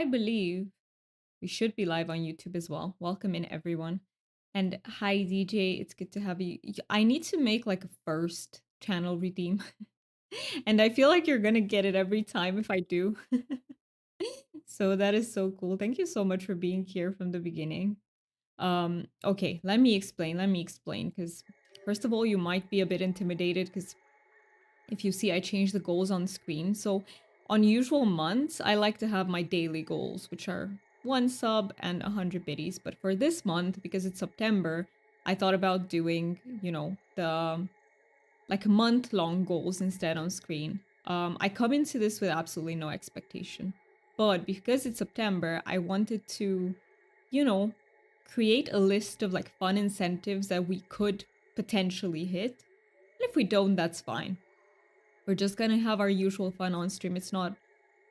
I believe we should be live on YouTube as well. Welcome in, everyone. And hi, DJ. It's good to have you. I need to make like a first channel redeem. And I feel like you're going to get it every time if I do. So that is so cool. Thank you so much for being here from the beginning. Okay, let me explain. Because first of all, you might be a bit intimidated because if you see, I changed the goals on screen. So on usual months, I like to have my daily goals, which are 1 sub and 100 biddies. But for this month, because it's September, I thought about doing, the like month-long goals instead on screen. I come into this with absolutely no expectation. But because it's September, I wanted to, you know, create a list of like fun incentives that we could potentially hit. And if we don't, that's fine. We're just gonna have our usual fun on stream. It's not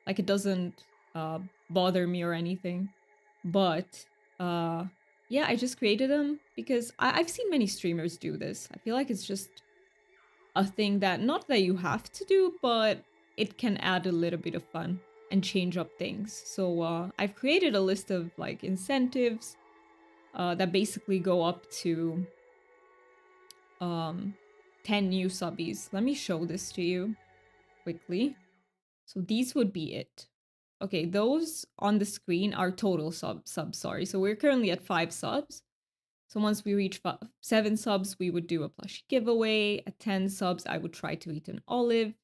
like it doesn't bother me or anything. But yeah, I just created them because I've seen many streamers do this. I feel like it's just a thing that not that you have to do, but it can add a little bit of fun and change up things. So I've created a list of like incentives that basically go up to um 10 new subbies. Let me show this to you quickly. So these would be it. Okay, those on the screen are total subs, sorry. So we're currently at 5 subs. So once we reach 7 subs, we would do a plushie giveaway. At 10 subs, I would try to eat an olive.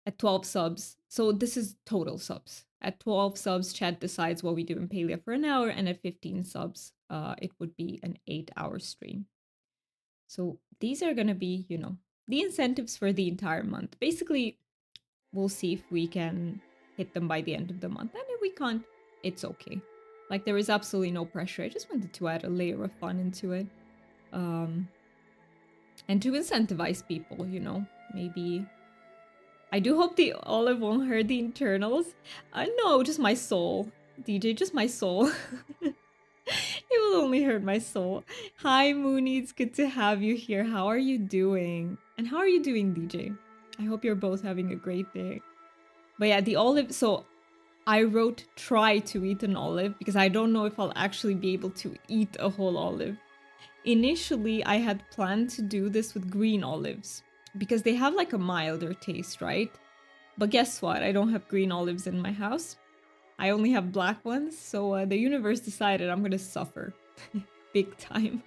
At 12 subs, so this is total subs. At 12 subs, chat decides what we do in Palia for an hour, and at 15 subs, it would be an 8-hour stream. So these are gonna be, the incentives for the entire month. Basically, we'll see if we can hit them by the end of the month. And if we can't, it's okay. Like, there is absolutely no pressure. I just wanted to add a layer of fun into it. And to incentivize people, maybe. I do hope the olive won't hurt the internals. No, just my soul. DJ, just my soul. It will only hurt my soul. Hi, Mooney. It's good to have you here. How are you doing? And how are you doing, DJ? I hope you're both having a great day. But yeah, the olive. So I wrote try to eat an olive because I don't know if I'll actually be able to eat a whole olive. Initially, I had planned to do this with green olives because they have like a milder taste, right? But guess what? I don't have green olives in my house. I only have black ones, so the universe decided I'm gonna suffer big time.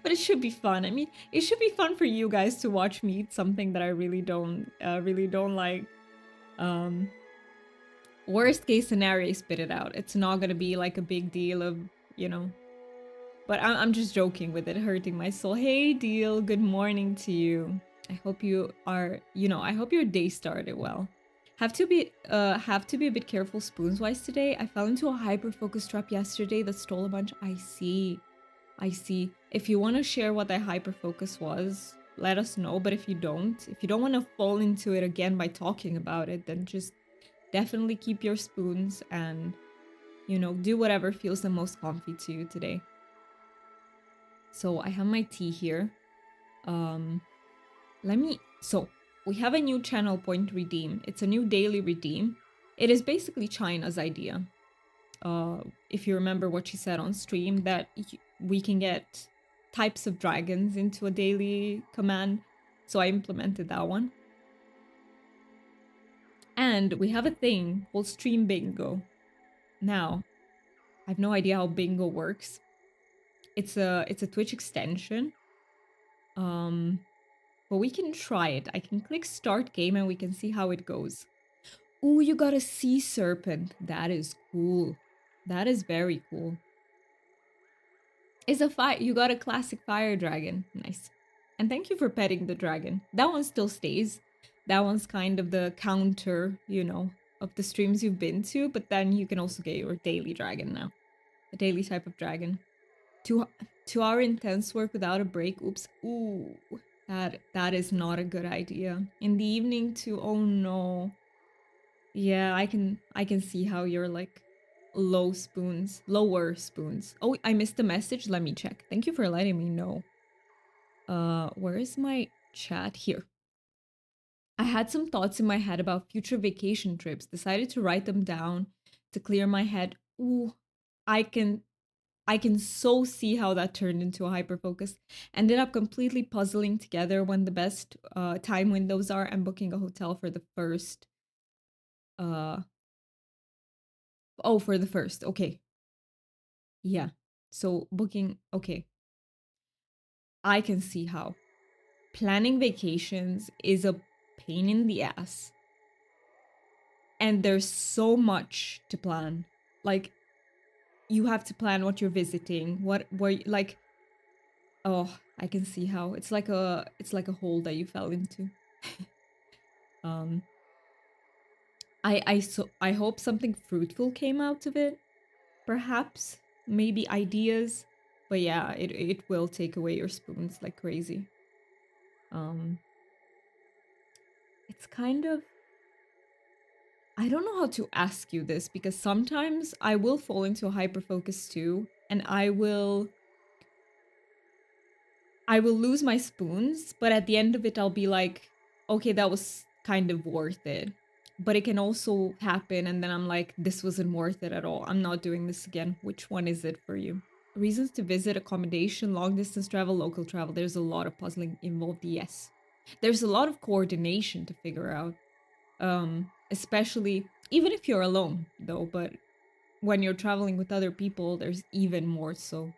But it should be fun. I mean, it should be fun for you guys to watch me eat something that I really don't like. Worst case scenario, spit it out. It's not gonna be like a big deal of, you know. But I'm just joking with it hurting my soul. Hey, Deal, good morning to you. I hope you are, I hope your day started well. Have to be a bit careful spoons wise today. I fell into a hyper focus trap yesterday that stole a bunch. I see. If you want to share what that hyper focus was, let us know. But if you don't want to fall into it again by talking about it, then just definitely keep your spoons and, do whatever feels the most comfy to you today. So I have my tea here. So we have a new channel point redeem. It's a new daily redeem. It is basically China's idea. If you remember what she said on stream, that we can get types of dragons into a daily command. So I implemented that one. And we have a thing called stream bingo. Now, I have no idea how bingo works. It's a Twitch extension. But we can try it. I can click start game and we can see how it goes. Ooh, you got a sea serpent. That is cool. That is very cool. It's a fire. You got a classic fire dragon. Nice. And thank you for petting the dragon. That one still stays. That one's kind of the counter, of the streams you've been to. But then you can also get your daily dragon now. A daily type of dragon. 2-hour intense work without a break. Oops. Ooh. That is not a good idea. In the evening too. Oh no. Yeah, I can see how you're like lower spoons. Oh, I missed a message. Let me check. Thank you for letting me know. Where is my chat? Here. I had some thoughts in my head about future vacation trips. Decided to write them down to clear my head. Ooh, I can I can so see how that turned into a hyper focus. Ended up completely puzzling together when the best time windows are and booking a hotel for the first. Uh, oh, for the first. Okay. Yeah. So booking. Okay. I can see how. Planning vacations is a pain in the ass. And there's so much to plan. Like, you have to plan what you're visiting, like, oh, I can see how. It's like a hole that you fell into. um I hope something fruitful came out of it. Perhaps, maybe ideas. But yeah, it will take away your spoons like crazy. Um it's kind of, I don't know how to ask you this because sometimes I will fall into a hyper focus too, and I will lose my spoons, but at the end of it, I'll be like, okay, that was kind of worth it. But it can also happen, and then I'm like, this wasn't worth it at all. I'm not doing this again. Which one is it for you? Reasons to visit, accommodation, long distance travel, local travel. There's a lot of puzzling involved, yes. There's a lot of coordination to figure out. Especially even if you're alone, though, but when you're traveling with other people, there's even more so.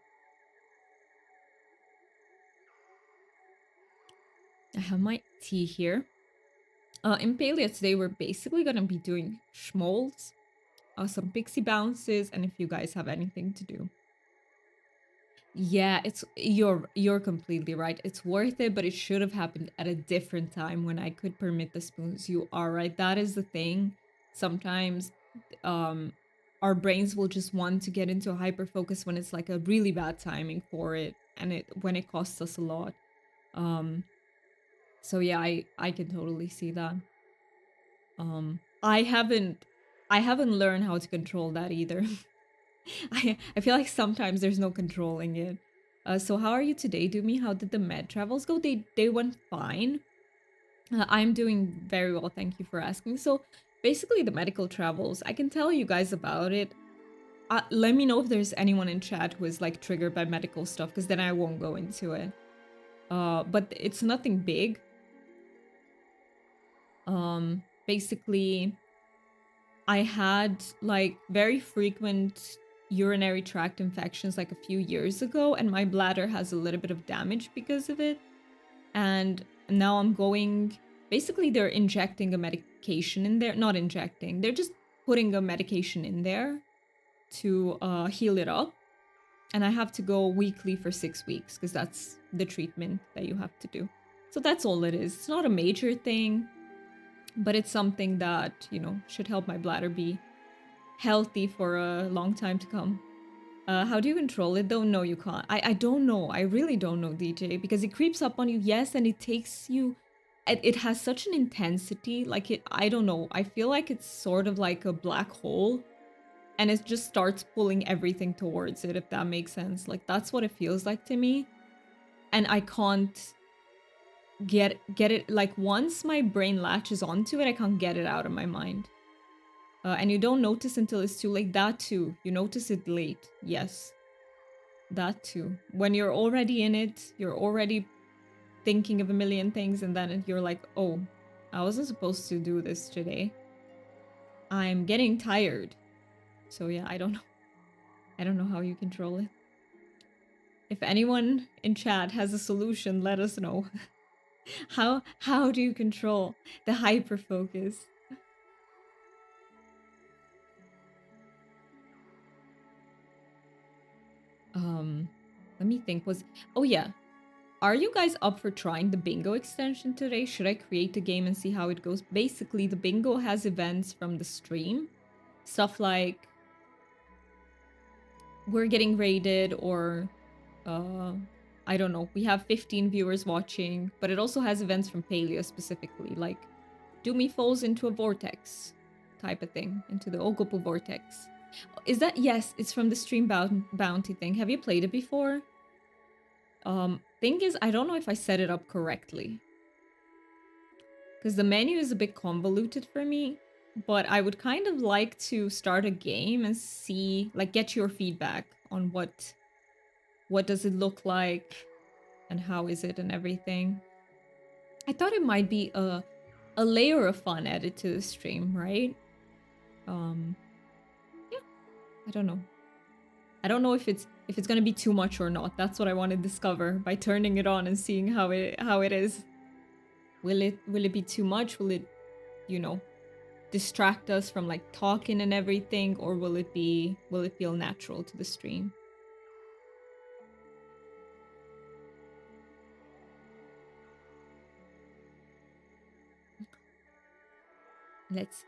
I have my tea here. In Palia today, we're basically gonna be doing schmoles, some Piksii bounces, and if you guys have anything to do. Yeah, you're completely right. It's worth it, but it should have happened at a different time when I could permit the spoons. You are right. That is the thing. Sometimes um our brains will just want to get into a hyper focus when it's like a really bad timing for it and it when it costs us a lot. Um so yeah, I can totally see that. I haven't learned how to control that either. I feel like sometimes there's no controlling it. So how are you today, Doomy? How did the med travels go? They went fine. I'm doing very well, thank you for asking. So basically the medical travels, I can tell you guys about it. Let me know if there's anyone in chat who is like triggered by medical stuff, because then I won't go into it. But it's nothing big. Basically I had like very frequent urinary tract infections like a few years ago, and my bladder has a little bit of damage because of it. And now I'm going, basically, they're injecting a medication in there, not injecting, they're just putting a medication in there to heal it up. And I have to go weekly for 6 weeks because that's the treatment that you have to do. So that's all it is. It's not a major thing, but it's something that, should help my bladder be healthy for a long time to come. How do you control it though? No, you can't. I don't know. I really don't know, DJ, because it creeps up on you, yes, and it takes you. It has such an intensity. Like I don't know. I feel like it's sort of like a black hole, and it just starts pulling everything towards it. If that makes sense. Like that's what it feels like to me, and I can't get it. Like once my brain latches onto it, I can't get it out of my mind. And you don't notice until it's too late. That too. You notice it late. Yes. That too. When you're already in it, you're already thinking of a million things, and then you're like, oh, I wasn't supposed to do this today. I'm getting tired. So yeah, I don't know. I don't know how you control it. If anyone in chat has a solution, let us know. How do you control the hyper focus? Let me think. Oh yeah. Are you guys up for trying the bingo extension today? Should I create a game and see how it goes? Basically, the bingo has events from the stream. Stuff like we're getting raided, or I don't know, we have 15 viewers watching, but it also has events from Palia specifically, like Doomy falls into a vortex type of thing, into the Ogopu vortex. Is that, yes, it's from the stream bounty thing. Have you played it before? Thing is, I don't know if I set it up correctly, because the menu is a bit convoluted for me. but I would kind of like to start a game and see, like, get your feedback on what does it look like and how is it and everything. I thought it might be a layer of fun added to the stream, right? Yeah, I don't know. I don't know if it's gonna be too much or not. That's what I want to discover by turning it on and seeing how it is. Will it be too much? Will it, you know, distract us from like talking and everything, or will it feel natural to the stream?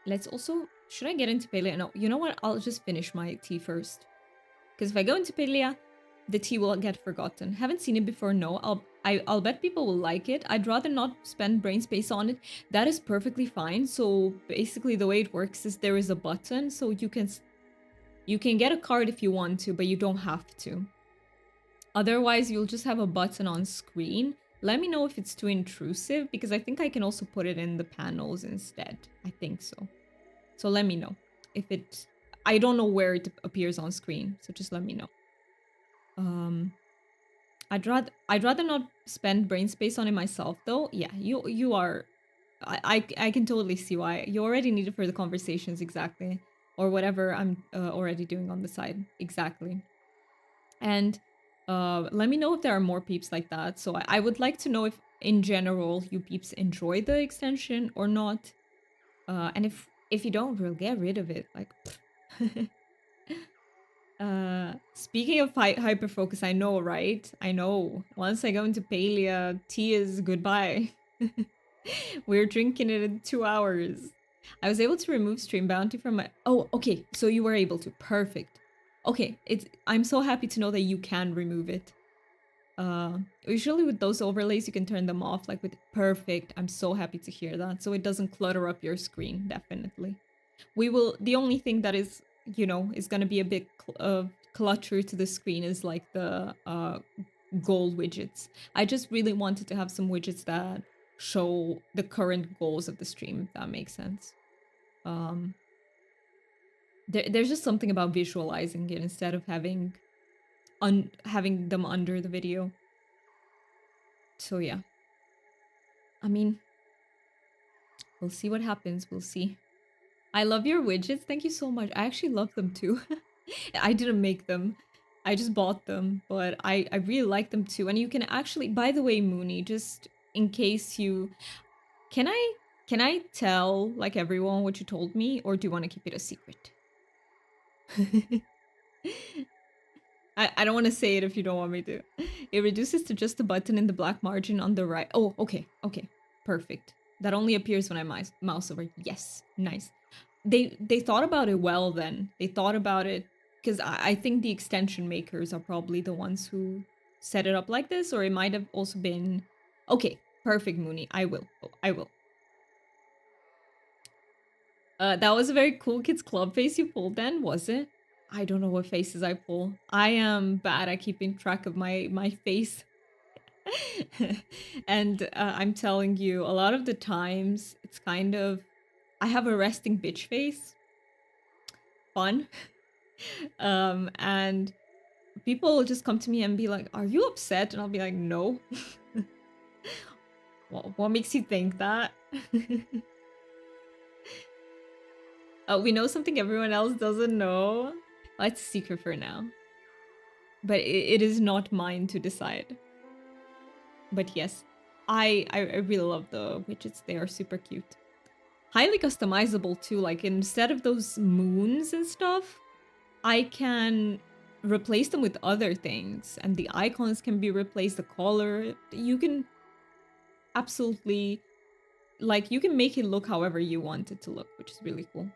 Let's also, should I get into Palia? No, you know what? I'll just finish my tea first. Because if I go into Palia, the tea will get forgotten. Haven't seen it before, no. I'll bet people will like it. I'd rather not spend brain space on it. That is perfectly fine. So basically the way it works is there is a button, so you can get a card if you want to, but you don't have to. Otherwise, you'll just have a button on screen. Let me know if it's too intrusive, because I think I can also put it in the panels instead. I think so. So let me know if it... I don't know where it appears on screen, so just let me know. I'd rather not spend brain space on it myself, though. Yeah, you are... I can totally see why. You already need it for the conversations, exactly. Or whatever I'm already doing on the side. Exactly. And let me know if there are more peeps like that. So I would like to know if, in general, you peeps enjoy the extension or not. And if you don't, we'll get rid of it. Like, speaking of hyperfocus, I know, right? I know. Once I go into Palia, tea is goodbye. We're drinking it in 2 hours. I was able to remove stream bounty from my... Oh, okay. So you were able to. Perfect. Okay. I'm so happy to know that you can remove it. Usually with those overlays, you can turn them off, like with perfect. I'm so happy to hear that. So it doesn't clutter up your screen, definitely. We will, the only thing that is, you know, is going to be a bit clutter to the screen is like the goal widgets. I just really wanted to have some widgets that show the current goals of the stream, if that makes sense. There's just something about visualizing it instead of having them under the video. So yeah. I mean, we'll see what happens. We'll see. I love your widgets. Thank you so much. I actually love them too. I didn't make them. I just bought them, but I really like them too. And you can actually, by the way, Mooney, just in case you... Can I tell, like, everyone what you told me? Or do you want to keep it a secret? I don't want to say it if you don't want me to. It reduces to just a button in the black margin on the right. Oh, okay. Okay. Perfect. That only appears when I mouse over. Yes. Nice. They thought about it well then. They thought about it because I think the extension makers are probably the ones who set it up like this, or it might have also been... Okay. Perfect, Mooney. I will. Oh, I will. That was a very cool kids club face you pulled then, was it? I don't know what faces I pull. I am bad at keeping track of my face. And I'm telling you, a lot of the times, it's kind of... I have a resting bitch face. Fun. And people will just come to me and be like, are you upset? And I'll be like, no. Well, what makes you think that? We know something everyone else doesn't know. Well, it's a secret for now. But it is not mine to decide. But yes, I really love the widgets. They are super cute. Highly customizable too. Like, instead of those moons and stuff, I can replace them with other things. And the icons can be replaced, the color. You can absolutely... Like, you can make it look however you want it to look, which is really cool.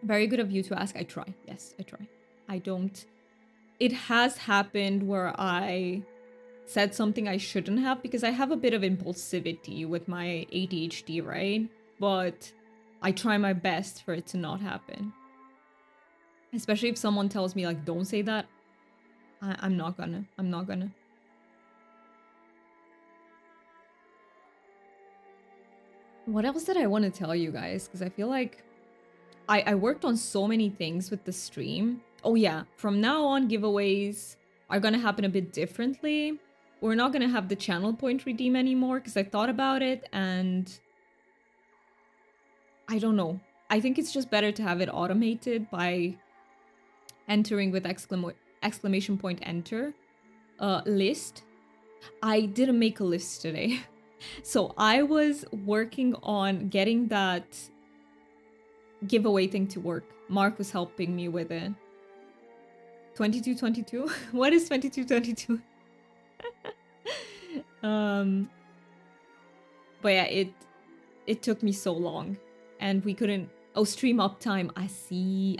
Very good of you to ask. I try. Yes, I try. I don't... It has happened where I said something I shouldn't have, because I have a bit of impulsivity with my ADHD, right? But I try my best for it to not happen. Especially if someone tells me, like, don't say that. I'm not gonna. I'm not gonna. What else did I want to tell you guys? Because I feel like I worked on so many things with the stream. Oh yeah, from now on, giveaways are gonna happen a bit differently. We're not gonna have the channel point redeem anymore because I thought about it and I don't know. I think it's just better to have it automated by entering with exclamation point enter. List. I didn't make a list today. So I was working on getting that giveaway thing to work. Mark was helping me with it. 2222? What is 2222? But yeah, it took me so long and we couldn't. Oh, stream uptime. I see.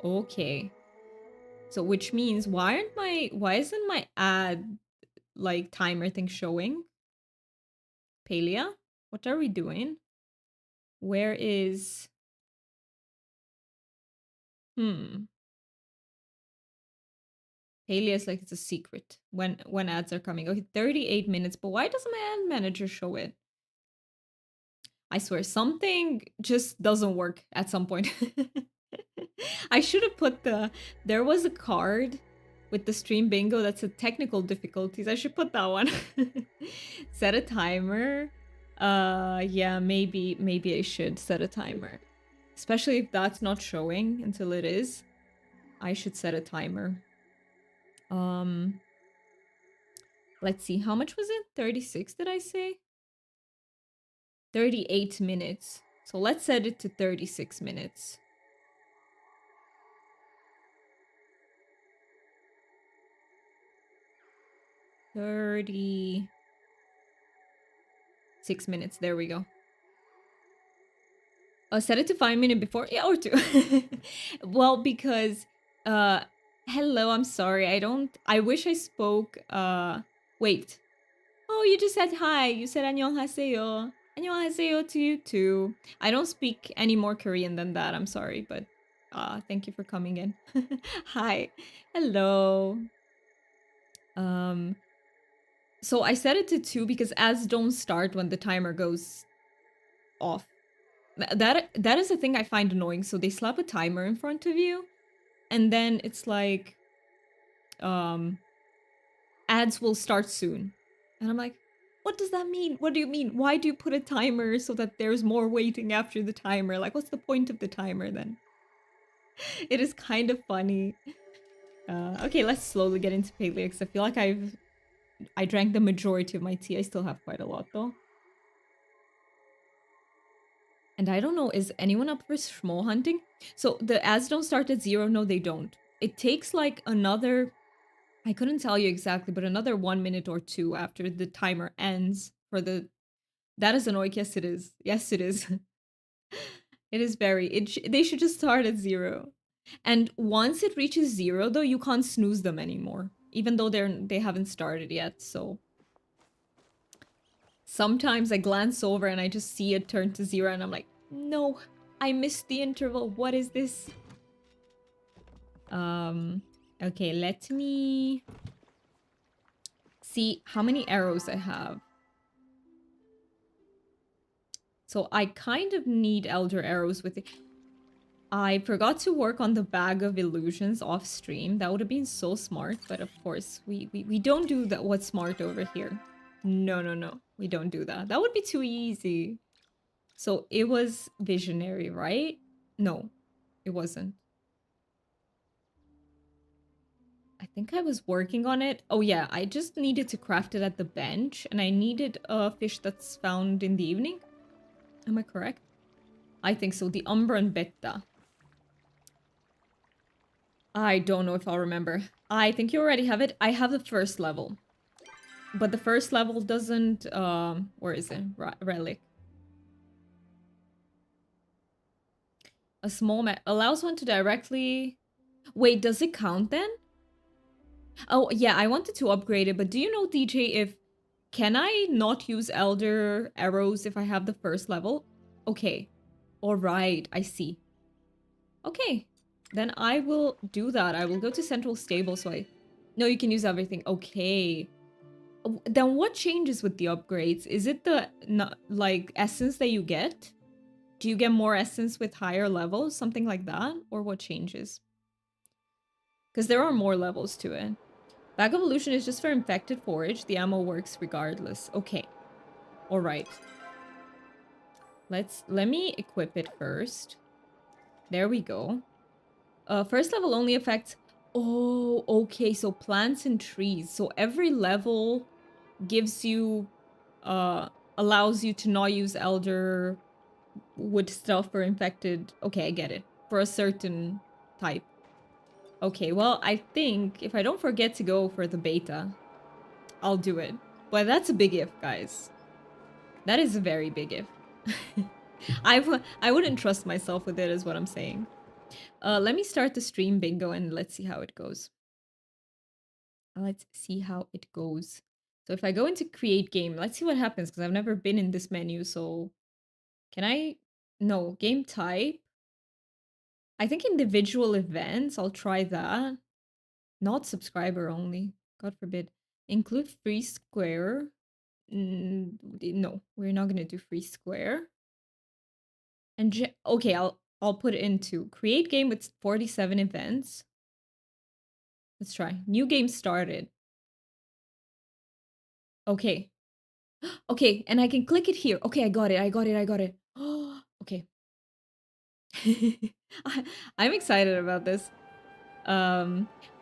Okay. So which means why isn't my ad like timer thing showing? Palia, what are we doing? Where is Palia is like it's a secret when ads are coming. Okay, 38 minutes, but why doesn't my ad manager show it? I swear something just doesn't work at some point. I should have put there was a card with the stream bingo that's a technical difficulties. I should put that one. Set a timer. Yeah, maybe I should set a timer. Especially if that's not showing until it is. I should set a timer. Let's see. How much was it? 36 did I say? 38 minutes. So let's set it to 36 minutes. $36. There we go. Set it to 5 minutes before. Yeah, or 2. Well, because hello, I'm sorry. I wish I spoke wait. Oh, you just said hi. You said 안녕하세요. 안녕하세요 to you too. I don't speak any more Korean than that. I'm sorry, but thank you for coming in. Hi. Hello. So I set it to 2 because ads don't start when the timer goes off. That is a thing I find annoying. So they slap a timer in front of you, and then it's like, ads will start soon, and I'm like, what does that mean? What do you mean? Why do you put a timer so that there's more waiting after the timer? Like, what's the point of the timer then? It is kind of funny. Okay, let's slowly get into Palex. I feel like I drank the majority of my tea. I still have quite a lot though. And I don't know, is anyone up for Schmole hunting? So the ads don't start at 0. No, they don't. It takes like another, I couldn't tell you exactly, but another 1 minute or 2 after the timer ends for the, that is annoying. Yes, it is. Yes, it is. It is very, they should just start at 0. And once it reaches 0 though, you can't snooze them anymore, even though they haven't started yet, so. Sometimes I glance over and I just see it turn to 0 and I'm like, no, I missed the interval. What is this? Okay, let me see how many arrows I have. So I kind of need elder arrows with it. I forgot to work on the bag of illusions off stream. That would have been so smart, but of course we don't do that. What's smart over here? No. We don't do that. That would be too easy. So it was visionary, right? No, it wasn't. I think I was working on it. Oh yeah, I just needed to craft it at the bench, and I needed a fish that's found in the evening. Am I correct? I think so. The Umbran Betta. I don't know if I'll remember. I think you already have it. I have the first level. But the first level doesn't, where is it? Relic. A small map allows one to directly... Wait, does it count then? Oh, yeah, I wanted to upgrade it, but do you know, DJ, if... Can I not use Elder Arrows if I have the first level? Okay. Alright, I see. Okay. Then I will do that. I will go to Central Stable so I... No, you can use everything. Okay. Then what changes with the upgrades? Is it the, like, essence that you get? Do you get more essence with higher levels? Something like that? Or what changes? Because there are more levels to it. Bag of Evolution is just for infected forage. The ammo works regardless. Okay. Alright. Let me equip it first. There we go. First level only affects... Oh, okay. So plants and trees. So every level gives you... allows you to not use elder wood stuff for infected... Okay, I get it. For a certain type. Okay, well, I think if I don't forget to go for the beta, I'll do it. But that's a big if, guys. That is a very big if. I wouldn't trust myself with it is what I'm saying. Let me start the stream bingo and let's see how it goes. Let's see how it goes. So if I go into create game, let's see what happens because I've never been in this menu. So can I? No, game type. I think individual events. I'll try that. Not subscriber only. God forbid. Include free square. No, we're not gonna do free square. And okay, I'll put it into create game with 47 events. Let's try. New game started. Okay. Okay, and I can click it here. Okay, I got it. I got it. I got it. Oh, okay. I'm excited about this.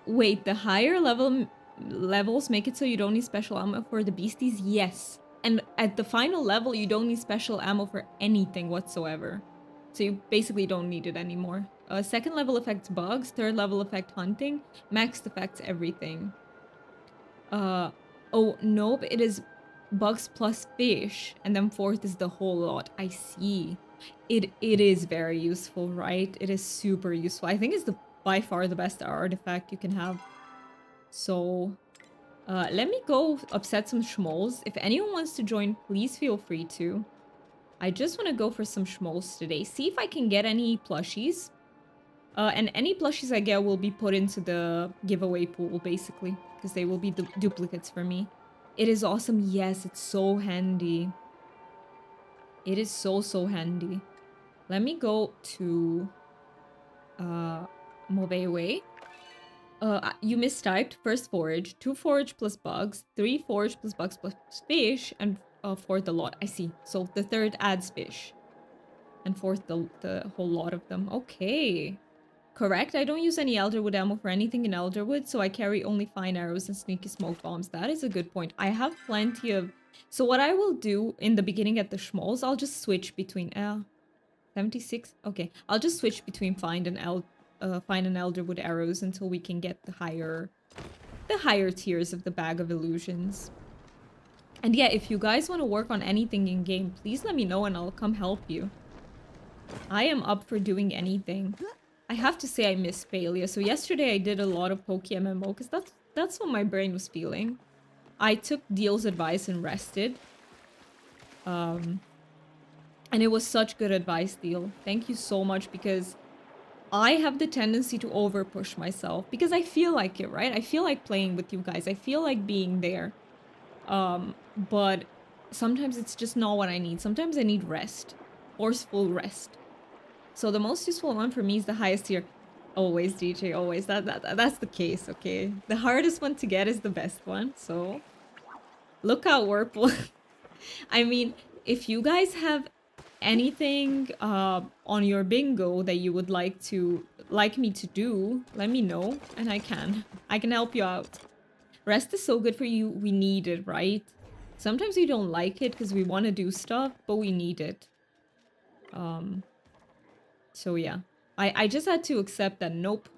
Wait, the higher levels make it so you don't need special ammo for the beasties? Yes. And at the final level, you don't need special ammo for anything whatsoever. So you basically don't need it anymore. Second level affects bugs, third level affects hunting, maxed affects everything. Oh, nope, it is bugs plus fish, and then fourth is the whole lot. I see. It is very useful, right? It is super useful. I think it's by far the best artifact you can have. So, let me go upset some schmoles. If anyone wants to join, please feel free to. I just want to go for some schmoles today. See if I can get any plushies. And any plushies I get will be put into the giveaway pool, basically. Because they will be duplicates for me. It is awesome. Yes, it's so handy. It is so, so handy. Let me go to... Mobile. You mistyped. First forage, 2 forage plus bugs, 3 forage plus bugs plus fish, and fourth a lot. I see. So the third adds fish. And fourth the whole lot of them. Okay. Correct. I don't use any Elderwood ammo for anything in Elderwood, so I carry only fine arrows and sneaky smoke bombs. That is a good point. I have plenty of... So what I will do in the beginning at the Schmoles, I'll just switch between... 76? Okay. I'll just switch between fine and Elderwood arrows until we can get the higher tiers of the Bag of Illusions. And yeah, if you guys want to work on anything in game, please let me know and I'll come help you. I am up for doing anything. I have to say I miss Palia. So yesterday I did a lot of Poke MMO because that's what my brain was feeling. I took Deal's advice and rested. And it was such good advice, Deal. Thank you so much because I have the tendency to over push myself because I feel like it, right? I feel like playing with you guys. I feel like being there. But sometimes it's just not what I need. Sometimes I need rest. Forceful rest. So the most useful one for me is the highest tier. Always, DJ, always. That's the case, okay? The hardest one to get is the best one, so... Look out, Whirlpool. I mean, if you guys have anything on your bingo that you would like me to do, let me know, and I can help you out. Rest is so good for you. We need it, right? Sometimes we don't like it because we want to do stuff, but we need it. So yeah, I just had to accept that. Nope,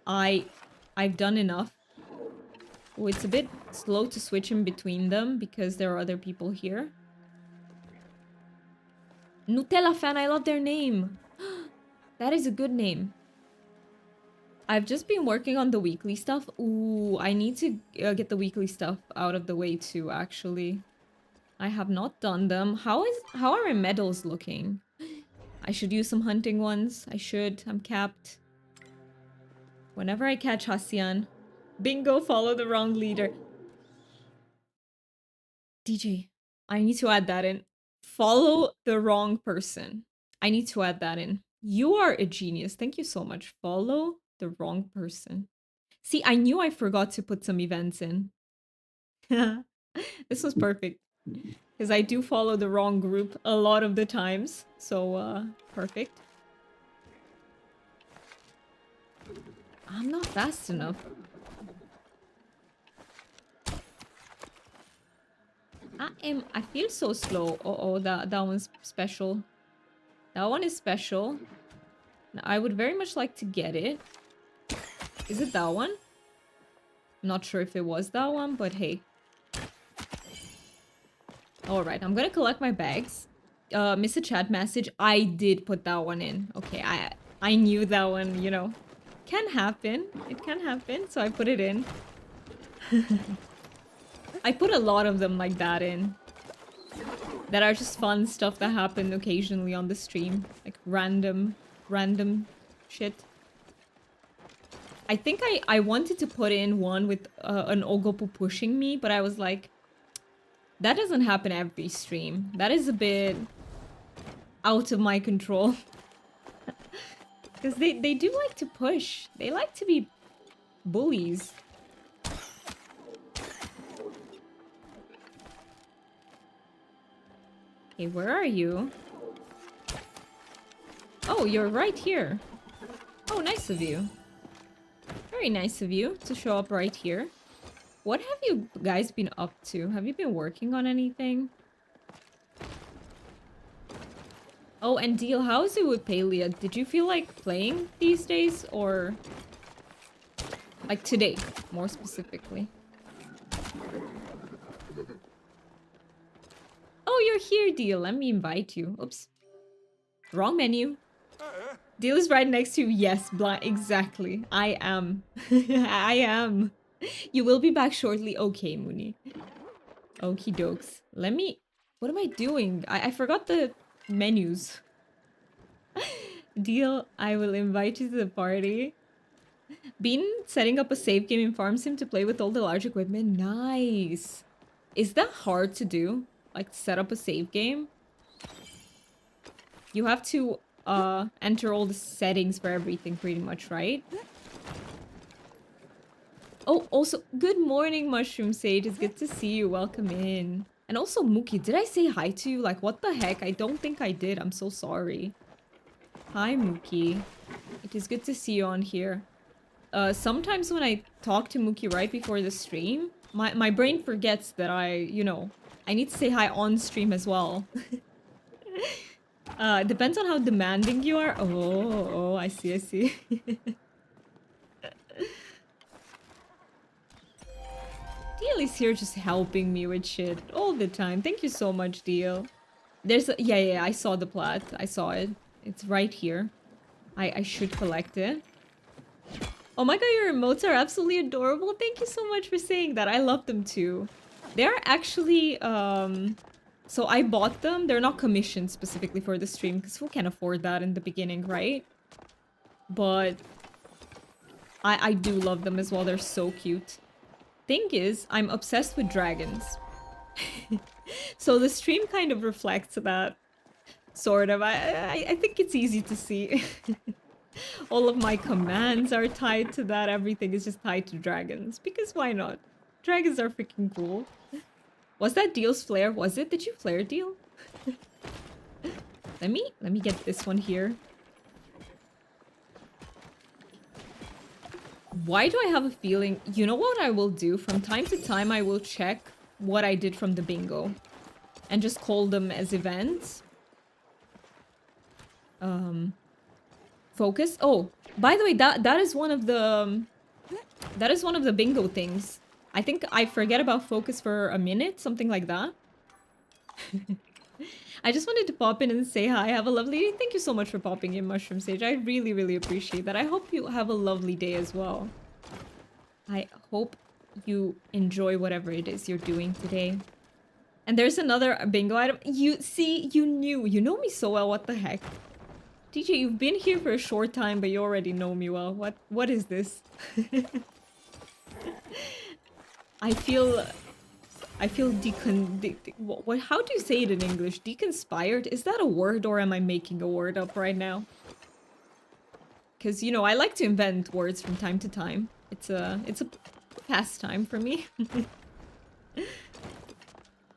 I've done enough. Oh, it's a bit slow to switch in between them because there are other people here. Nutella fan, I love their name. That is a good name. I've just been working on the weekly stuff. Ooh, I need to get the weekly stuff out of the way too, actually. I have not done them. How are my medals looking? I should use some hunting ones. I should. I'm capped. Whenever I catch Hasian. Bingo, follow the wrong leader. DJ, I need to add that in. Follow the wrong person. I need to add that in. You are a genius. Thank you so much. Follow the wrong person. See, I knew I forgot to put some events in. This was perfect. Because I do follow the wrong group a lot of the times. So, perfect. I'm not fast enough. I feel so slow. Oh, that one's special. That one is special. Now, I would very much like to get it. Is it that one? Not sure if it was that one, but hey. Alright, I'm gonna collect my bags. Miss a chat message. I did put that one in. Okay, I knew that one, you know. Can happen. It can happen, so I put it in. I put a lot of them like that in. That are just fun stuff that happen occasionally on the stream. Like random shit. I think I wanted to put in one with an Ogopu pushing me, but I was like, that doesn't happen every stream. That is a bit out of my control. Because they do like to push. They like to be bullies. Okay, where are you? Oh, you're right here. Oh, nice of you. Very nice of you to show up right here. What have you guys been up to? Have you been working on anything? Oh, and Deal, how is it with Palia? Did you feel like playing these days, or... like today, more specifically? Oh, you're here, Deal. Let me invite you. Oops. Wrong menu. Deal is right next to you. Yes, exactly. I am. I am. You will be back shortly. Okay, Mooney. Okie dokes. Let me... What am I doing? I forgot the menus. Deal, I will invite you to the party. Bean setting up a save game in Farm Sim to play with all the large equipment. Nice. Is that hard to do? Like, set up a save game? You have to enter all the settings for everything pretty much, right? Oh, also, good morning, Mushroom Sage. It's good to see you. Welcome in. And also, Mookie, did I say hi to you? Like, what the heck? I don't think I did. I'm so sorry. Hi, Mookie. It is good to see you on here. Sometimes when I talk to Mookie right before the stream, my brain forgets that you know, I need to say hi on stream as well. Depends on how demanding you are. Oh, I see, I see. Deal is here just helping me with shit all the time. Thank you so much, Deal. There's a... Yeah, I saw the plat. I saw it. It's right here. I should collect it. Oh my god, your emotes are absolutely adorable. Thank you so much for saying that. I love them too. They're actually, so I bought them. They're not commissioned specifically for the stream, because who can afford that in the beginning, right? But I do love them as well. They're so cute. Thing is, I'm obsessed with dragons. So the stream kind of reflects that. Sort of. I think it's easy to see. All of my commands are tied to that. Everything is just tied to dragons. Because why not? Dragons are freaking cool. Was that Deal's flare? Was it? Did you flare, Deal? Let me get this one here. Why do I have a feeling... You know what I will do? From time to time, I will check what I did from the bingo. And just call them as events. Focus. Oh, by the way, that is one of the... That is one of the bingo things. I think I forget about focus for a minute, something like that. I just wanted to pop in and say hi. Have a lovely day. Thank you so much for popping in, Mushroom Sage. I really, really appreciate that. I hope you have a lovely day as well. I hope you enjoy whatever it is you're doing today. And there's another bingo item. You see, you knew. You know me so well. What the heck? DJ, you've been here for a short time, but you already know me well. What is this? I feel I feel what, how do you say it in English? Deconspired? Is that a word or am I making a word up right now? Because, you know, I like to invent words from time to time. It's a pastime for me.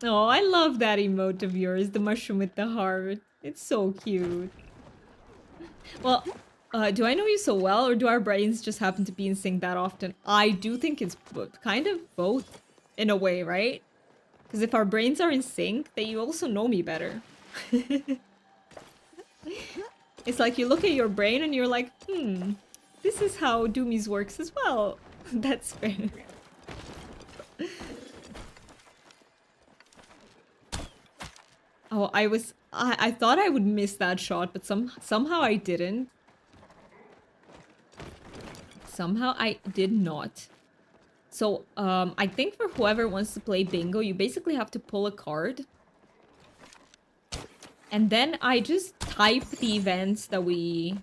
Oh, I love that emote of yours, the mushroom with the heart. It's so cute. Well, do I know you so well, or do our brains just happen to be in sync that often? I do think it's kind of both, in a way, right? Because if our brains are in sync, then you also know me better. It's like you look at your brain and you're like, this is how Doomies works as well. That's fair. Oh, I thought I would miss that shot, but somehow I didn't. Somehow I did not. So, I think for whoever wants to play bingo, you basically have to pull a card. And then I just type the events that we,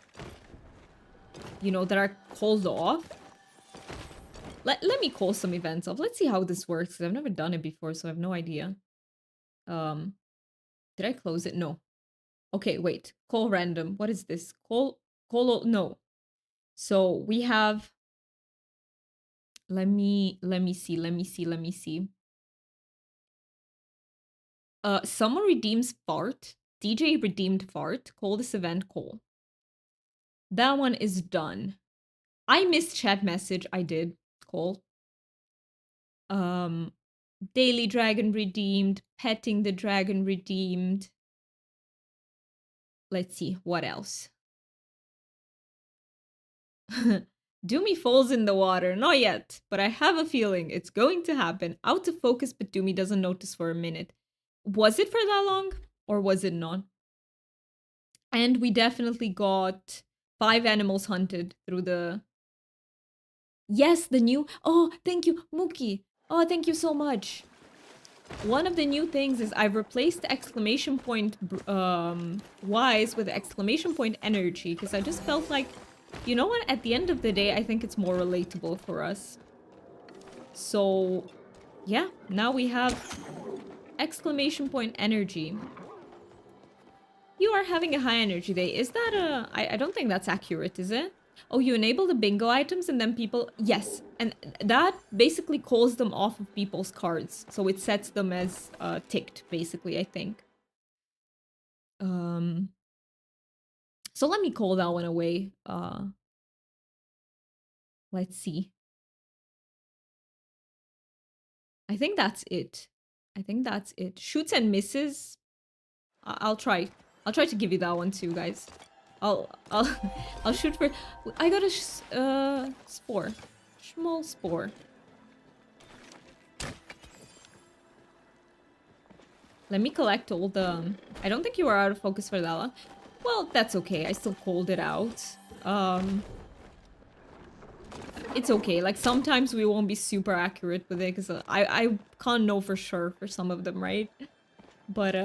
you know, that are called off. Let me call some events off. Let's see how this works, because I've never done it before, so I have no idea. Did I close it? No. Okay, wait. Call random. What is this? No. So we have... Let me see. Someone redeems fart. DJ redeemed fart. Call this event call. That one is done. I missed chat message. I did. Call. Daily dragon redeemed. Petting the dragon redeemed. Let's see. What else? Doomy falls in the water. Not yet, but I have a feeling it's going to happen. Out of focus, but Doomy doesn't notice for a minute. Was it for that long? Or was it not? And we definitely got 5 animals hunted through the... Yes, the new... Oh, thank you, Mookie. Oh, thank you so much. One of the new things is I've replaced the exclamation point wise with exclamation point energy, because I just felt like, you know what, at the end of the day, I think it's more relatable for us. So, yeah, now we have exclamation point energy. You are having a high energy day. Is that a... I don't think that's accurate, is it? Oh, you enable the bingo items and then people... Yes, and that basically calls them off of people's cards. So it sets them as ticked, basically, I think. So let me call that one away. Let's see. I think that's it. Shoots and misses. I'll try. I'll try to give you that one too, guys. I'll shoot for... I got a spore. Schmole spore. Let me collect all the... I don't think you are out of focus for that one. Well, that's okay. I still called it out. It's okay. Like, sometimes we won't be super accurate with it, because I can't know for sure for some of them, right? But,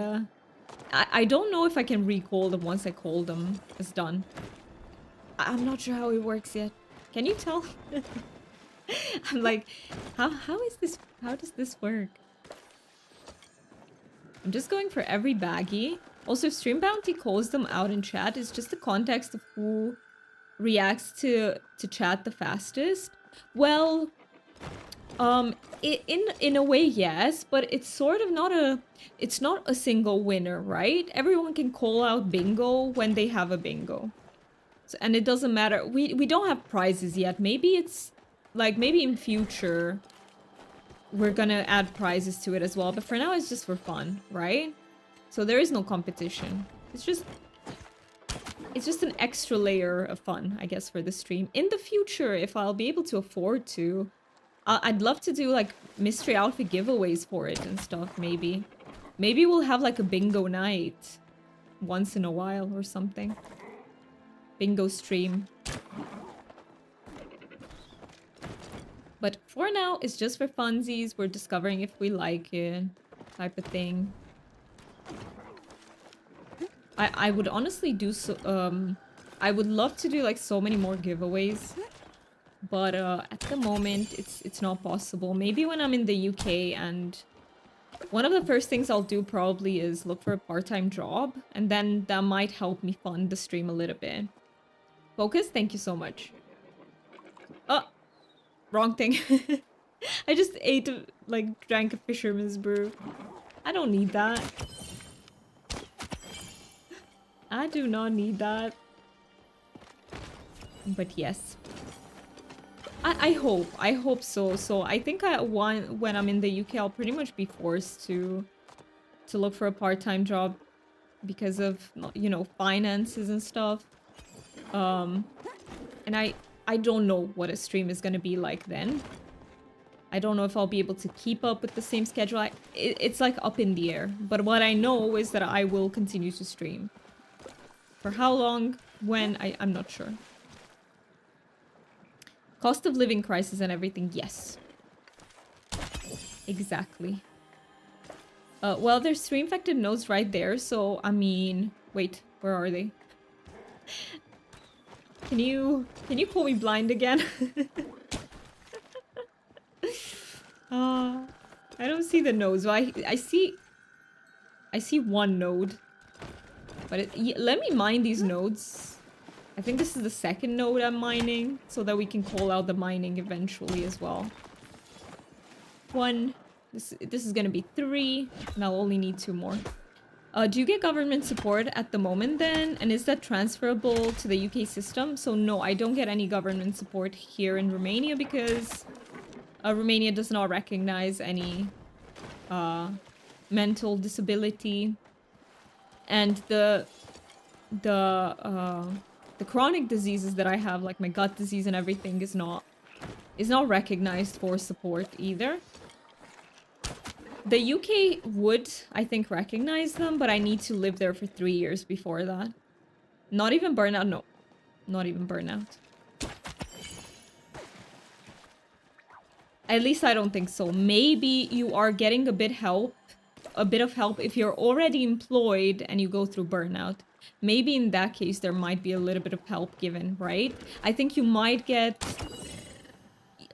I don't know if I can recall them once I call them. It's done. I'm not sure how it works yet. Can you tell? I'm like, how is this? How does this work? I'm just going for every baggie. Also, if Stream Bounty calls them out in chat, it's just the context of who reacts to chat the fastest. Well, in a way, yes, but it's sort of not a... It's not a single winner, right? Everyone can call out bingo when they have a bingo. So, and it doesn't matter. We don't have prizes yet. Maybe it's... Like, maybe in future we're gonna add prizes to it as well. But for now, it's just for fun, right? So there is no competition. It's just an extra layer of fun, I guess, for the stream. In the future, if I'll be able to afford to, I'd love to do, like, mystery outfit giveaways for it and stuff, maybe. Maybe we'll have, like, a bingo night once in a while or something. Bingo stream. But for now, it's just for funsies. We're discovering if we like it, type of thing. I would honestly do so, I would love to do, like, so many more giveaways. But, at the moment, it's not possible. Maybe when I'm in the UK and One of the first things I'll do probably is look for a part-time job, and then that might help me fund the stream a little bit. Focus, thank you so much. Oh, wrong thing. I just ate, like, drank a fisherman's brew. I don't need that. I do not need that. But yes. I hope so. So I think when I'm in the UK, I'll pretty much be forced to look for a part-time job because of, you know, finances and stuff. And I don't know what a stream is gonna be like then. I don't know if I'll be able to keep up with the same schedule. It's like up in the air. But what I know is that I will continue to stream. For how long? When? I'm not sure. Cost of living crisis and everything, yes. Exactly. Well, there's stream-affected nodes right there, so, I mean... Wait, where are they? Can you call me blind again? I don't see the nodes. Well, I see one node. But let me mine these nodes. I think this is the second node I'm mining, so that we can call out the mining eventually as well. 1. This is gonna be 3, and I'll only need 2 more. Do you get government support at the moment then? And is that transferable to the UK system? So no, I don't get any government support here in Romania because Romania does not recognize any mental disability. And the chronic diseases that I have, like my gut disease and everything, is not recognized for support either. The UK would, I think, recognize them, but I need to live there for 3 years before that. Not even burnout, no. Not even burnout. At least I don't think so. Maybe you are getting a bit of help if you're already employed and you go through burnout. Maybe in that case there might be a little bit of help given, right? I think you might get...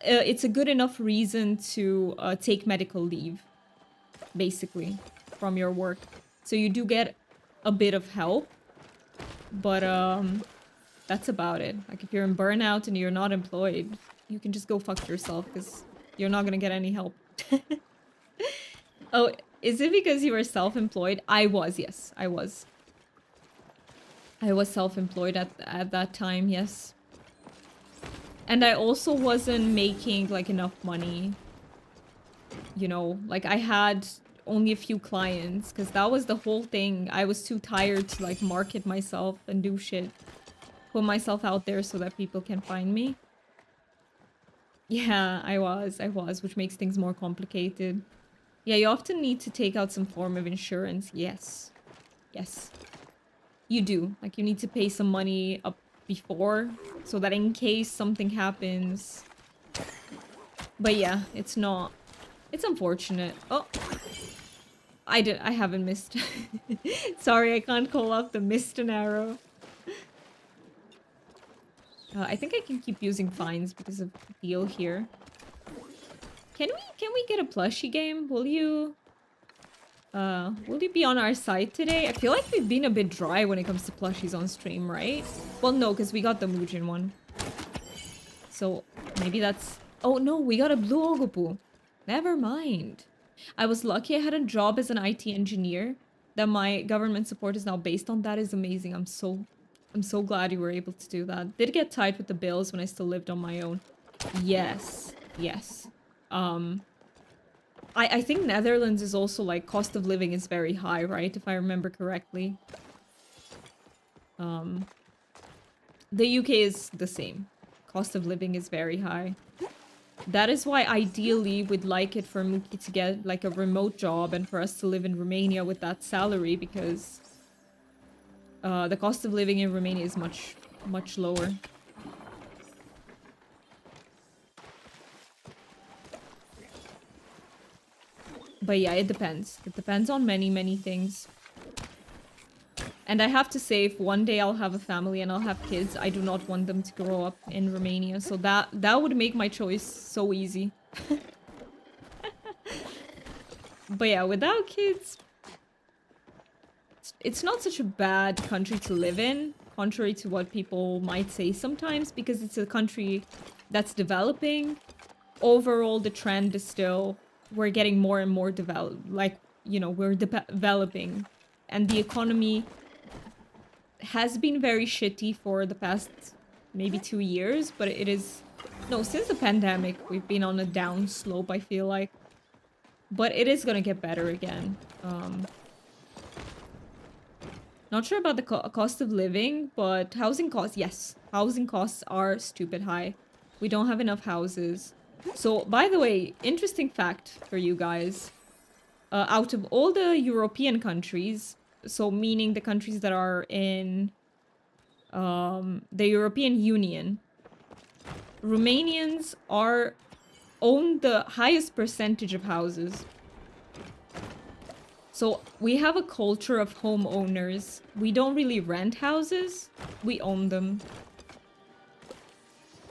it's a good enough reason to take medical leave, basically, from your work. So you do get a bit of help, but that's about it. Like if you're in burnout and you're not employed, you can just go fuck yourself because you're not gonna get any help. Oh, is it because you were self-employed? I was, yes, I was. I was self-employed at that time, yes. And I also wasn't making, like, enough money. You know, like, I had only a few clients, because that was the whole thing. I was too tired to, like, market myself and do shit. Put myself out there so that people can find me. Yeah, I was, which makes things more complicated. Yeah, you often need to take out some form of insurance. Yes. Yes. You do. Like, you need to pay some money up before, so that in case something happens. But yeah, it's not... It's unfortunate. Oh! I haven't missed. Sorry, I can't call out the missed an arrow. I think I can keep using fines because of the deal here. Can we get a plushie game? Will you be on our side today? I feel like we've been a bit dry when it comes to plushies on stream, right? Well, no, because we got the Muujin one. So, maybe that's... Oh, no, we got a blue Ogopu. Never mind. I was lucky I had a job as an IT engineer. That my government support is now based on. That is amazing. I'm so glad you were able to do that. Did get tight with the bills when I still lived on my own. Yes. Yes. I think Netherlands is also, like, cost of living is very high, right? If I remember correctly. The UK is the same. Cost of living is very high. That is why ideally we'd like it for Muki to get, like, a remote job and for us to live in Romania with that salary, because the cost of living in Romania is much, much lower. But yeah, it depends. It depends on many, many things. And I have to say, if one day I'll have a family and I'll have kids, I do not want them to grow up in Romania. So that would make my choice so easy. But yeah, without kids, it's not such a bad country to live in, contrary to what people might say sometimes, because it's a country that's developing. Overall, the trend is still we're getting more and more developed. Like, you know, we're developing. And the economy has been very shitty for the past maybe 2 years, but it is... No, since the pandemic, we've been on a down slope, I feel like. But it is gonna get better again. Not sure about the cost of living, but housing costs, yes. Housing costs are stupid high. We don't have enough houses. So, by the way, interesting fact for you guys. Out of all the European countries, so meaning the countries that are in the European Union, Romanians own the highest percentage of houses. So we have a culture of homeowners. We don't really rent houses, we own them.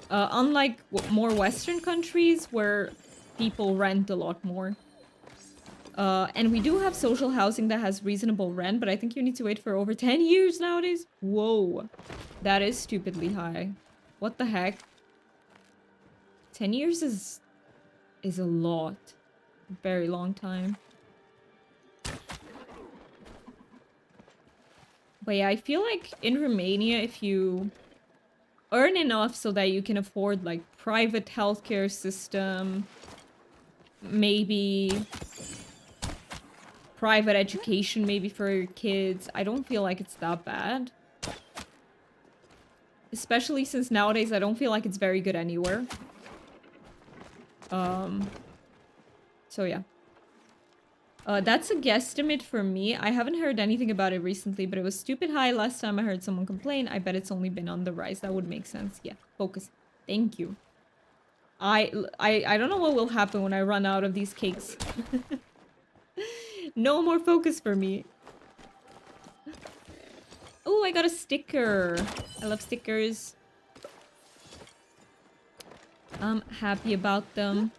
Unlike more Western countries where people rent a lot more. And we do have social housing that has reasonable rent, but I think you need to wait for over 10 years nowadays. Whoa, that is stupidly high. What the heck? 10 years is a lot. Very long time. But yeah, I feel like in Romania, if you earn enough so that you can afford like private healthcare system, maybe private education maybe for your kids, I don't feel like it's that bad. Especially since nowadays I don't feel like it's very good anywhere. So yeah. That's a guesstimate for me. I haven't heard anything about it recently, but it was stupid high last time I heard someone complain. I bet it's only been on the rise. That would make sense. Yeah, focus. Thank you. I don't know what will happen when I run out of these cakes. No more focus for me. Oh, I got a sticker. I love stickers. I'm happy about them.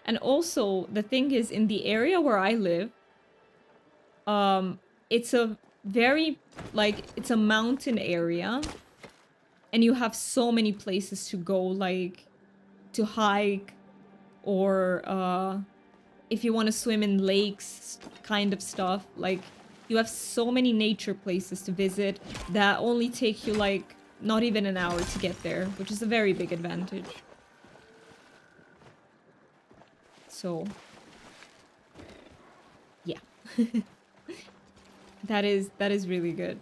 And also, the thing is, in the area where I live, it's a very, like, it's a mountain area. And you have so many places to go, like, to hike, or, if you want to swim in lakes, kind of stuff. Like, you have so many nature places to visit that only take you, like, not even an hour to get there, which is a very big advantage. So, yeah. That is really good.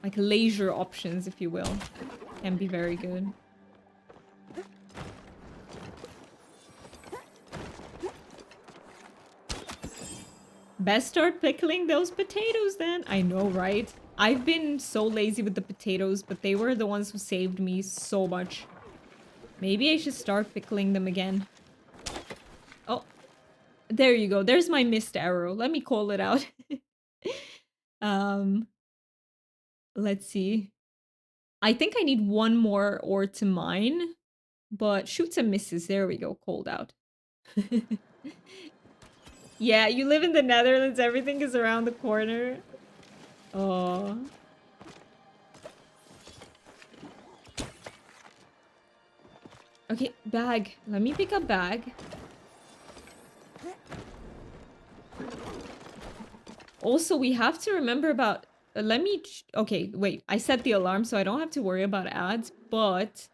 Like leisure options, if you will, can be very good. Best start pickling those potatoes then. I know, right? I've been so lazy with the potatoes, but they were the ones who saved me so much. Maybe I should start pickling them again. Oh, there you go. There's my missed arrow. Let me call it out. Let's see. I think I need one more ore to mine, but shoots and misses. There we go. Called out. Yeah, you live in the Netherlands. Everything is around the corner. Oh. Okay, bag. Let me pick up bag. Also, we have to remember about... let me... okay, wait. I set the alarm so I don't have to worry about ads, but...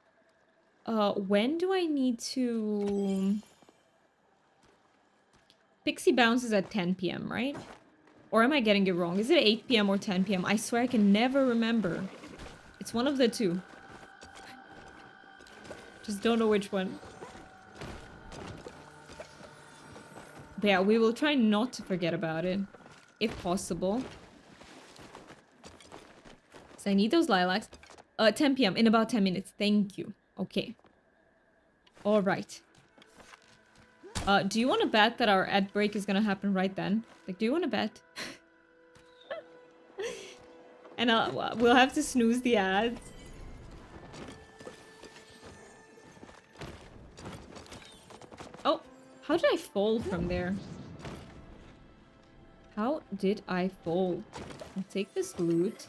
when do I need to... Piksii bounces at 10 p.m., right? Or am I getting it wrong? Is it 8 p.m. or 10 p.m.? I swear I can never remember. It's one of the two. Just don't know which one. But yeah, we will try not to forget about it. If possible. So I need those lilacs. 10 p.m. in about 10 minutes. Thank you. Okay. Alright. Do you want to bet that our ad break is gonna happen right then? Like, do you want to bet? And we'll have to snooze the ads. How did I fall from there? How did I fall? I'll take this loot.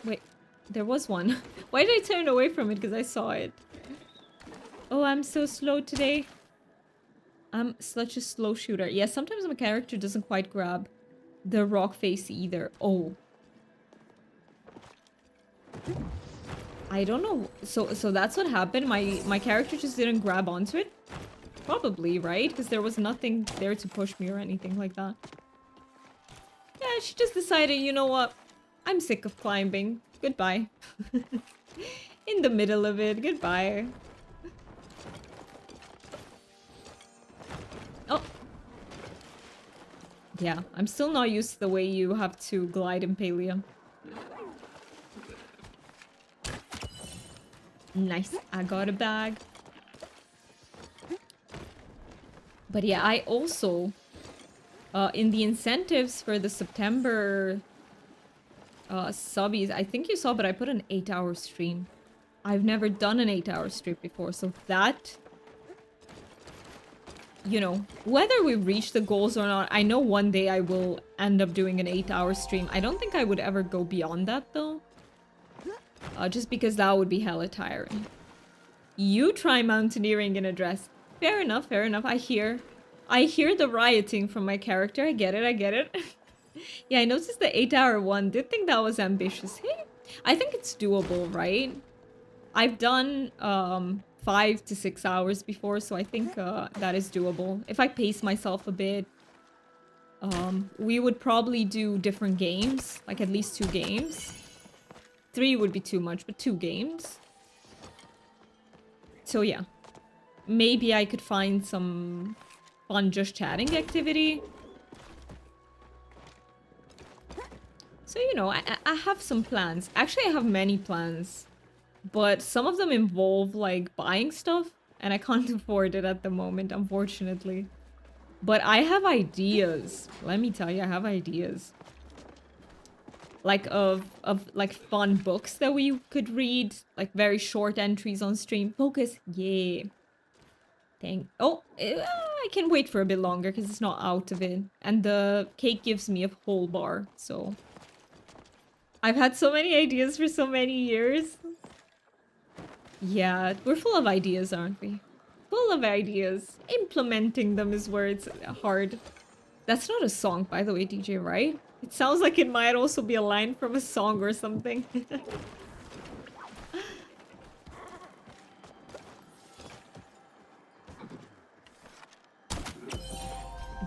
Wait, there was one. Why did I turn away from it? Because I saw it. Oh, I'm so slow today. I'm such a slow shooter. Yeah, sometimes my character doesn't quite grab the rock face either. Oh. I don't know. So that's what happened. My character just didn't grab onto it. Probably, right? Because there was nothing there to push me or anything like that. Yeah, she just decided, you know what? I'm sick of climbing. Goodbye. In the middle of it. Goodbye. Oh. Yeah, I'm still not used to the way you have to glide in Palia. Nice. I got a bag. But yeah, I also... in the incentives for the September subbies, I think you saw, but I put an 8-hour stream. I've never done an 8-hour stream before, so that... You know, whether we reach the goals or not, I know one day I will end up doing an 8-hour stream. I don't think I would ever go beyond that, though. Just because that would be hella tiring. You try mountaineering in a dress. Fair enough, fair enough. I hear the rioting from my character. I get it, I get it. Yeah, I noticed the 8-hour one. Did think that was ambitious. Hey, I think it's doable, right? I've done 5 to 6 hours before, so I think that is doable. If I pace myself a bit, we would probably do different games, like at least 2 games. 3 would be too much, but 2 games. So yeah, maybe I could find some fun just chatting activity. So, you know, I have some plans. Actually, I have many plans. But some of them involve, like, buying stuff. And I can't afford it at the moment, unfortunately. But I have ideas. Let me tell you, I have ideas. Like, like, fun books that we could read. Like, very short entries on stream. Focus. Yeah. Oh, I can wait for a bit longer because it's not out of it. And the cake gives me a whole bar, so... I've had so many ideas for so many years. Yeah, we're full of ideas, aren't we? Full of ideas. Implementing them is where it's hard. That's not a song, by the way, DJ, right? It sounds like it might also be a line from a song or something.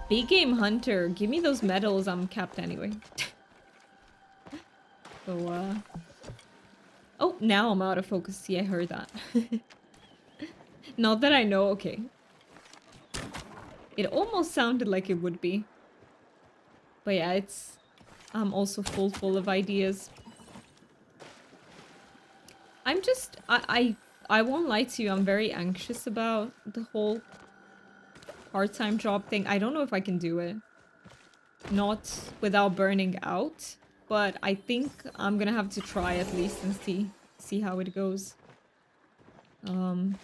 Big Game Hunter. Give me those medals. I'm capped anyway. So, oh, now I'm out of focus. See, I heard that. Not that I know. Okay. It almost sounded like it would be. But yeah, it's... I'm also full of ideas. I'm just... I won't lie to you. I'm very anxious about the whole part-time job thing. I don't know if I can do it. Not without burning out. But I think I'm gonna have to try at least and see how it goes. And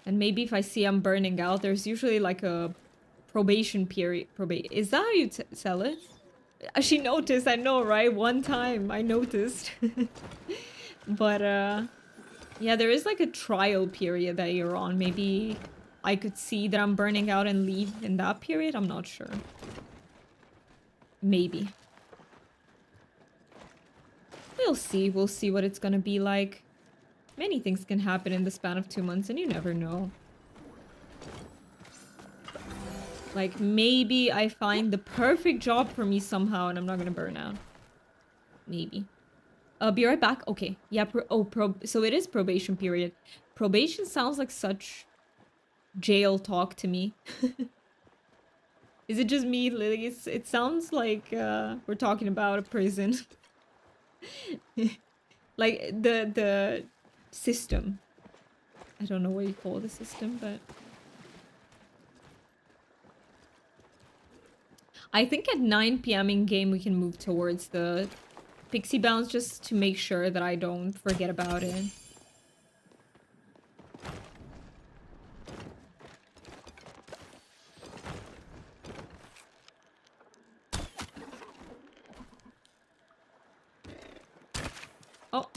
maybe if I see I'm burning out, there's usually like a probation period. Is that how you sell it? She noticed, I know, right? One time I noticed. But yeah, there is like a trial period that you're on. Maybe I could see that I'm burning out and leave in that period. I'm not sure. Maybe. We'll see what it's gonna be like. Many things can happen in the span of 2 months and you never know. Like, maybe I find the perfect job for me somehow and I'm not gonna burn out. Maybe. Be right back. Okay. Yeah, so it is probation period. Probation sounds like such jail talk to me. Is it just me? Like, it sounds like we're talking about a prison. Like, the system. I don't know what you call the system, but... I think at 9 PM in game we can move towards the Pixie bounce just to make sure that I don't forget about it. Oh.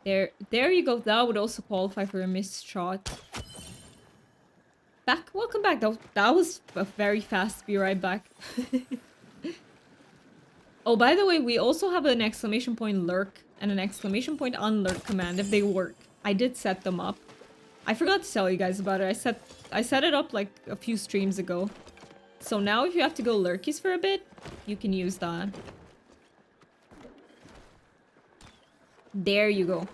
There you go. That would also qualify for a missed shot. Welcome back. That was a very fast be right back. Oh, by the way, we also have an exclamation point lurk and an exclamation point unlurk command if they work. I did set them up. I forgot to tell you guys about it. I set it up like a few streams ago. So now if you have to go lurkies for a bit, you can use that. There you go.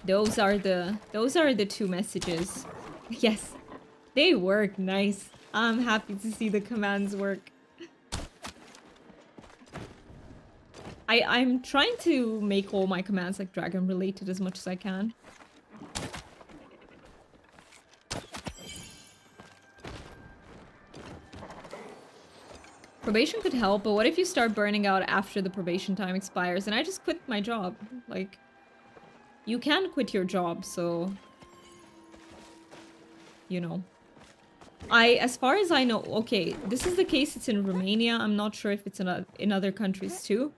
Those are the two messages. Yes. They work. Nice. I'm happy to see the commands work. I'm trying to make all my commands like dragon related as much as I can. Probation could help, but what if you start burning out after the probation time expires and I just quit my job? Like, you can quit your job, so... You know. As far as I know, okay, this is the case, it's in Romania. I'm not sure if it's in other countries too.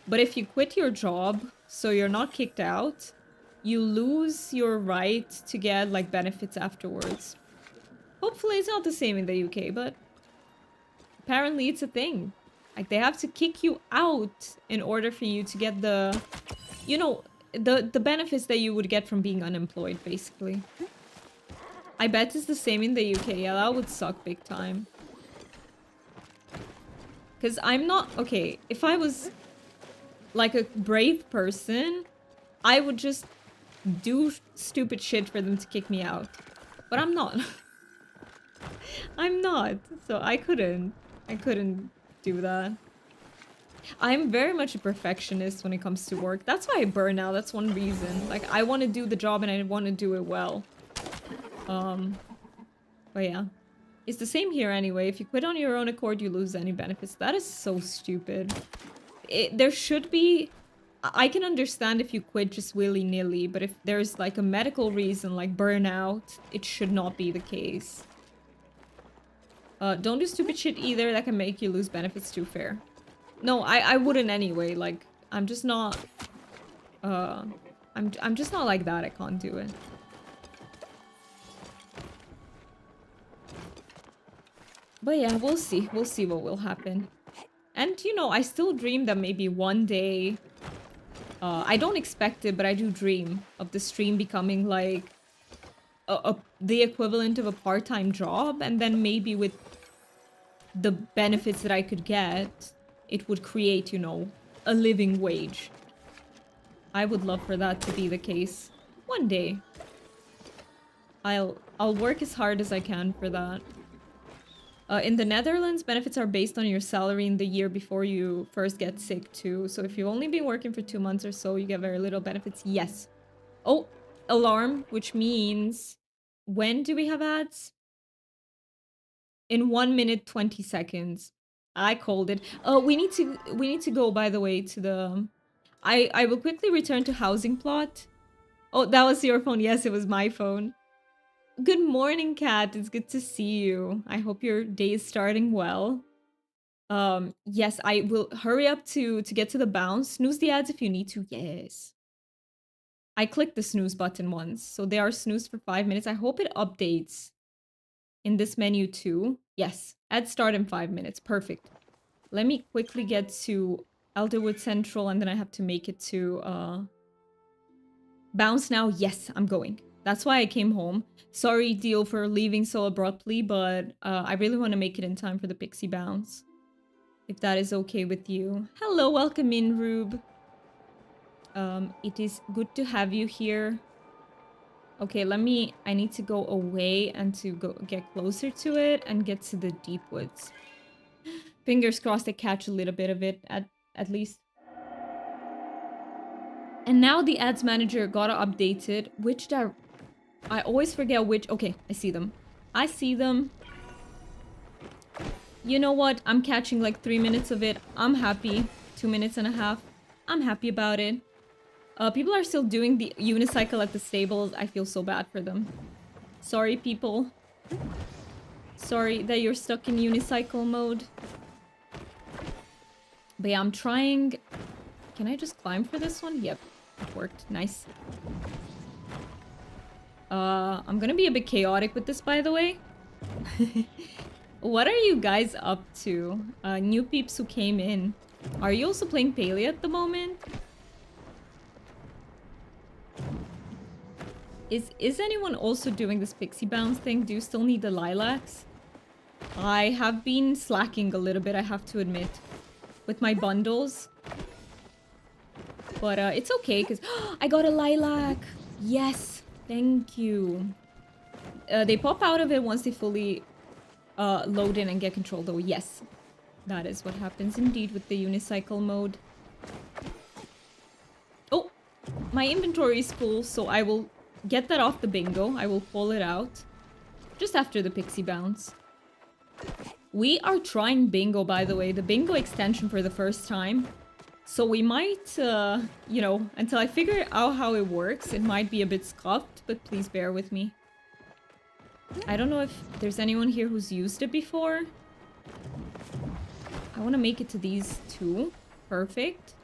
But if you quit your job, so you're not kicked out, you lose your right to get, like, benefits afterwards. Hopefully it's not the same in the UK, but... Apparently it's a thing. Like, they have to kick you out in order for you to get the... You know, the benefits that you would get from being unemployed, basically. I bet it's the same in the UK. Yeah, that would suck big time. Because I'm not... Okay, if I was... like a brave person, I would just do stupid shit for them to kick me out. But I'm not. I'm not. So I couldn't do that. I'm very much a perfectionist when it comes to work. That's why I burn out. That's one reason. Like, I want to do the job and I want to do it well. But yeah. It's the same here anyway. If you quit on your own accord, you lose any benefits. That is so stupid. There should be... I can understand if you quit just willy-nilly, but if there's like a medical reason, like burnout, it should not be the case. Don't do stupid shit either that can make you lose benefits too, fair. No, I wouldn't anyway, like, I'm just not... I'm just not like that, I can't do it. But yeah, we'll see what will happen. And, you know, I still dream that maybe one day... I don't expect it, but I do dream of the stream becoming, like, the equivalent of a part-time job. And then maybe with the benefits that I could get, it would create, you know, a living wage. I would love for that to be the case. One day. I'll work as hard as I can for that. In the Netherlands, benefits are based on your salary in the year before you first get sick too. So if you've only been working for 2 months or so, you get very little benefits. Yes. Oh, alarm, which means... When do we have ads? In 1 minute, 20 seconds. I called it. We need to go, by the way, to the... I will quickly return to housing plot. Oh, that was your phone. Yes, it was my phone. Good morning, Kat. It's good to see you. I hope your day is starting well. Yes, I will hurry up to get to the bounce. Snooze the ads if you need to. Yes. I clicked the snooze button once, so they are snoozed for 5 minutes. I hope it updates in this menu too. Yes, ads start in 5 minutes. Perfect. Let me quickly get to Elderwood Central, and then I have to make it to bounce now. Yes, I'm going. That's why I came home. Sorry, Deal, for leaving so abruptly, but I really want to make it in time for the Piksii bounce. If that is okay with you. Hello, welcome in, Rube. It is good to have you here. Okay, I need to go away and to get closer to it and get to the deep woods. Fingers crossed I catch a little bit of it at least. And now the ads manager got updated. I always forget which... Okay, I see them. I see them. You know what? I'm catching like 3 minutes of it. I'm happy 2 minutes and a half. I'm happy about it. People are still doing the unicycle at the stables. I feel so bad for them. Sorry, people. Sorry that you're stuck in unicycle mode. But yeah, I'm trying... Can I just climb for this one? Yep, it worked. Nice. I'm gonna be a bit chaotic with this, by the way. What are you guys up to? New peeps who came in. Are you also playing Palia at the moment? Is anyone also doing this Piksii bounce thing? Do you still need the Lilacs? I have been slacking a little bit, I have to admit, with my bundles. But it's okay, because I got a Lilac! Yes! Thank you. They pop out of it once they fully load in and get control, though. Yes. That is what happens indeed with the unicycle mode. Oh! My inventory is full, so I will get that off the bingo. I will pull it out just after the Piksii bounce. We are trying bingo, by the way, the bingo extension for the first time. So we might, you know, until I figure out how it works, it might be a bit scuffed, but please bear with me. I don't know if there's anyone here who's used it before. I want to make it to these two. Perfect.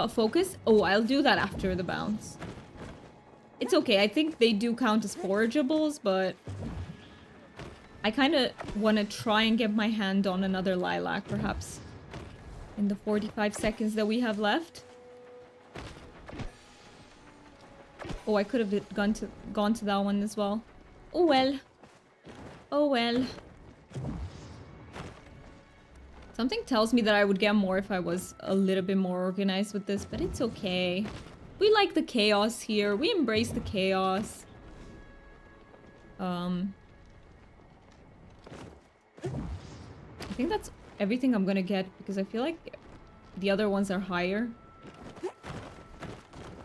Focus. Oh, I'll do that after the bounce. It's okay. I think they do count as forageables, but I kind of want to try and get my hand on another lilac, perhaps, in the 45 seconds that we have left. Oh, I could have gone to that one as well. Oh well. Oh well. Something tells me that I would get more if I was a little bit more organized with this, but it's okay. We like the chaos here. We embrace the chaos. I think that's everything I'm gonna get because I feel like the other ones are higher.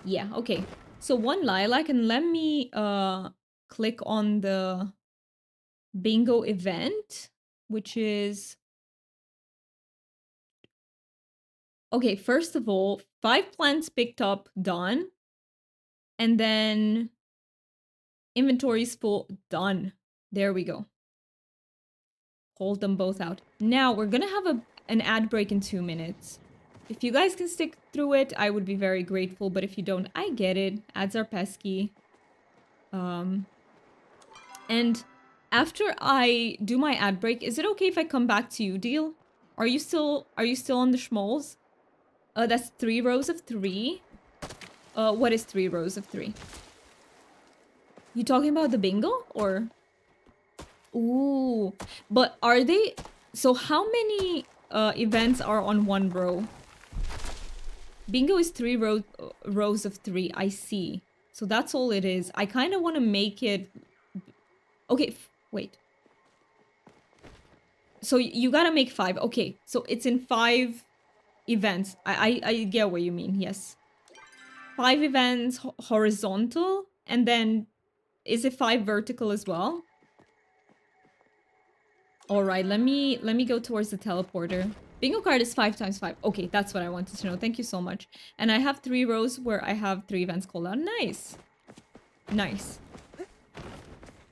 Yeah, okay. So one lilac, and let me click on the bingo event, which is... Okay, first of all, 5 plants picked up, done. And then inventory's full, done. There we go. Hold them both out. Now, we're gonna have an ad break in 2 minutes. If you guys can stick through it, I would be very grateful. But if you don't, I get it. Ads are pesky. And after I do my ad break, is it okay if I come back to you, Deal? Are you still on the schmoles? That's 3 rows of 3. What is 3 rows of 3? You talking about the bingo or? Ooh, but are they... So how many events are on 1 row? Bingo is 3 rows of 3. I see. So that's all it is. I kind of want to make it... Okay, wait. So you gotta make 5. Okay, so it's in 5 events. I get what you mean, yes. 5 events horizontal, and then is it 5 vertical as well? All right, let me go towards the teleporter. Bingo card is 5 times 5. Okay, that's what I wanted to know. Thank you so much. And I have 3 rows where I have 3 events called out. Nice. Nice.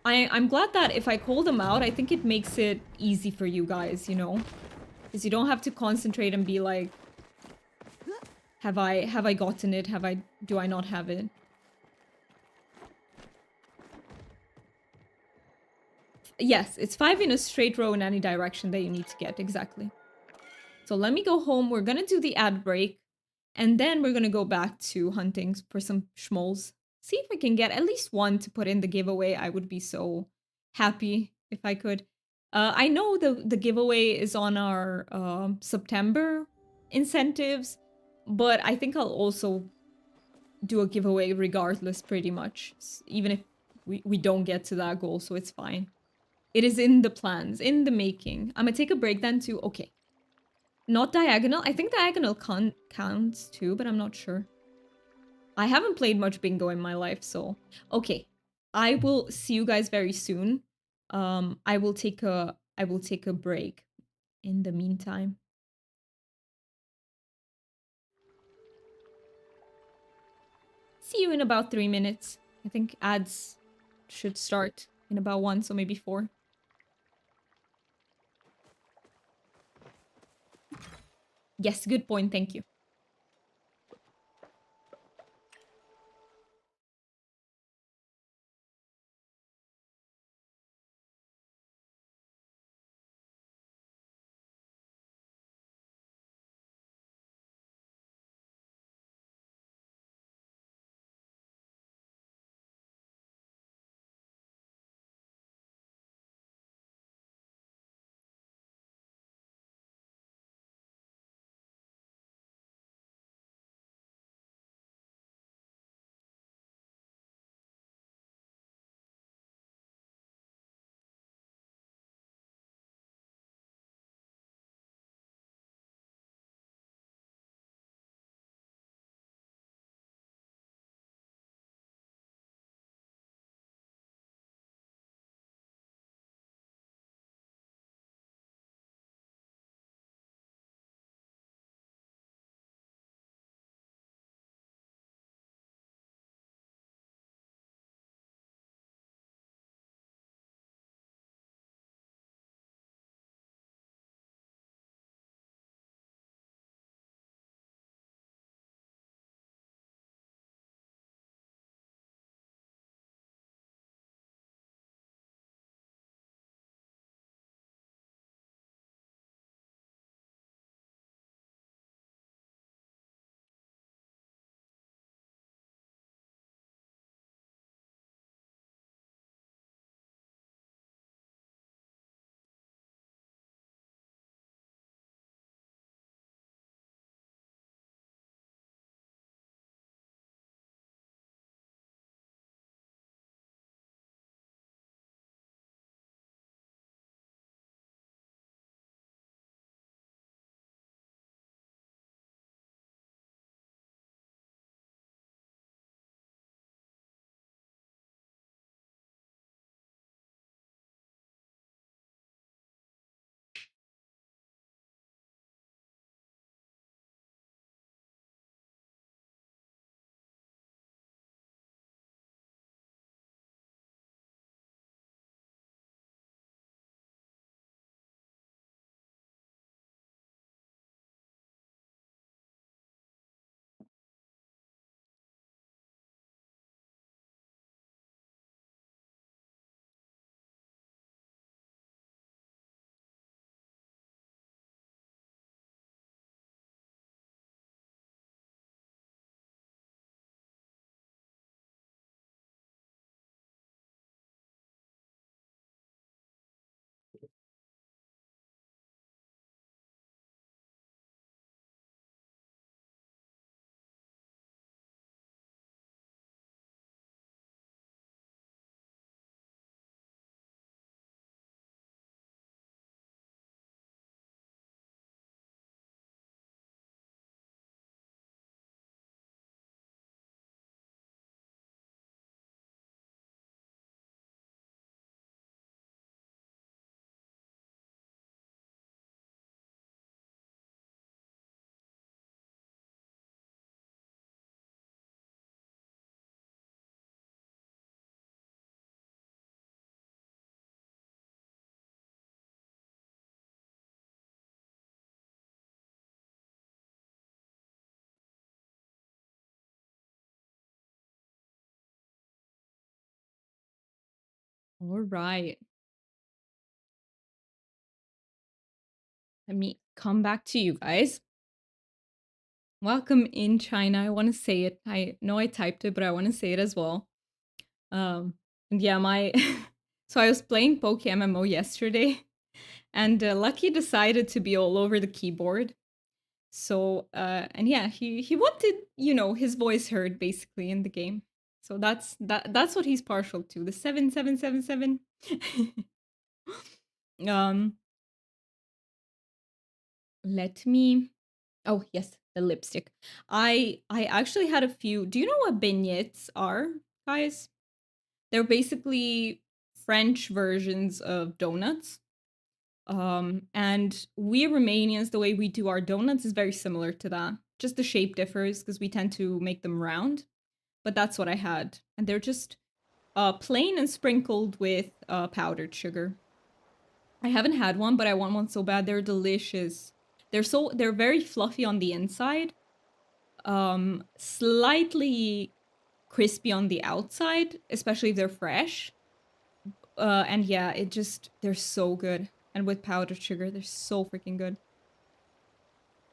I'm glad that if I call them out, I think it makes it easy for you guys, you know? Because you don't have to concentrate and be like, have I gotten it? Do I not have it? Yes, it's 5 in a straight row in any direction that you need to get, exactly. So let me go home, we're gonna do the ad break, and then we're gonna go back to hunting for some schmoles. See if I can get at least 1 to put in the giveaway. I would be so happy if I could. I know the giveaway is on our September incentives, but I think I'll also do a giveaway regardless, pretty much. Even if we don't get to that goal, so it's fine. It is in the plans, in the making. I'm gonna take a break then too. Okay. Not diagonal. I think diagonal counts too, but I'm not sure. I haven't played much bingo in my life, so... Okay. I will see you guys very soon. I will take a break in the meantime. see you in about 3 minutes. I think ads should start in about 1, so maybe 4. Yes, good point, thank you. All right. Let me come back to you guys. Welcome in China. I want to say it. I know I typed it, but I want to say it as well. And yeah, my so I was playing Poke MMO yesterday, and Lucky decided to be all over the keyboard. So and yeah, he wanted, you know, his voice heard basically in the game. So that's what he's partial to. The 7777. um Let me. Oh, yes, the lipstick. I actually had a few. Do you know what beignets are, guys? They're basically French versions of donuts. And we Romanians, the way we do our donuts is very similar to that. Just the shape differs because we tend to make them round. but that's what I had. And they're just plain and sprinkled with powdered sugar. I haven't had one, but I want one so bad. They're delicious. They're very fluffy on the inside. Slightly crispy on the outside, especially if they're fresh. And yeah, they're so good. And with powdered sugar, they're so freaking good.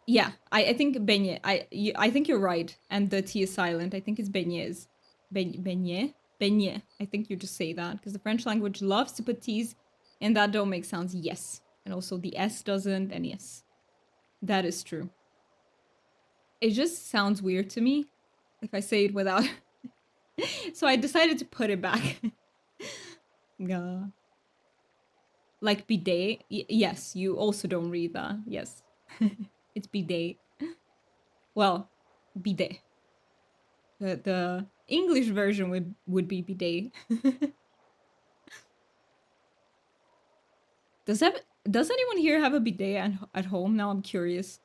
Yeah, I think beignet. I think you're right. And the T is silent. I think it's beignets. Beignet? Beignet. I think you just say that because the French language loves to put T's and that don't make sounds. Yes. And also the S doesn't. And yes, that is true. It just sounds weird to me if I say it without. So I decided to put it back. Yeah. Like bidet. Yes, you also don't read that. Yes. It's bidet. Well, bidet. The English version would be bidet. Does anyone here have a bidet at home? Now I'm curious.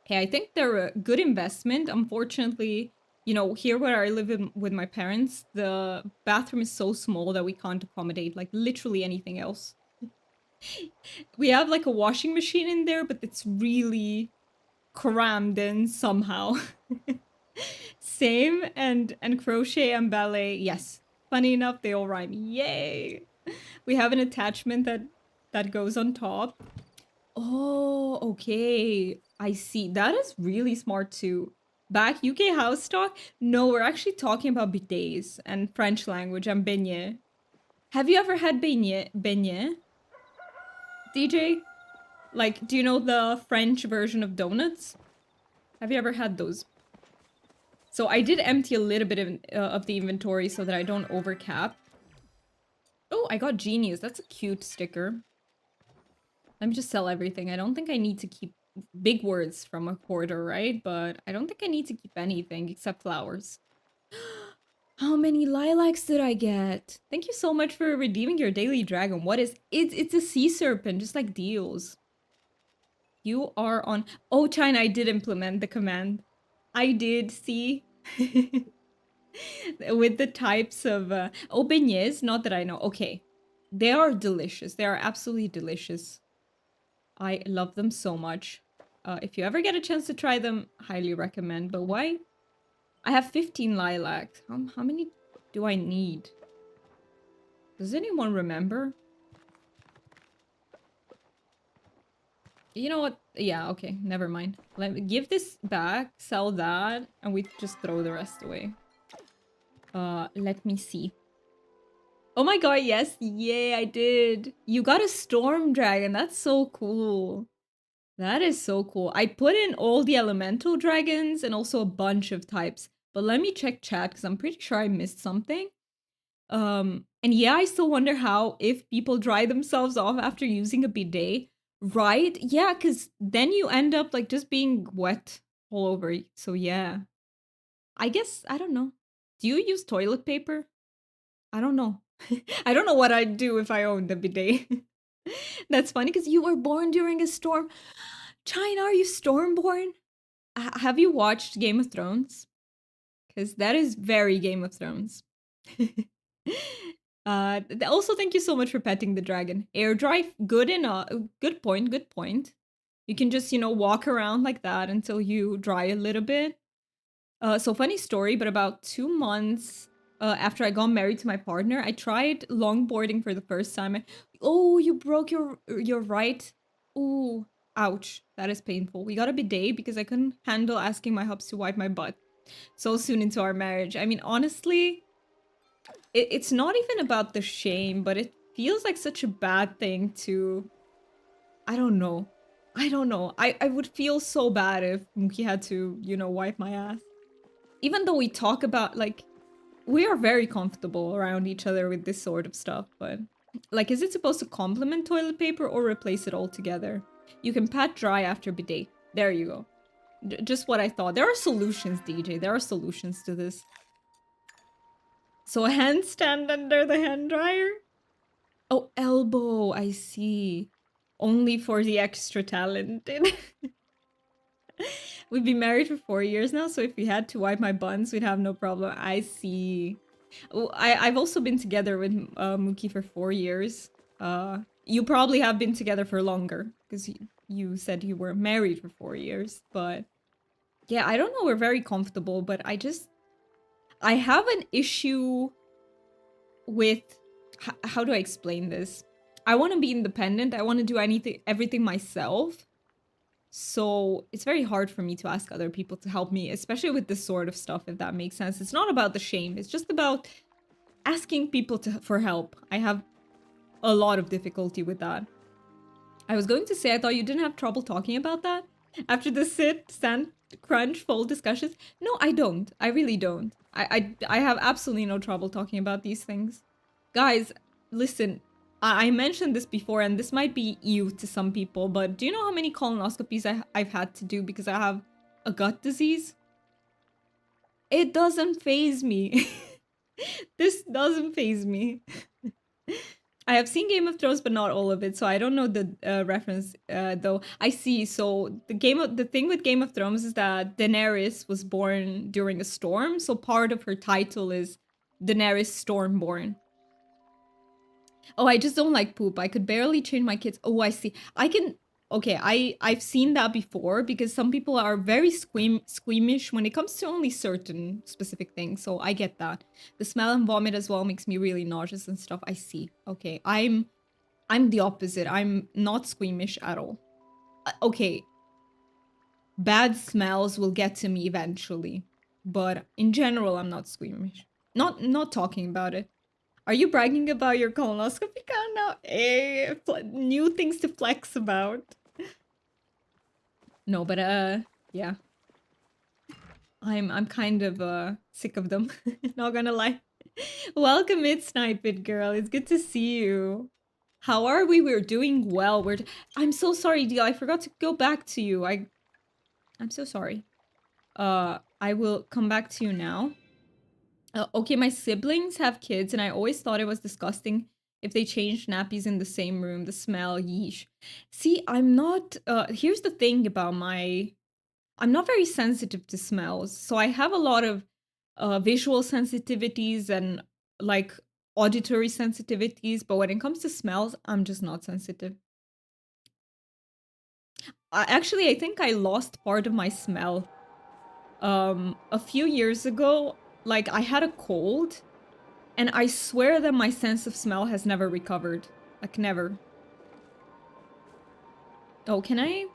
Okay, I think they're a good investment. Unfortunately, you know, here where I live with my parents, the bathroom is so small that we can't accommodate like literally anything else. We have like a washing machine in there, but it's really crammed in somehow. Same and crochet and ballet. Yes. Funny enough, they all rhyme. Yay. We have an attachment that goes on top. Oh, okay. I see. That is really smart too. Back UK house talk? No, we're actually talking about bidets and French language and beignet. Have you ever had beignet? Beignet? DJ? Like, do you know the French version of donuts? Have you ever had those? So I did empty a little bit of the inventory so that I don't overcap. Oh, I got Genius. That's a cute sticker. Let me just sell everything. I don't think I need to keep big words from a quarter, right? But I don't think I need to keep anything except flowers. How many lilacs did I get? Thank you so much for redeeming your daily dragon. What is it? It's a sea serpent, just like deals. You are on. Oh, China, I did implement the command. I did see. With the types of oh, beignets, not that I know. Okay. They are delicious. They are absolutely delicious. I love them so much. If you ever get a chance to try them, highly recommend. But why? I have 15 lilacs. How many do I need? Does anyone remember? You know what? Yeah, okay, never mind. Let me give this back, sell that, and we just throw the rest away. Let me see. Oh my god, yes, yay, I did. You got a storm dragon. That's so cool. That is so cool. I put in all the elemental dragons and also a bunch of types. But let me check chat because I'm pretty sure I missed something. And yeah, I still wonder how if people dry themselves off after using a bidet, right? Yeah, because then you end up like just being wet all over. So yeah, I guess I don't know. Do you use toilet paper? I don't know. I don't know what I'd do if I owned a bidet. That's funny because you were born during a storm. China, are you stormborn? Have you watched Game of Thrones? Because that is very Game of Thrones. Also, thank you so much for petting the dragon. Air dry, good enough. Good point. Good point. You can just, you know, walk around like that until you dry a little bit. So funny story, but about 2 months after I got married to my partner, I tried longboarding for the first time. Oh, you broke your right. Ooh, ouch. That is painful. We got a bidet because I couldn't handle asking my hubs to wipe my butt so soon into our marriage. I mean, honestly, it's not even about the shame, but it feels like such a bad thing to. I don't know. I don't know. I would feel so bad if he had to, you know, wipe my ass. Even though we talk about, like, we are very comfortable around each other with this sort of stuff, but like, is it supposed to complement toilet paper or replace it altogether? You can pat dry after bidet. There you go. Just what I thought. There are solutions, DJ. There are solutions to this. So a handstand under the hand dryer? Oh, elbow. I see. Only for the extra talented. We've been married for 4 years now, so if we had to wipe my buns, we'd have no problem. I see. Oh, I've also been together with Mookie for 4 years. You probably have been together for longer, because you said you were married for 4 years, but... Yeah, I don't know, we're very comfortable, but I have an issue with... How do I explain this? I want to be independent, I want to do everything myself. So it's very hard for me to ask other people to help me, especially with this sort of stuff, if that makes sense. It's not about the shame, it's just about asking people for help. I have a lot of difficulty with that. I was going to say I thought you didn't have trouble talking about that after the sit, stand, crunch, fold discussions. No, I don't. I really don't. I have absolutely no trouble talking about these things. Guys, listen, I mentioned this before, and this might be you to some people, but do you know how many colonoscopies I've had to do because I have a gut disease? It doesn't faze me. This doesn't faze me. I have seen Game of Thrones, but not all of it, so I don't know the reference, though. I see, so the thing with Game of Thrones is that Daenerys was born during a storm, so part of her title is Daenerys Stormborn. Oh, I just don't like poop. I could barely change my kids. Oh, I see. I can... Okay, I've seen that before, because some people are very squeamish when it comes to only certain specific things, so I get that. The smell and vomit as well makes me really nauseous and stuff. I see. Okay, I'm the opposite. I'm not squeamish at all. Okay, bad smells will get to me eventually, but in general, I'm not squeamish. Not talking about it. Are you bragging about your colonoscopy count now? Hey, new things to flex about. No, but yeah. I'm kind of sick of them. Not gonna lie. Welcome it, Snipe It Girl. It's good to see you. How are we? We're doing well. I'm so sorry, Deal. I forgot to go back to you. I'm so sorry. I will come back to you now. Okay, my siblings have kids, and I always thought it was disgusting if they changed nappies in the same room. The smell, yeesh. See, I'm not... here's the thing about I'm not very sensitive to smells, so I have a lot of visual sensitivities and, like, auditory sensitivities, but when it comes to smells, I'm just not sensitive. Actually, I think I lost part of my smell. A few years ago, like, I had a cold, and I swear that my sense of smell has never recovered. Like, never. Oh, can I?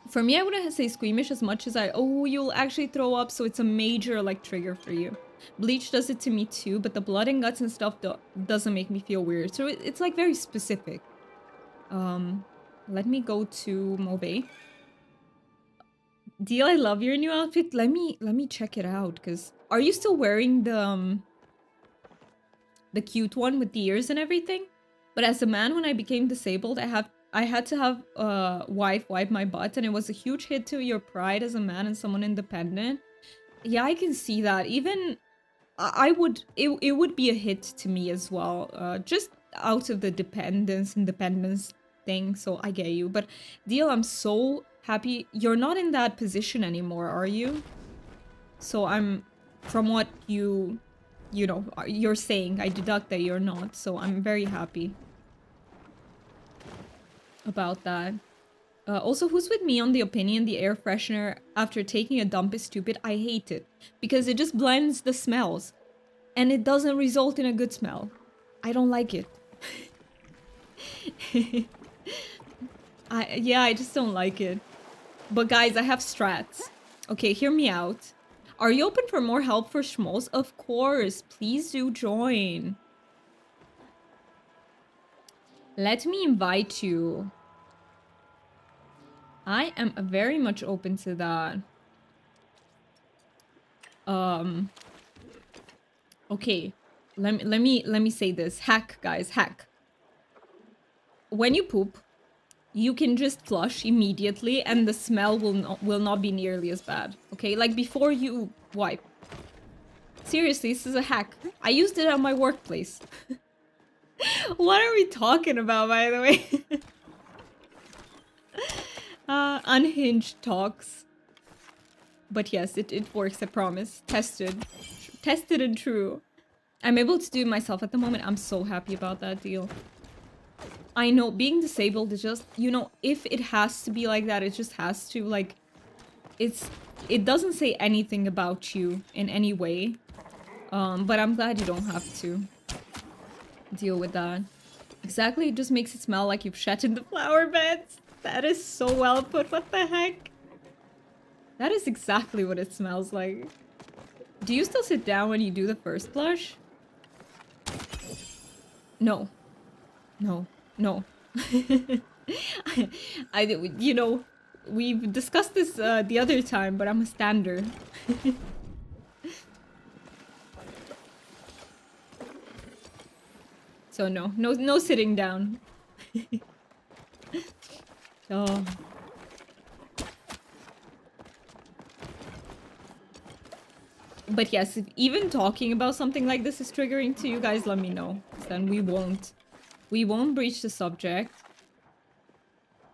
For me, I wouldn't say squeamish as much as oh, you'll actually throw up, so it's a major, like, trigger for you. Bleach does it to me too, but the blood and guts and stuff doesn't make me feel weird. So it's, like, very specific. Let me go to Mauve. Deal, I love your new outfit. Let me check it out, because... Are you still wearing the cute one with the ears and everything? But as a man, when I became disabled, I had to have a wife wipe my butt, and it was a huge hit to your pride as a man and someone independent. Yeah, I can see that. Even it would be a hit to me as well, just out of the independence thing, so I get you. But Deal, I'm so happy you're not in that position anymore, are you? So from what you know, you're saying, I deduct that you're not, so I'm very happy about that. Also, who's with me on the opinion the air freshener after taking a dump is stupid? I hate it, because it just blends the smells, and it doesn't result in a good smell. I don't like it. Yeah, I just don't like it. But guys, I have strats. Okay, hear me out. Are you open for more help for Schmoles? Of course, please do join. Let me invite you. I am very much open to that. Okay, let me say this. Hack, guys, hack. When you poop, you can just flush immediately, and the smell will not be nearly as bad. Okay, like before you wipe. Seriously, this is a hack. I used it at my workplace. What are we talking about, by the way? Unhinged talks. But yes, it works, I promise. Tested. Tested and true. I'm able to do it myself at the moment. I'm so happy about that deal. I know, being disabled is just, you know, if it has to be like that, it just has to, like, it doesn't say anything about you in any way. But I'm glad you don't have to deal with that. Exactly, it just makes it smell like you've shat in the flower beds. That is so well put, what the heck? That is exactly what it smells like. Do you still sit down when you do the first blush? No. No. No. You know, we've discussed this the other time, but I'm a stander. So no sitting down. Oh. But yes, if even talking about something like this is triggering to you guys, let me know. Then we won't breach the subject.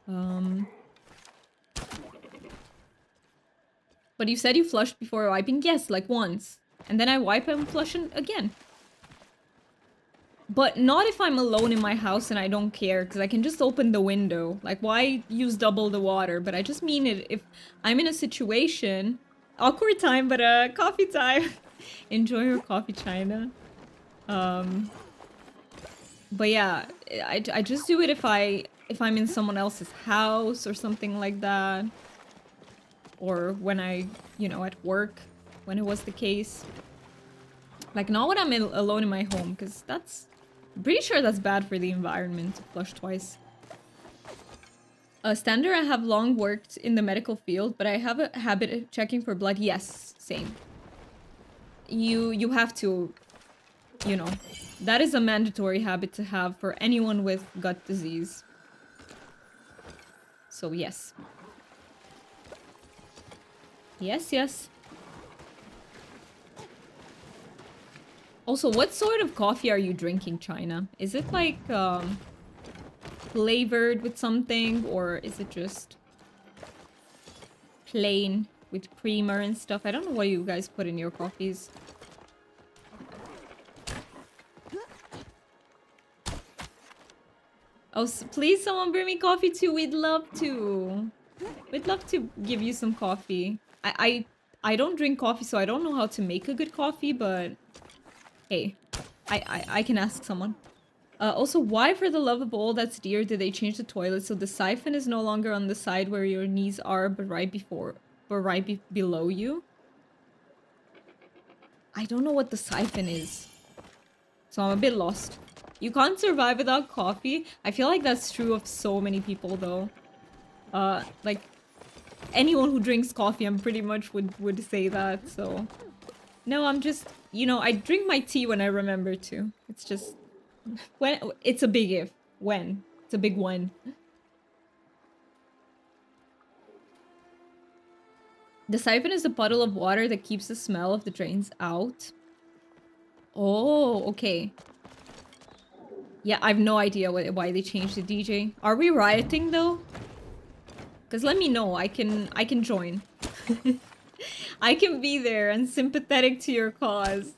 But you said you flushed before wiping? Yes, like once. And then I wipe and flush again. But not if I'm alone in my house and I don't care, because I can just open the window. Like, why use double the water? But I just mean it if I'm in a situation... Awkward time, but coffee time. Enjoy your coffee, China. But yeah, I just do it if I'm in someone else's house or something like that. Or when I, you know, at work, when it was the case. Like, not when I'm alone in my home, because that's... I'm pretty sure that's bad for the environment to flush twice. Stander, I have long worked in the medical field, but I have a habit of checking for blood. Yes, same. You have to, you know, that is a mandatory habit to have for anyone with gut disease. So yes. Yes, yes. Also, what sort of coffee are you drinking, China? Is it like, flavored with something, or is it just plain with creamer and stuff? I don't know what you guys put in your coffees. Oh, please someone bring me coffee too. We'd love to. We'd love to give you some coffee. I don't drink coffee, so I don't know how to make a good coffee, but hey, I can ask someone. Also, why for the love of all that's dear did they change the toilet so the siphon is no longer on the side where your knees are, but below you? I don't know what the siphon is, so I'm a bit lost. You can't survive without coffee. I feel like that's true of so many people, though. Like anyone who drinks coffee, I'm pretty much would say that. So, no, I'm just, you know, I drink my tea when I remember to. It's just. When it's a big if. When. It's a big when. The siphon is a puddle of water that keeps the smell of the drains out. Oh, okay. Yeah, I have no idea why they changed the DJ. Are we rioting though? Because let me know. I can join. I can be there and sympathetic to your cause.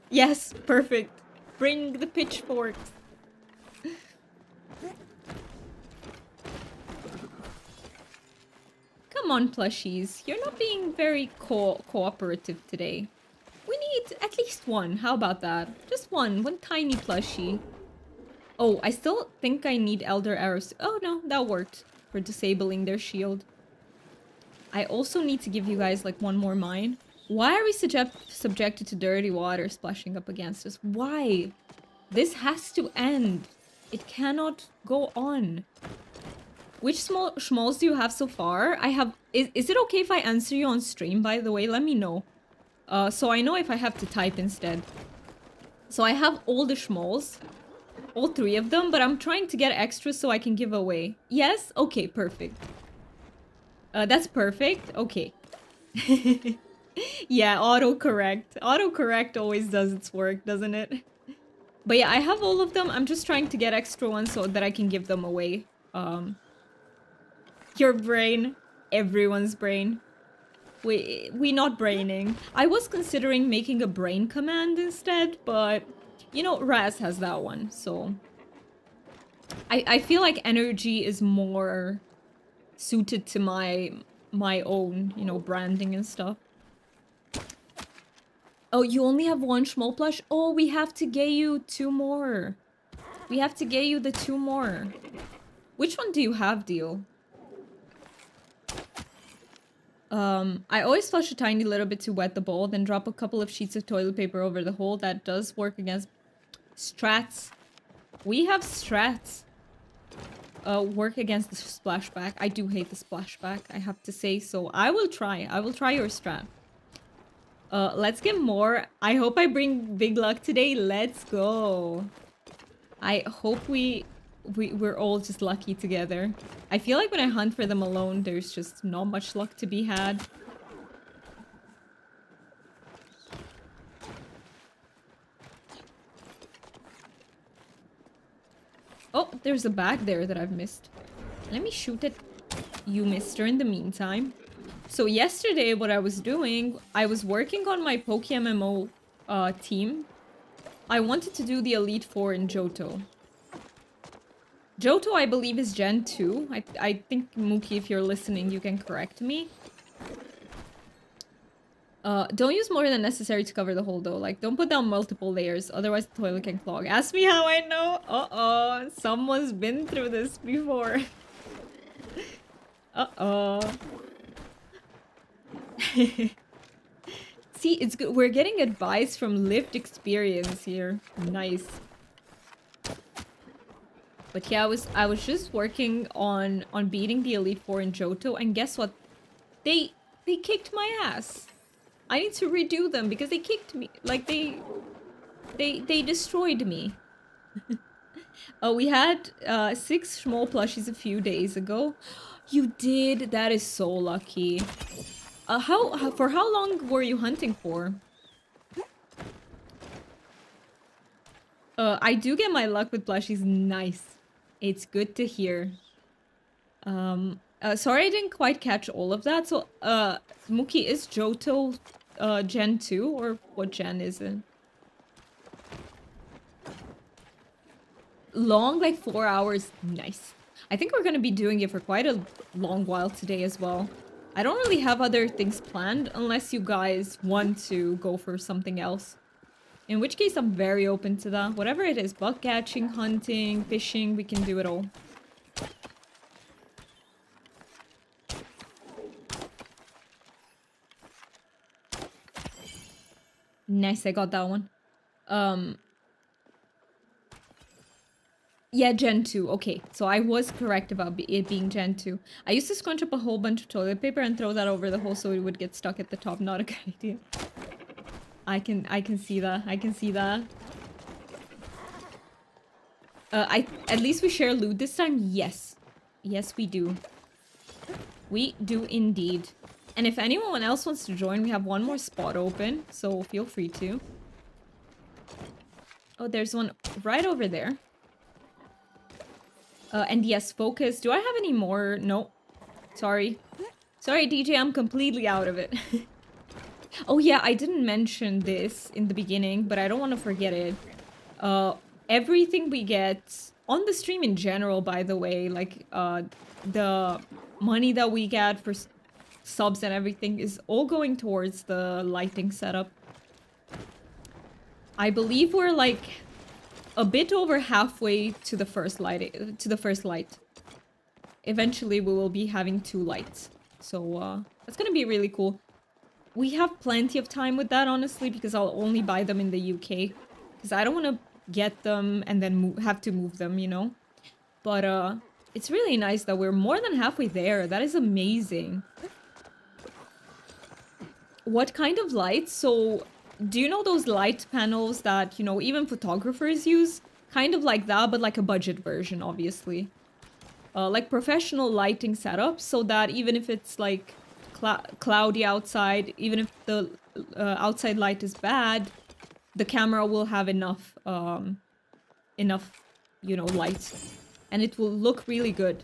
Yes, perfect. Bring the pitchforks. Come on, plushies. You're not being very cooperative today. We need at least one. How about that? Just one tiny plushie. Oh, I still think I need elder arrows. Oh no, that worked for disabling their shield. I also need to give you guys like one more mine. Why are we subjected to dirty water splashing up against us? Why? This has to end. It cannot go on. Which schmoles do you have so far? I have... Is it okay if I answer you on stream, by the way? Let me know. So I know if I have to type instead. So I have all the schmoles. All 3 of them, but I'm trying to get extras so I can give away. Yes? Okay, perfect. That's perfect. Okay. Yeah, autocorrect. Autocorrect always does its work, doesn't it? But yeah, I have all of them. I'm just trying to get extra ones so that I can give them away. Your brain. Everyone's brain. We not braining. I was considering making a brain command instead, but you know, Raz has that one, so I feel like energy is more suited to my own, you know, branding and stuff. Oh, you only have one Schmole plush? Oh, we have to get you 2 more. We have to get you the 2 more. Which one do you have, Deal? I always flush a tiny little bit to wet the bowl, then drop a couple of sheets of toilet paper over the hole. That does work against strats. We have strats. Work against the splashback. I do hate the splashback, I have to say, so I will try. I will try your strat. Let's get more. I hope I bring big luck today. Let's go. I hope we're all just lucky together. I feel like when I hunt for them alone, there's just not much luck to be had. Oh, there's a bag there that I've missed. Let me shoot at you, mister, in the meantime. So yesterday, what I was doing, I was working on my PokeMMO team. I wanted to do the Elite Four in Johto. Johto, I believe, is Gen 2. I think, Mookie, if you're listening, you can correct me. Don't use more than necessary to cover the hole, though. Like, don't put down multiple layers, otherwise the toilet can clog. Ask me how I know. Uh-oh, someone's been through this before. Uh-oh. See, it's good. We're getting advice from lived experience here. Nice. But yeah, I was just working on beating the Elite Four in Johto, and guess what? They kicked my ass. I need to redo them because they kicked me. Like they destroyed me. We had 6 Schmole plushies a few days ago. You did? That is so lucky. For how long were you hunting for? I do get my luck with plushies. Nice. It's good to hear. Sorry I didn't quite catch all of that. So, Mookie, is Johto Gen 2 or what gen is it? Long, like 4 hours. Nice. I think we're gonna be doing it for quite a long while today as well. I don't really have other things planned unless you guys want to go for something else. In which case, I'm very open to that. Whatever it is, bug catching, hunting, fishing, we can do it all. Nice, I got that one. Yeah, Gen 2. Okay, so I was correct about it being Gen 2. I used to scrunch up a whole bunch of toilet paper and throw that over the hole so it would get stuck at the top. Not a good idea. I can see that. I can see that. At least we share loot this time. Yes. Yes, we do. We do indeed. And if anyone else wants to join, we have one more spot open, so feel free to. Oh, there's one right over there. And yes, focus. Do I have any more? No. Sorry. Sorry, DJ, I'm completely out of it. Oh yeah, I didn't mention this in the beginning, but I don't want to forget it. Everything we get on the stream in general, by the way, like the money that we get for subs and everything is all going towards the lighting setup. I believe we're like a bit over halfway to the first light. Eventually we will be having 2 lights. So that's gonna be really cool. We have plenty of time with that, honestly, because I'll only buy them in the UK. Because I don't want to get them and then have to move them, you know? But it's really nice that we're more than halfway there. That is amazing. What kind of lights? So, do you know those light panels that, you know, even photographers use? Kind of like that, but like a budget version, obviously. Like professional lighting setups, so that even if it's like cloudy outside, even if the outside light is bad, the camera will have enough, you know, light. And it will look really good.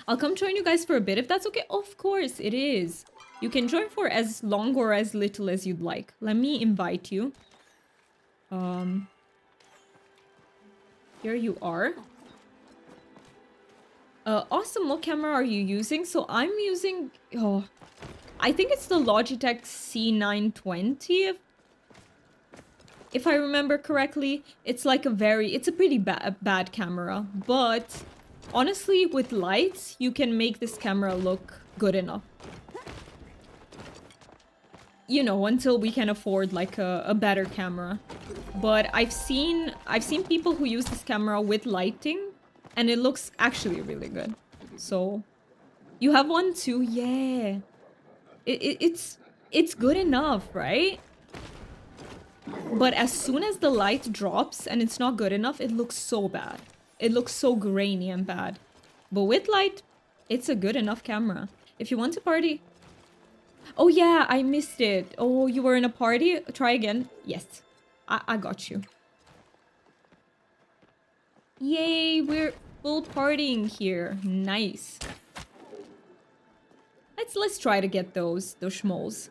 I'll come join you guys for a bit if that's okay. Of course, it is. You can join for as long or as little as you'd like. Let me invite you. Here you are. Awesome. What camera are you using? So I'm using... Oh, I think it's the Logitech C920. If I remember correctly. It's like it's a pretty bad camera. But honestly, with lights, you can make this camera look good enough. You know, until we can afford like a better camera. But I've seen people who use this camera with lighting, and it looks actually really good. So, you have one too? Yeah. It's good enough, right? But as soon as the light drops and it's not good enough, it looks so bad. It looks so grainy and bad. But with light, it's a good enough camera. If you want to party... Oh yeah, I missed it. Oh, you were in a party? Try again. Yes. I got you. Yay, we're full partying here. Nice. Let's try to get those schmoles.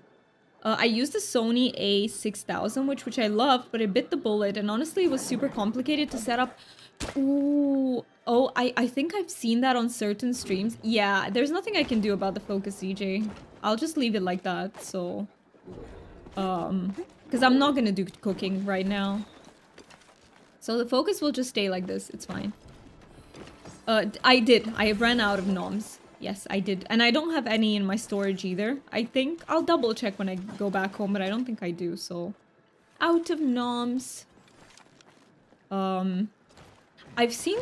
I used the Sony A6000, which I loved, but it bit the bullet, and honestly, it was super complicated to set up. Ooh. Oh, I think I've seen that on certain streams. Yeah, there's nothing I can do about the focus, CJ. I'll just leave it like that, so... Because I'm not gonna do cooking right now. So the focus will just stay like this, it's fine. I ran out of noms. Yes, I did. And I don't have any in my storage either. I think I'll double check when I go back home, but I don't think I do, so... Out of noms. I've seen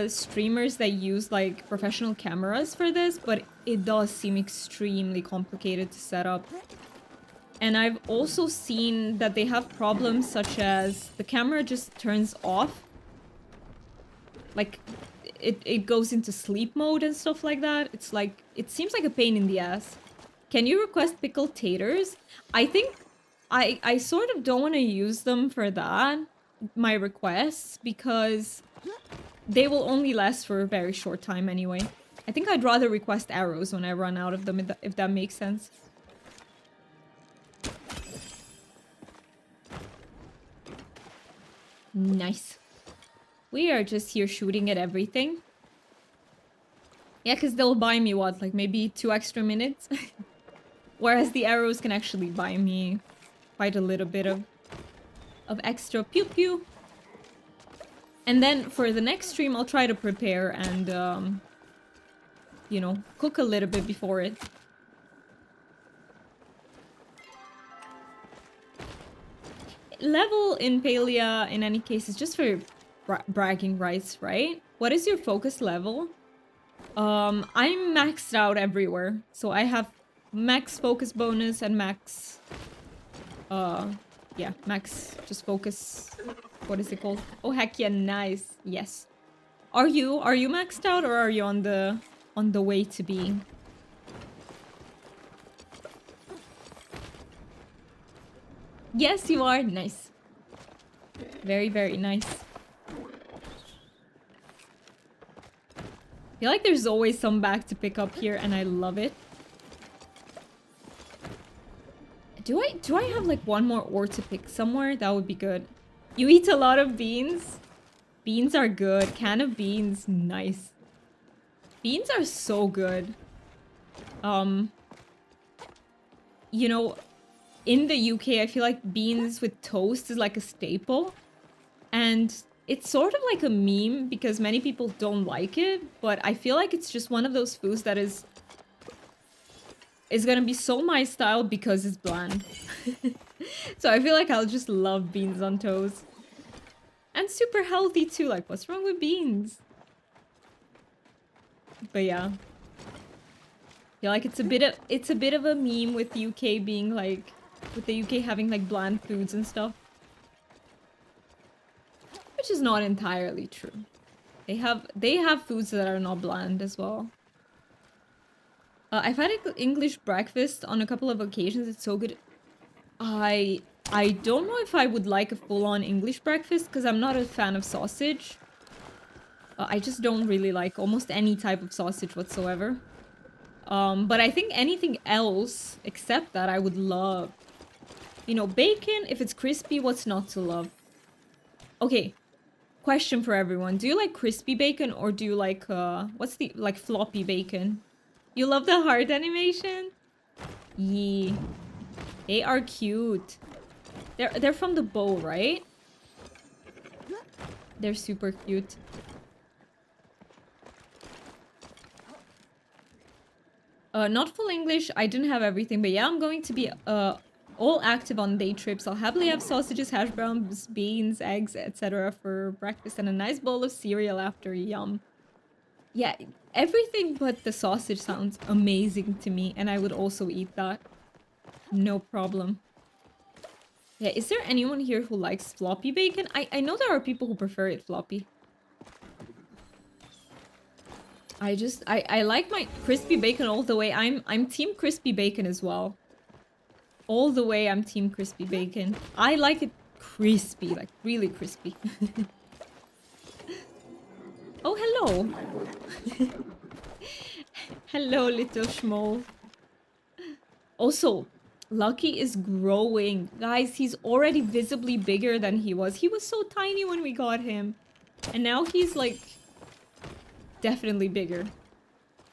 streamers that use like professional cameras for this, but it does seem extremely complicated to set up. And I've also seen that they have problems such as the camera just turns off. Like, it goes into sleep mode and stuff like that. It's like, it seems like a pain in the ass. Can you request pickled taters? I think I sort of don't want to use them for that, my requests, because they will only last for a very short time anyway. I think I'd rather request arrows when I run out of them, if that makes sense. Nice. We are just here shooting at everything. Yeah, because they'll buy me, what, like maybe 2 extra minutes? Whereas the arrows can actually buy me quite a little bit of extra pew-pew. And then for the next stream, I'll try to prepare and, you know, cook a little bit before it. Level in Palia, in any case, is just for bragging rights, right? What is your focus level? I'm maxed out everywhere. So I have max focus bonus and max... yeah, max just focus... What is it called? Oh, heck yeah, nice. Yes. Are you maxed out, or are you on the way to being? Yes, you are. Nice. Very, very nice. I feel like there's always some back to pick up here, and I love it. Do I have like one more ore to pick somewhere? That would be good. You eat a lot of beans? Beans are good. Can of beans, nice. Beans are so good. You know, in the UK, I feel like beans with toast is like a staple. And it's sort of like a meme because many people don't like it, but I feel like it's just one of those foods that is gonna be so my style because it's bland. So I feel like I'll just love beans on toast. And super healthy too, like what's wrong with beans? But yeah. I feel like it's a bit of a meme with the UK being like, with the UK having like bland foods and stuff. Which is not entirely true. They have foods that are not bland as well. I've had English breakfast on a couple of occasions. It's so good. I don't know if I would like a full-on English breakfast because I'm not a fan of sausage. I just don't really like almost any type of sausage whatsoever. But I think anything else except that I would love. You know, bacon, if it's crispy, what's not to love? Okay, question for everyone. Do you like crispy bacon or do you like, what's the, like floppy bacon? You love the heart animation? Yee. They are cute. They're from the bow, right? They're super cute. Not full English. I didn't have everything, but yeah, I'm going to be all active on day trips. I'll happily have sausages, hash browns, beans, eggs, etc. for breakfast and a nice bowl of cereal after. Yum. Yeah, everything but the sausage sounds amazing to me, and I would also eat that. No problem. Yeah, is there anyone here who likes floppy bacon? I know there are people who prefer it floppy. I like my crispy bacon all the way. I'm team crispy bacon as well. All the way I'm team crispy bacon. I like it crispy, like really crispy. Oh, hello. Hello, little Schmole. Also, Lucky is growing. Guys, he's already visibly bigger than he was. He was so tiny when we got him. And now he's like definitely bigger.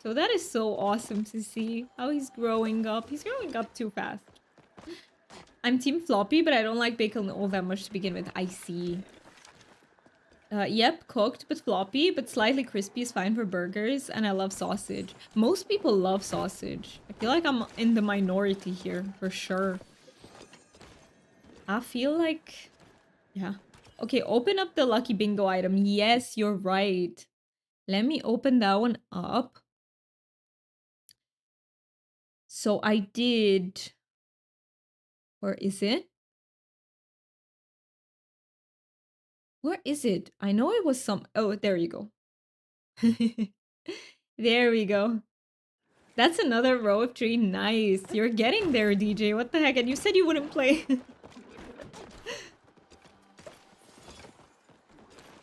So that is so awesome to see how he's growing up. He's growing up too fast. I'm team floppy, but I don't like bacon all that much to begin with. I see. Yep, cooked but floppy, but slightly crispy is fine for burgers, and I love sausage. Most people love sausage. I feel like I'm in the minority here, for sure. I feel like... yeah. Okay, open up the lucky bingo item. Yes, you're right. Let me open that one up. So I did... where is it? Where is it? I know it was some... oh, there you go. There we go. That's another row of 3. Nice. You're getting there, DJ. What the heck? And you said you wouldn't play.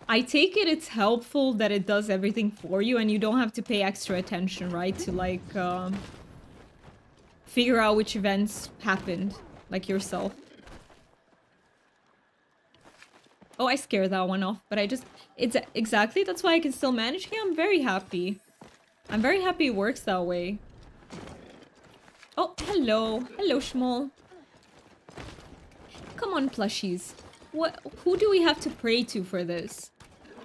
I take it it's helpful that it does everything for you and you don't have to pay extra attention, right? To like, figure out which events happened, like yourself. Oh, I scared that one off, but I just... it's exactly, that's why I can still manage here. I'm very happy. I'm very happy it works that way. Oh, hello. Hello, Schmole. Come on, plushies. What? Who do we have to pray to for this?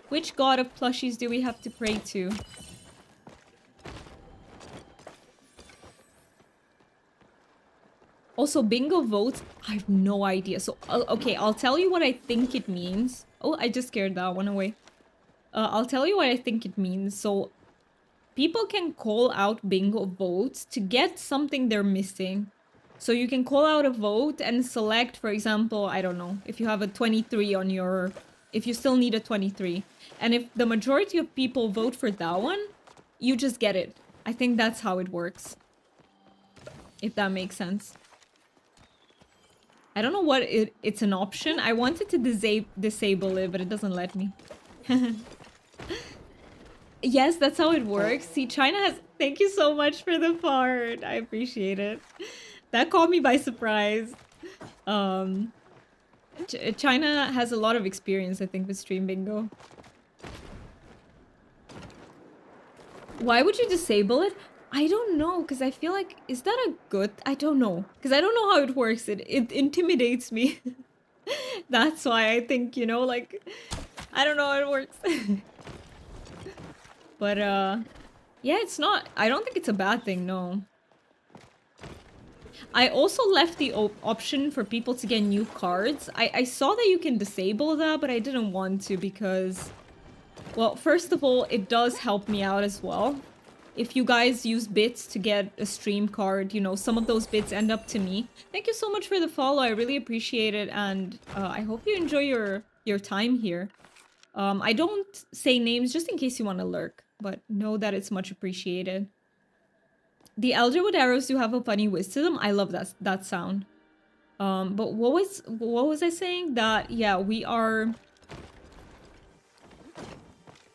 Which god of plushies do we have to pray to? Also, bingo votes, I have no idea. So, okay, I'll tell you what I think it means. Oh, I just scared that one away. I'll tell you what I think it means. So, people can call out bingo votes to get something they're missing. So you can call out a vote and select, for example, I don't know, if you have a 23 on your... if you still need a 23. And if the majority of people vote for that one, you just get it. I think that's how it works. If that makes sense. I don't know what it's an option. I wanted to disable it, but it doesn't let me. Yes, that's how it works. See, China has... thank you so much for the fart. I appreciate it. That caught me by surprise. China has a lot of experience, I think, with stream bingo. Why would you disable it? I don't know, because I feel like... is that a good... I don't know. Because I don't know how it works. It intimidates me. That's why I think, you know, like... I don't know how it works. But, yeah, it's not... I don't think it's a bad thing, no. I also left the option for people to get new cards. I saw that you can disable that, but I didn't want to because... well, first of all, it does help me out as well. If you guys use bits to get a stream card, you know, some of those bits end up to me. Thank you so much for the follow. I really appreciate it, and I hope you enjoy your time here. I don't say names just in case you want to lurk, but know that it's much appreciated. The Elderwood arrows do have a funny whiz to them. I love that sound. But what was I saying? That, yeah, we are...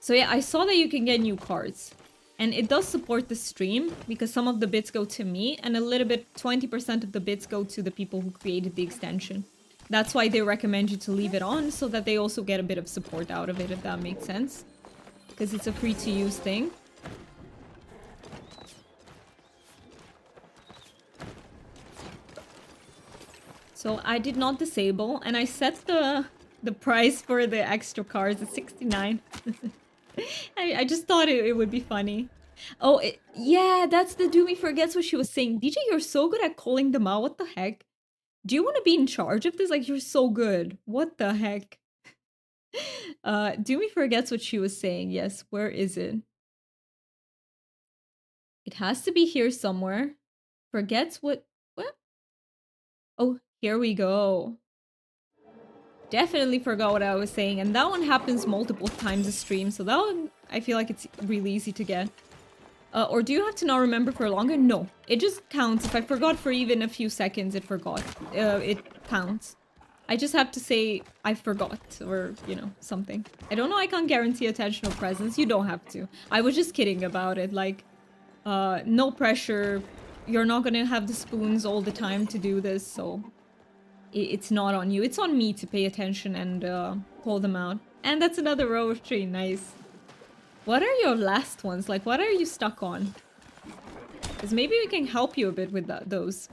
So yeah, I saw that you can get new cards. And it does support the stream because some of the bits go to me and a little bit, 20% of the bits go to the people who created the extension. That's why they recommend you to leave it on so that they also get a bit of support out of it, if that makes sense. Because it's a free to use thing. So I did not disable and I set the price for the extra cards at 69. I just thought it would be funny. Oh, yeah, that's the Doomy Forgets what she was saying. DJ, you're so good at calling them out. What the heck? Do you want to be in charge of this? Like, you're so good. What the heck? Doomy Forgets what she was saying. Yes, where is it? It has to be here somewhere. Forgets what? What? Oh, here we go. Definitely forgot what I was saying, and that one happens multiple times a stream, so that one, I feel like it's really easy to get. Or do you have to not remember for longer? No, it just counts. If I forgot for even a few seconds, it forgot. It counts. I just have to say I forgot, or, you know, something. I don't know, I can't guarantee attentional presence. You don't have to. I was just kidding about it, like, no pressure. You're not gonna have the spoons all the time to do this, so... It's not on you. It's on me to pay attention and call them out. And that's another row of 3. Nice. What are your last ones? Like, what are you stuck on? Because maybe we can help you a bit with those.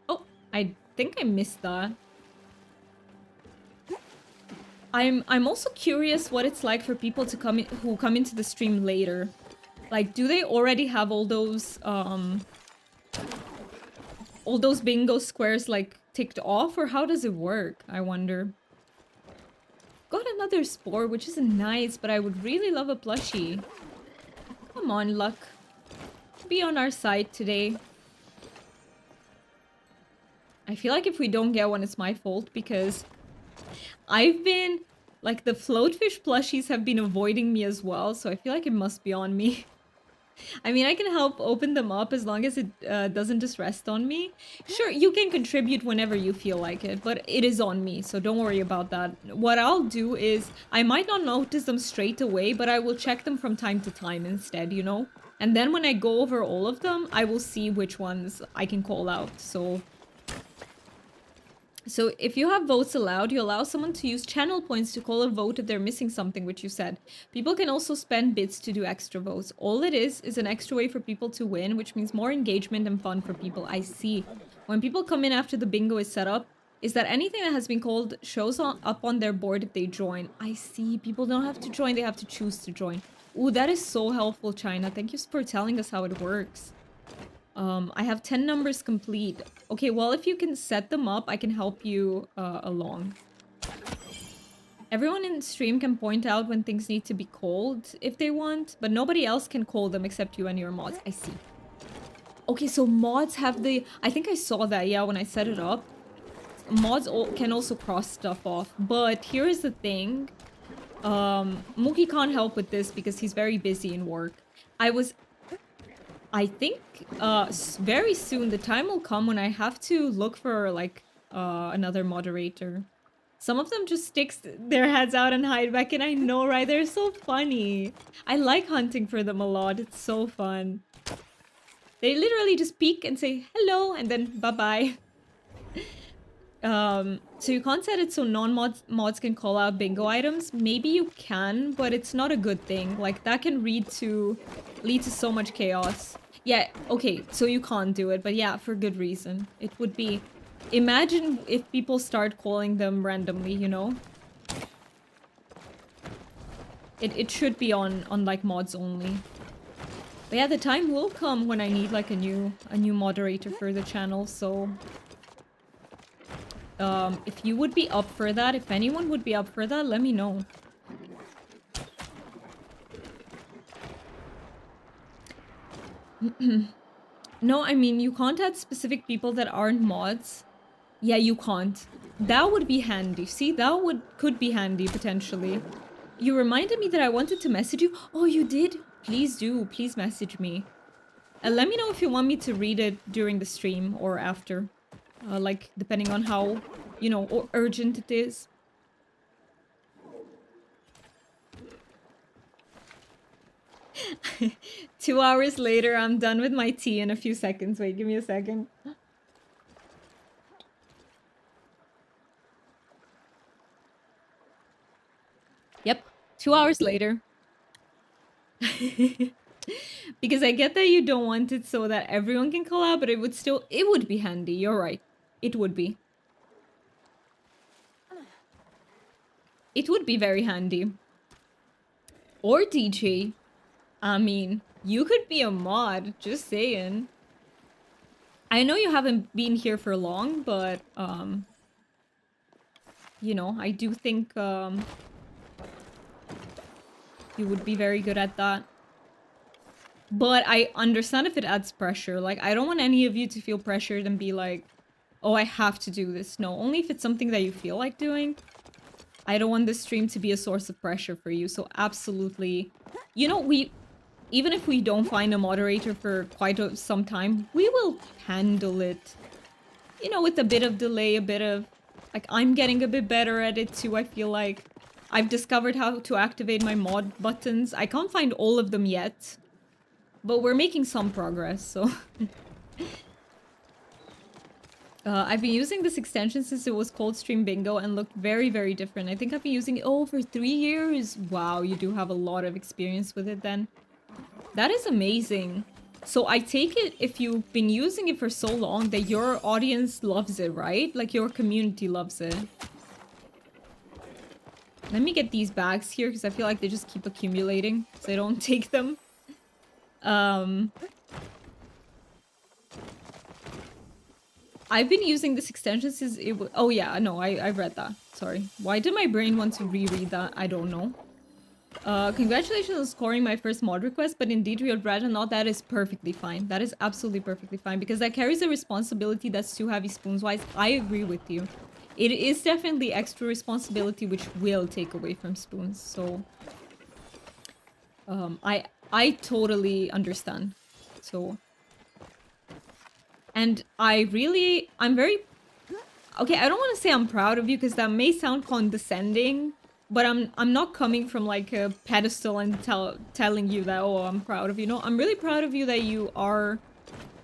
Oh, I think I missed that. I'm also curious what it's like for people to come in, who come into the stream later. Like, do they already have all those bingo squares, like, ticked off? Or how does it work? I wonder. Got another spore, which is nice, but I would really love a plushie. Come on, luck. Be on our side today. I feel like if we don't get one, it's my fault, because I've been... Like, the floatfish plushies have been avoiding me as well, so I feel like it must be on me. I mean, I can help open them up as long as it doesn't just rest on me. Sure, you can contribute whenever you feel like it, but it is on me, so don't worry about that. What I'll do is, I might not notice them straight away, but I will check them from time to time instead, you know? And then when I go over all of them, I will see which ones I can call out, so... So if you have votes allowed, you allow someone to use channel points to call a vote if they're missing something, which you said. People can also spend bits to do extra votes. All it is an extra way for people to win, which means more engagement and fun for people. I see. When people come in after the bingo is set up, is that anything that has been called shows up on their board if they join. I see. People don't have to join, they have to choose to join. Ooh, that is so helpful, China. Thank you for telling us how it works. I have 10 numbers complete. Okay, well, if you can set them up, I can help you along. Everyone in the stream can point out when things need to be called if they want, but nobody else can call them except you and your mods. I see. Okay, so mods have the... I think I saw that, yeah, when I set it up. Mods can also cross stuff off, but here is the thing. Mookie can't help with this because he's very busy in work. I think very soon the time will come when I have to look for, like, another moderator. Some of them just stick their heads out and hide back, and I know, right? They're so funny. I like hunting for them a lot. It's so fun. They literally just peek and say hello, and then bye-bye. So you can't set it so non-mods can call out bingo items. Maybe you can, but it's not a good thing. Like, that can lead to so much chaos. Yeah, okay, so you can't do it, but yeah, for good reason. It would be... Imagine if people start calling them randomly, you know? It should be on like mods only. But yeah, the time will come when I need like a new moderator for the channel, so... if you would be up for that, if anyone would be up for that, let me know. No, I mean, you can't add specific people that aren't mods. Yeah, you can't. That would be handy. See, that could be handy, potentially. You reminded me that I wanted to message you. Oh, you did? Please do. Please message me. Let me know if you want me to read it during the stream or after. Like, depending on how, you know, urgent it is. 2 hours later, I'm done with my tea in a few seconds. Wait, give me a second. Yep, 2 hours later. Because I get that you don't want it so that everyone can collab, but it would be handy. You're right. It would be. It would be very handy. Or DJ. I mean, you could be a mod, just saying. I know you haven't been here for long, but, you know, I do think, you would be very good at that. But I understand if it adds pressure. Like, I don't want any of you to feel pressured and be like, oh, I have to do this. No, only if it's something that you feel like doing. I don't want this stream to be a source of pressure for you, so absolutely. You know, even if we don't find a moderator for quite some time, we will handle it. You know, with a bit of delay, a bit of... Like, I'm getting a bit better at it too, I feel like. I've discovered how to activate my mod buttons. I can't find all of them yet. But we're making some progress, so... I've been using this extension since it was called Stream Bingo and looked very, very different. I think I've been using it for 3 years. Wow, you do have a lot of experience with it then. That is amazing. So I take it if you've been using it for so long that your audience loves it, right? Like your community loves it. Let me get these bags here because I feel like they just keep accumulating, so I don't take them. I've been using this extension since it was... Oh yeah, no, I read that. Sorry. Why did my brain want to reread that? I don't know. Congratulations on scoring my first mod request, but indeed, real bread or not, that is perfectly fine. That is absolutely perfectly fine, because that carries a responsibility that's too heavy spoons-wise. I agree with you. It is definitely extra responsibility, which will take away from spoons, so... I totally understand. So... And I'm very... Okay, I don't want to say I'm proud of you, because that may sound condescending, but I'm not coming from like a pedestal and telling you that, oh, I'm proud of you. No, I'm really proud of you that you are,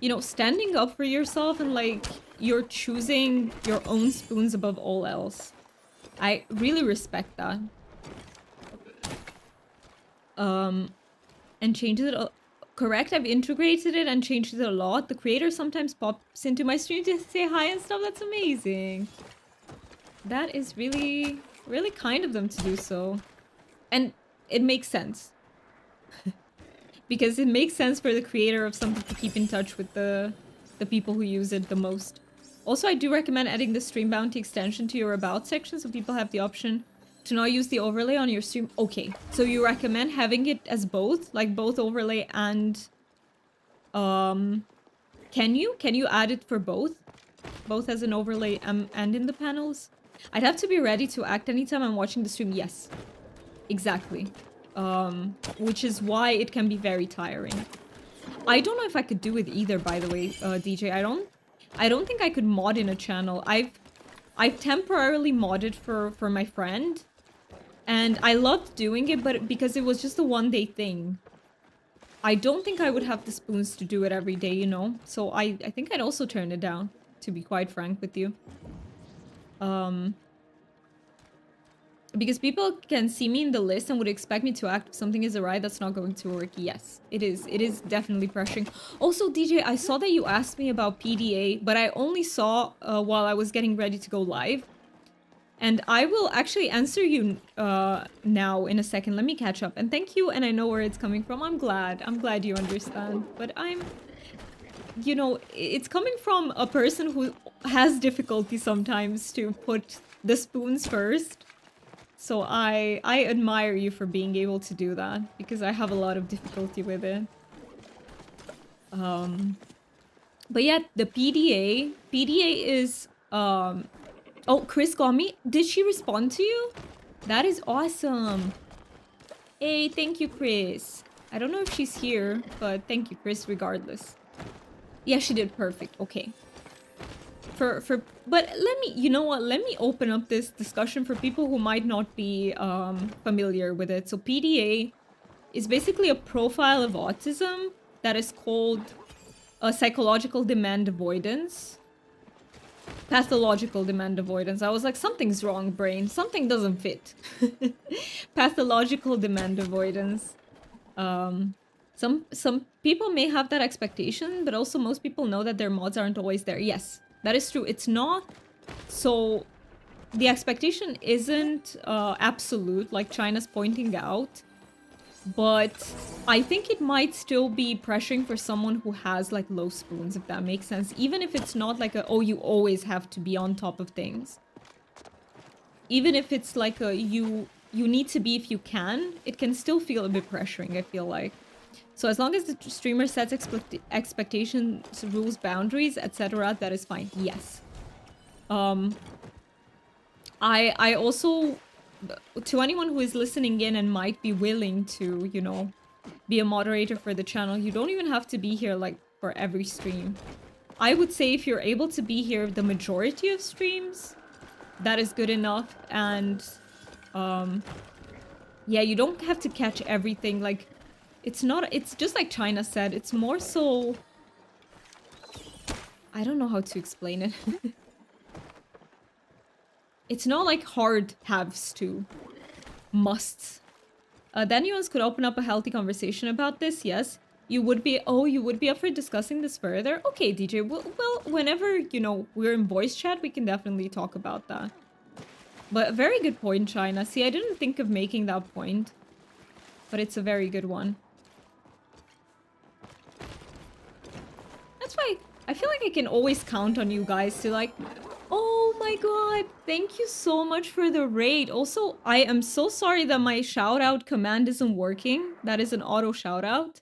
you know, standing up for yourself and like you're choosing your own spoons above all else. I really respect that. And changes it. Correct, I've integrated it and changed it a lot. The creator sometimes pops into my stream to say hi and stuff. That's amazing. That is really, really kind of them to do so. And it makes sense. Because it makes sense for the creator of something to keep in touch with the people who use it the most. Also, I do recommend adding the stream bounty extension to your about section so people have the option to not use the overlay on your stream. Okay, so you recommend having it as both? Like both overlay and... Can you add it for both? Both as an overlay and in the panels? I'd have to be ready to act anytime I'm watching the stream. Yes. Exactly. Which is why it can be very tiring. I don't know if I could do it either, by the way, DJ. I don't think I could mod in a channel. I've temporarily modded for my friend. And I loved doing it, but because it was just a one-day thing. I don't think I would have the spoons to do it every day, you know? So I think I'd also turn it down, to be quite frank with you. Because people can see me in the list and would expect me to act if something is awry that's not going to work. Yes, it is. It is definitely pressuring. Also, DJ, I saw that you asked me about PDA, but I only saw while I was getting ready to go live. And I will actually answer you now in a second. Let me catch up. And thank you, and I know where it's coming from. I'm glad you understand. But you know, it's coming from a person who has difficulty sometimes to put the spoons first. So I admire you for being able to do that, because I have a lot of difficulty with it. But yeah, the PDA is... Oh, Chris got me. Did she respond to you? That is awesome. Hey, thank you, Chris. I don't know if she's here, but thank you, Chris, regardless. Yeah, she did perfect. Okay. But let me, you know what? Let me open up this discussion for people who might not be familiar with it. So PDA is basically a profile of autism that is called psychological demand avoidance. Pathological demand avoidance. I was like, something's wrong, brain. Something doesn't fit. Pathological demand avoidance. Some people may have that expectation, but also most people know that their mods aren't always there. Yes, that is true. It's not. So the expectation isn't absolute, like China's pointing out. But I think it might still be pressuring for someone who has like low spoons, if that makes sense. Even if it's not like a, oh, you always have to be on top of things. Even if it's like a, you need to be if you can, it can still feel a bit pressuring, I feel like. So as long as the streamer sets expectations, rules, boundaries, etc., that is fine. Yes. I also, to anyone who is listening in and might be willing to, you know, be a moderator for the channel, you don't even have to be here like for every stream. I would say if you're able to be here the majority of streams, that is good enough. And yeah, you don't have to catch everything. Like, it's not, it's just like China said, it's more so, I don't know how to explain it. It's not like hard haves to, musts. Daniels could open up a healthy conversation about this, yes. You would be, oh, you would be up for discussing this further? Okay, DJ, well, whenever, you know, we're in voice chat, we can definitely talk about that. But a very good point, China. See, I didn't think of making that point. But it's a very good one. That's why I feel like I can always count on you guys to like... Oh my god, thank you so much for the raid. Also, I am so sorry that my shout-out command isn't working. That is an auto shout-out.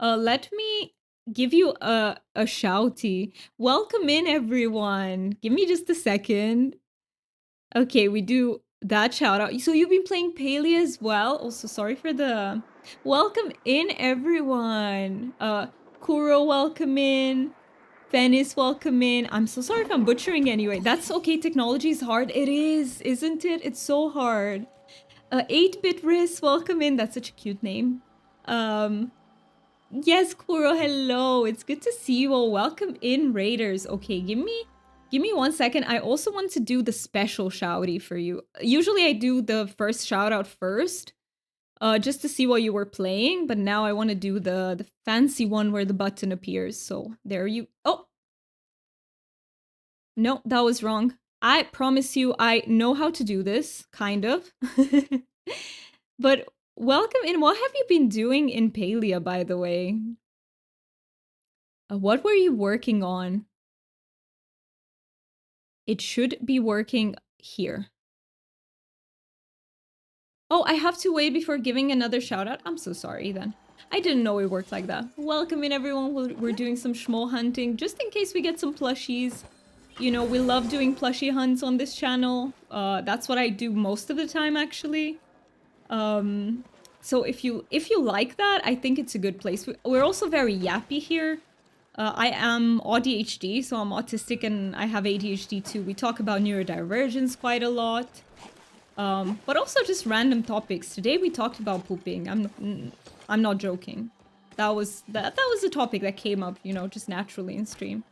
Let me give you a shouty. Welcome in, everyone. Give me just a second. Okay, we do that shout-out. So you've been playing Palia as well? Also, sorry for the... Welcome in, everyone. Kuro, welcome in. Venice, welcome in. I'm so sorry if I'm butchering anyway. That's okay, technology is hard. It is, isn't it? It's so hard. 8-bit Riz, welcome in. That's such a cute name. Yes, Kuro, hello. It's good to see you all. Welcome in, Raiders. Okay, give me 1 second. I also want to do the special shouty for you. Usually I do the first shout out first. Just to see what you were playing, but now I want to do the fancy one where the button appears. So there you... Oh! No, that was wrong. I promise you I know how to do this, kind of. But welcome in. What have you been doing in Palia, by the way? What were you working on? It should be working here. Oh, I have to wait before giving another shout out? I'm so sorry then. I didn't know it worked like that. Welcome in, everyone. We're doing some Schmole hunting, just in case we get some plushies. You know, we love doing plushie hunts on this channel. That's what I do most of the time, actually. So if you like that, I think it's a good place. We're also very yappy here. I am ADHD, so I'm autistic and I have ADHD too. We talk about neurodivergence quite a lot. But also just random topics. Today we talked about pooping. I'm not joking. That was a topic that came up, you know, just naturally in stream.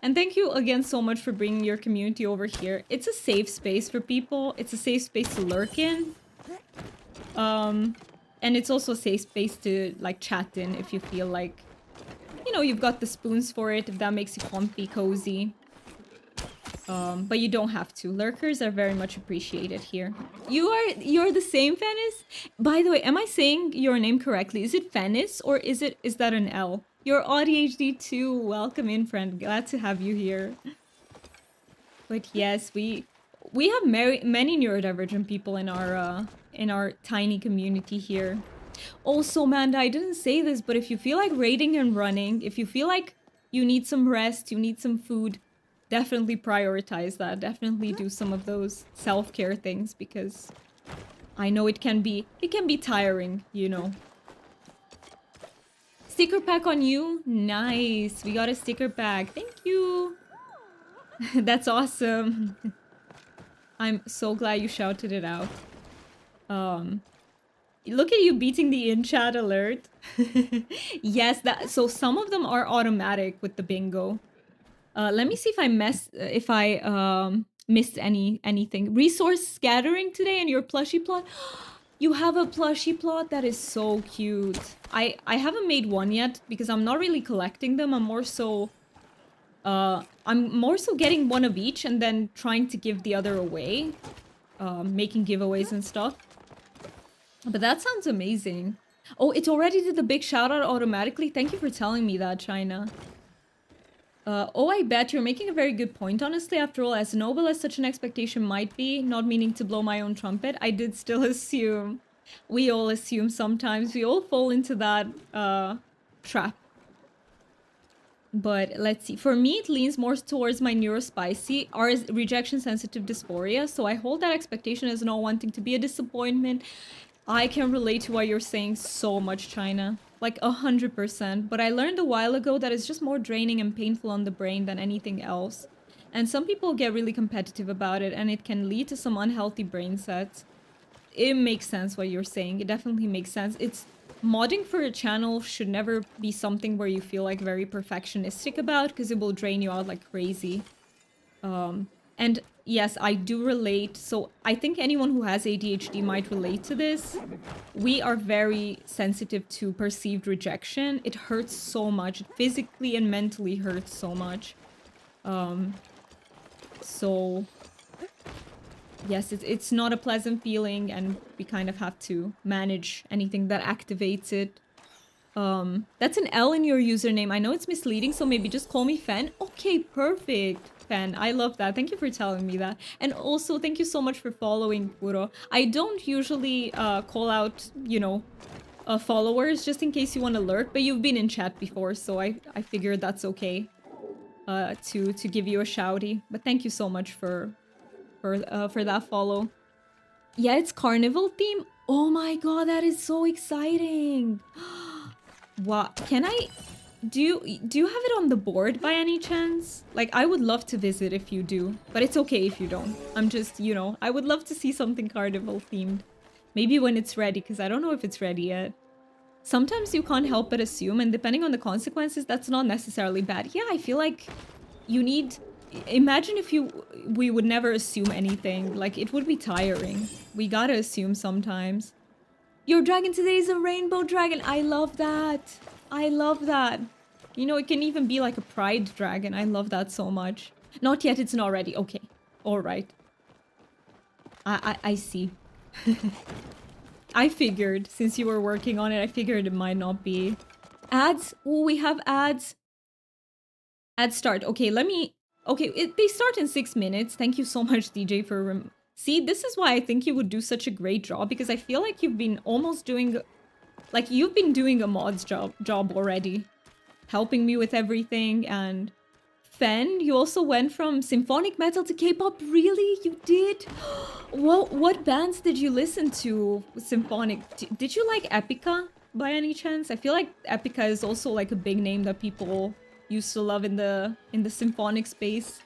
And thank you again so much for bringing your community over here. It's a safe space for people. It's a safe space to lurk in. And it's also a safe space to like chat in if you feel like, you know, you've got the spoons for it, if that makes you comfy, cozy. But you don't have to. Lurkers are very much appreciated here. You're the same, Fennis? By the way, am I saying your name correctly? Is it Fennis or is that an L? You're ADHD too. Welcome in, friend. Glad to have you here. But yes, we have many neurodivergent people in our tiny community here. Also, Manda, I didn't say this, but if you feel like raiding and running, if you feel like you need some rest, you need some food, definitely prioritize that. Definitely do some of those self-care things, because I know it can be tiring, you know. Sticker pack on you? Nice. We got a sticker pack. Thank you. That's awesome. I'm so glad you shouted it out. Look at you beating the in chat alert. Yes, that so some of them are automatic with the bingo. Let me see if I missed anything. Resource scattering today in your plushie plot. You have a plushie plot that is so cute. I haven't made one yet because I'm not really collecting them. I'm more so getting one of each and then trying to give the other away. Making giveaways and stuff. But that sounds amazing. Oh, it already did the big shout out automatically. Thank you for telling me that, China. Oh, I bet you're making a very good point, honestly. After all, as noble as such an expectation might be, not meaning to blow my own trumpet, I did still assume. We all assume sometimes. We all fall into that trap. But let's see. For me, it leans more towards my neurospicy or rejection-sensitive dysphoria. So I hold that expectation as not wanting to be a disappointment. I can relate to what you're saying so much, China. Like 100%. But I learned a while ago that it's just more draining and painful on the brain than anything else. And some people get really competitive about it, and it can lead to some unhealthy brain sets. It makes sense what you're saying. It definitely makes sense. It's modding for a channel should never be something where you feel like very perfectionistic about, because it will drain you out like crazy. And yes, I do relate. So I think anyone who has ADHD might relate to this. We are very sensitive to perceived rejection. It hurts so much. It physically and mentally hurts so much. So yes, it's not a pleasant feeling, and we kind of have to manage anything that activates it. That's an L in your username. I know it's misleading, so maybe just call me Fen. Okay, perfect. Fen, I love that. Thank you for telling me that. And also, thank you so much for following, Puro. I don't usually call out, you know, followers just in case you want to lurk, but you've been in chat before, so I figured that's okay to give you a shouty. But thank you so much for that follow. Yeah, it's carnival theme. Oh my god, that is so exciting. What can I do you have it on the board by any chance? Like, I would love to visit if you do, but it's okay if you don't. I'm just, you know, I would love to see something carnival themed. Maybe when it's ready, because I don't know if it's ready yet. Sometimes you can't help but assume, and depending on the consequences, that's not necessarily bad. Yeah, I feel like you need... Imagine if we would never assume anything. Like, it would be tiring. We gotta assume sometimes. Your dragon today is a rainbow dragon. I love that. I love that. You know, it can even be like a pride dragon. I love that so much. Not yet, it's not ready. Okay. Alright. I see. I figured, since you were working on it, I figured it might not be. Ads? Oh, we have ads. Ads start. Okay, let me... Okay, they start in 6 minutes. Thank you so much, DJ, for... See, this is why I think you would do such a great job, because I feel like you've been almost doing... Like, you've been doing a mod's job already. Helping me with everything, and... Fen, you also went from symphonic metal to K-pop? Really? You did? What bands did you listen to symphonic? Did you like Epica by any chance? I feel like Epica is also like a big name that people used to love in the symphonic space.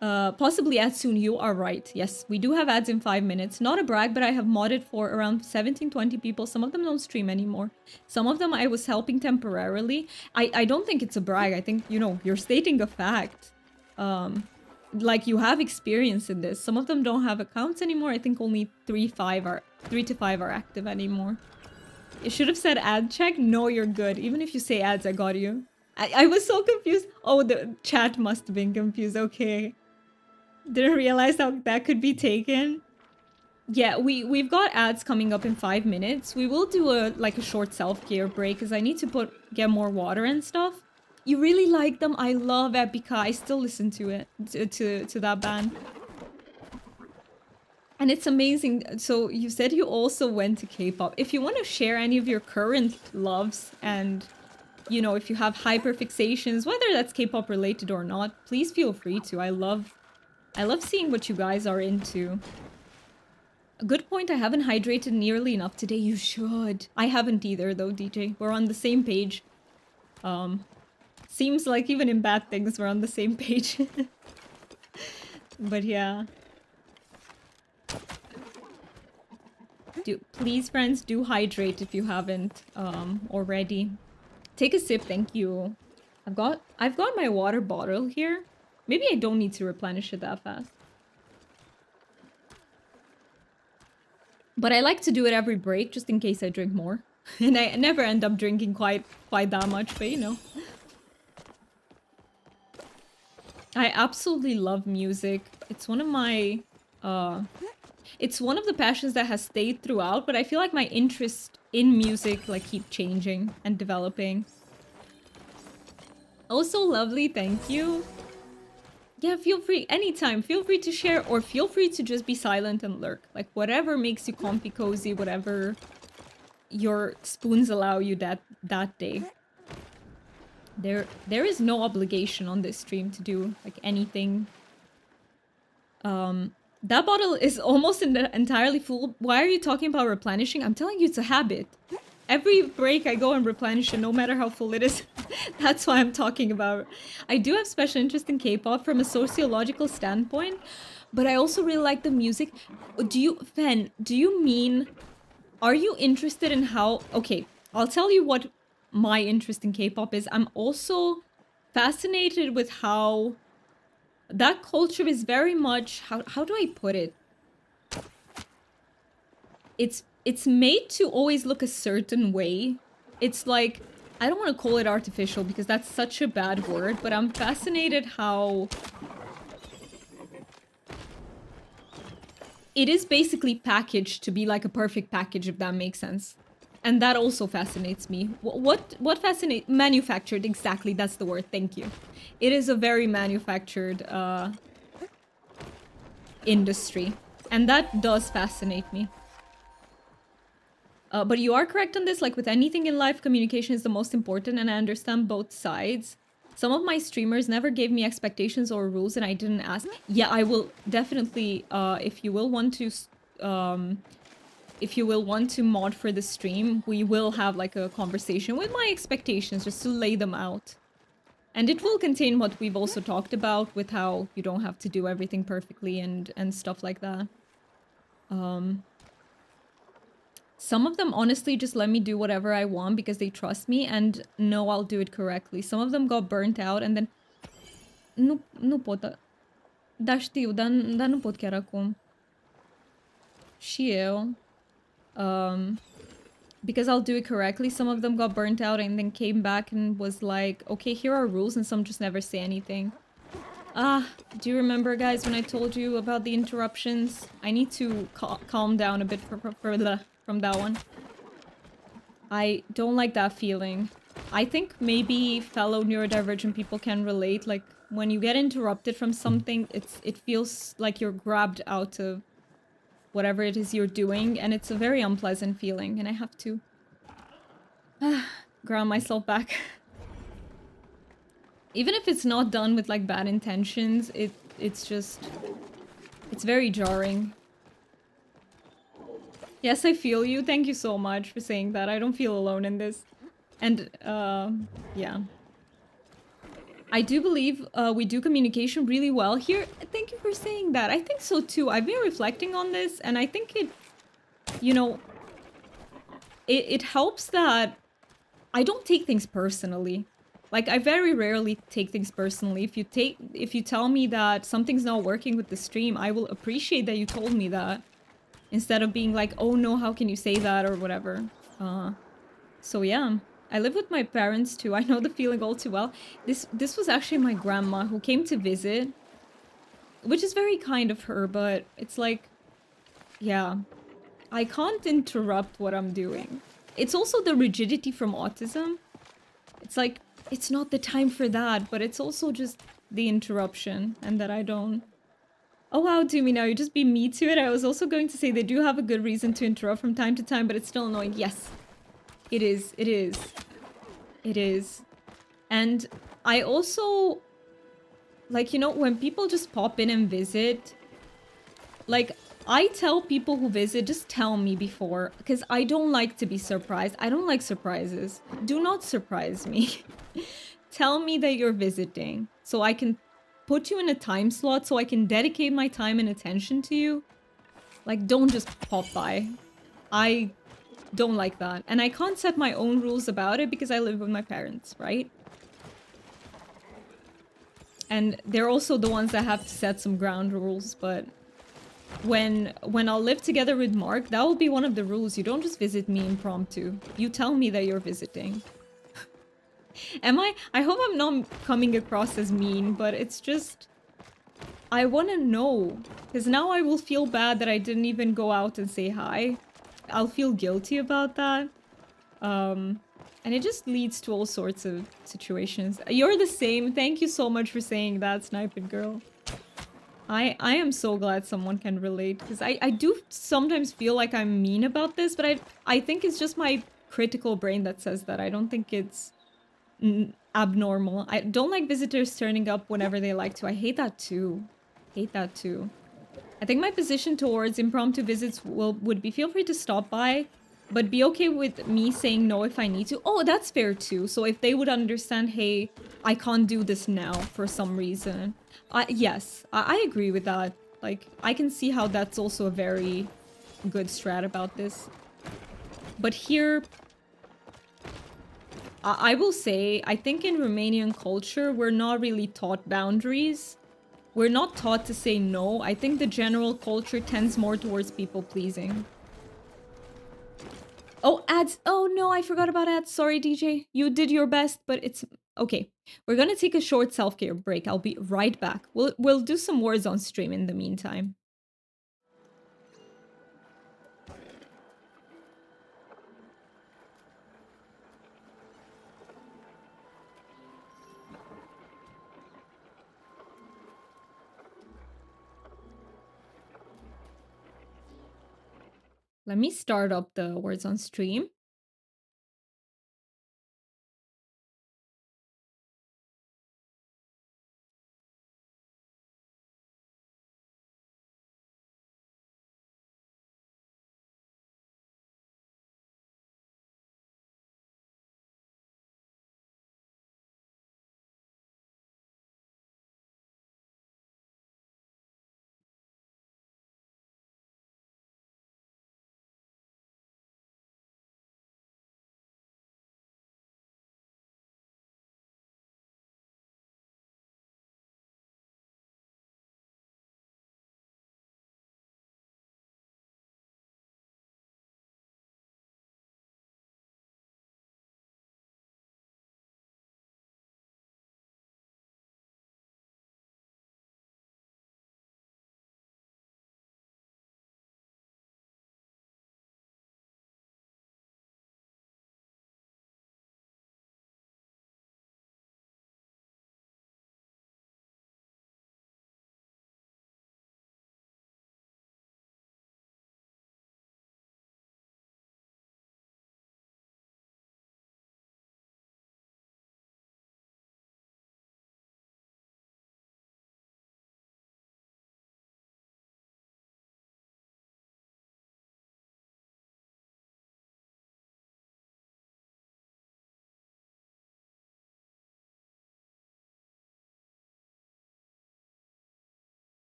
Possibly ads soon. You are right. Yes, we do have ads in 5 minutes. Not a brag, but I have modded for around 17-20 people. Some of them don't stream anymore. Some of them I was helping temporarily. I don't think it's a brag. I think, you know, you're stating a fact. Like, you have experience in this. Some of them don't have accounts anymore. I think only 3 to 5 are active anymore. You should have said ad check. No, you're good. Even if you say ads, I got you. I was so confused. Oh, the chat must have been confused. Okay. Didn't realize how that could be taken. Yeah, we've got ads coming up in 5 minutes. We will do a short self-care break because I need to get more water and stuff. You really like them? I love Epica. I still listen to it, to that band. And it's amazing. So you said you also went to K-pop. If you want to share any of your current loves and, you know, if you have hyperfixations, whether that's K-pop related or not, please feel free to. I love seeing what you guys are into. A good point, I haven't hydrated nearly enough today. You should. I haven't either though, DJ. We're on the same page. Seems like even in bad things we're on the same page. But yeah. Please, friends, do hydrate if you haven't already. Take a sip, thank you. I've got my water bottle here. Maybe I don't need to replenish it that fast. But I like to do it every break just in case I drink more. And I never end up drinking quite that much, but you know. I absolutely love music. It's one of my it's one of the passions that has stayed throughout, but I feel like my interest in music like keep changing and developing. Oh, so lovely, thank you. Yeah, feel free anytime. Feel free to share or feel free to just be silent and lurk. Like whatever makes you comfy, cozy, whatever your spoons allow you that day. There is no obligation on this stream to do like anything. That bottle is almost entirely full. Why are you talking about replenishing? I'm telling you, it's a habit. Every break I go and replenish it, no matter how full it is. That's why I'm talking about. I do have special interest in K-pop from a sociological standpoint, but I also really like the music. Fen, do you mean, are you interested in how, okay, I'll tell you what my interest in K-pop is. I'm also fascinated with how that culture is very much, how do I put it? It's made to always look a certain way. It's like, I don't want to call it artificial because that's such a bad word, but I'm fascinated how it is basically packaged to be like a perfect package, if that makes sense. And that also fascinates me. What fascinates? Manufactured, exactly, that's the word, thank you. It is a very manufactured industry. And that does fascinate me. But you are correct on this, like with anything in life, communication is the most important, and I understand both sides. Some of my streamers never gave me expectations or rules and I didn't ask. Yeah, I will definitely, if you will want to mod for the stream, we will have like a conversation with my expectations just to lay them out. And it will contain what we've also talked about with how you don't have to do everything perfectly and stuff like that. Some of them honestly just let me do whatever I want because they trust me and know I'll do it correctly. Some of them got burnt out and then... Nu pot... Da, știu, dar nu pot chiar acum. Și eu. Because I'll do it correctly. Some of them got burnt out and then came back and was like, okay, here are rules, and some just never say anything. Do you remember, guys, when I told you about the interruptions? I need to calm down a bit from that one. I don't like that feeling. I think maybe fellow neurodivergent people can relate. Like, when you get interrupted from something, it feels like you're grabbed out of whatever it is you're doing, and it's a very unpleasant feeling, and I have to ground myself back. Even if it's not done with like bad intentions, it's just, it's very jarring. Yes, I feel you. Thank you so much for saying that. I don't feel alone in this. And yeah. I do believe we do communication really well here. Thank you for saying that. I think so too. I've been reflecting on this, and I think it, you know, it helps that I don't take things personally. Like, I very rarely take things personally. If you tell me that something's not working with the stream, I will appreciate that you told me that. Instead of being like, oh no, how can you say that, or whatever. So yeah. I live with my parents too. I know the feeling all too well. This was actually my grandma who came to visit. Which is very kind of her, but it's like... Yeah. I can't interrupt what I'm doing. It's also the rigidity from autism. It's like, it's not the time for that, but it's also just the interruption, and that I don't... Oh wow, Doomy, now you just beat me to it. I was also going to say they do have a good reason to interrupt from time to time, but it's still annoying. Yes. It is, it is. It is. And I also... Like, you know, when people just pop in and visit... Like, I tell people who visit, just tell me before, because I don't like to be surprised. I don't like surprises. Do not surprise me. Tell me that you're visiting, so I can put you in a time slot, so I can dedicate my time and attention to you. Like, don't just pop by. I don't like that. And I can't set my own rules about it because I live with my parents, right? And they're also the ones that have to set some ground rules, but when I'll live together with Mark, that will be one of the rules. You don't just visit me impromptu. You tell me that you're visiting. Am I? I hope I'm not coming across as mean, but it's just... I want to know. Because now I will feel bad that I didn't even go out and say hi. I'll feel guilty about that. And it just leads to all sorts of situations. You're the same. Thank you so much for saying that, Sniping Girl. I am so glad someone can relate, because I do sometimes feel like I'm mean about this, but I think it's just my critical brain that says that. I don't think it's abnormal. I don't like visitors turning up whenever they like to. I hate that too. Hate that too. I think my position towards impromptu visits would be feel free to stop by, but be okay with me saying no if I need to. Oh, that's fair too. So if they would understand, hey, I can't do this now for some reason. Yes, I agree with that. Like, I can see how that's also a very good strat about this. But here, I will say, I think in Romanian culture, we're not really taught boundaries. We're not taught to say no. I think the general culture tends more towards people pleasing. Oh, ads. Oh no, I forgot about ads. Sorry, DJ. You did your best, but it's okay. We're gonna take a short self-care break. I'll be right back. We'll do some words on stream in the meantime. Let me start up the words on stream.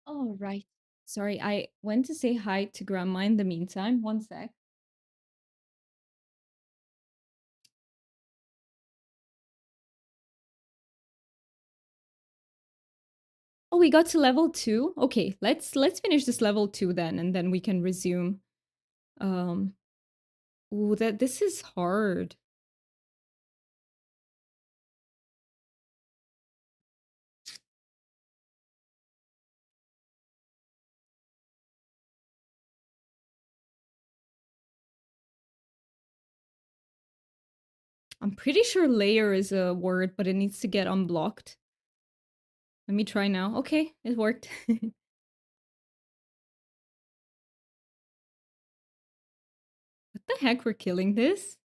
All right. Sorry, I went to say hi to grandma in the meantime. One sec. Oh, we got to level 2. Okay, let's finish this level 2 then, and then we can resume. Um, ooh, that this is hard. I'm pretty sure layer is a word, but it needs to get unblocked. Let me try now. Okay, it worked. What the heck? We're killing this?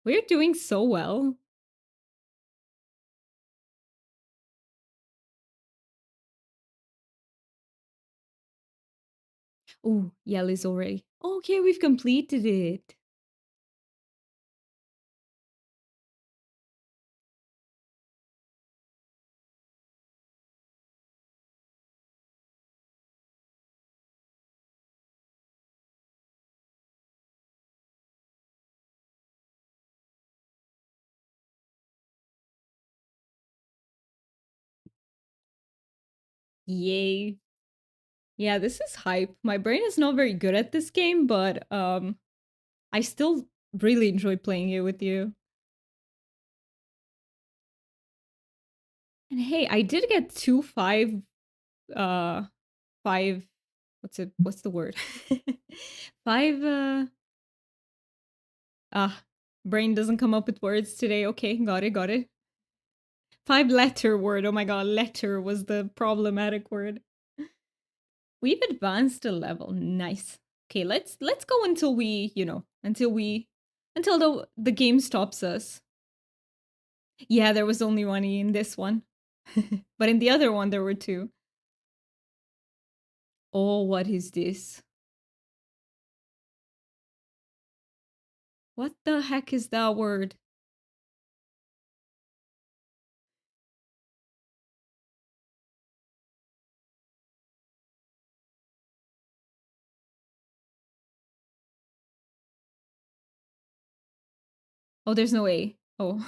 We're doing so well. Oh, yell is already. Okay, we've completed it. Yay. Yeah, this is hype. My brain is not very good at this game, but I still really enjoy playing it with you. And hey, I did get 2 5 5 what's the word? 5 ah brain doesn't come up with words today. Okay, got it, got it. 5 letter word. Oh my god, letter was the problematic word. We've advanced a level. Nice. Okay, let's go until we, until the game stops us. Yeah, there was only one E in this one. But in the other one there were two. Oh, what is this? What the heck is that word? Oh, there's no A. Oh.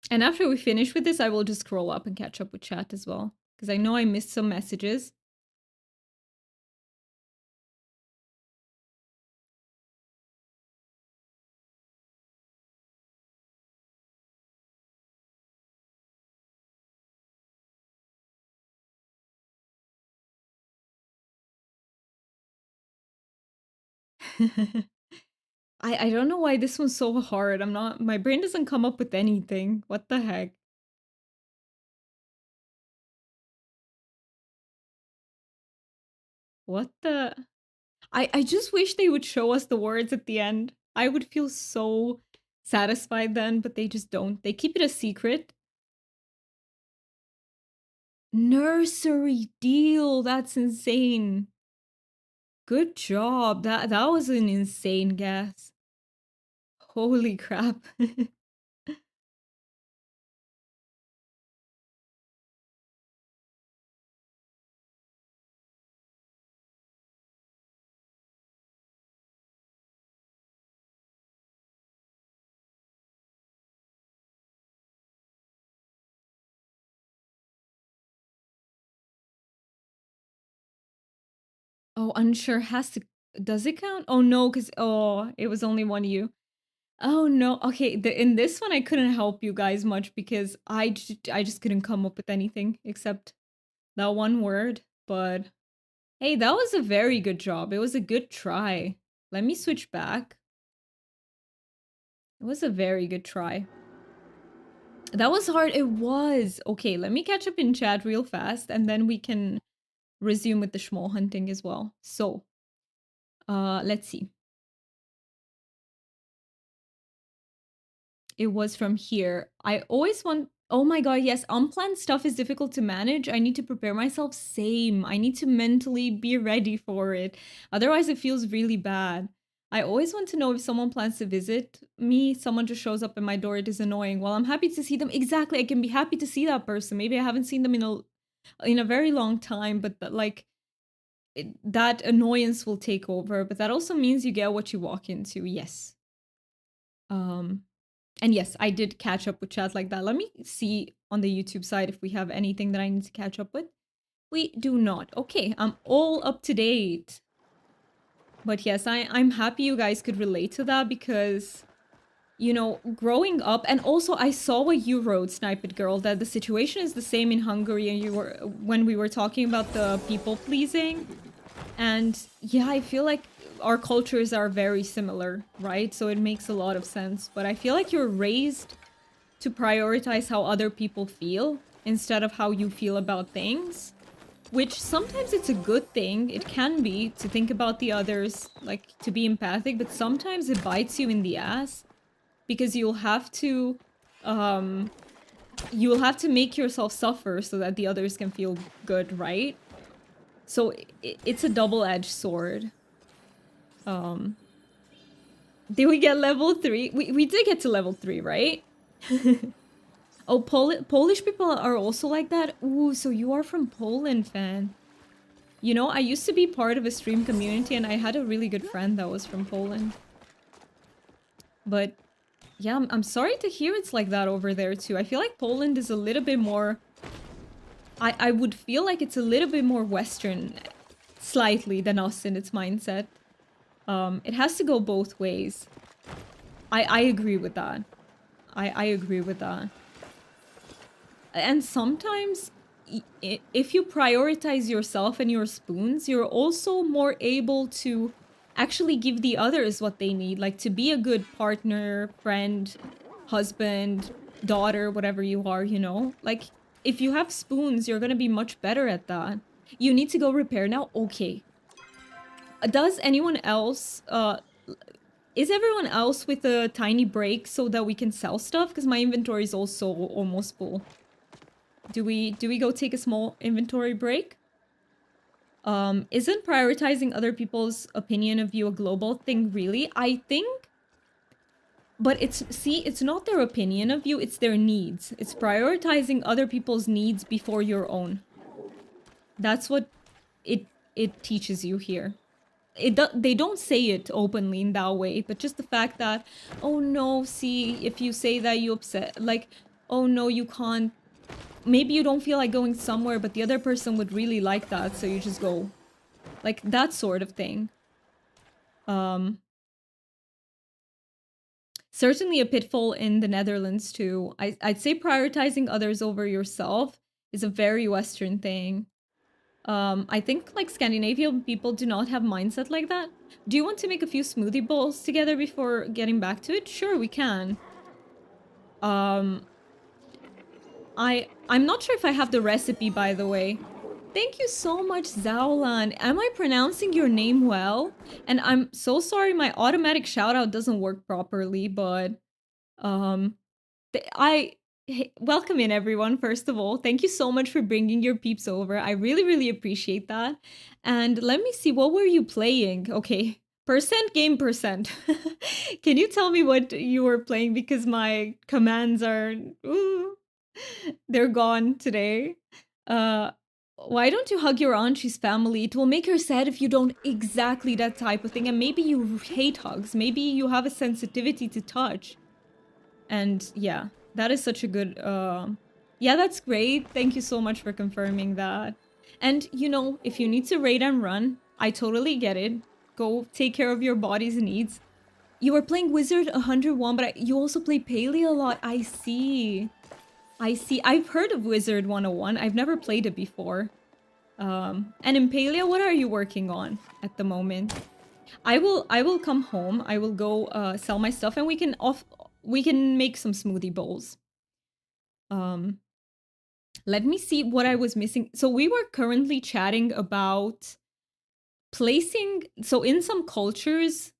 And after we finish with this, I will just scroll up and catch up with chat as well. Because I know I missed some messages. I don't know why this one's so hard. My brain doesn't come up with anything. What the heck? What the? I just wish they would show us the words at the end. I would feel so satisfied then, but they just don't. They keep it a secret. Nursery deal. That's insane. Good job. That was an insane guess. Holy crap. Oh, unsure has to. Does it count? Oh no, because it was only one U. Oh no. Okay, in this one I couldn't help you guys much because I just couldn't come up with anything except that one word. But hey, that was a very good job. It was a good try. Let me switch back. It was a very good try. That was hard. It was. Okay, let me catch up in chat real fast and then we can resume with the Schmole hunting as well. So, let's see. It was from here. I always want. Oh my god, yes, unplanned stuff is difficult to manage. I need to prepare myself. Same. I need to mentally be ready for it. Otherwise, it feels really bad. I always want to know if someone plans to visit me. Someone just shows up at my door. It is annoying. Well, I'm happy to see them. Exactly. I can be happy to see that person. Maybe I haven't seen them in a very long time, but like that annoyance will take over. But that also means you get what you walk into. Yes. And yes, I did catch up with chat like that. Let me see on the YouTube side if we have anything that I need to catch up with. We do not. Okay, I'm all up to date. But yes, I'm happy you guys could relate to that because, you know, growing up, and also I saw what you wrote, Sniped Girl, that the situation is the same in Hungary, and you were when we were talking about the people pleasing. And yeah, I feel like our cultures are very similar, right? So it makes a lot of sense. But I feel like you're raised to prioritize how other people feel instead of how you feel about things. Which sometimes it's a good thing, it can be, to think about the others, like, to be empathic, but sometimes it bites you in the ass. Because you'll have to make yourself suffer so that the others can feel good, right? So it's a double-edged sword. Did we get level 3? We did get to level 3, right? Oh, Polish people are also like that? Ooh, so you are from Poland, fan. You know, I used to be part of a stream community and I had a really good friend that was from Poland. But yeah, I'm sorry to hear it's like that over there too. I feel like Poland is a little bit more... I would feel like it's a little bit more Western, slightly, than us in its mindset. It has to go both ways. I agree with that. I agree with that. And sometimes, if you prioritize yourself and your spoons, you're also more able to actually give the others what they need. Like, to be a good partner, friend, husband, daughter, whatever you are, you know? Like, if you have spoons, you're gonna be much better at that. You need to go repair now? Okay. Does anyone else, is everyone else with a tiny break so that we can sell stuff? Because my inventory is also almost full. Do we go take a small inventory break? Isn't prioritizing other people's opinion of you a global thing, really? I think... But it's not their opinion of you, it's their needs. It's prioritizing other people's needs before your own. That's what it teaches you here. They don't say it openly in that way, but just the fact that, oh no, see, if you say that, you upset, like, oh no, you can't, maybe you don't feel like going somewhere, but the other person would really like that, so you just go. Like, that sort of thing. Certainly a pitfall in the Netherlands too. I'd say prioritizing others over yourself is a very Western thing. I think like Scandinavian people do not have mindset like that. Do you want to make a few smoothie bowls together before getting back to it? Sure, we can. I'm not sure if I have the recipe, by the way. Thank you so much, Zaolan. Am I pronouncing your name well? And I'm so sorry my automatic shoutout doesn't work properly, but welcome in everyone, first of all. Thank you so much for bringing your peeps over. I really, really appreciate that. And let me see, what were you playing? Okay, percent game percent. Can you tell me what you were playing? Because my commands are... Ooh, they're gone today. Why don't you hug your auntie's family? It will make her sad if you don't. Exactly that type of thing. And maybe you hate hugs. Maybe you have a sensitivity to touch. And yeah, that is such a good... Yeah, that's great. Thank you so much for confirming that. And, you know, if you need to raid and run, I totally get it. Go take care of your body's needs. You were playing Wizard 101, but you also play Palia a lot. I see. I see. I've heard of Wizard 101. I've never played it before. And in Palia, what are you working on at the moment? I will come home. I will go sell my stuff, and we can make some smoothie bowls. Let me see what I was missing. So we were currently chatting about placing... So in some cultures,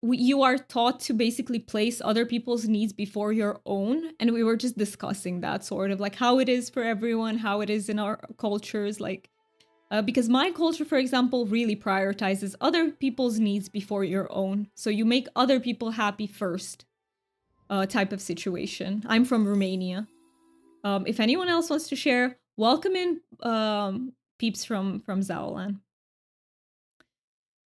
you are taught to basically place other people's needs before your own. And we were just discussing that, sort of like how it is for everyone, how it is in our cultures. Like, Because my culture, for example, really prioritizes other people's needs before your own. So you make other people happy first, type of situation. I'm from Romania. If anyone else wants to share, welcome in, peeps from Zaolan.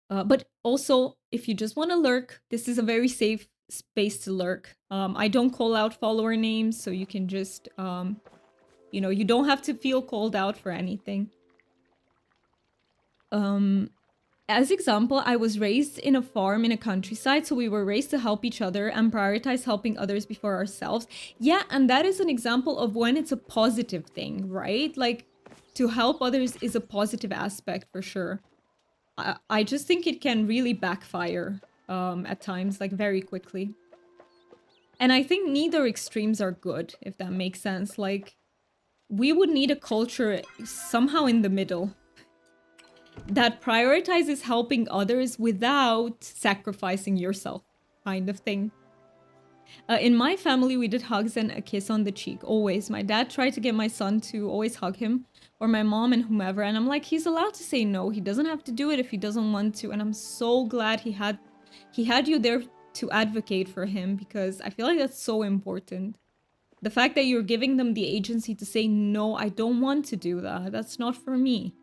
But also, if you just want to lurk, this is a very safe space to lurk. I don't call out follower names, so you can just, you know, you don't have to feel called out for anything. As example, I was raised in a farm in a countryside, so we were raised to help each other and prioritize helping others before ourselves. Yeah, and that is an example of when it's a positive thing, right? Like, to help others is a positive aspect for sure. I just think it can really backfire at times, like very quickly. And I think neither extremes are good, if that makes sense. Like, we would need a culture somehow in the middle that prioritizes helping others without sacrificing yourself, kind of thing. In my family, we did hugs and a kiss on the cheek, always. My dad tried to get my son to always hug him, or my mom and whomever, and I'm like, he's allowed to say no. He doesn't have to do it if he doesn't want to, and I'm so glad he had you there to advocate for him, because I feel like that's so important. The fact that you're giving them the agency to say, no, I don't want to do that. That's not for me.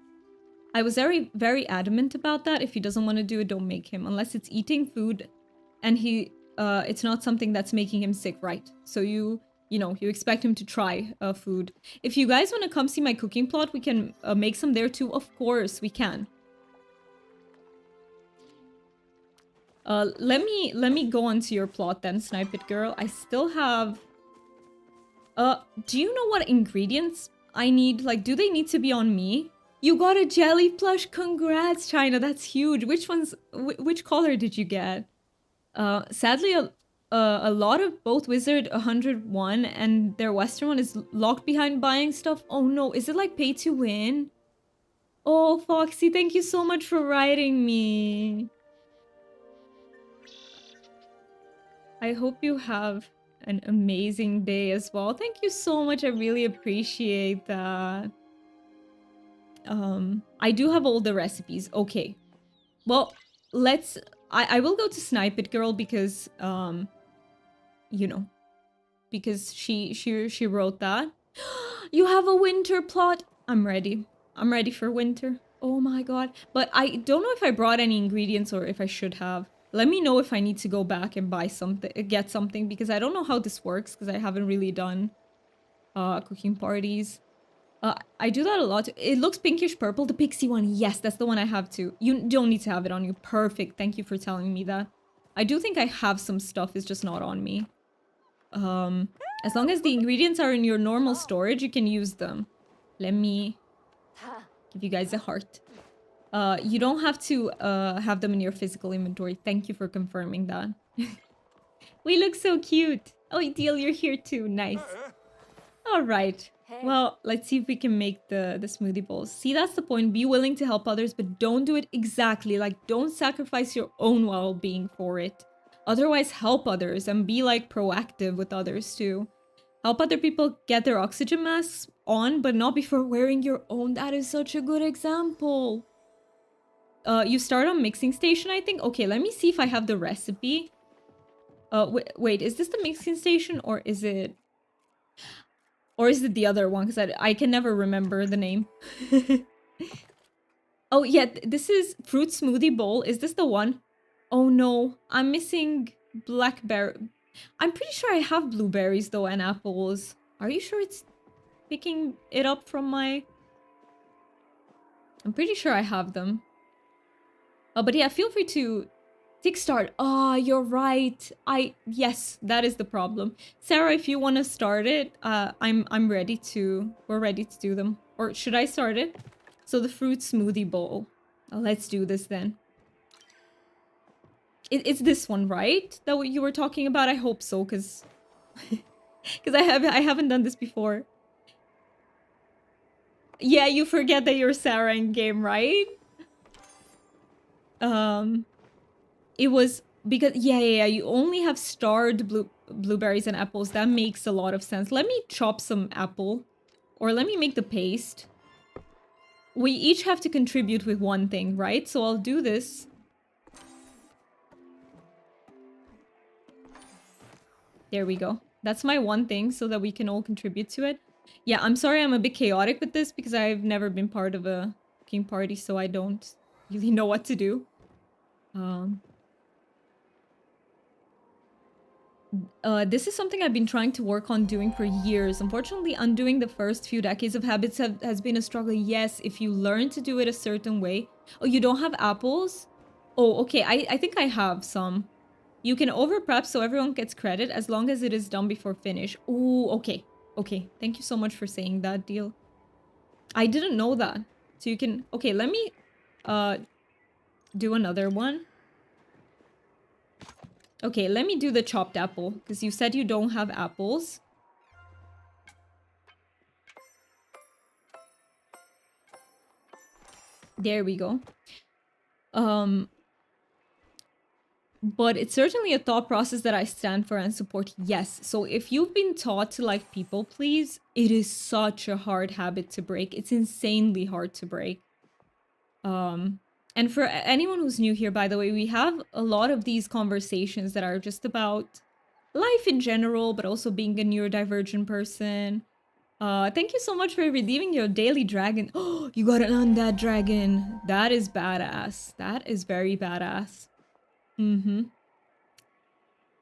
I was very, very adamant about that. If he doesn't want to do it, don't make him. Unless it's eating food and it's not something that's making him sick, right? So you know, you expect him to try food. If you guys want to come see my cooking plot, we can make some there too. Of course, we can. Let me go onto your plot then, Snipe It Girl. I still have... do you know what ingredients I need? Like, do they need to be on me? You got a jelly plush. Congrats, China. That's huge. Which ones? Which color did you get? Sadly, a lot of both Wizard 101 and their Western one is locked behind buying stuff. Oh no, is it like pay to win? Oh, Foxy, thank you so much for writing me. I hope you have an amazing day as well. Thank you so much. I really appreciate that. I do have all the recipes. Okay. Well, let's... I will go to Snipe It Girl because, you know, because she wrote that. You have a winter plot. I'm ready. I'm ready for winter. Oh my god. But I don't know if I brought any ingredients or if I should have. Let me know if I need to go back and buy something, get something, because I don't know how this works because I haven't really done cooking parties. I do that a lot. It looks pinkish purple. The Piksii one. Yes, that's the one I have too. You don't need to have it on you. Perfect. Thank you for telling me that. I do think I have some stuff. It's just not on me. As long as the ingredients are in your normal storage, you can use them. Let me give you guys a heart. You don't have to have them in your physical inventory. Thank you for confirming that. We look so cute. Oh, Deal, you're here too. Nice. All right. Well, let's see if we can make the smoothie bowls. See, that's the point. Be willing to help others, but don't do it exactly. Like, don't sacrifice your own well-being for it. Otherwise, help others and be, like, proactive with others, too. Help other people get their oxygen masks on, but not before wearing your own. That is such a good example. You start on mixing station, I think. Okay, let me see if I have the recipe. Wait, is this the mixing station or is it... Or is it the other one? Because I can never remember the name. Oh, yeah. This is fruit smoothie bowl. Is this the one? Oh, no. I'm missing blackberry. I'm pretty sure I have blueberries, though, and apples. Are you sure it's picking it up from my... I'm pretty sure I have them. But yeah, feel free to... Tick start. Ah, you're right. Yes, that is the problem. Sarah, if you want to start it, I'm ready to... We're ready to do them. Or should I start it? So the fruit smoothie bowl. Let's do this then. It's this one, right? That what you were talking about? I hope so, because... Because I haven't done this before. Yeah, you forget that you're Sarah in game, right? It was because yeah, you only have starred blueberries and apples. That makes a lot of sense. Let me chop some apple, or let me make the paste. we each have to contribute with one thing, right? So I'll do this. There we go. That's my one thing so that we can all contribute to it. Yeah, I'm sorry I'm a bit chaotic with this because I've never been part of a cooking party, so I don't really know what to do. This is something I've been trying to work on doing for years. Unfortunately, undoing the first few decades of habits has been a struggle. Yes, if you learn to do it a certain way. Oh, you don't have apples? Oh, okay. I think I have some. You can over prep so everyone gets credit as long as it is done before finish. Oh, okay. Okay. Thank you so much for saying that, Deal. I didn't know that. So you can... Okay, let me do another one. Okay, let me do the chopped apple, because you said you don't have apples. There we go. But it's certainly a thought process that I stand for and support, yes. So if you've been taught to like people please, it is such a hard habit to break. It's insanely hard to break. And for anyone who's new here, by the way, we have a lot of these conversations that are just about life in general, but also being a neurodivergent person. Thank you so much for redeeming your daily dragon. Oh, you got an undead dragon. That is badass. That is very badass. Mm-hmm.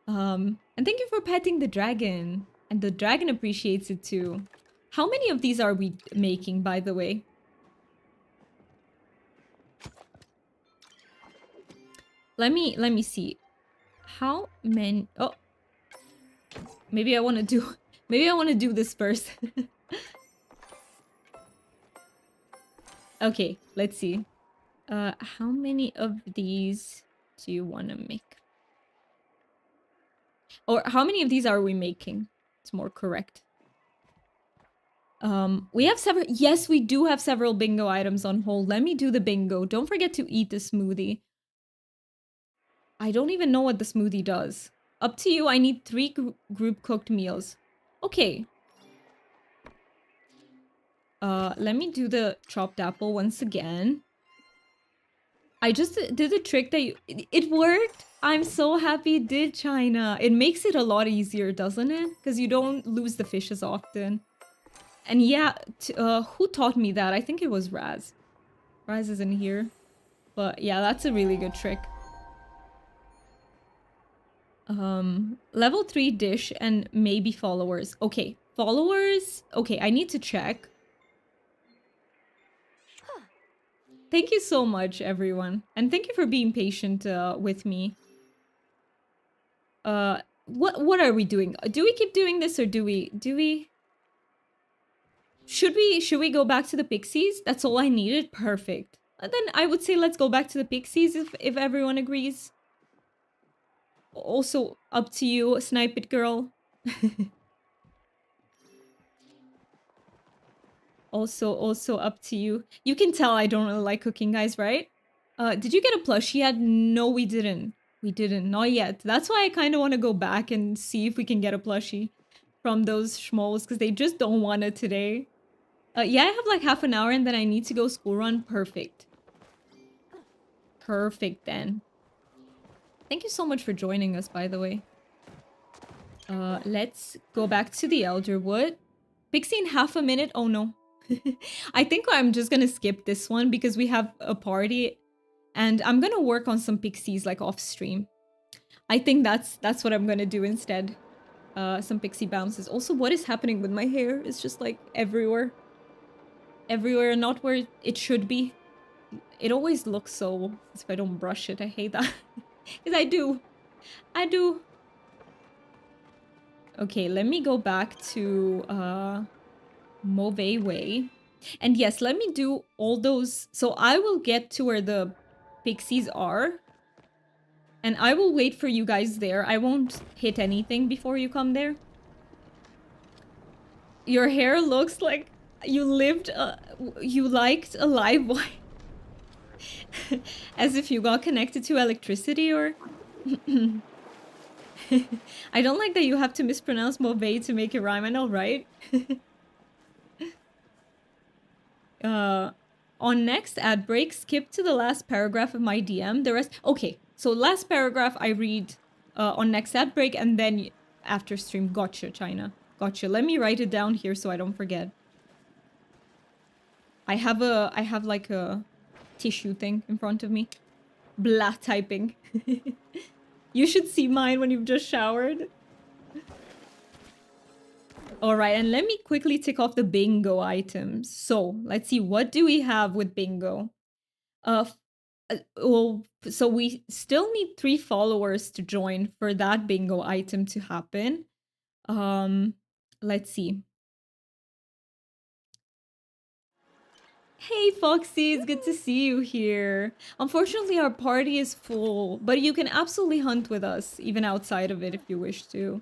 And thank you for petting the dragon. And the dragon appreciates it too. How many of these are we making, by the way? Let me see. How many? Oh, maybe I want to do. Maybe I want to do this first. Okay, let's see. How many of these do you want to make? Or how many of these are we making? It's more correct. We have several. Yes, we do have several bingo items on hold. Let me do the bingo. Don't forget to eat the smoothie. I don't even know what the smoothie does. Up to you. I need 3 group cooked meals. Okay. Let me do the chopped apple once again. I just did the trick that it worked. I'm so happy it did, China. It makes it a lot easier, doesn't it? Because you don't lose the fish as often. And yeah, who taught me that? I think it was Raz. Raz isn't here. But yeah, that's a really good trick. Level 3 dish and maybe followers. Okay, followers. Okay, I need to check. Thank you so much, everyone. And thank you for being patient with me. What are we doing? Do we keep doing this or do we... Should we go back to the Pixies? That's all I needed. Perfect. Then I would say let's go back to the Pixies if everyone agrees. Also, up to you, Snipe It Girl. Also up to you. You can tell I don't really like cooking, guys, right? Did you get a plushie yet? No, we didn't. We didn't. Not yet. That's why I kind of want to go back and see if we can get a plushie from those schmoles, because they just don't want it today. Yeah, I have like half an hour and then I need to go school run. Perfect. Perfect then. Thank you so much for joining us, by the way. Let's go back to the Elderwood. Piksii in half a minute? Oh no. I think I'm just gonna skip this one because we have a party and I'm gonna work on some Pixies like off stream. I think that's what I'm gonna do instead. Some Pixie bounces. Also, what is happening with my hair? It's just like everywhere. Everywhere, not where it should be. It always looks so as if I don't brush it. I hate that. Because I do. I do. Okay, let me go back to Mauve Way. And yes, let me do all those. So I will get to where the Pixies are. And I will wait for you guys there. I won't hit anything before you come there. Your hair looks like you lived, you liked a live wire. As if you got connected to electricity or... I don't like that you have to mispronounce Mauve to make it rhyme. I know, right? on next ad break, skip to the last paragraph of my DM. The rest... Okay, so last paragraph I read on next ad break, and then after stream. Gotcha, China. Gotcha. Let me write it down here so I don't forget. I have like a tissue thing in front of me. Blah typing. You should see mine when you've just showered. Alright, and let me quickly tick off the bingo items. So, let's see, what do we have with bingo? Well, so we still need 3 followers to join for that bingo item to happen. Let's see. Hey Foxy, it's good to see you here. Unfortunately, our party is full, but you can absolutely hunt with us, even outside of it if you wish to.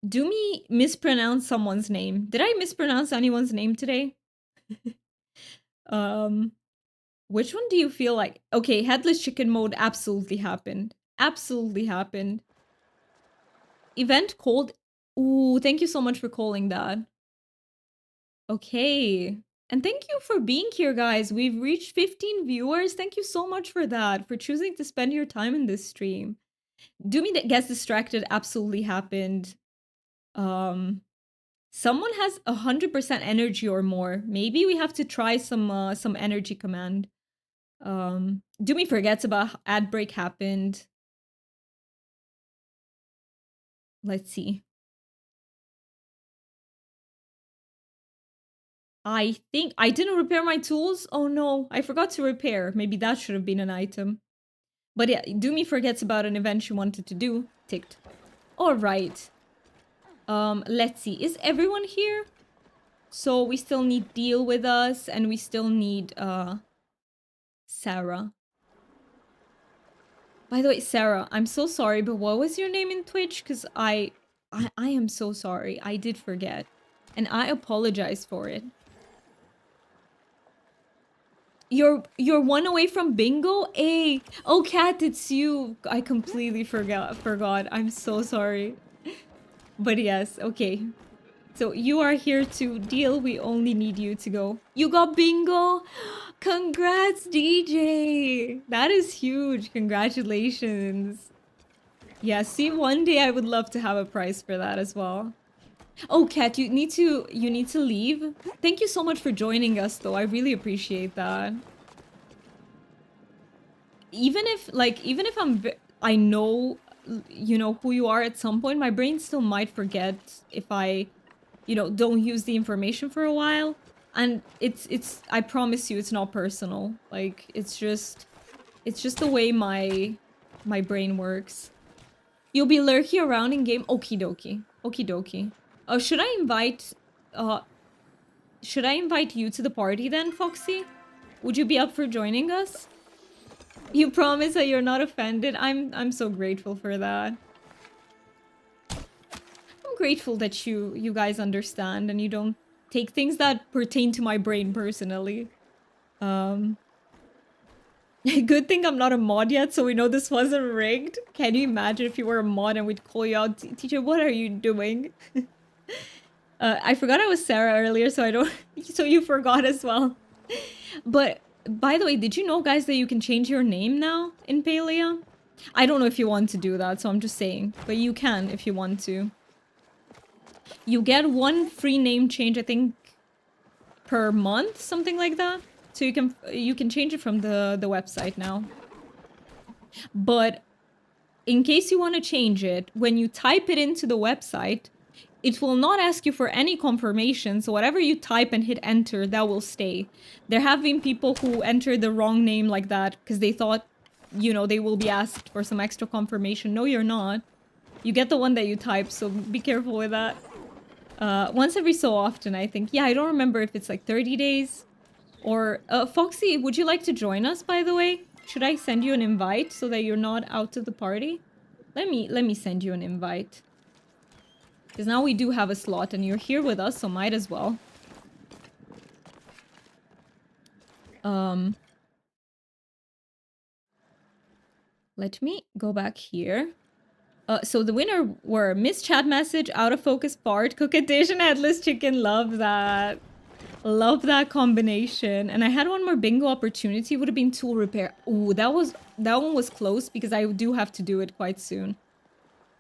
Do me mispronounce someone's name. Did I mispronounce anyone's name today? Which one do you feel like? Okay, headless chicken mode absolutely happened. Absolutely happened. Event called. Ooh, thank you so much for calling that. Okay. And thank you for being here, guys. We've reached 15 viewers. Thank you so much for that, for choosing to spend your time in this stream. Do me that gets distracted absolutely happened. Someone has 100% energy or more. Maybe we have to try some energy command. Do me forgets about ad break happened. Let's see. I think I didn't repair my tools. Oh no, I forgot to repair. Maybe that should have been an item. But yeah, do me forgets about an event she wanted to do. Ticked. All right. Let's see. Is everyone here? So we still need Deal with us, and we still need Sarah. By the way, Sarah, I'm so sorry, but what was your name in Twitch? Because I am so sorry. I did forget. And I apologize for it. You're one away from bingo? Hey! Oh, Kat, it's you! I completely forgot. I'm so sorry. But yes, okay. So you are here to deal. We only need you to go. You got bingo! Congrats, DJ! That is huge. Congratulations. Yeah, see, one day I would love to have a prize for that as well. Oh, Kat, you need to leave. Thank you so much for joining us, though. I really appreciate that. Even if I know, you know, who you are at some point, my brain still might forget if I, you know, don't use the information for a while. And it's I promise you, it's not personal. Like, it's just the way my brain works. You'll be lurking around in game. Okie dokie. Okie dokie. Should I invite you to the party then, Foxy? Would you be up for joining us? You promise that you're not offended? I'm so grateful for that. I'm grateful that you guys understand and you don't take things that pertain to my brain personally. Good thing I'm not a mod yet, so we know this wasn't rigged. Can you imagine if you were a mod and we'd call you out? Teacher, what are you doing? I forgot I was Sarah earlier, so I don't... So you forgot as well. But, by the way, did you know, guys, that you can change your name now in Palia? I don't know if you want to do that, so I'm just saying. But you can if you want to. You get 1 free name change, I think, per month, something like that. So you can change it from the website now. But in case you want to change it, when you type it into the website, it will not ask you for any confirmation. So whatever you type and hit enter, that will stay. There have been people who entered the wrong name like that because they thought, you know, they will be asked for some extra confirmation. No, you're not. You get the one that you type, so be careful with that. Once every so often, I think. Yeah, I don't remember if it's like 30 days. Or, Foxy, would you like to join us, by the way? Should I send you an invite so that you're not out of the party? Let me send you an invite. Because now we do have a slot and you're here with us, so might as well. Let me go back here. So the winner were Miss Chat Message, Out of Focus Part, Cook Edition, Headless Chicken. Love that. Love that combination. And I had one more bingo opportunity. Would have been tool repair. Ooh, that one was close because I do have to do it quite soon.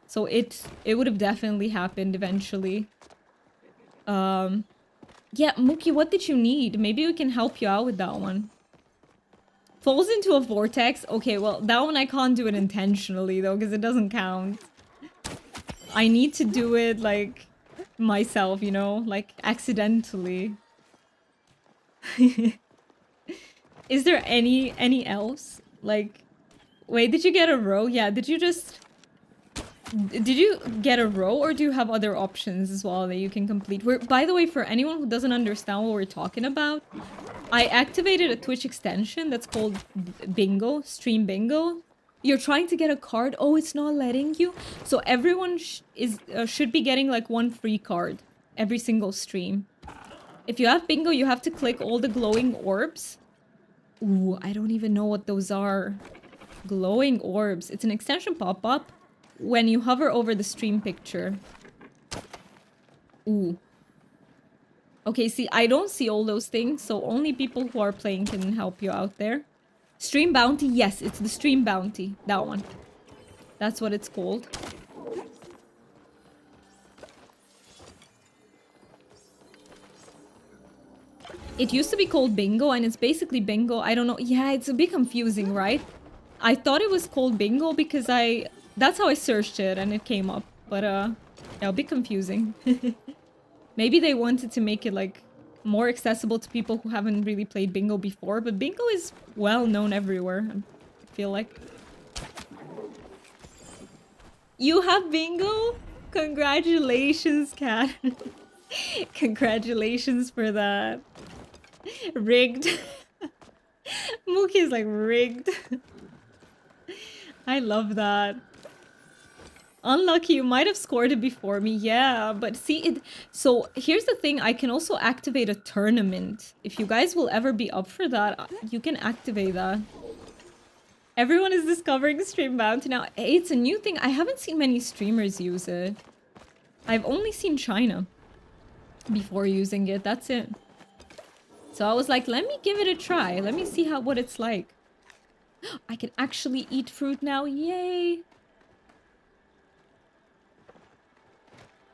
So it would have definitely happened eventually. Yeah, Mookie, what did you need? Maybe we can help you out with that one. Falls into a vortex. Okay, well, that one I can't do it intentionally though, because it doesn't count. I need to do it like myself, you know, like accidentally. Is there any else? Like, wait, did you get a row? Yeah, did you get a row or do you have other options as well that you can complete? By the way, for anyone who doesn't understand what we're talking about, I activated a Twitch extension that's called Bingo, Stream Bingo. You're trying to get a card. Oh, it's not letting you. So everyone should be getting like one free card every single stream. If you have Bingo, you have to click all the glowing orbs. Ooh, I don't even know what those are. Glowing orbs. It's an extension pop-up when you hover over the stream picture. Ooh. Okay, see, I don't see all those things, so only people who are playing can help you out there. Stream bounty, yes, it's the stream bounty. That one. That's what it's called. It used to be called bingo, and it's basically bingo. I don't know. Yeah, it's a bit confusing, right? I thought it was called bingo because that's how I searched it and it came up. But, yeah, a bit confusing. Maybe they wanted to make it, like, more accessible to people who haven't really played bingo before, but bingo is well known everywhere, I feel like. You have bingo? Congratulations, Kat. Congratulations for that. Rigged. Mookie is like rigged. I love that. Unlucky, you might have scored it before me. Yeah, but see it. So here's the thing. I can also activate a tournament. If you guys will ever be up for that, you can activate that. Everyone is discovering Stream Bounty now. Hey, it's a new thing. I haven't seen many streamers use it. I've only seen China before using it. That's it. So I was like, let me give it a try. Let me see what it's like. I can actually eat fruit now. Yay.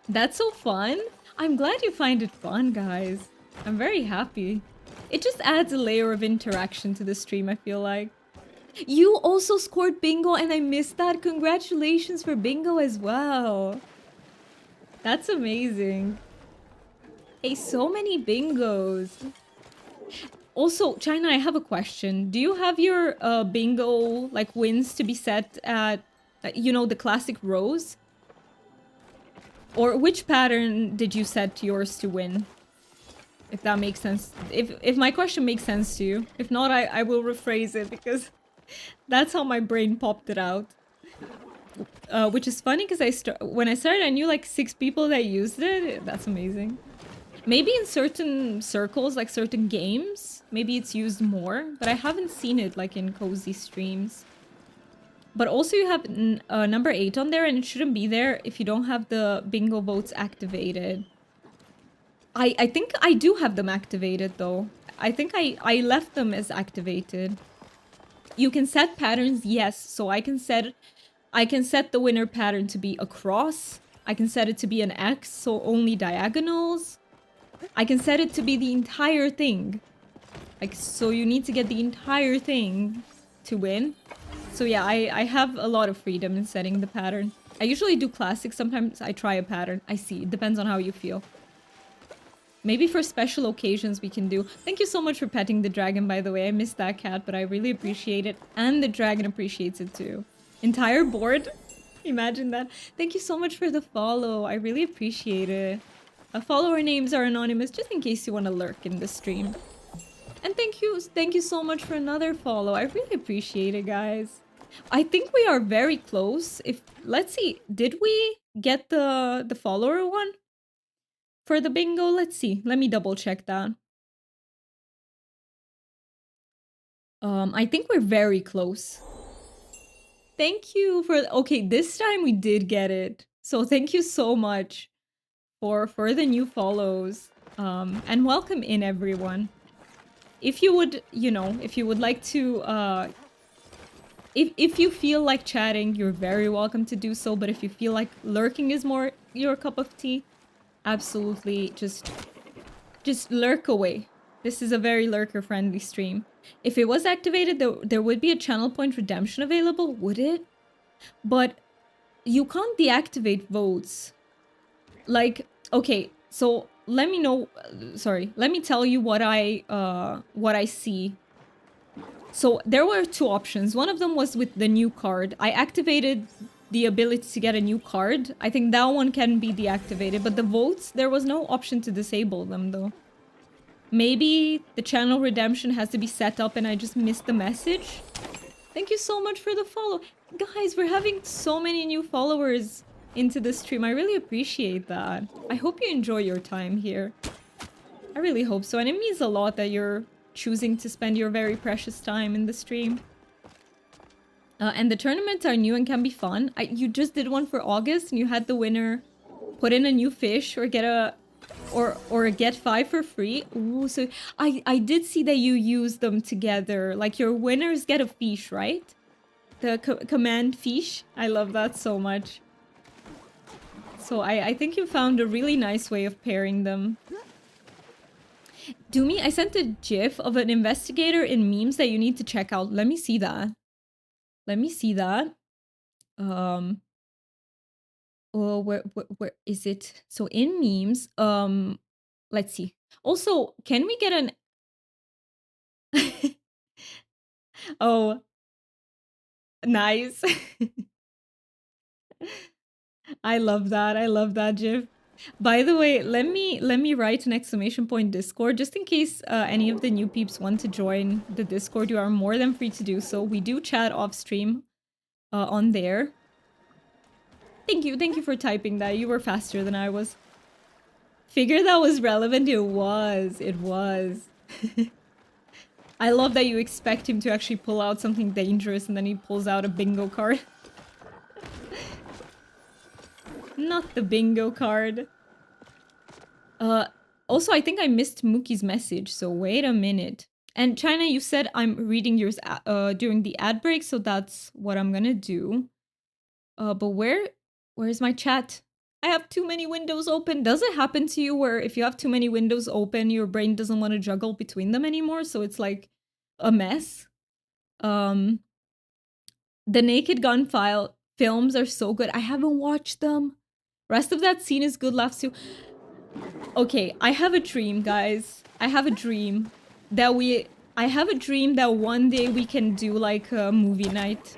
That's so fun. I'm glad you find it fun, guys. I'm very happy. It just adds a layer of interaction to the stream, I feel like. You also scored bingo and I missed that. Congratulations for bingo as well. That's amazing. Hey, so many bingos. Also, China, I have a question. Do you have your bingo like wins to be set at, you know, the classic rows? Or which pattern did you set yours to win? If that makes sense. If my question makes sense to you. If not, I will rephrase it because that's how my brain popped it out. Which is funny because when I started, I knew like 6 people that used it. That's amazing. Maybe in certain circles, like certain games, maybe it's used more. But I haven't seen it like in cozy streams. But also you have number 8 on there and it shouldn't be there if you don't have the bingo votes activated. I think I do have them activated though. I think I left them as activated. You can set patterns, yes. So I can set the winner pattern to be a cross. I can set it to be an X, so only diagonals. I can set it to be the entire thing. Like, so you need to get the entire thing to win. So yeah, I have a lot of freedom in setting the pattern. I usually do classic, sometimes I try a pattern. I see, it depends on how you feel. Maybe for special occasions we can do. Thank you so much for petting the dragon, by the way. I missed that cat, but I really appreciate it. And the dragon appreciates it too. Entire board? Imagine that. Thank you so much for the follow. I really appreciate it. Follower names are anonymous, just in case you want to lurk in the stream. And thank you so much for another follow. I really appreciate it, guys. I think we are very close. Let's see, did we get the follower one? For the bingo, let's see. Let me double check that. I think we're very close. Thank you for... Okay, this time we did get it. So thank you so much for the new follows. And welcome in, everyone. If you would, you know, if you would like to, if you feel like chatting, you're very welcome to do so. But if you feel like lurking is more your cup of tea, absolutely just lurk away. This is a very lurker-friendly stream. If it was activated, there would be a channel point redemption available, would it? But you can't deactivate votes. Like, okay, so let me know, sorry, let me tell you what I see. So there were two options. One of them was with the new card. I activated the ability to get a new card. I think that one can be deactivated, but the votes, there was no option to disable them though. Maybe the channel redemption has to be set up and I just missed the message. Thank you so much for the follow. Guys, we're having so many new followers into the stream. I really appreciate that. I hope you enjoy your time here. I really hope so. And it means a lot that you're choosing to spend your very precious time in the stream. And the tournaments are new and can be fun. You just did one for August and you had the winner put in a new fish or get a... Or get 5 for free. Ooh, so I did see that you use them together. Like your winners get a fish, right? The command fish. I love that so much. So I think you found a really nice way of pairing them. Doomy, I sent a gif of an investigator in memes that you need to check out. Let me see that. Let me see that. Oh, where is it? So in memes, let's see. Also, can we get an... Oh, nice. I love that. I love that gif. By the way, let me write an exclamation point Discord just in case any of the new peeps want to join the Discord. You are more than free to do so. We do chat off stream on there. Thank you for typing that. You were faster than I was. Figure that was relevant. It was. I love that you expect him to actually pull out something dangerous and then he pulls out a bingo card. Not the bingo card. Also, I think I missed Mookie's message, so wait a minute. And China, you said I'm reading yours during the ad break, so that's what I'm gonna do. But where's my chat? I have too many windows open. Does it happen to you where if you have too many windows open, your brain doesn't want to juggle between them anymore, so it's like a mess? The Naked Gun films are so good. I haven't watched them. Rest of that scene is good laughs too. Okay, I have a dream, guys. I have a dream that one day we can do like a movie night.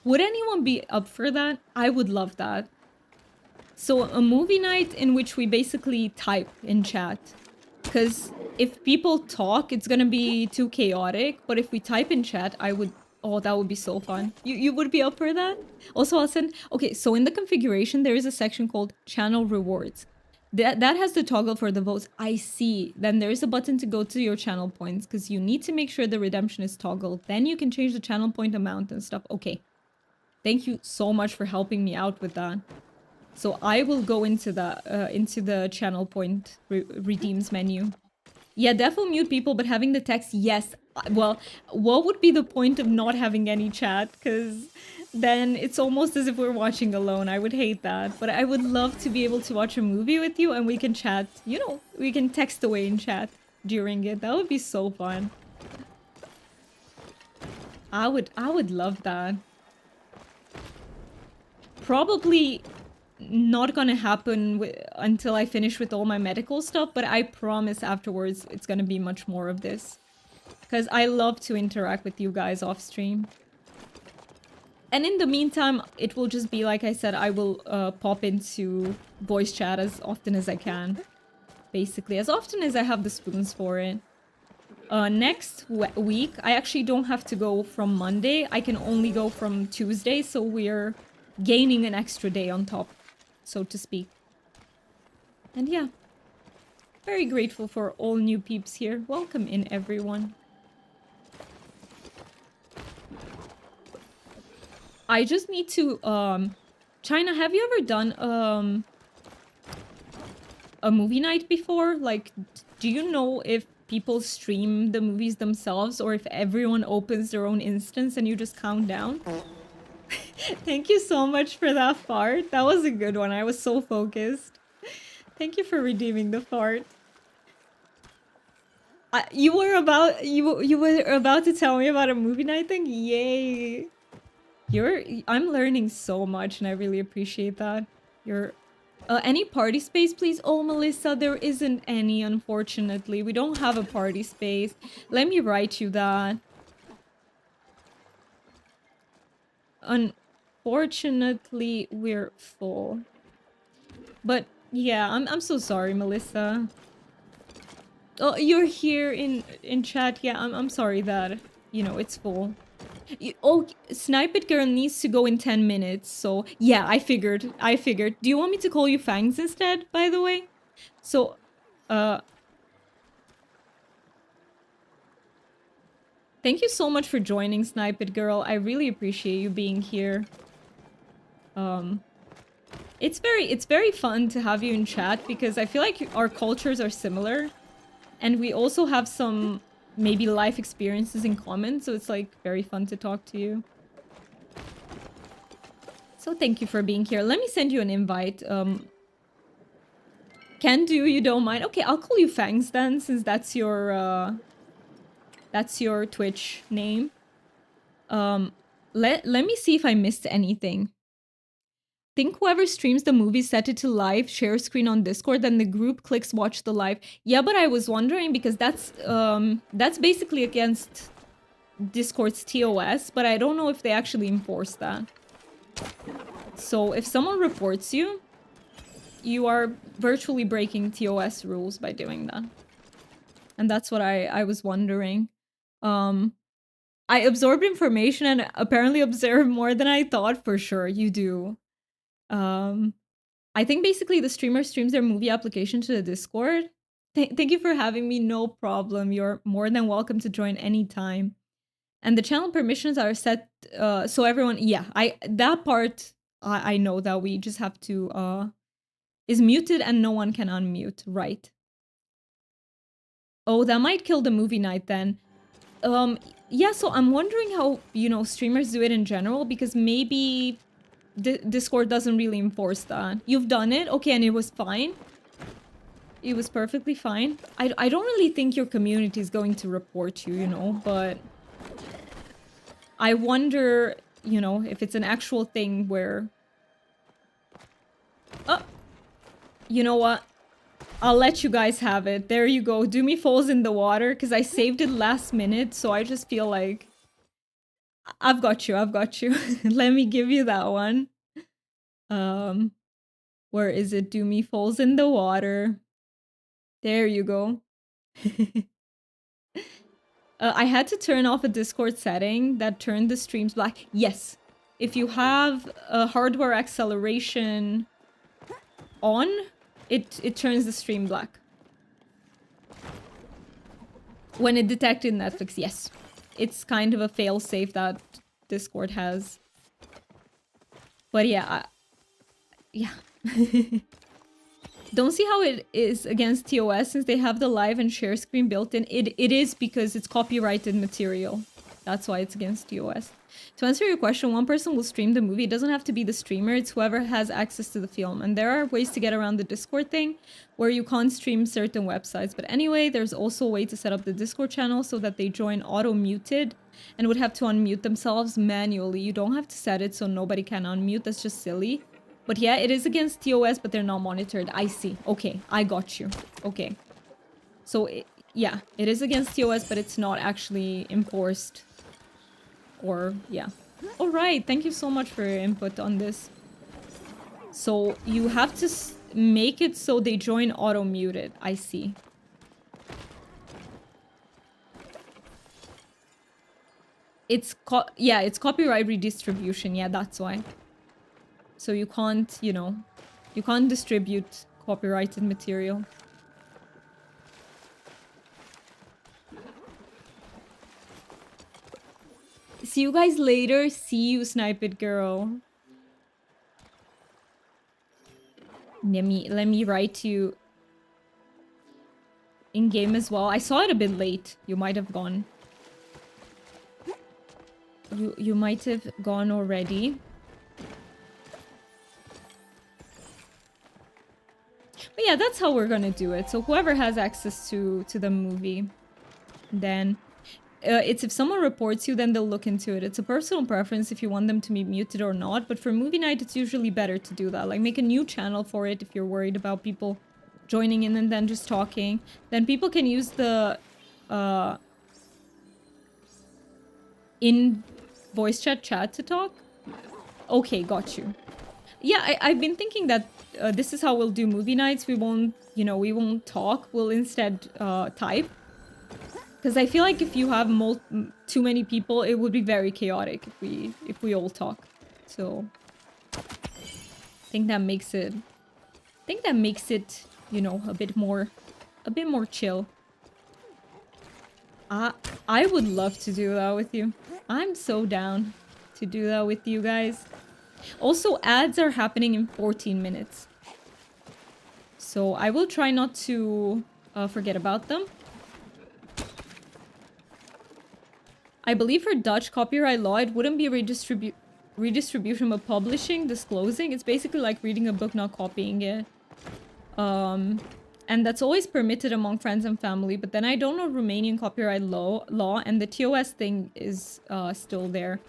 Would anyone be up for that? I would love that. So a movie night in which we basically type in chat. Because if people talk, it's gonna be too chaotic. But if we type in chat, I would... Oh, that would be so fun. You would be up for that? Also, I'll send... Okay, so in the configuration, there is a section called Channel Rewards. That has the toggle for the votes. I see. Then there is a button to go to your channel points because you need to make sure the redemption is toggled. Then you can change the channel point amount and stuff. Okay. Thank you so much for helping me out with that. So I will go into the channel point redeems menu. Yeah, def will mute people, but having the text, yes. Well, what would be the point of not having any chat? Because then it's almost as if we're watching alone. I would hate that. But I would love to be able to watch a movie with you and we can chat. You know, we can text away and chat during it. That would be so fun. I would love that. Probably not gonna happen until I finish with all my medical stuff, but I promise afterwards it's gonna be much more of this. Because I love to interact with you guys off stream. And in the meantime, it will just be, like I said, I will pop into voice chat as often as I can. Basically, as often as I have the spoons for it. Next week, I actually don't have to go from Monday. I can only go from Tuesday, so we're gaining an extra day on top, so to speak. And yeah, very grateful for all new peeps here. Welcome in, everyone. I just need to, China, have you ever done, a movie night before? Like, do you know if people stream the movies themselves or if everyone opens their own instance and you just count down? Thank you so much for that fart. That was a good one. I was so focused. Thank you for redeeming the fart. You were about to tell me about a movie night thing? Yay. I'm learning so much and I really appreciate that. You're any party space, please? Oh, Melissa, there isn't any, unfortunately. We don't have a party space. Let me write you that. Unfortunately, we're full. But yeah, I'm so sorry, Melissa. Oh, you're here in chat. Yeah, I'm sorry that, you know, it's full. Oh, Snipe It Girl needs to go in 10 minutes, so yeah, I figured. Do you want me to call you Fangs instead, by the way? So, thank you so much for joining, Snipe It Girl. I really appreciate you being here. It's very fun to have you in chat because I feel like our cultures are similar. And we also have some maybe life experiences in common, so it's like very fun to talk to you. So thank you for being here. Let me send you an invite. Can do, you don't mind? Okay, I'll call you Fangs then, since that's your Twitch name. Let me see if I missed anything. Think whoever streams the movie set it to live, share screen on Discord, then the group clicks watch the live. Yeah, but I was wondering because that's basically against Discord's TOS, but I don't know if they actually enforce that. So if someone reports you, you are virtually breaking TOS rules by doing that. And that's what I was wondering. I absorbed information and apparently observed more than I thought. For sure, you do. I think basically the streamer streams their movie application to the Discord. Thank you for having me. No problem. You're more than welcome to join anytime. And the channel permissions are set so everyone, yeah, that part I know that we just have to is muted and no one can unmute, right? Oh, that might kill the movie night then. Yeah, so I'm wondering how, you know, streamers do it in general because maybe Discord doesn't really enforce that. You've done it, okay, and it was fine. It was perfectly fine. I don't really think your community is going to report you, you know, but I wonder, you know, if it's an actual thing where... Oh! You know what? I'll let you guys have it. There you go. Doomy falls in the water, because I saved it last minute, so I just feel like... I've got you. Let me give you that one. Where is it? Doomy falls in the water. There you go. I had to turn off a Discord setting that turned the streams black. Yes. If you have a hardware acceleration on, it turns the stream black. When it detected Netflix, yes. It's kind of a failsafe that Discord has. But yeah, yeah. Don't see how it is against TOS since they have the live and share screen built in. It is because it's copyrighted material. That's why it's against TOS. To answer your question, one person will stream the movie. It doesn't have to be the streamer. It's whoever has access to the film. And there are ways to get around the Discord thing where you can't stream certain websites. But anyway, there's also a way to set up the Discord channel so that they join auto-muted and would have to unmute themselves manually. You don't have to set it so nobody can unmute. That's just silly. But yeah, it is against TOS, but they're not monitored. I see. Okay, I got you. Okay. So, yeah, it is against TOS, but it's not actually enforced. Or, yeah. Alright, thank you so much for your input on this. So, you have to make it so they join auto-muted. I see. It's copyright redistribution. Yeah, that's why. So you can't, you know, you can't distribute copyrighted material. See you guys later. See you, Snipe It Girl. Let me write you in game as well. I saw it a bit late. You might have gone. You might have gone already. But yeah, that's how we're gonna do it. So whoever has access to the movie, then it's if someone reports you, then they'll look into it. It's a personal preference if you want them to be muted or not. But for movie night, it's usually better to do that. Like make a new channel for it if you're worried about people joining in and then just talking. Then people can use the in voice chat to talk. Okay, got you. Yeah, I've been thinking that this is how we'll do movie nights. We won't, you know, we won't talk. We'll instead type. Because I feel like if you have too many people, it would be very chaotic if we all talk. So I think that makes it. You know, a bit more chill. I would love to do that with you. I'm so down to do that with you guys. Also, ads are happening in 14 minutes. So I will try not to forget about them. I believe for Dutch copyright law, it wouldn't be redistribution but publishing, disclosing. It's basically like reading a book, not copying it. And that's always permitted among friends and family. But then I don't know Romanian copyright law and the TOS thing is still there.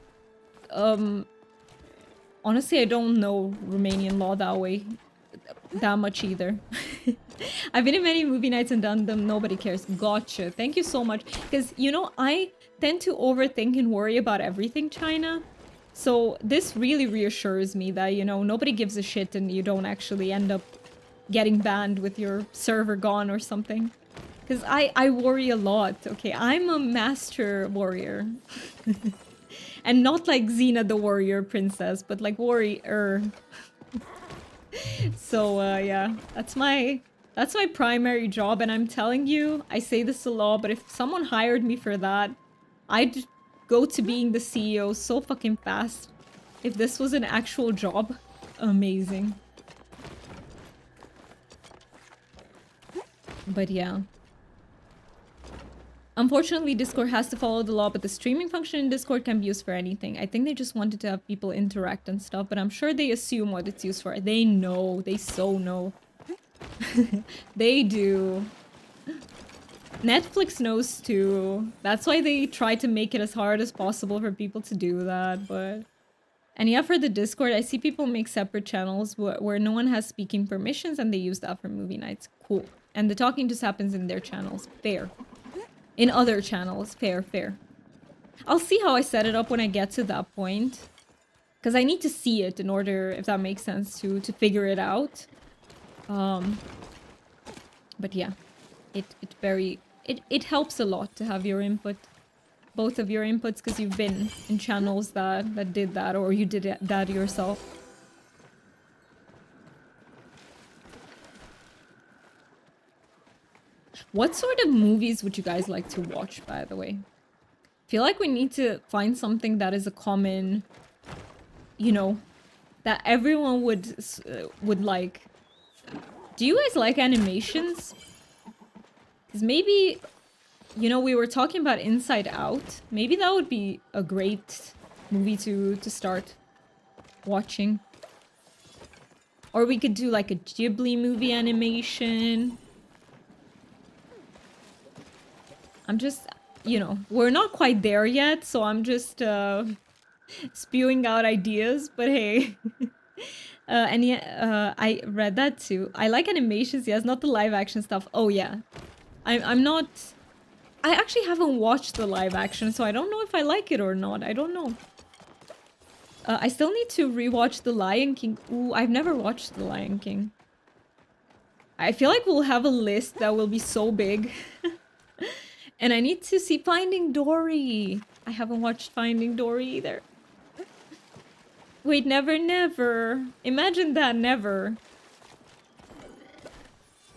Honestly, I don't know Romanian law that much either. I've been in many movie nights and done them. Nobody cares. Gotcha. Thank you so much. Because, you know, I tend to overthink and worry about everything, China. So this really reassures me that, you know, nobody gives a shit and you don't actually end up getting banned with your server gone or something. Because I worry a lot. Okay, I'm a master warrior. And not like Xena the warrior princess, but like warrior. So yeah, that's my primary job, and I'm telling you, I say this a lot, but if someone hired me for that, I'd go to being the CEO so fucking fast. If this was an actual job, amazing. But yeah. Unfortunately, Discord has to follow the law, but the streaming function in Discord can be used for anything. I think they just wanted to have people interact and stuff, but I'm sure they assume what it's used for. They know. They so know. They do. Netflix knows too. That's why they try to make it as hard as possible for people to do that, but... And yeah, for the Discord, I see people make separate channels where no one has speaking permissions and they use that for movie nights. Cool. And the talking just happens in their channels. Fair. In other channels. Fair, fair. I'll see how I set it up when I get to that point. Because I need to see it in order, if that makes sense, to figure it out. But yeah. It helps a lot to have your input. Both of your inputs, because you've been in channels that did that, or you did that yourself. What sort of movies would you guys like to watch, by the way? I feel like we need to find something that is a common, you know, that everyone would like. Do you guys like animations? Because maybe, you know, we were talking about Inside Out. Maybe that would be a great movie to start watching. Or we could do like a Ghibli movie animation. I'm just, you know, we're not quite there yet, so I'm just spewing out ideas, but hey. And yeah, I read that too. I like animations, yes, not the live action stuff. Oh yeah. I'm not... I actually haven't watched the live action, so I don't know if I like it or not. I don't know. I still need to rewatch The Lion King. Ooh, I've never watched The Lion King. I feel like we'll have a list that will be so big. And I need to see Finding Dory. I haven't watched Finding Dory either. Wait, Never Never. Imagine that, never.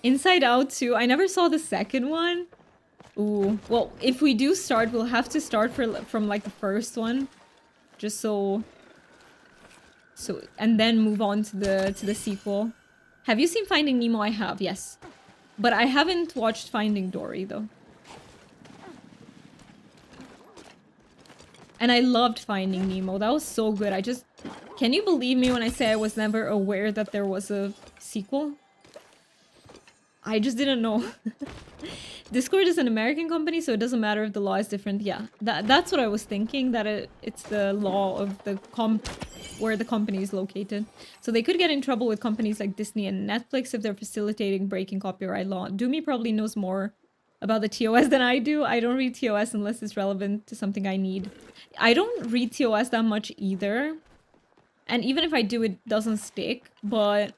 Inside Out too. I never saw the second one. Ooh. Well, if we do start, we'll have to start from like the first one. Just so... And then move on to the sequel. Have you seen Finding Nemo? I have, yes. But I haven't watched Finding Dory, though. And I loved Finding Nemo. That was so good. I just... Can you believe me when I say I was never aware that there was a sequel? I just didn't know. Discord is an American company, so it doesn't matter if the law is different. Yeah, that's what I was thinking, that it's the law of the where the company is located. So they could get in trouble with companies like Disney and Netflix if they're facilitating breaking copyright law. Doomy probably knows more about the TOS than I do. I don't read TOS unless it's relevant to something I need. I don't read TOS that much either. And even if I do, it doesn't stick, but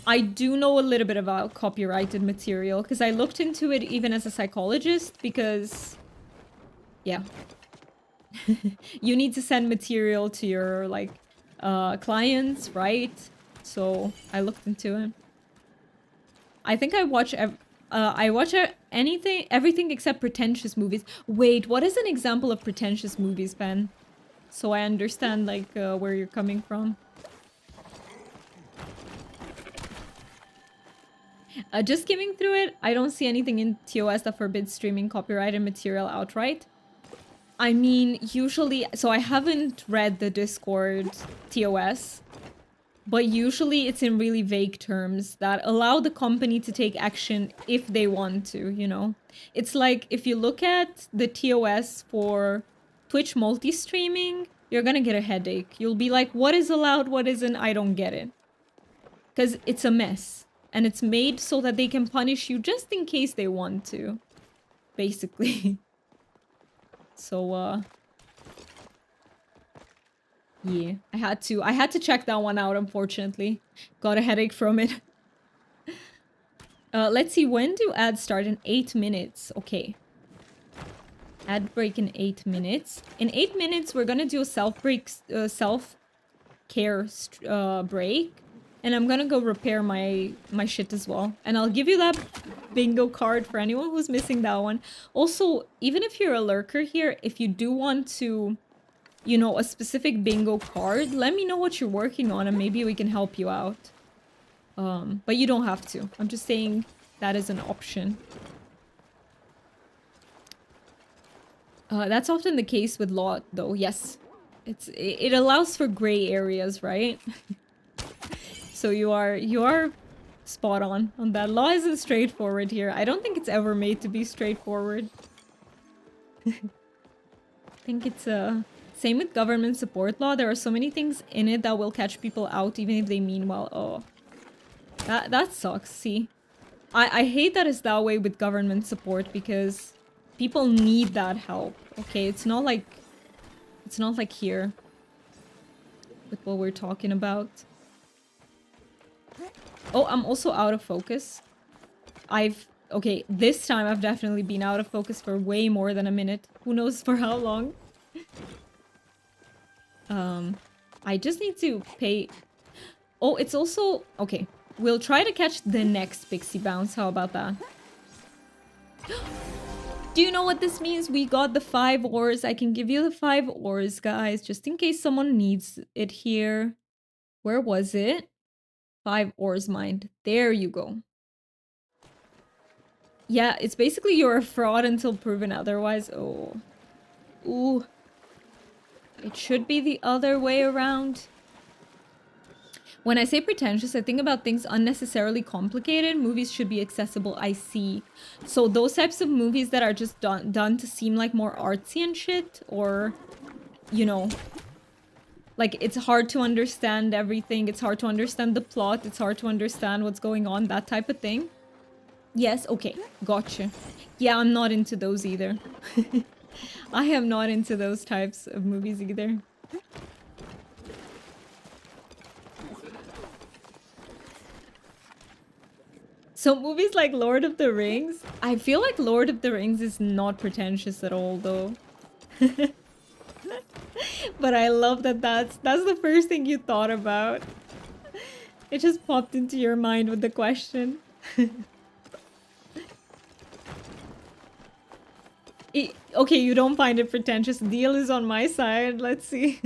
I do know a little bit about copyrighted material because I looked into it even as a psychologist because, yeah, you need to send material to your like clients, right? So I looked into it. I think I watch everything except pretentious movies. Wait, what is an example of pretentious movies, Ben? So I understand like where you're coming from. Just skimming through it, I don't see anything in TOS that forbids streaming copyrighted material outright. I mean, usually... So I haven't read the Discord TOS, but usually it's in really vague terms that allow the company to take action if they want to, you know? It's like, if you look at the TOS for Twitch multi-streaming, you're gonna get a headache. You'll be like, what is allowed, what isn't? I don't get it. Because it's a mess. And it's made so that they can punish you just in case they want to. Basically. So, yeah. I had to check that one out, unfortunately. Got a headache from it. Let's see, when do ads start? In 8 minutes. Okay. Ad break in 8 minutes. In 8 minutes, we're gonna do a self-care break. And I'm gonna go repair my shit as well. And I'll give you that bingo card for anyone who's missing that one. Also, even if you're a lurker here, if you do want to, you know, a specific bingo card, let me know what you're working on and maybe we can help you out. But you don't have to. I'm just saying that is an option. That's often the case with law, though. Yes. It allows for gray areas, right? So you are spot on that. Law isn't straightforward here. I don't think it's ever made to be straightforward. I think it's same with government support law. There are so many things in it that will catch people out even if they mean well. Oh. That sucks, see. I hate that it's that way with government support because people need that help. Okay, it's not like here with what we're talking about. Oh, I'm also out of focus. Okay, this time I've definitely been out of focus for way more than a minute. Who knows for how long? I just need to pay... Oh, it's also... Okay, we'll try to catch the next Piksii bounce. How about that? Do you know what this means? We got the 5 ores. I can give you the 5 ores, guys, just in case someone needs it here. Where was it? 5 ores mined. There you go. Yeah, it's basically you're a fraud until proven otherwise. Oh. Ooh. It should be the other way around. When I say pretentious, I think about things unnecessarily complicated. Movies should be accessible, I see. So those types of movies that are just done to seem like more artsy and shit, or, you know, like it's hard to understand everything, it's hard to understand the plot, it's hard to understand what's going on, that type of thing. Yes, okay, gotcha. Yeah, I'm not into those either. I am not into those types of movies either. So movies like Lord of the Rings, I feel like Lord of the Rings is not pretentious at all though. But I love that that's the first thing you thought about. It just popped into your mind with the question. Okay, you don't find it pretentious. Deal is on my side. Let's see.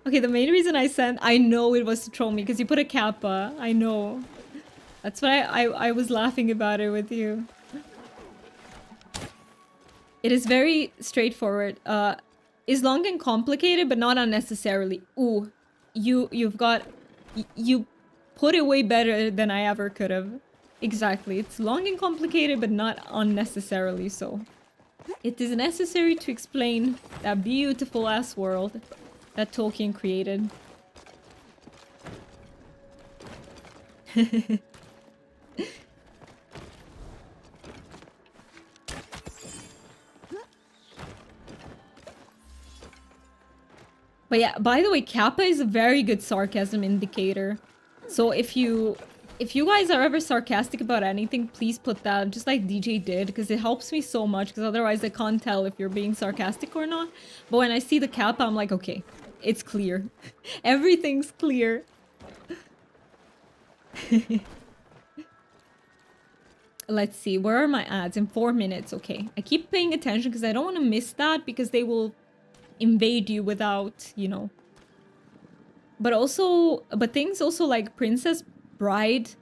Okay, the main reason I know it was to troll me because you put a kappa. I know. That's why I was laughing about it with you. It is very straightforward. Is long and complicated, but not unnecessarily. Ooh, you've got you put it way better than I ever could have. Exactly. It's long and complicated, but not unnecessarily so. It is necessary to explain that beautiful ass world that Tolkien created. But yeah, by the way, Kappa is a very good sarcasm indicator. So if you guys are ever sarcastic about anything, please put that, just like DJ did, because it helps me so much, because otherwise I can't tell if you're being sarcastic or not. But when I see the Kappa, I'm like, okay, it's clear. Everything's clear. Let's see, where are my ads? In 4 minutes, okay. I keep paying attention because I don't want to miss that, because they will invade you without, you know. But things also like Princess Bride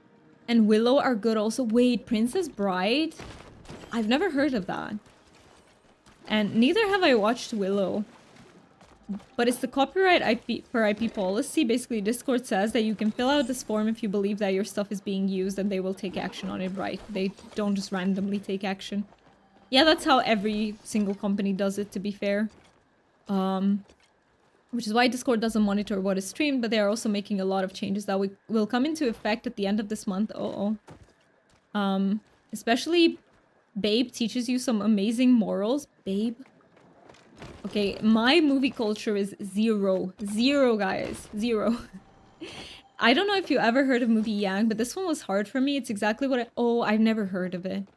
and Willow are good also. Wait, Princess Bride? I've never heard of that. And neither have I watched Willow. But it's the copyright per IP policy. Basically, Discord says that you can fill out this form if you believe that your stuff is being used, and they will take action on it, right? They don't just randomly take action. Yeah, that's how every single company does it, to be fair. Which is why Discord doesn't monitor what is streamed, but they are also making a lot of changes that will come into effect at the end of this month. Especially Babe teaches you some amazing morals. Babe? Okay, my movie culture is zero. Zero, guys. Zero. I don't know if you ever heard of movie Yang, but this one was hard for me. It's exactly what oh, I've never heard of it.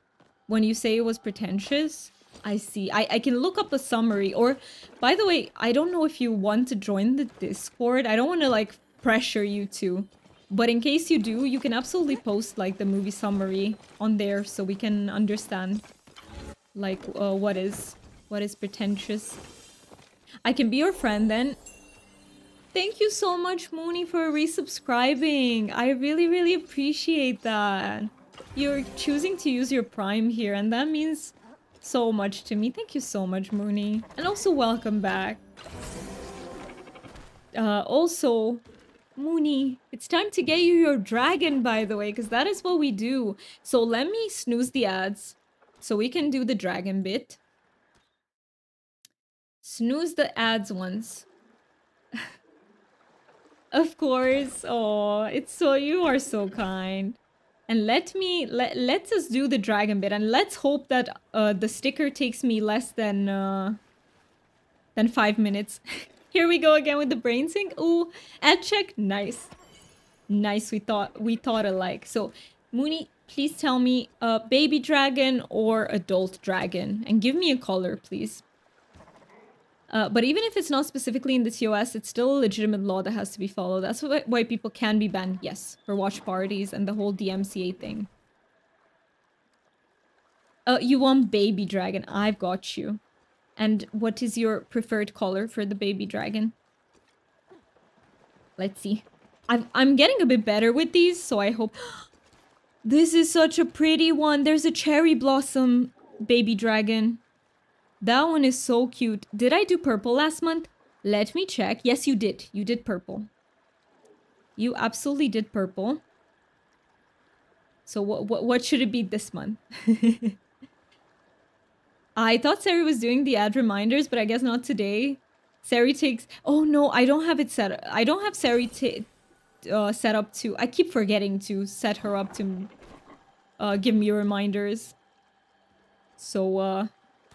When you say it was pretentious, I see. I can look up a summary. Or, by the way, I don't know if you want to join the Discord. I don't want to, like, pressure you to. But in case you do, you can absolutely post, like, the movie summary on there so we can understand, like, what is pretentious. I can be your friend then. Thank you so much, Mooney, for resubscribing. I really, really appreciate that. You're choosing to use your Prime here, and that means so much to me. Thank you so much, Mooney. And also, welcome back. Also, Mooney, it's time to get you your dragon, by the way, because that is what we do. So let me snooze the ads so we can do the dragon bit. Snooze the ads once. Of course. Oh, it's so, you are so kind. And let's us do the dragon bit, and let's hope that the sticker takes me less than 5 minutes. Here we go again with the brain sync. Ooh, ad check. Nice. Nice, we thought alike. So, Mooney, please tell me baby dragon or adult dragon, and give me a color, please. But even if it's not specifically in the TOS, it's still a legitimate law that has to be followed. That's why people can be banned, yes, for watch parties and the whole DMCA thing. You want baby dragon. I've got you. And what is your preferred color for the baby dragon? Let's see. I'm getting a bit better with these, so I hope... This is such a pretty one. There's a cherry blossom baby dragon. That one is so cute. Did I do purple last month? Let me check. Yes, you did. You did purple. You absolutely did purple. So what should it be this month? I thought Sari was doing the ad reminders, but I guess not today. Sari takes... Oh no, I don't have it set. I don't have Sari set up to... I keep forgetting to set her up to give me reminders. So,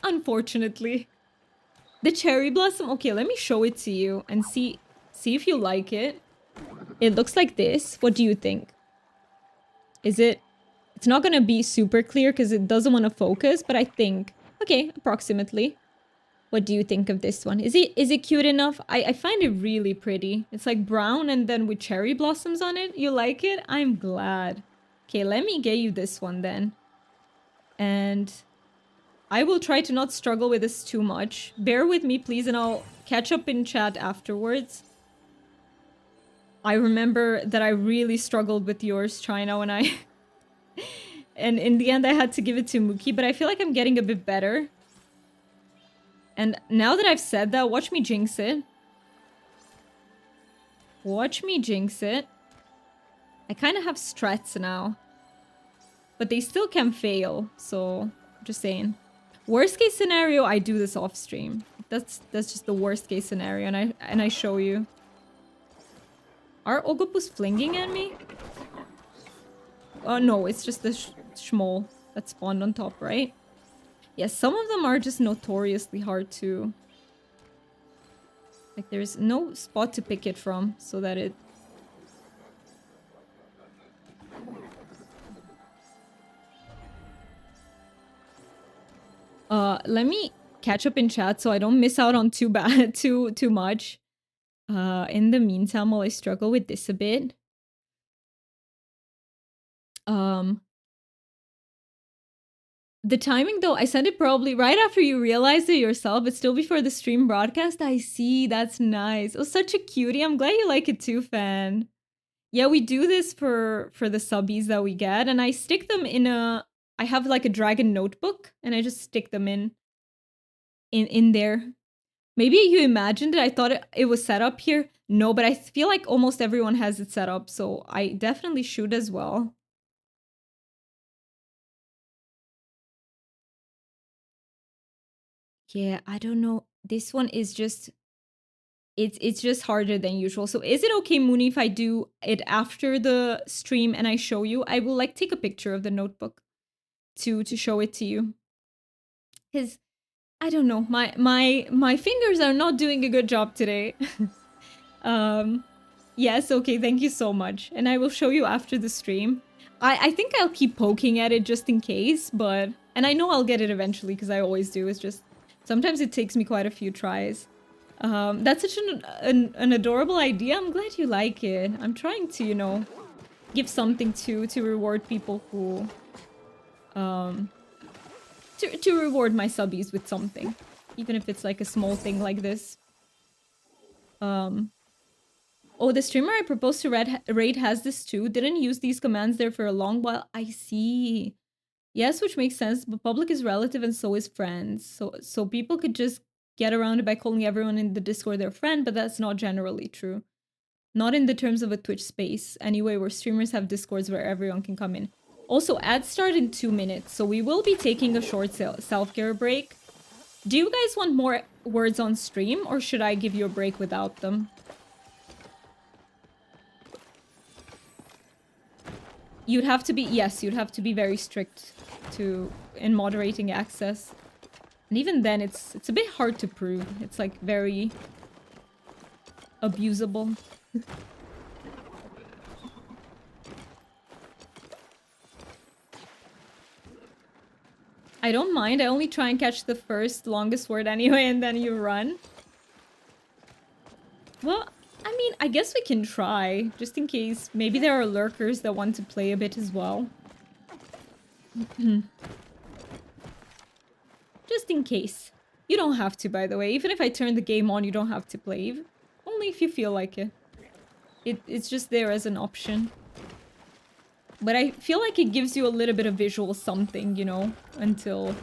unfortunately. The cherry blossom? Okay, let me show it to you and see if you like it. It looks like this. What do you think? Is it... It's not gonna be super clear because it doesn't want to focus, but I think... Okay, approximately. What do you think of this one? Is it cute enough? I find it really pretty. It's like brown and then with cherry blossoms on it. You like it? I'm glad. Okay, let me get you this one then. And I will try to not struggle with this too much. Bear with me, please, and I'll catch up in chat afterwards. I remember that I really struggled with yours, China, when I And in the end, I had to give it to Mookie, but I feel like I'm getting a bit better. And now that I've said that, watch me jinx it. Watch me jinx it. I kind of have strats now. But they still can fail, so just saying. Worst case scenario, I do this off stream. That's just the worst case scenario, and I show you. Are Ogopus flinging at me? Oh no, it's just the Schmole that spawned on top, right? Yes, some of them are just notoriously hard to... Like, there's no spot to pick it from, so that it... Let me catch up in chat so I don't miss out on too much. In the meantime, while I struggle with this a bit. The timing though, I sent it probably right after you realized it yourself, but still before the stream broadcast. I see, that's nice. Oh, such a cutie. I'm glad you like it too, fan. Yeah, we do this for the subbies that we get, and I stick them in a... I have like a dragon notebook, and I just stick them in there. Maybe you imagined it. I thought it was set up here. No, but I feel like almost everyone has it set up, so I definitely should as well. Yeah, I don't know. This one is just... It's just harder than usual. So is it okay, Mooney, if I do it after the stream and I show you? I will like take a picture of the notebook to show it to you. Because I don't know, my fingers are not doing a good job today. Yes, okay, thank you so much. And I will show you after the stream. I think I'll keep poking at it just in case, but... And I know I'll get it eventually, because I always do. It's just... Sometimes it takes me quite a few tries. That's such an adorable idea. I'm glad you like it. I'm trying to, you know, give something to reward people who... To reward my subbies with something. Even if it's like a small thing like this. Oh, the streamer I proposed to raid has this too. Didn't use these commands there for a long while. I see. Yes, which makes sense, but public is relative and so is friends. So people could just get around it by calling everyone in the Discord their friend, but that's not generally true. Not in the terms of a Twitch space, anyway, where streamers have Discords where everyone can come in. Also, ads start in 2 minutes, so we will be taking a short self-care break. Do you guys want more words on stream, or should I give you a break without them? You'd have to be... Yes, you'd have to be very strict in moderating access. And even then, it's a bit hard to prove. It's like very abusable. I don't mind. I only try and catch the first longest word anyway, and then you run. Well, I mean, I guess we can try, just in case. Maybe there are lurkers that want to play a bit as well. Just in case. You don't have to, by the way. Even if I turn the game on, you don't have to play. Only if you feel like it. It's just there as an option. But I feel like it gives you a little bit of visual something, you know, until,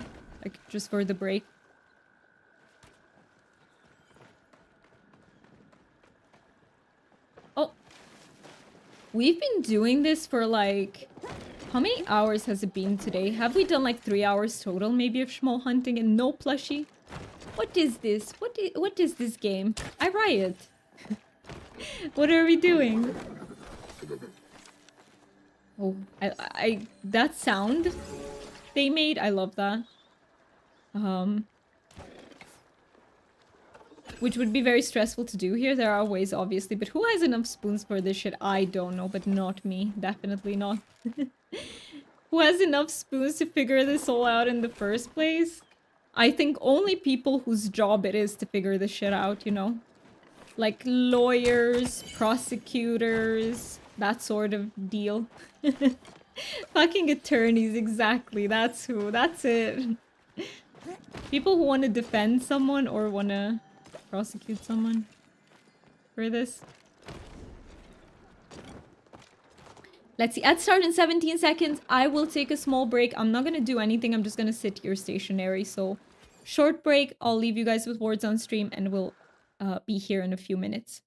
like, just for the break. Oh. We've been doing this for, like... How many hours has it been today? Have we done like 3 hours total maybe of Schmole hunting and no plushie? What is this? What is this game? I riot. What are we doing? Oh, that sound they made, I love that. Which would be very stressful to do here. There are ways, obviously, but who has enough spoons for this shit? I don't know, but not me. Definitely not. Who has enough spoons to figure this all out in the first place? I think only people whose job it is to figure this shit out, you know? Like lawyers, prosecutors, that sort of deal. Fucking attorneys, exactly. That's who. That's it. People who want to defend someone or want to prosecute someone for this. Let's see. Ad start in 17 seconds. I will take a small break. I'm not going to do anything. I'm just going to sit here stationary. So short break. I'll leave you guys with words on stream and we'll be here in a few minutes.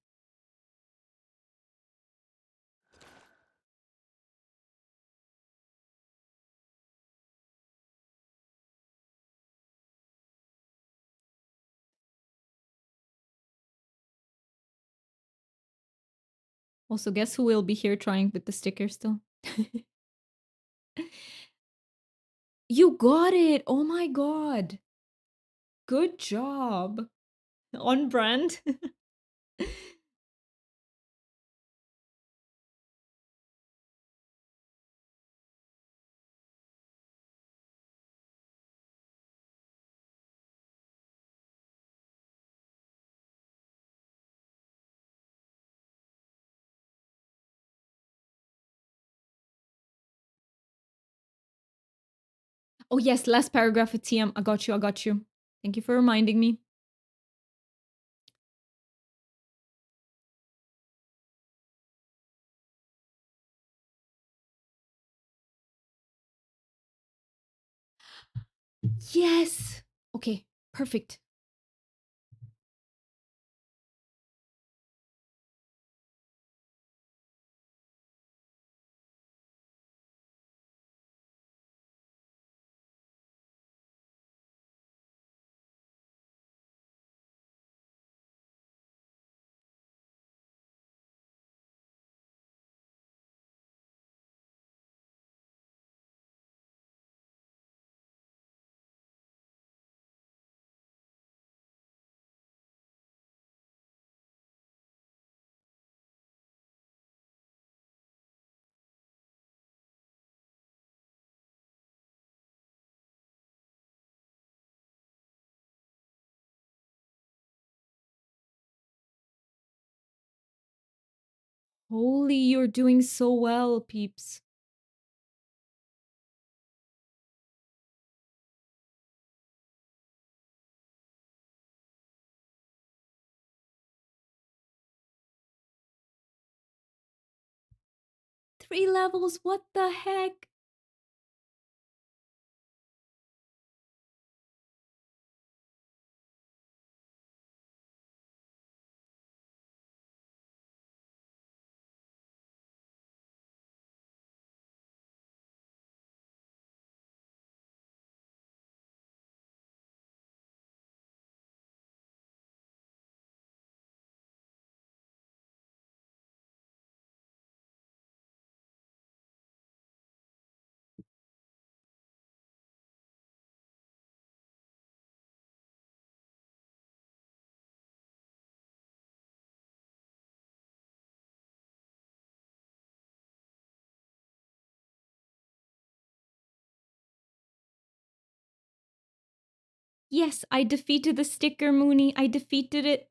Also, guess who will be here trying with the sticker still? You got it! Oh my god! Good job! On brand. Oh yes, last paragraph with TM. I got you, I got you. Thank you for reminding me. Yes! Okay, perfect. Holy, you're doing so well, peeps. Three levels, what the heck? Yes, I defeated the sticker, Mooney. I defeated it.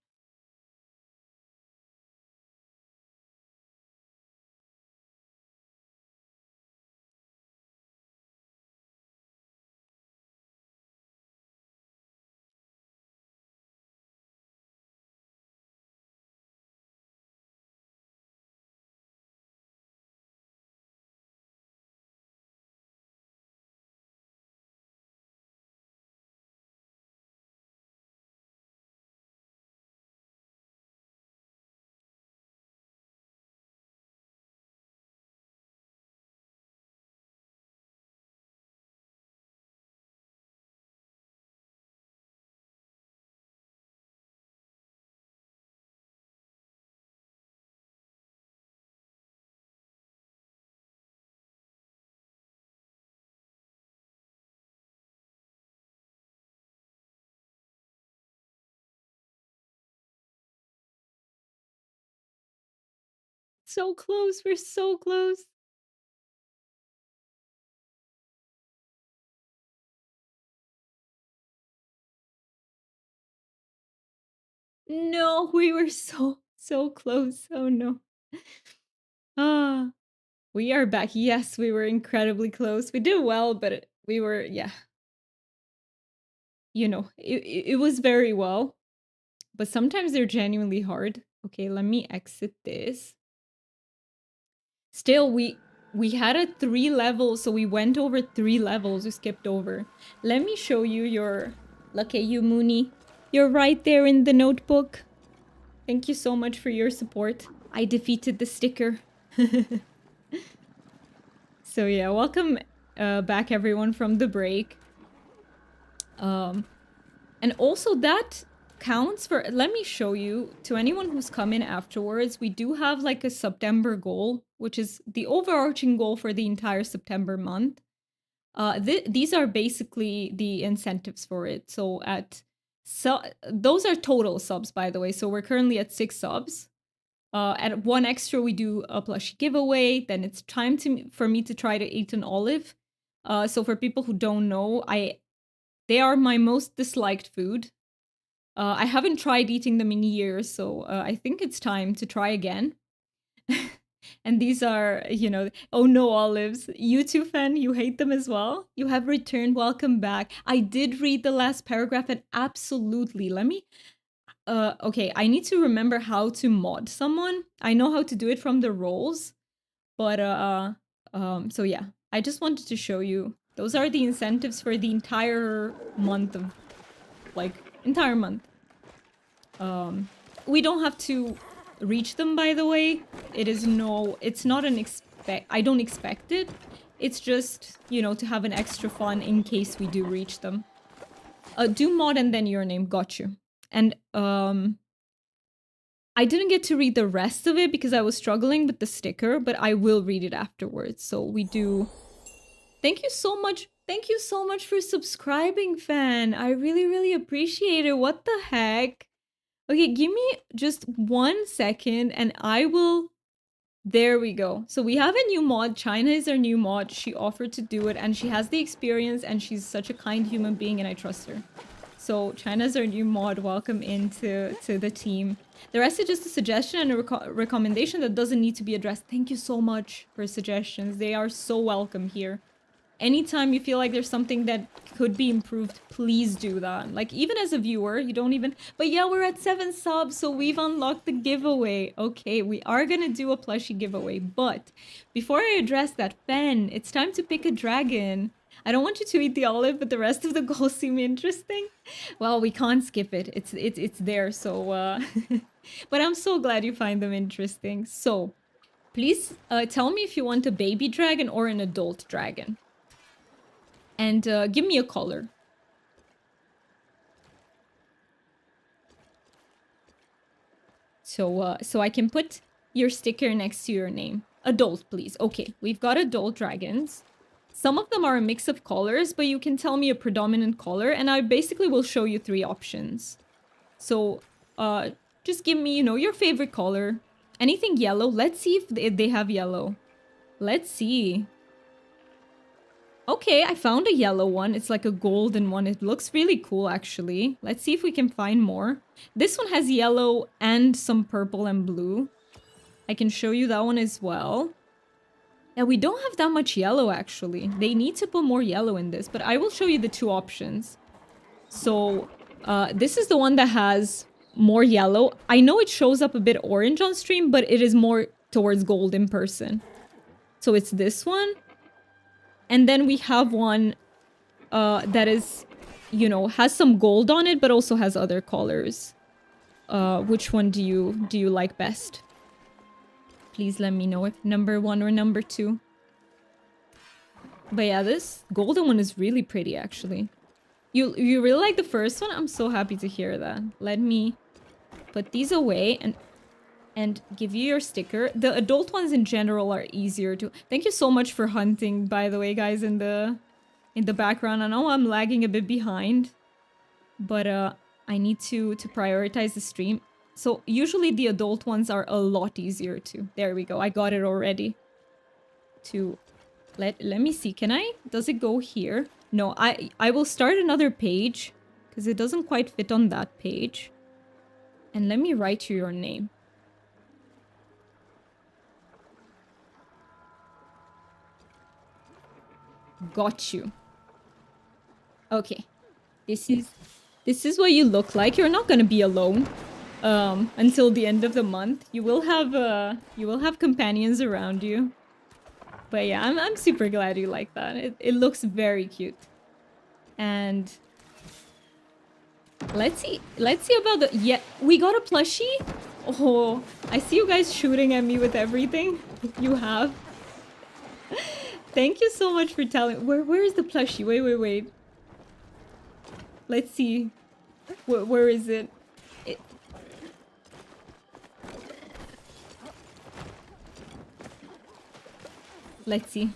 So close, we're so close. No, we were so close. Oh no. Ah, we are back. Yes, we were incredibly close. We did well, but we were, yeah. You know, it was very well, but sometimes they're genuinely hard. Okay, let me exit this. Still, we had a 3 levels, so we went over 3 levels. We skipped over. Let me show you your... Look at you, Mooney. You're right there in the notebook. Thank you so much for your support. I defeated the sticker. So yeah, welcome back everyone from the break. And also that counts for... Let me show you, to anyone who's come in afterwards, we do have like a September goal, which is the overarching goal for the entire September month. These are basically the incentives for it. So those are total subs, by the way. So we're currently at 6 subs. At 1 extra, we do a plushie giveaway. Then it's time for me to try to eat an olive. So for people who don't know, they are my most disliked food. I haven't tried eating them in years, so I think it's time to try again. And these are, you know, oh no, olives. You too, Fan, you hate them as well? You have returned, welcome back. I did read the last paragraph and absolutely, let me... okay, I need to remember how to mod someone. I know how to do it from the roles, but so yeah, I just wanted to show you. Those are the incentives for the entire month of, like, entire month. We don't have to reach them, by the way. It's not an I don't expect it. It's just, you know, to have an extra fun in case we do reach them. Do mod and then your name, got you. And I didn't get to read the rest of it because I was struggling with the sticker, but I will read it afterwards. So we do... Thank you so much. Thank you so much for subscribing, Fan. I really, really appreciate it. What the heck? Okay, give me just 1 second and I will... There we go. So we have a new mod. China is our new mod. She offered to do it and she has the experience and she's such a kind human being and I trust her. So China's our new mod. Welcome into the team. The rest is just a suggestion and a recommendation that doesn't need to be addressed. Thank you so much for suggestions. They are so welcome here. Anytime you feel like there's something that could be improved, please do that. Like, even as a viewer, you don't even... But yeah, we're at 7 subs, so we've unlocked the giveaway. Okay, we are gonna do a plushie giveaway, but before I address that, Ben, it's time to pick a dragon. I don't want you to eat the olive, but the rest of the goals seem interesting. Well, we can't skip it. It's there, so... But I'm so glad you find them interesting. So, please tell me if you want a baby dragon or an adult dragon. And give me a color. So I can put your sticker next to your name. Adult, please. Okay, we've got adult dragons. Some of them are a mix of colors, but you can tell me a predominant color, and I basically will show you 3 options. So, just give me, you know, your favorite color. Anything yellow. Let's see if they have yellow. Let's see. Okay, I found a yellow one. It's like a golden one. It looks really cool, actually. Let's see if we can find more. This one has yellow and some purple and blue. I can show you that one as well. Yeah, we don't have that much yellow, actually. They need to put more yellow in this, but I will show you the 2 options. So, this is the one that has more yellow. I know it shows up a bit orange on stream, but it is more towards gold in person. So it's this one. And then we have one that is, you know, has some gold on it, but also has other colors. Which one do you like best? Please let me know if number 1 or number 2. But yeah, this golden one is really pretty, actually. You really like the first one? I'm so happy to hear that. Let me put these away and give you your sticker. The adult ones in general are easier to... Thank you so much for hunting, by the way, guys, in the background. I know I'm lagging a bit behind, but I need to prioritize the stream. So usually the adult ones are a lot easier to... There we go. I got it already. Let me see. Can I? Does it go here? No, I will start another page because it doesn't quite fit on that page. And let me write you your name. Got you. Okay. This is what you look like. You're not gonna be alone until the end of the month. You will have companions around you. But yeah, I'm super glad you like that. It looks very cute. And let's see about the, yeah, we got a plushie. Oh, I see you guys shooting at me with everything you have. Thank you so much for telling. Where is the plushie? Wait. Let's see. Where is it? it? Let's see.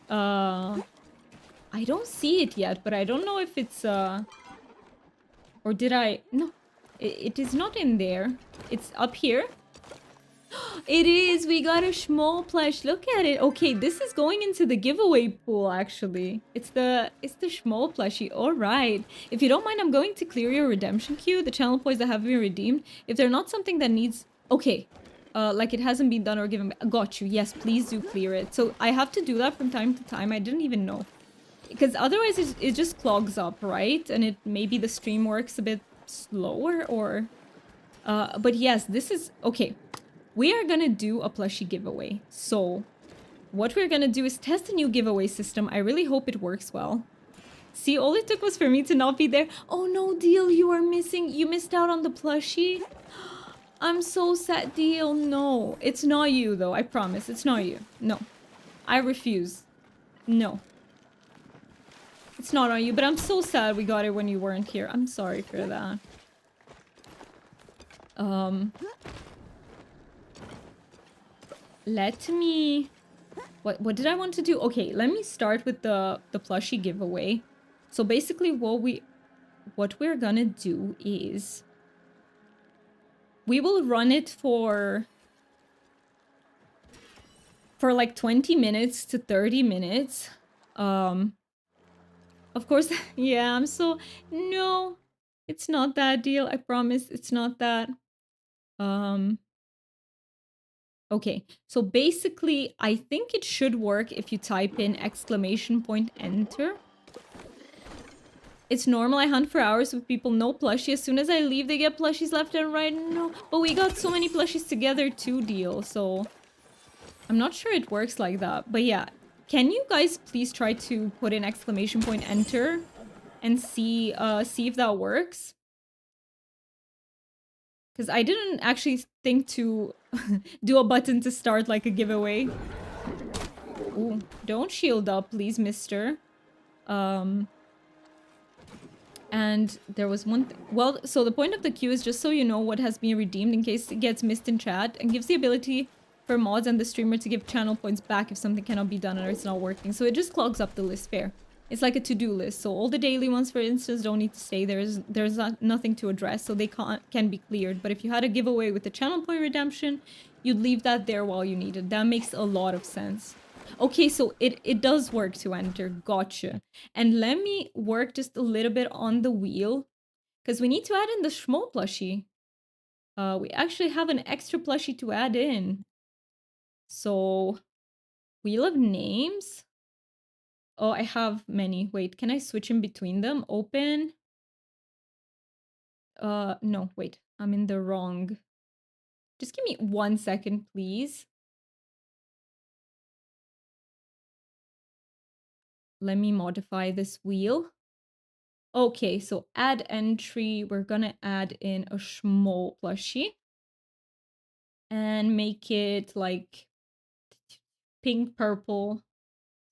I don't see it yet, but I don't know if it's or did I? No, it is not in there. It's up here. It is! We got a Schmole plush. Look at it. Okay, this is going into the giveaway pool, actually. It's the Schmole plushie. Alright. If you don't mind, I'm going to clear your redemption queue. The channel points that have been redeemed. If they're not something that needs... Okay. Like it hasn't been done or given... Got you. Yes, please do clear it. So I have to do that from time to time. I didn't even know. Because otherwise it just clogs up, right? And it maybe the stream works a bit slower or... but yes, this is... Okay. We are gonna do a plushie giveaway. So, what we're gonna do is test a new giveaway system. I really hope it works well. See, all it took was for me to not be there. Oh no, Deal, you are missing. You missed out on the plushie. I'm so sad, Deal. No, it's not you though. I promise, it's not you. No, I refuse. No. It's not on you, but I'm so sad we got it when you weren't here. I'm sorry for that. Let me... What did I want to do? Okay, let me start with the plushie giveaway. So basically what we're gonna do is... We will run it for like 20 minutes to 30 minutes. Of course, yeah, I'm so... No, it's not that, Deal. I promise it's not that. Okay, so basically, I think it should work if you type in !enter. It's normal, I hunt for hours with people, no plushie. As soon as I leave, they get plushies left and right. No, but we got so many plushies together too, Deal, so... I'm not sure it works like that, but yeah. Can you guys please try to put in !enter and see if that works? Because I didn't actually think to do a button to start like a giveaway. Ooh, don't shield up, please, mister. And there was one thing. Well, so the point of the queue is just so you know what has been redeemed in case it gets missed in chat, and gives the ability for mods and the streamer to give channel points back if something cannot be done or it's not working. So it just clogs up the list fair. It's like a to-do list. So all the daily ones, for instance, don't need to stay. There's nothing to address, so they can be cleared. But if you had a giveaway with the channel point redemption, you'd leave that there while you need it. That makes a lot of sense. Okay, so it does work to enter. Gotcha. And let me work just a little bit on the wheel, because we need to add in the Schmole plushie. We actually have an extra plushie to add in. So, wheel of names. Oh, I have many. Wait, can I switch in between them? Open. No, wait. I'm in the wrong. Just give me 1 second, please. Let me modify this wheel. Okay, so add entry. We're gonna add in a Schmole plushie. And make it like pink, purple,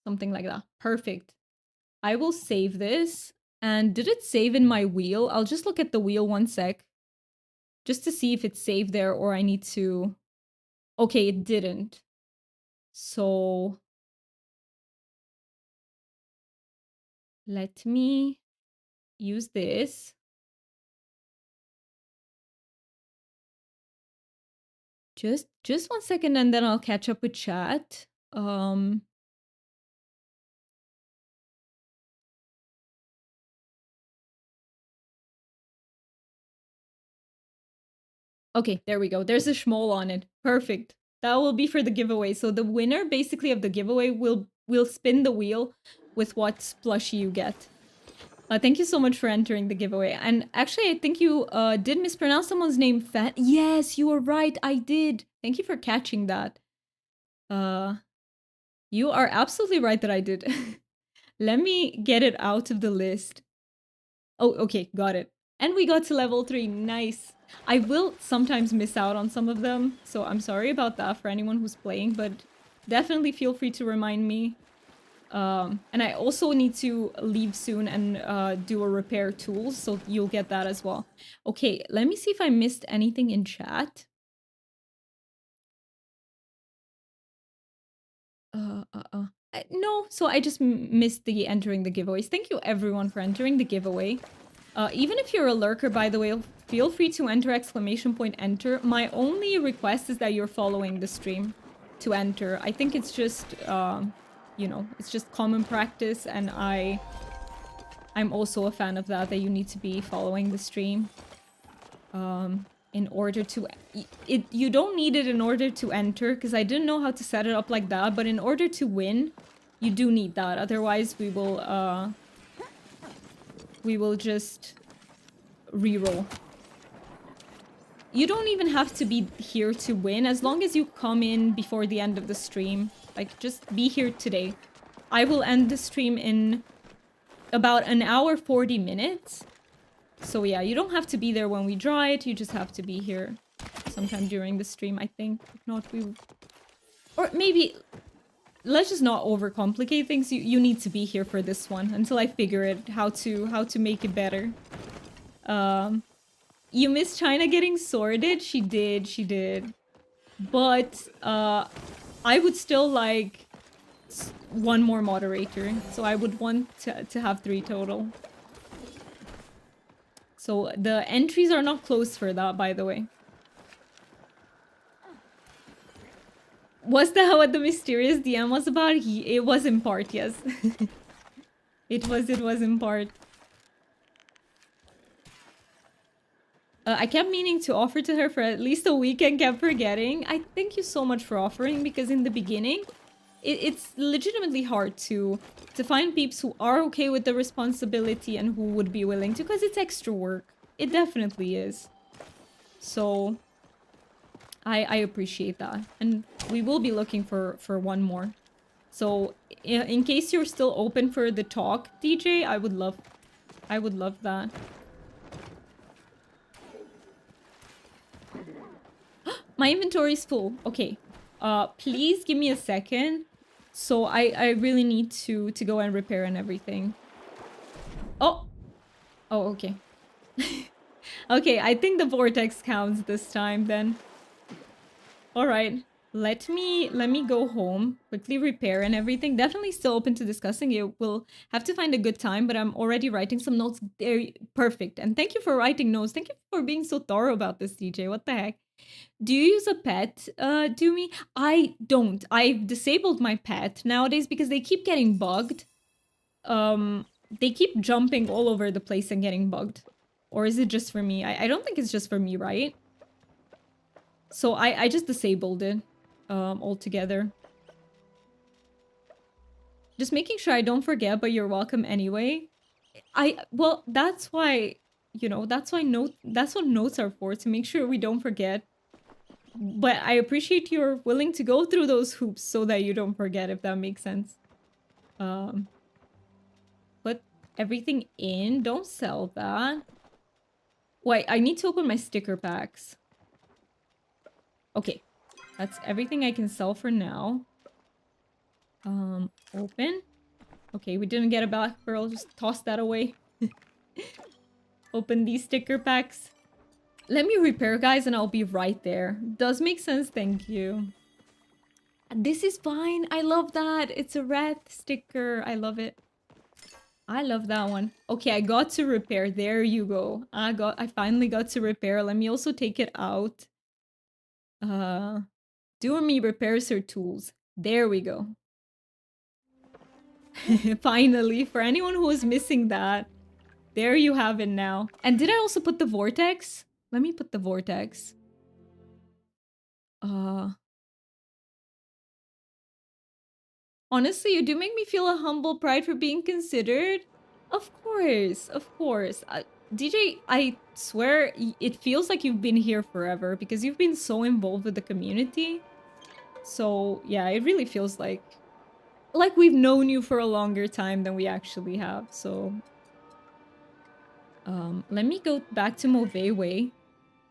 something like that. Perfect. I will save this. And did it save in my wheel? I'll just look at the wheel 1 sec. Just to see if it's saved there or I need to... Okay, it didn't. So... Let me use this. Just 1 second and then I'll catch up with chat. Okay, there we go. There's a Schmole on it. Perfect. That will be for the giveaway. So the winner basically of the giveaway will spin the wheel with what plushie you get. Thank you so much for entering the giveaway. And actually, I think you did mispronounce someone's name. Yes, you were right. I did. Thank you for catching that. Uh, you are absolutely right that I did. Let me get it out of the list. Oh, okay, got it. And we got to level 3, nice. I will sometimes miss out on some of them, so I'm sorry about that for anyone who's playing, but definitely feel free to remind me. And I also need to leave soon and do a repair tools, so you'll get that as well. Okay, let me see if I missed anything in chat. No, so I just missed the entering the giveaways. Thank you everyone for entering the giveaway. Even if you're a lurker, by the way, feel free to enter !enter. My only request is that you're following the stream to enter. I think it's just, you know, it's just common practice, and I'm also a fan of that you need to be following the stream. In order to... You don't need it in order to enter, because I didn't know how to set it up like that, but in order to win, you do need that. Otherwise, we will just reroll. You don't even have to be here to win, as long as you come in before the end of the stream. Like, just be here today. I will end the stream in about an hour, 40 minutes. So yeah, you don't have to be there when we draw it, you just have to be here sometime during the stream, I think. If not, we... Or maybe... Let's just not overcomplicate things. You need to be here for this one until I figure it how to make it better. You missed China getting sorted? She did. But I would still like one more moderator. So I would want to have 3 total. So the entries are not closed for that, by the way. Was that what the mysterious DM was about? It was in part, yes. It was in part. I kept meaning to offer to her for at least a week and kept forgetting. I thank you so much for offering, because in the beginning, it's legitimately hard to find peeps who are okay with the responsibility and who would be willing to, because it's extra work. It definitely is. So I appreciate that. And we will be looking for one more. So in case you're still open for the talk, DJ, I would love that. My inventory is full. Okay. Please give me a second. So I really need to go and repair and everything. Oh, okay. Okay, I think the vortex counts this time then. All right. Let me go home, quickly repair and everything. Definitely still open to discussing it. We'll have to find a good time, but I'm already writing some notes. There, perfect. And thank you for writing notes. Thank you for being so thorough about this, DJ. What the heck? Do you use a pet, Doomy? I don't. I've disabled my pet nowadays because they keep getting bugged. They keep jumping all over the place and getting bugged. Or is it just for me? I don't think it's just for me, right? So I just disabled it, altogether. Just making sure I don't forget, but you're welcome anyway. Well, that's why, you know, that's what notes are for, to make sure we don't forget. But I appreciate you're willing to go through those hoops so that you don't forget, if that makes sense. Put everything in. Don't sell that. Wait, I need to open my sticker packs. Okay. That's everything I can sell for now. Open. Okay, we didn't get a black pearl. Just toss that away. Open these sticker packs. Let me repair, guys, and I'll be right there. Does make sense, thank you. This is fine. I love that. It's a red sticker. I love it. I love that one. Okay, I got to repair. There you go. I finally got to repair. Let me also take it out. Doomy repairs her tools. There we go. Finally, for anyone who was missing that, there you have it now. And did I also put the vortex? Let me put the vortex. Honestly, you do make me feel a humble pride for being considered. Of course, of course. DJ, I swear it feels like you've been here forever because you've been so involved with the community. So yeah, it really feels like we've known you for a longer time than we actually have. So let me go back to Mauvais Way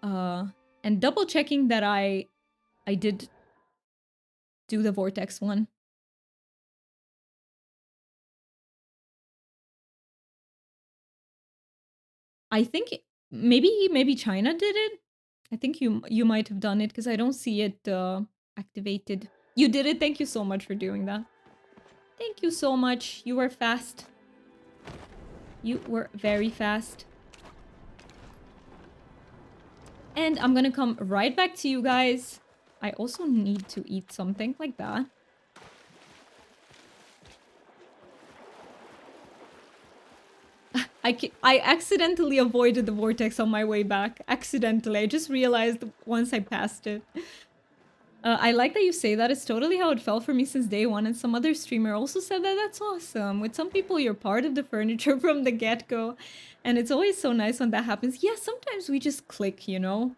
and double checking that I did do the vortex one. I think maybe China did it. I think you might have done it because I don't see it activated. You did it. Thank you so much for doing that. Thank you so much. You were fast. You were very fast. And I'm gonna come right back to you guys. I also need to eat something like that. I accidentally avoided the vortex on my way back. Accidentally. I just realized once I passed it. I like that you say that. It's totally how it felt for me since day one. And some other streamer also said that. That's awesome. With some people, you're part of the furniture from the get-go. And it's always so nice when that happens. Yeah, sometimes we just click, you know?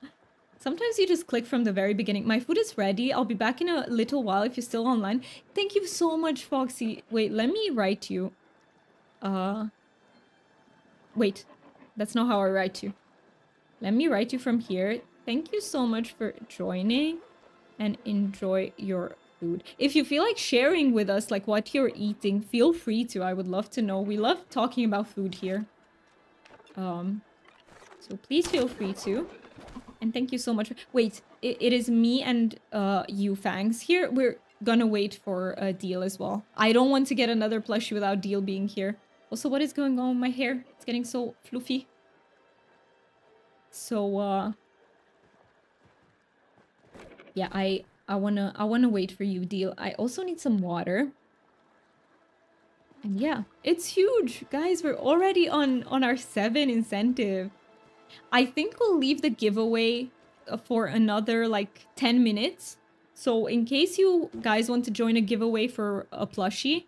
Sometimes you just click from the very beginning. My food is ready. I'll be back in a little while if you're still online. Thank you so much, Foxy. Wait, let me write you. Wait. That's not how I write you. Let me write you from here. Thank you so much for joining. And enjoy your food. If you feel like sharing with us like what you're eating, feel free to. I would love to know. We love talking about food here. So please feel free to. And thank you so much. Wait, it is me and you, Fangs, here. We're gonna wait for a Deal as well. I don't want to get another plushie without Deal being here. Also, what is going on with my hair? It's getting so fluffy. So, yeah, I wanna wait for you, Deal. I also need some water. And yeah, it's huge. Guys, we're already on our 7 incentive. I think we'll leave the giveaway for another like 10 minutes. So in case you guys want to join a giveaway for a plushie,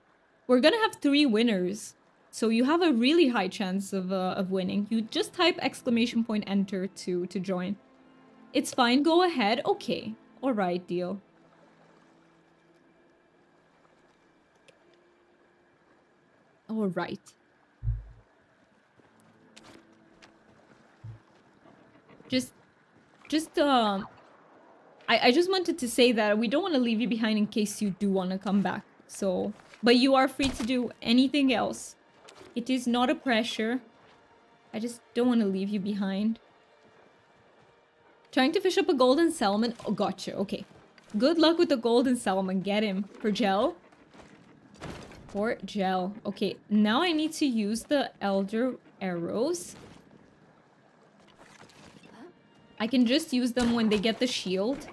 we're gonna have 3 winners. So you have a really high chance of winning. You just type !enter to join. It's fine, go ahead. Okay. All right, Deal. All right. I just wanted to say that we don't want to leave you behind in case you do want to come back. So, but you are free to do anything else. It is not a pressure. I just don't want to leave you behind. Trying to fish up a golden salmon. Oh, gotcha. Okay. Good luck with the golden salmon. Get him. For gel. For gel. Okay, now I need to use the elder arrows. I can just use them when they get the shield.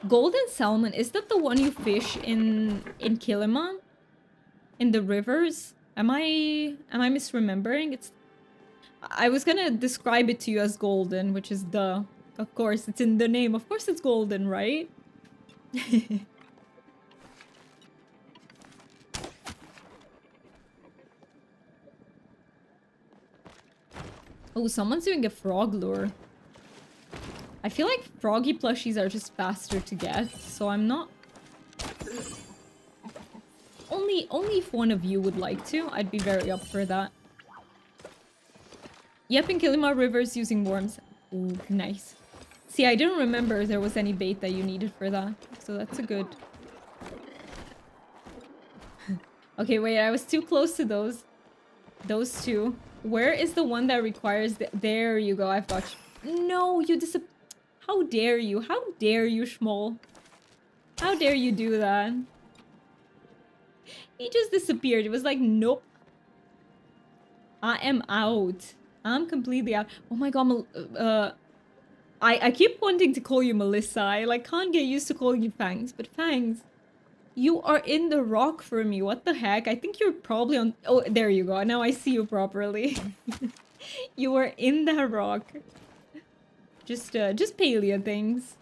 Golden salmon, is that the one you fish in Kiliman? In the rivers? Am I misremembering? I was gonna describe it to you as golden, which is of course, it's in the name. Of course it's golden, right? Oh, someone's doing a frog lure. I feel like froggy plushies are just faster to get, so I'm not... Only if one of you would like to, I'd be very up for that. Yep, in Kilima Rivers using worms. Ooh, nice. See, I didn't remember there was any bait that you needed for that, so that's a good... Okay, wait, I was too close to those. Those two. Where is the one that requires the... There you go, I've got you. No, you How dare you? How dare you, Schmole? How dare you do that? He just disappeared. It was like, nope. I am out. I'm completely out. Oh my god, I keep wanting to call you Melissa. I like can't get used to calling you Fangs, but Fangs, you are in the rock for me. What the heck? I think you're probably on... Oh, there you go. Now I see you properly. You are in the rock. Just Palia things.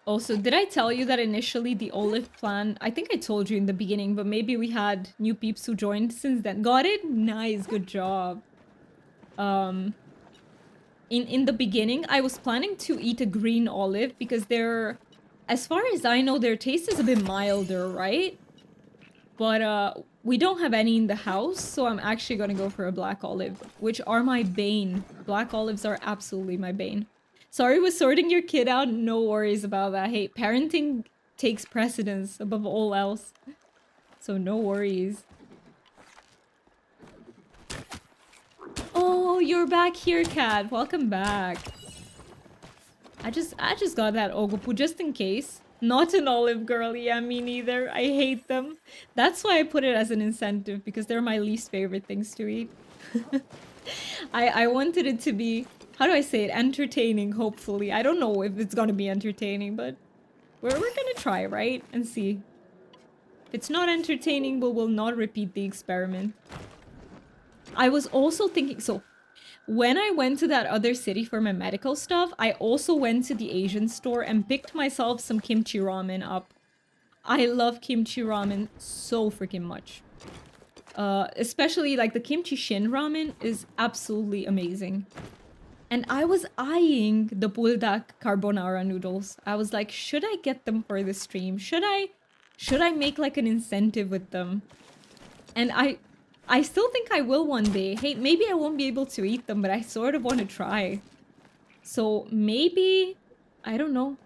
Also, did I tell you that initially the olive plan, I think I told you in the beginning, but maybe we had new peeps who joined since then. Got it? Nice, good job. In the beginning, I was planning to eat a green olive because they're, as far as I know, their taste is a bit milder, right? But we don't have any in the house, so I'm actually gonna go for a black olive, which are my bane. Black olives are absolutely my bane. Sorry with sorting your kid out, no worries about that. Hey, parenting takes precedence above all else, so no worries. Oh, you're back here, cat. Welcome back. I just got that Ogopu just in case. Not an olive girl, yeah, me neither. I hate them. That's why I put it as an incentive, because they're my least favorite things to eat. I wanted it to be, how do I say it, entertaining, hopefully. I don't know if it's gonna be entertaining, but we're gonna try, right? And see. If it's not entertaining, we will not repeat the experiment. I was also thinking, so when I went to that other city for my medical stuff, I also went to the Asian store and picked myself some kimchi ramen up. I love kimchi ramen so freaking much. Especially like the kimchi shin ramen is absolutely amazing. And I was eyeing the buldak carbonara noodles. I was like, should I get them for the stream? Should I make like an incentive with them? And I still think I will one day. Hey, maybe I won't be able to eat them, but I sort of want to try. So maybe, I don't know.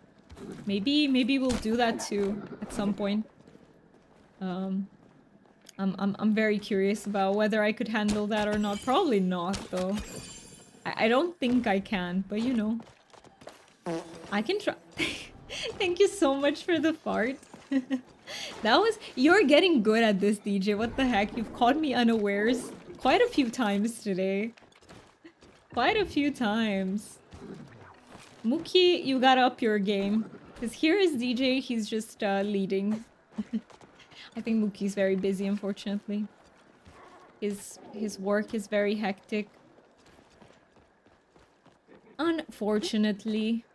Maybe we'll do that too at some point. I'm very curious about whether I could handle that or not. Probably not, though. I don't think I can, but you know. I can try. Thank you so much for the fart. That was... You're getting good at this, DJ. What the heck? You've caught me unawares quite a few times today. Quite a few times. Mookie, you gotta up your game. Because here is DJ, he's just leading. I think Mookie's very busy, unfortunately. His work is very hectic. Unfortunately.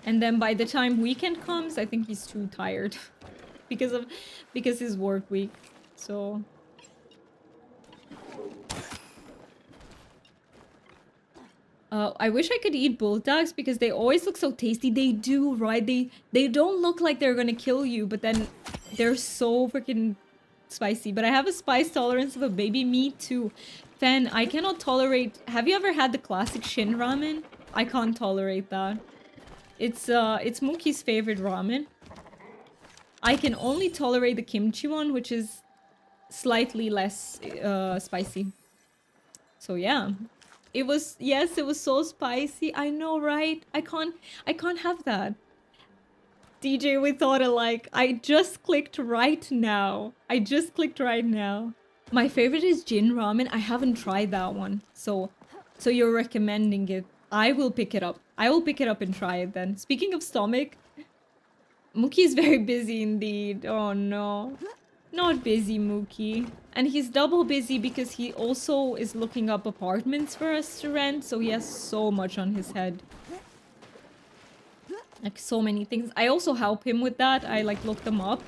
And then by the time weekend comes, I think he's too tired. because his work week. So... I wish I could eat bulldogs because they always look so tasty. They do, right? They don't look like they're gonna kill you, but then they're so freaking spicy. But I have a spice tolerance of a baby. Me too. Fen, I cannot tolerate... Have you ever had the classic Shin ramen? I can't tolerate that. It's Mookie's favorite ramen. I can only tolerate the kimchi one, which is slightly less spicy. So yeah. It was, yes, it was so spicy. I know, right? I can't have that. DJ, we thought alike. I just clicked right now. My favorite is Jin ramen. I haven't tried that one. So you're recommending it. I will pick it up. I will pick it up and try it then. Speaking of stomach, Mookie is very busy indeed. Oh no. Not busy, Mookie. And he's double busy because he also is looking up apartments for us to rent, so he has so much on his head. Like, so many things. I also help him with that. I, like, look them up.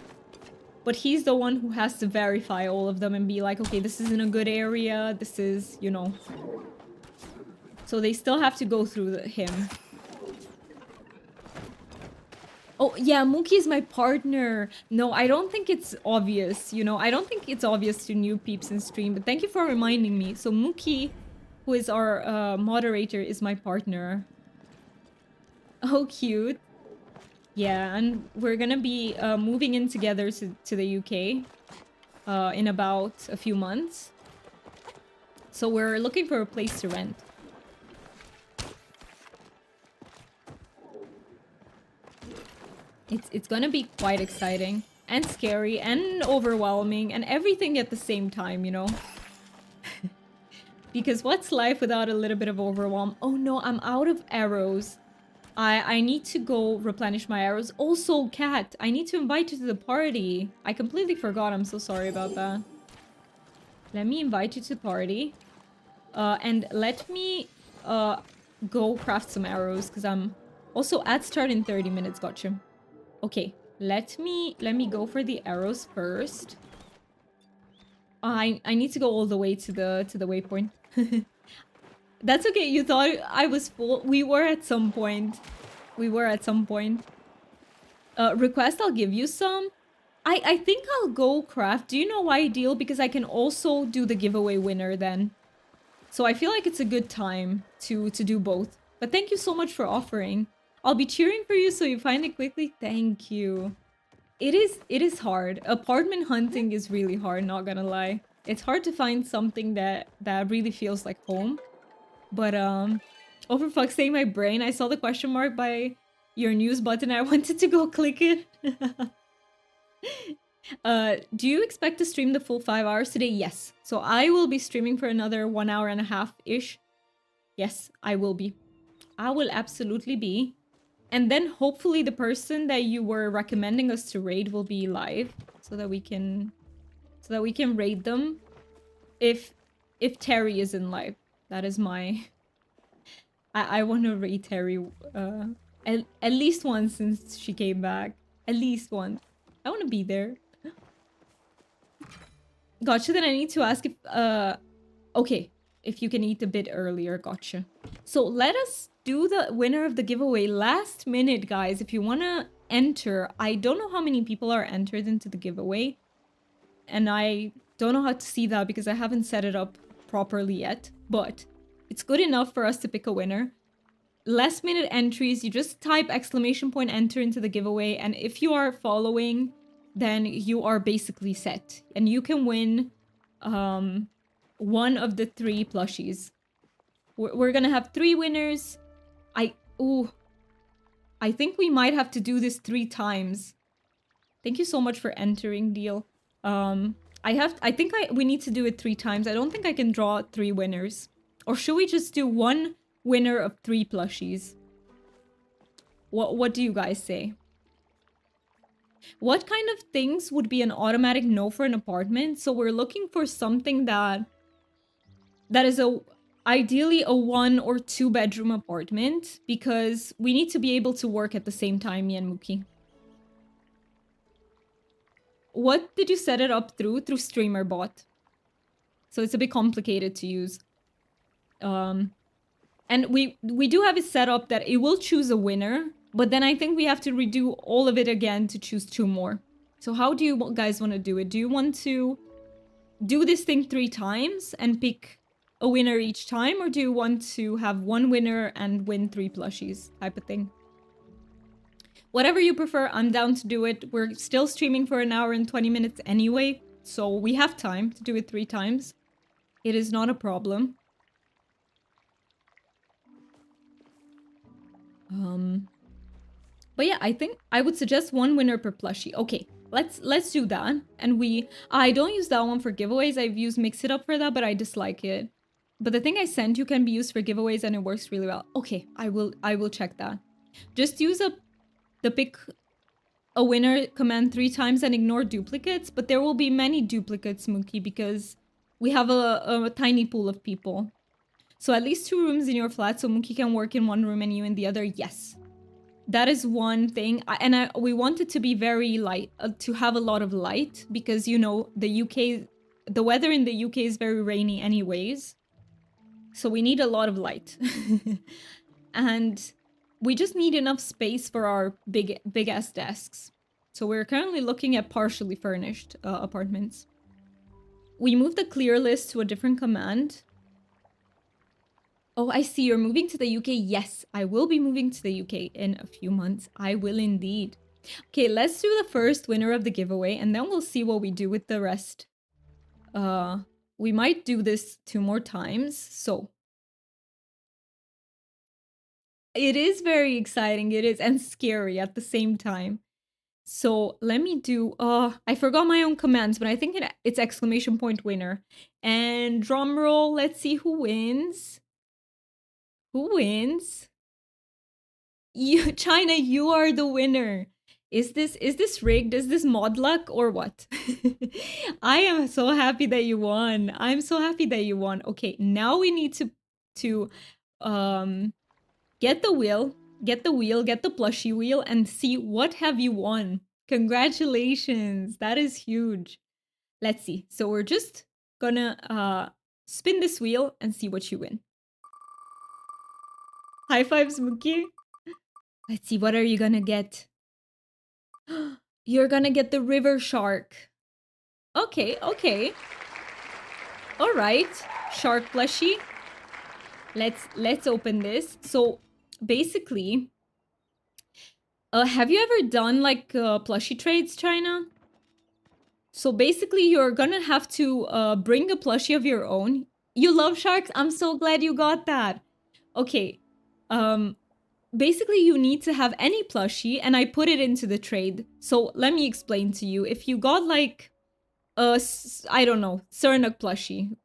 But he's the one who has to verify all of them and be like, okay, this is in a good area, this is, you know. So they still have to go through him. Oh, yeah, Mookie is my partner. No, I don't think it's obvious, you know. I don't think it's obvious to new peeps in stream, but thank you for reminding me. So Mookie, who is our moderator, is my partner. Oh, cute. Yeah, and we're gonna be moving in together to the UK in about a few months. So we're looking for a place to rent. It's gonna be quite exciting and scary and overwhelming and everything at the same time, you know? Because what's life without a little bit of overwhelm? Oh no, I'm out of arrows. I need to go replenish my arrows. Also, Cat, I need to invite you to the party. I completely forgot. I'm so sorry about that. Let me invite you to the party. And let me go craft some arrows because I'm Also, ads start in 30 minutes. Gotcha. Okay, let me go for the arrows first. I need to go all the way to the waypoint. That's okay. You thought I was full. We were at some point. We were at some point. Request, I'll give you some. I think I'll go craft. Do you know why ideal? Because I can also do the giveaway winner then. So I feel like it's a good time to do both. But thank you so much for offering. I'll be cheering for you so you find it quickly. Thank you. It is hard. Apartment hunting is really hard, not gonna lie. It's hard to find something that really feels like home. But oh for fuck's sake, my brain, I saw the question mark by your news button. I wanted to go click it. Do you expect to stream the full 5 hours today? Yes. So I will be streaming for another 1 hour and a half-ish. Yes, I will be. I will absolutely be. And then hopefully the person that you were recommending us to raid will be live so that we can raid them if Terry is in live. That is my I want to raid Terry at least once since she came back. At least once. I want to be there. Gotcha, then I need to ask if okay, if you can eat a bit earlier. Gotcha. So let us do the winner of the giveaway last minute, guys. If you want to enter, I don't know how many people are entered into the giveaway, and I don't know how to see that because I haven't set it up properly yet, but it's good enough for us to pick a winner. Last minute entries, you just type !enter into the giveaway, and if you are following, then you are basically set, and you can win one of the 3 plushies. We're gonna have 3 winners. I think we might have to do this 3 times. Thank you so much for entering, Deal. We need to do it 3 times. I don't think I can draw 3 winners. Or should we just do 1 winner of 3 plushies? What do you guys say? What kind of things would be an automatic no for an apartment? So we're looking for something that is ideally a 1 or 2 bedroom apartment, because we need to be able to work at the same time, me and Mookie. What did you set it up through? Through Streamer Bot. So it's a bit complicated to use. And we do have it set up that it will choose a winner, but then I think we have to redo all of it again to choose 2 more. So how do you guys want to do it? Do you want to do this thing 3 times and pick a winner each time, or do you want to have 1 winner and win 3 plushies type of thing? Whatever you prefer, I'm down to do it. We're still streaming for 1 hour and 20 minutes anyway, so we have time to do it 3 times. It is not a problem. But yeah, I think I would suggest 1 winner per plushie. Okay, let's do that. And I don't use that one for giveaways. I've used Mix It Up for that, but I dislike it. But the thing I sent you can be used for giveaways and it works really well. Okay, I will check that. Just use the pick a winner command 3 times and ignore duplicates, but there will be many duplicates, Mookie, because we have a tiny pool of people. So at least 2 rooms in your flat, so Mookie can work in 1 room and you in the other. Yes. That is one thing. We want it to be very light, to have a lot of light, because, you know, the weather in the UK is very rainy anyways. So we need a lot of light. And we just need enough space for our big ass desks. So we're currently looking at partially furnished apartments. We moved the clear list to a different command. Oh, I see. You're moving to the UK. Yes, I will be moving to the UK in a few months. I will indeed. Okay, let's do the first winner of the giveaway, and then we'll see what we do with the rest. We might do this 2 more times, so. It is very exciting, it is, and scary at the same time. So let me do, I forgot my own commands, but I think it's exclamation point winner. And drum roll, let's see who wins. Who wins? You, China, you are the winner. Is this rigged? Is this mod luck or what? I am so happy that you won. I'm so happy that you won. Okay, now we need to get the wheel. get the wheel, get the plushie wheel, and see what have you won. Congratulations. That is huge. Let's see. So we're just gonna spin this wheel and see what you win. High fives, Mookie. Let's see, what are you gonna get? You're gonna get the river shark. Okay, okay. All right, shark plushie. Let's open this. So basically, have you ever done like plushie trades, China? So basically, you're gonna have to bring a plushie of your own. You love sharks? I'm so glad you got that. Okay. Basically, you need to have any plushie, and I put it into the trade. So let me explain to you. If you got like I don't know, Cernuk plushie.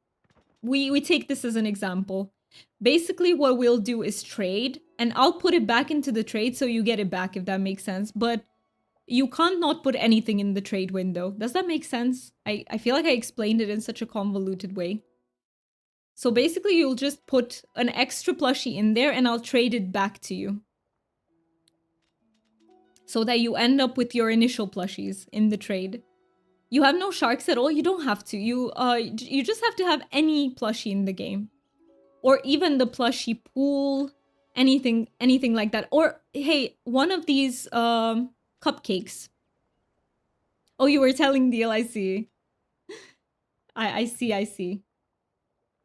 We take this as an example. Basically, what we'll do is trade, and I'll put it back into the trade so you get it back, if that makes sense. But you can't not put anything in the trade window. Does that make sense? I feel like I explained it in such a convoluted way. So basically, you'll just put an extra plushie in there, and I'll trade it back to you. So that you end up with your initial plushies in the trade. You have no sharks at all? You don't have to. You just have to have any plushie in the game. Or even the plushie pool, anything like that. Or hey, one of these cupcakes. Oh, you were telling Deal, I see. I see.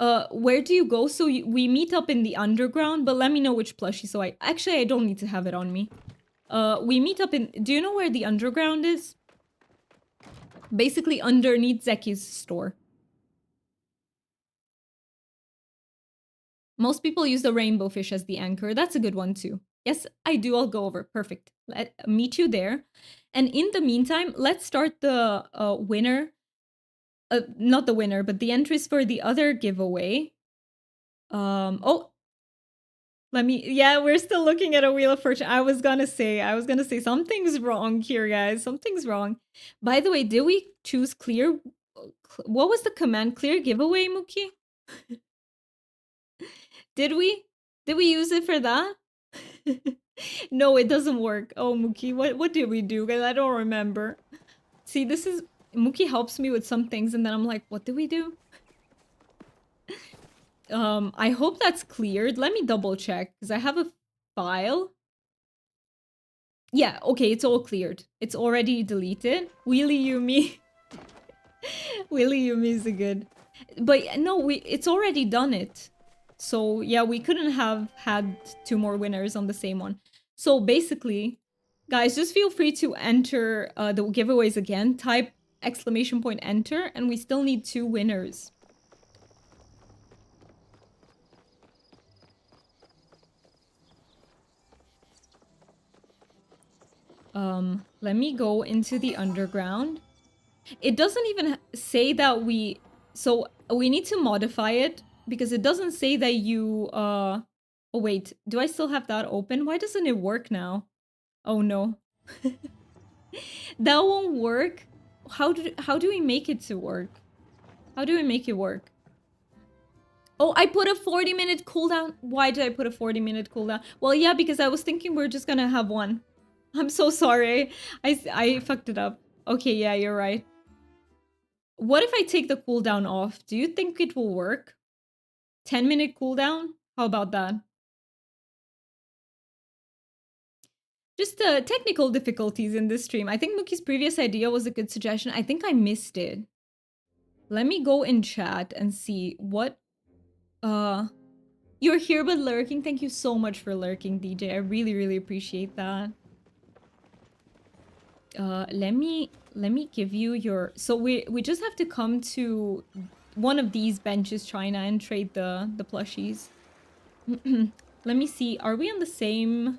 Where do you go? So we meet up in the underground, but let me know which plushie. So I don't need to have it on me. We meet up in, do you know where the underground is? Basically underneath Zeki's store. Most people use the rainbow fish as the anchor. That's a good one too. Yes, I do. I'll go over. Perfect. Meet you there. And in the meantime, let's start the winner. Not the winner, but the entries for the other giveaway. Oh, yeah, we're still looking at a Wheel of Fortune. I was gonna say something's wrong here, guys. Something's wrong. By the way, did we choose clear? What was the command? Clear giveaway, Mookie? Did we? Did we use it for that? No, it doesn't work. Oh, Mookie, what did we do? Because I don't remember. See, this is... Mookie helps me with some things, and then I'm like, what did we do? I hope that's cleared. Let me double check, because I have a file. Yeah, okay, it's all cleared. It's already deleted. Wheelie Yumi. Wheelie Yumi is a good... But no, it's already done it. So yeah, we couldn't have had 2 more winners on the same one. So basically, guys, just feel free to enter the giveaways again. Type !enter, and we still need 2 winners. Let me go into the underground. It doesn't even say that we... So we need to modify it, because it doesn't say that you... Oh wait, do I still have that open? Why doesn't it work now? Oh no. That won't work. How do we make it to work? How do we make it work? Oh, I put a 40-minute cooldown. Why did I put a 40-minute cooldown? Well, yeah, because I was thinking we're just gonna have one. I'm so sorry. I fucked it up. Okay, yeah, you're right. What if I take the cooldown off? Do you think it will work? 10-minute cooldown? How about that? Just technical difficulties in this stream. I think Mookie's previous idea was a good suggestion. I think I missed it. Let me go in chat and see what... You're here but lurking. Thank you so much for lurking, DJ. I really, really appreciate that. Let me give you your... So we just have to come to one of these benches, China, and trade the plushies. Let me see. Are we on the same...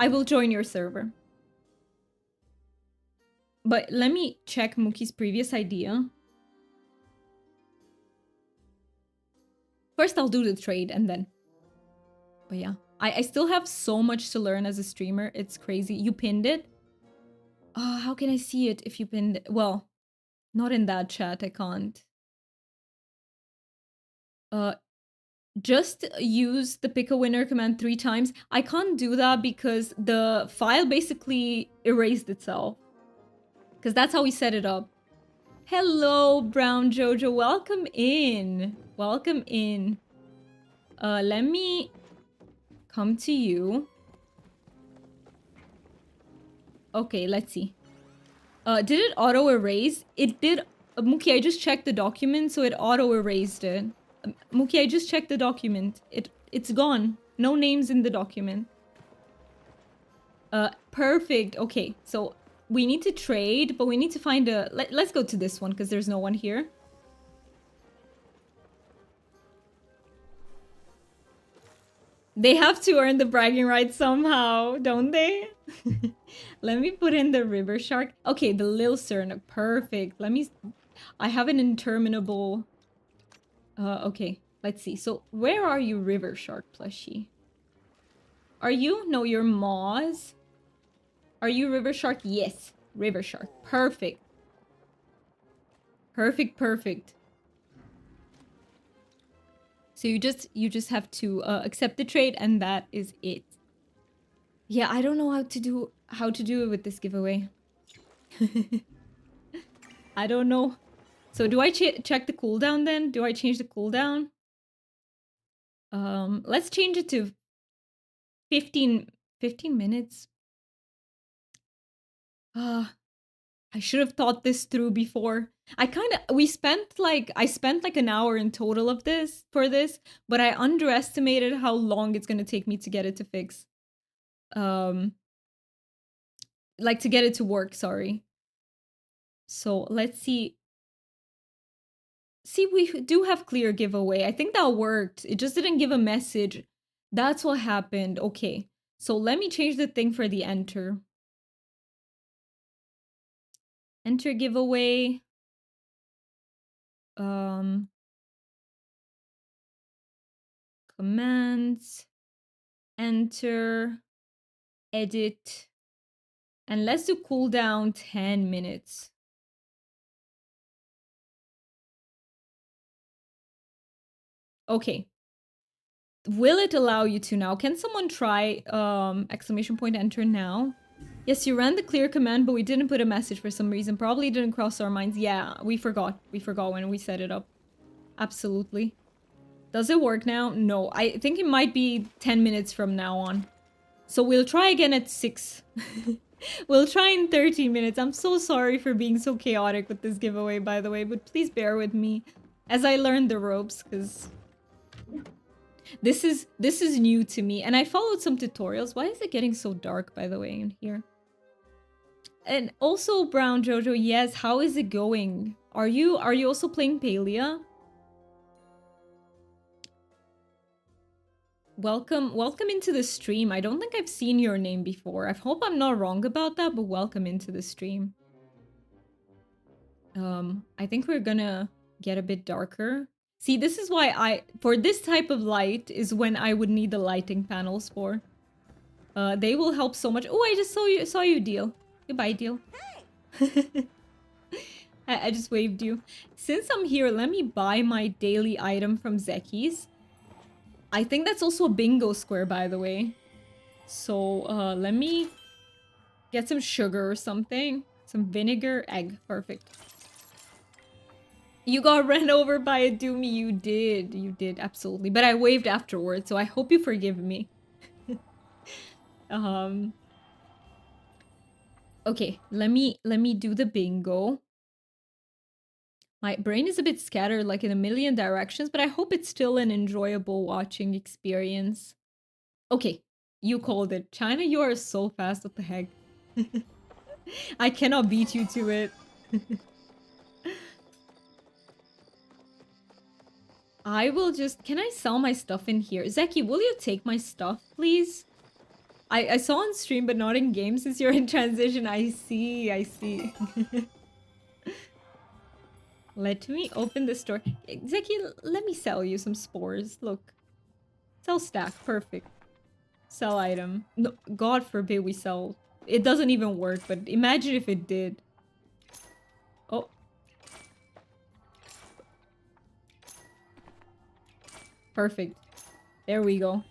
I will join your server. But let me check Mookie's previous idea. First, I'll do the trade and then... But yeah. I still have so much to learn as a streamer. It's crazy. You pinned it? Oh, how can I see it if you pinned it? Well, not in that chat. I can't. just use the pick a winner command 3 times. I can't do that because the file basically erased itself. Because that's how we set it up. Hello, Brown Jojo. Welcome in. Welcome in. Let me come to you. Okay, let's see. Did it auto-erase? It did. Mookie, I just checked the document, so it auto-erased it. Mookie, I just checked the document. It's gone. No names in the document. Perfect. Okay, so we need to trade, but we need to find a... Let's go to this one, because there's no one here. They have to earn the bragging rights somehow, don't they? Let me put in the river shark. Okay, the Lil Cern. Perfect. Let me... I have an interminable... okay. Let's see. So, where are you, river shark plushie? Are you? No, you're Moz. Are you river shark? Yes. River shark. Perfect. Perfect, perfect. So you just have to accept the trade, and that is it. Yeah, I don't know how to do it with this giveaway. I don't know. So do I check the cooldown then? Do I change the cooldown? Let's change it to 15 minutes. I should have thought this through before. I spent like an hour in total of this, but I underestimated how long it's gonna take me to get it to fix. Like to get it to work, sorry. So let's see. See, we do have clear giveaway. I think that worked. It just didn't give a message. That's what happened. Okay. So let me change the thing for the enter. Enter giveaway. Commands. Enter. Edit. And let's do cooldown 10 minutes. Okay. Will it allow you to now? Can someone try exclamation point enter now? Yes, you ran the clear command, but we didn't put a message for some reason. Probably didn't cross our minds. Yeah, we forgot. We forgot when we set it up. Absolutely. Does it work now? No, I think it might be 10 minutes from now on. So we'll try again at 6. We'll try in 30 minutes. I'm so sorry for being so chaotic with this giveaway, by the way, but please bear with me as I learn the ropes, because this is new to me, and I followed some tutorials. Why is it getting so dark, by the way, in here? And also, Brown Jojo, yes, how is it going? Are you also playing Palia? Welcome into the stream. I don't think I've seen your name before. I hope I'm not wrong about that, but welcome into the stream. I think we're gonna get a bit darker. See, this is why for this type of light is when I would need the lighting panels for. They will help so much. Oh, I just saw you, Deal. Goodbye, Deal. Hey. I just waved you. Since I'm here, let me buy my daily item from Zeki's. I think that's also a bingo square, by the way. So, let me get some sugar or something. Some vinegar, egg. Perfect. You got run over by a Doomy. You did, absolutely. But I waved afterwards, so I hope you forgive me. Okay, let me do the bingo. My brain is a bit scattered, like in a million directions, but I hope it's still an enjoyable watching experience. Okay, you called it. China, you are so fast. What the heck? I cannot beat you to it. I will just... Can I sell my stuff in here? Zeki, will you take my stuff, please? I saw on stream, but not in game since you're in transition. I see. Let me open the store. Zeki, let me sell you some spores. Look. Sell stack. Perfect. Sell item. No, God forbid we sell. It doesn't even work, but imagine if it did. Oh. Perfect. There we go.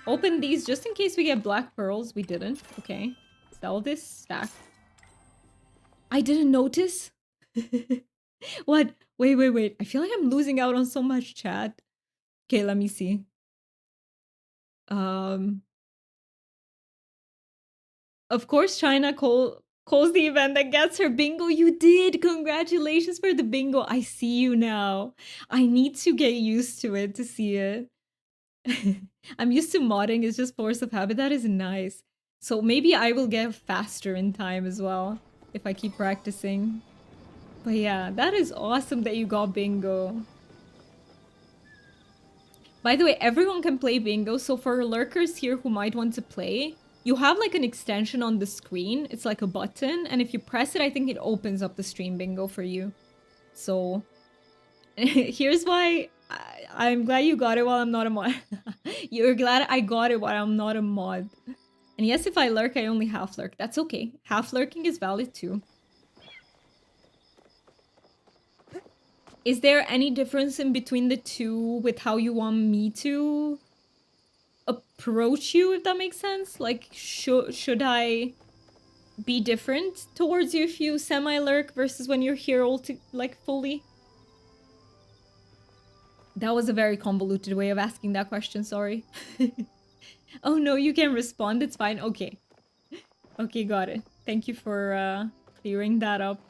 Open these just in case we get black pearls. We didn't. Okay. Sell this stack. I didn't notice. What? Wait. I feel like I'm losing out on so much chat. Okay, let me see. Of course, China calls the event that gets her bingo. You did. Congratulations for the bingo. I see you now. I need to get used to it to see it. I'm used to modding. It's just force of habit. That is nice. So maybe I will get faster in time as well if I keep practicing. But yeah, that is awesome that you got bingo. By the way, everyone can play bingo. So for lurkers here who might want to play, you have like an extension on the screen. It's like a button. And if you press it, I think it opens up the stream bingo for you. So here's why I'm glad you got it while I'm not a mod. You're glad I got it while I'm not a mod. And yes, if I lurk, I only half lurk. That's okay. Half lurking is valid too. Is there any difference in between the two with how you want me to approach you, if that makes sense? Like, should I be different towards you if you semi-lurk versus when you're here all to like fully? That was a very convoluted way of asking that question, sorry. Oh no, you can respond, it's fine. Okay. Okay, got it. Thank you for clearing that up.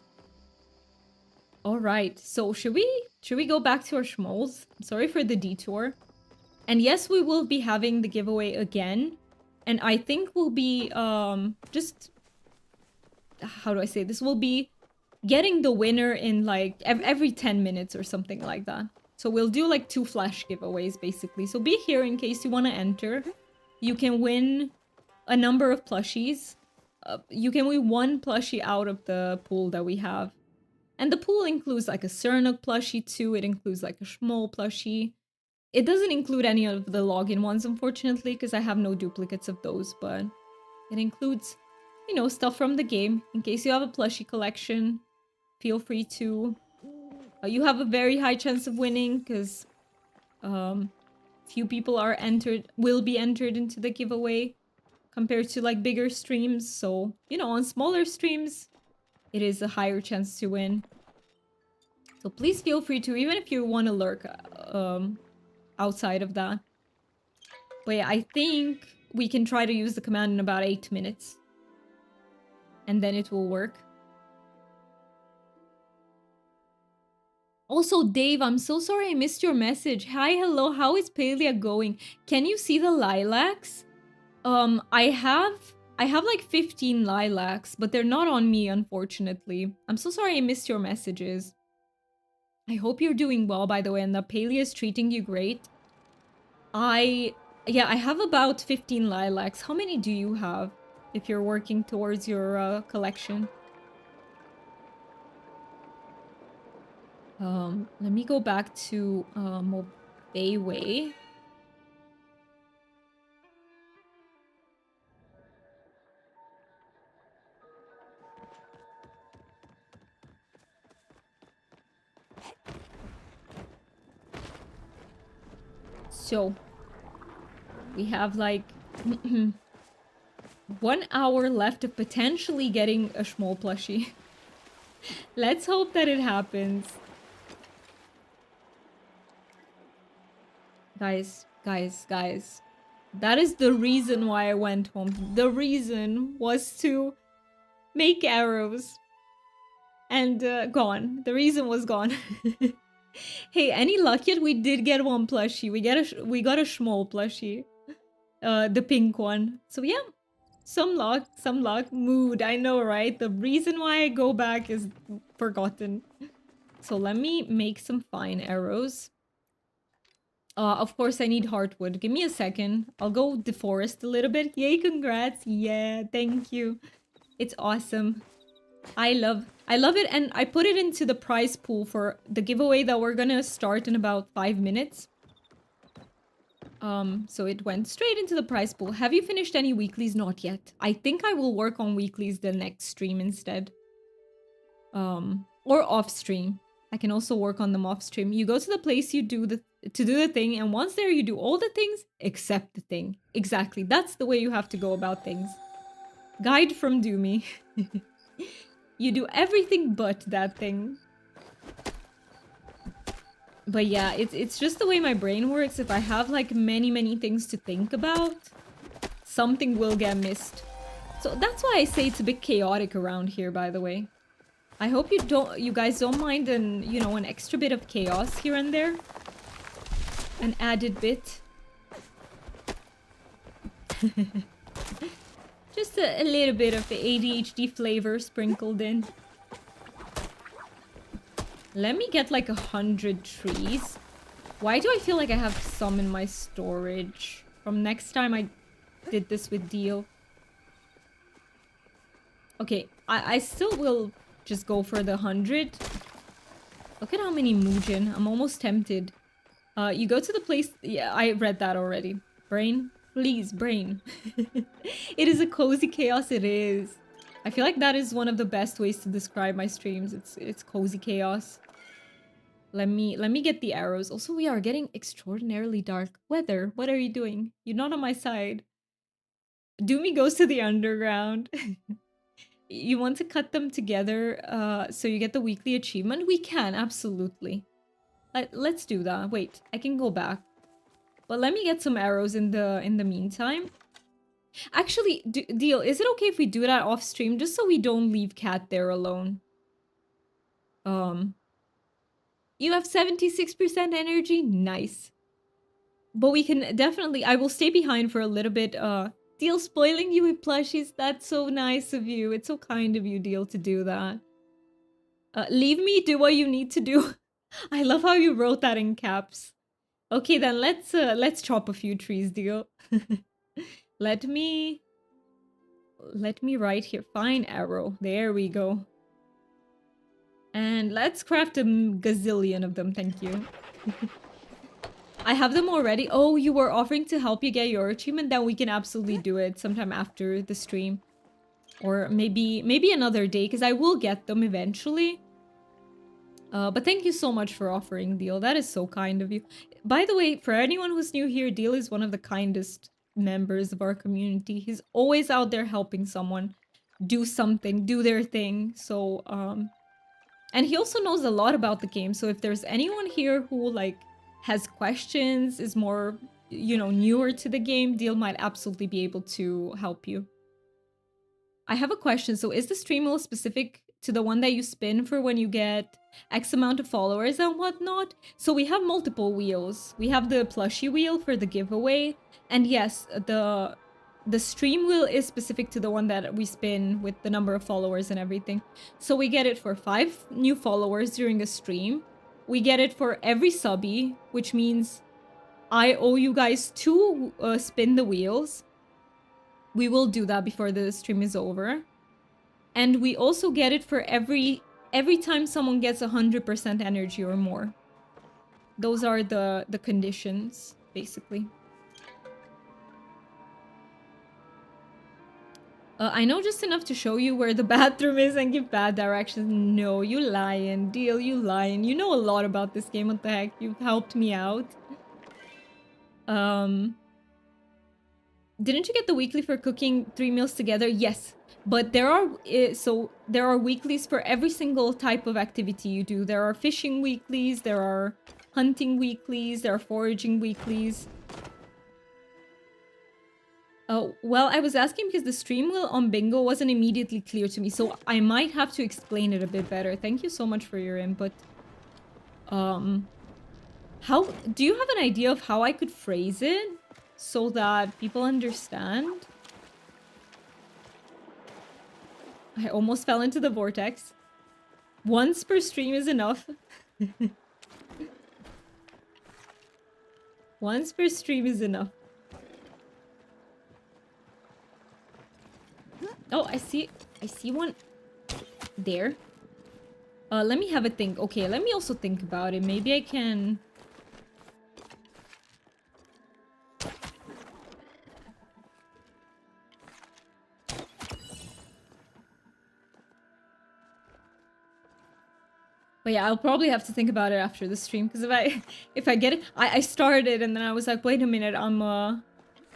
Alright, so should we go back to our schmoles? Sorry for the detour. And yes, we will be having the giveaway again. And I think we'll be just how do I say this? We'll be getting the winner in like every 10 minutes or something like that. So we'll do like 2 flash giveaways basically. So be here in case you want to enter. You can win a number of plushies. You can win 1 plushie out of the pool that we have. And the pool includes like a Cernok plushie too. It includes like a Schmole plushie. It doesn't include any of the login ones, unfortunately, because I have no duplicates of those. But it includes, you know, stuff from the game. In case you have a plushie collection, feel free to. You have a very high chance of winning because few people will be entered into the giveaway compared to like bigger streams. So, you know, on smaller streams, it is a higher chance to win. So please feel free to, even if you want to lurk outside of that. But yeah, I think we can try to use the command in about 8 minutes. And then it will work. Also, Dave, I'm so sorry I missed your message. Hi, hello, how is Palia going? Can you see the lilacs? I have like 15 lilacs, but they're not on me, unfortunately. I'm so sorry I missed your messages. I hope you're doing well, by the way, and that Palia is treating you great. I have about 15 lilacs. How many do you have if you're working towards your collection? Let me go back to Mobayway. So, we have like 1 hour left of potentially getting a Schmole plushie. Let's hope that it happens. Guys. That is the reason why I went home. The reason was to make arrows. And gone. The reason was gone. Hey, any luck yet? We did get 1 plushie. We got a Schmole plushie. The pink one. So yeah. Some luck. Mood, I know, right? The reason why I go back is forgotten. So let me make some fine arrows. Of course, I need heartwood. Give me a second. I'll go deforest a little bit. Yay, congrats. Yeah, thank you. It's awesome. I love it, and I put it into the prize pool for the giveaway that we're gonna start in about 5 minutes. So it went straight into the prize pool. Have you finished any weeklies? Not yet. I think I will work on weeklies the next stream instead. Or off stream. I can also work on them off stream. You go to the place you do to do the thing, and once there you do all the things except the thing. Exactly, that's the way you have to go about things. Guide from Doomy. You do everything but that thing. But yeah, it's just the way my brain works. If I have like many things to think about, something will get missed. So that's why I say it's a bit chaotic around here, by the way. I hope you guys don't mind an extra bit of chaos here and there. An added bit. Just a little bit of the ADHD flavor sprinkled in. Let me get like 100 trees. Why do I feel like I have some in my storage? From next time I did this with Deal. Okay, I still will just go for the 100. Look at how many Mujin. I'm almost tempted. You go to the place... Yeah, I read that already. Brain? Please, brain. It is a cozy chaos, it is. I feel like that is one of the best ways to describe my streams. It's cozy chaos. Let me get the arrows. Also, we are getting extraordinarily dark. Weather, what are you doing? You're not on my side. Doomy goes to the underground. You want to cut them together so you get the weekly achievement? We can, absolutely. Let's do that. Wait, I can go back. But let me get some arrows in the meantime. Actually, Deal, is it okay if we do that off stream just so we don't leave Cat there alone? You have 76% energy? Nice. But we can definitely... I will stay behind for a little bit. Deal, spoiling you with plushies? That's so nice of you. It's so kind of you, Deal, to do that. Leave me, do what you need to do. I love how you wrote that in caps. Okay, then let's chop a few trees, Deal. Let me write here. Fine arrow. There we go. And let's craft a gazillion of them, thank you. I have them already. Oh, you were offering to help you get your achievement? Then we can absolutely do it sometime after the stream. Or maybe another day, because I will get them eventually. But thank you so much for offering, Deal. That is so kind of you. By the way, for anyone who's new here, Deal is one of the kindest members of our community. He's always out there helping someone do something, do their thing. So, and he also knows a lot about the game. So if there's anyone here who, like, has questions, is more, newer to the game, Deal might absolutely be able to help you. I have a question. So is the stream wheel specific to the one that you spin for when you get X amount of followers and whatnot? So we have multiple wheels. We have the plushie wheel for the giveaway. And yes, the stream wheel is specific to the one that we spin with the number of followers and everything. So we get it for 5 new followers during a stream. We get it for every subby, which means I owe you guys 2 spin the wheels. We will do that before the stream is over. And we also get it for every time someone gets 100% energy or more. Those are the conditions, basically. I know just enough to show you where the bathroom is and give bad directions. No, you lying. Deal, you lying. You know a lot about this game. What the heck? You've helped me out. Didn't you get the weekly for cooking 3 meals together? Yes. But there are weeklies for every single type of activity you do. There are fishing weeklies, there are hunting weeklies, there are foraging weeklies. Well, I was asking because the stream wheel on bingo wasn't immediately clear to me, so I might have to explain it a bit better. Thank you so much for your input. How do you have an idea of how I could phrase it so that people understand? I almost fell into the vortex. Once per stream is enough. Once per stream is enough. Oh, I see one there. Let me have a think. Okay, let me also think about it. Maybe I can... But yeah, I'll probably have to think about it after the stream, because if I get it, I started and then I was like, wait a minute,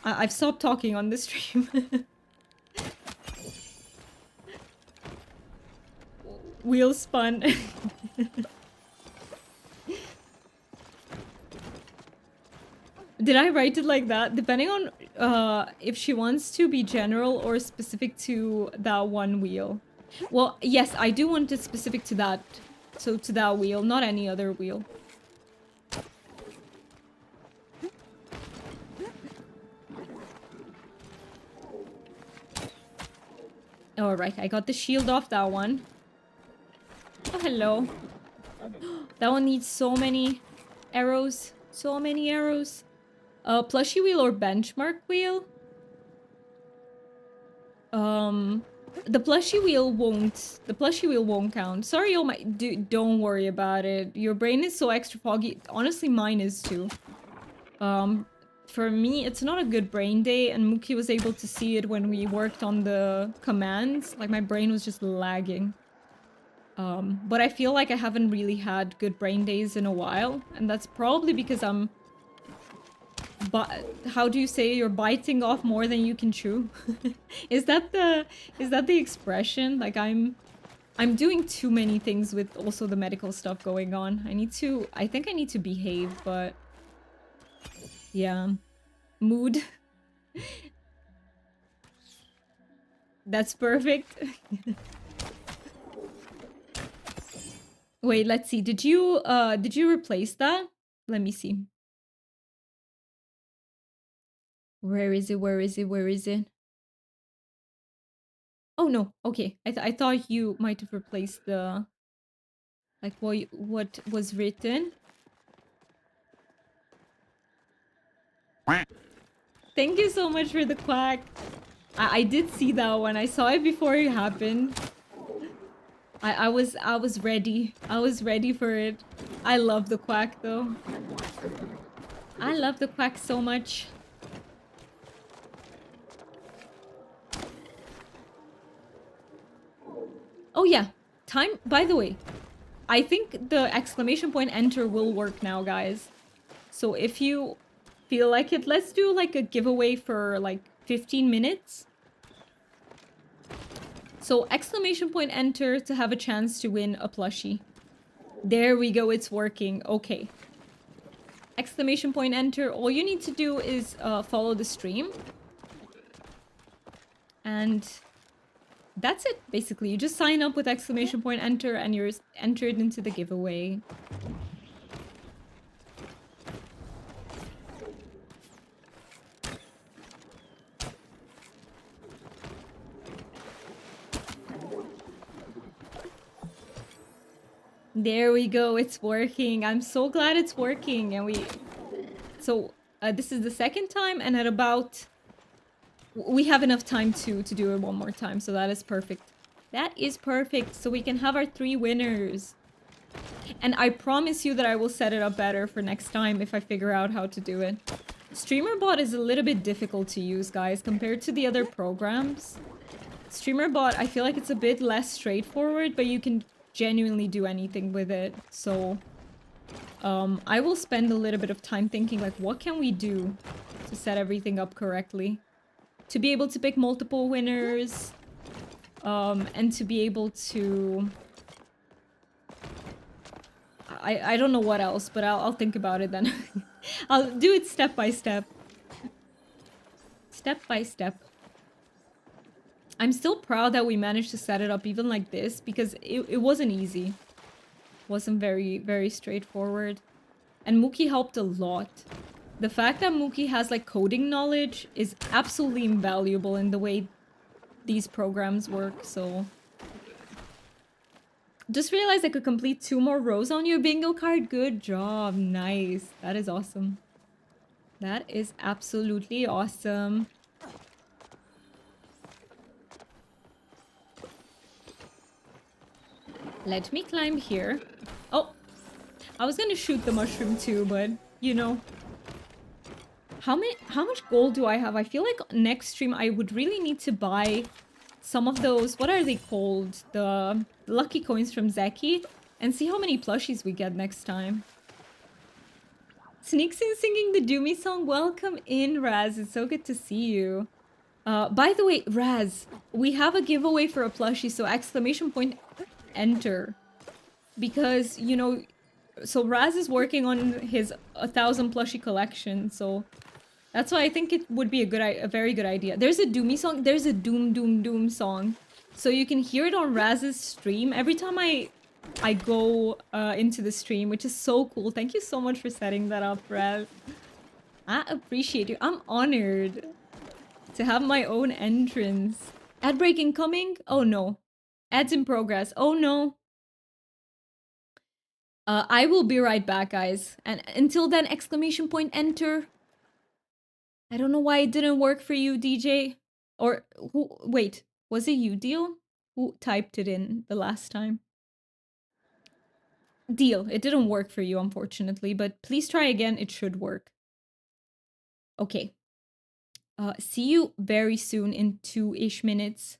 I've stopped talking on this stream. Wheel spun. Did I write it like that? Depending on if she wants to be general or specific to that one wheel. Well, yes, I do want it specific to that. So to that wheel, not any other wheel. Alright, I got the shield off that one. Oh, hello. That one needs so many arrows. So many arrows. Plushie wheel or benchmark wheel? The plushie wheel won't. The plushie wheel won't count. Sorry, oh my. Don't worry about it. Your brain is so extra foggy. Honestly, mine is too. For me, it's not a good brain day, and Mookie was able to see it when we worked on the commands. Like, my brain was just lagging. But I feel like I haven't really had good brain days in a while, and that's probably because I'm... But how do you say you're biting off more than you can chew? Is that the expression? Like, I'm doing too many things with also the medical stuff going on. I think I need to behave, but yeah. Mood. That's perfect. Wait, let's see. Did you replace that? Let me see. Where is it? Where is it? Where is it? Oh no. Okay. I thought you might have replaced the like what was written. Thank you so much for the quack. I did see that one. I saw it before it happened. I was ready. I was ready for it. I love the quack though. I love the quack so much. Oh yeah, time, by the way, I think the exclamation point enter will work now, guys. So if you feel like it, let's do like a giveaway for like 15 minutes. So exclamation point enter to have a chance to win a plushie. There we go, it's working. Okay. Exclamation point enter. All you need to do is follow the stream. And that's it, basically. You just sign up with exclamation point enter and you're entered into the giveaway. There we go, it's working. I'm so glad it's working. And so this is the second time, and at about... We have enough time to do it one more time, so that is perfect. That is perfect, so we can have our 3 winners. And I promise you that I will set it up better for next time if I figure out how to do it. StreamerBot is a little bit difficult to use, guys, compared to the other programs. StreamerBot, I feel like it's a bit less straightforward, but you can genuinely do anything with it. So I will spend a little bit of time thinking, like, what can we do to set everything up correctly? To be able to pick multiple winners, and to be able to... I don't know what else, but I'll think about it then. I'll do it step by step. Step by step. I'm still proud that we managed to set it up even like this, because it wasn't easy. It wasn't very, very straightforward. And Mookie helped a lot. The fact that Mookie has like coding knowledge is absolutely invaluable in the way these programs work, so... Just realized I could complete 2 more rows on your bingo card. Good job. Nice. That is awesome. That is absolutely awesome. Let me climb here. Oh! I was gonna shoot the mushroom too, but, you know... How much gold do I have? I feel like next stream I would really need to buy some of those... What are they called? The lucky coins from Zeki. and see how many plushies we get next time. Sneaks in singing the Doomy song. Welcome in, Raz. It's so good to see you. By the way, Raz, we have a giveaway for a plushie, so exclamation point enter. Because, you know, so Raz is working on his 1,000 plushie collection, so that's why I think it would be a very good idea. There's a Doomy song, there's a Doom song. So you can hear it on Raz's stream every time I go into the stream, which is so cool. Thank you so much for setting that up, Raz. I appreciate you. I'm honored to have my own entrance. Ad break incoming? Oh no. Ads in progress. Oh no. I will be right back, guys. And until then, exclamation point enter. I don't know why it didn't work for you, DJ. Or who? Wait, was it you, Deal? Who typed it in the last time? Deal. It didn't work for you, unfortunately, but please try again. It should work. Okay. See you very soon in 2-ish minutes.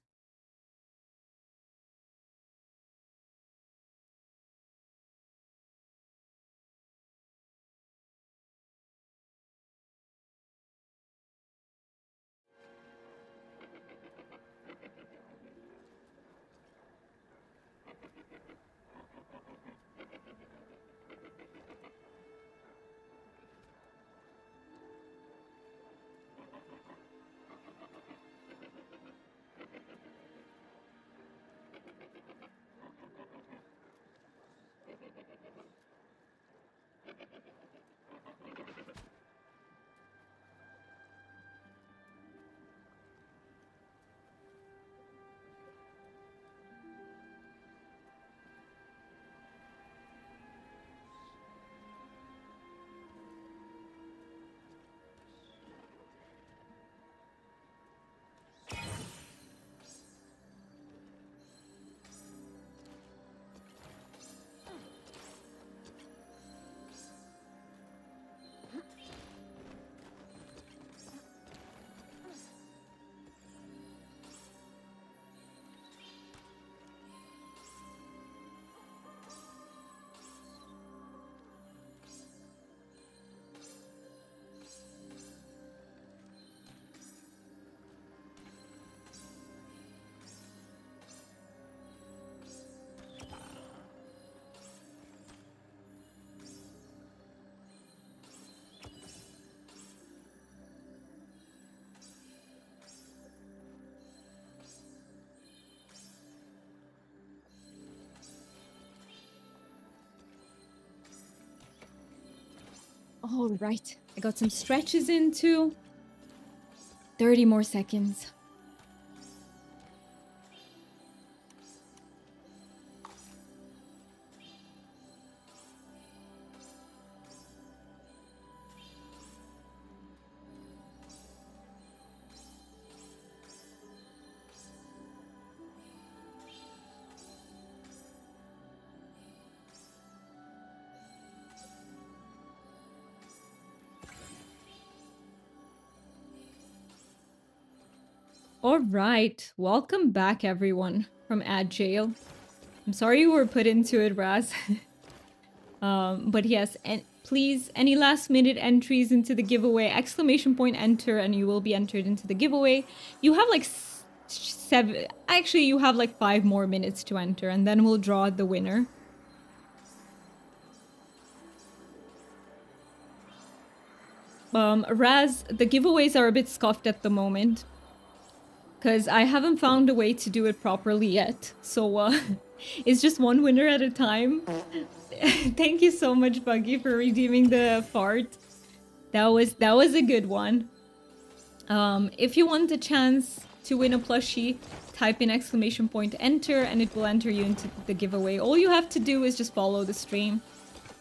All right, I got some stretches in too. 30 more seconds. All right, welcome back everyone from ad jail. I'm sorry you were put into it, Raz. But yes, and please, any last minute entries into the giveaway, exclamation point enter, and you will be entered into the giveaway. You have like 7, actually you have like 5 more minutes to enter, and then we'll draw the winner. Raz, the giveaways are a bit scuffed at the moment, because I haven't found a way to do it properly yet. So it's just one winner at a time. Thank you so much, Buggy, for redeeming the fart. That was a good one. If you want a chance to win a plushie, type in exclamation point enter and it will enter you into the giveaway. All you have to do is just follow the stream.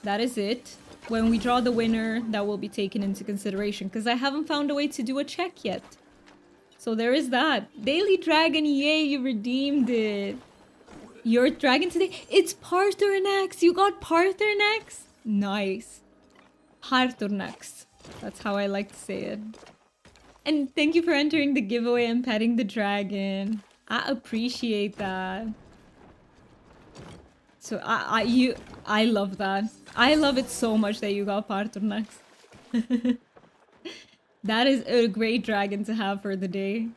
That is it. When we draw the winner, that will be taken into consideration, because I haven't found a way to do a check yet. So there is that. Daily Dragon, yay, you redeemed it. Your dragon today? It's Parthurnax! You got Parthurnax? Nice. Parthurnax. That's how I like to say it. And thank you for entering the giveaway and petting the dragon. I appreciate that. So I love that. I love it so much that you got Parturnax. That is a great dragon to have for the day.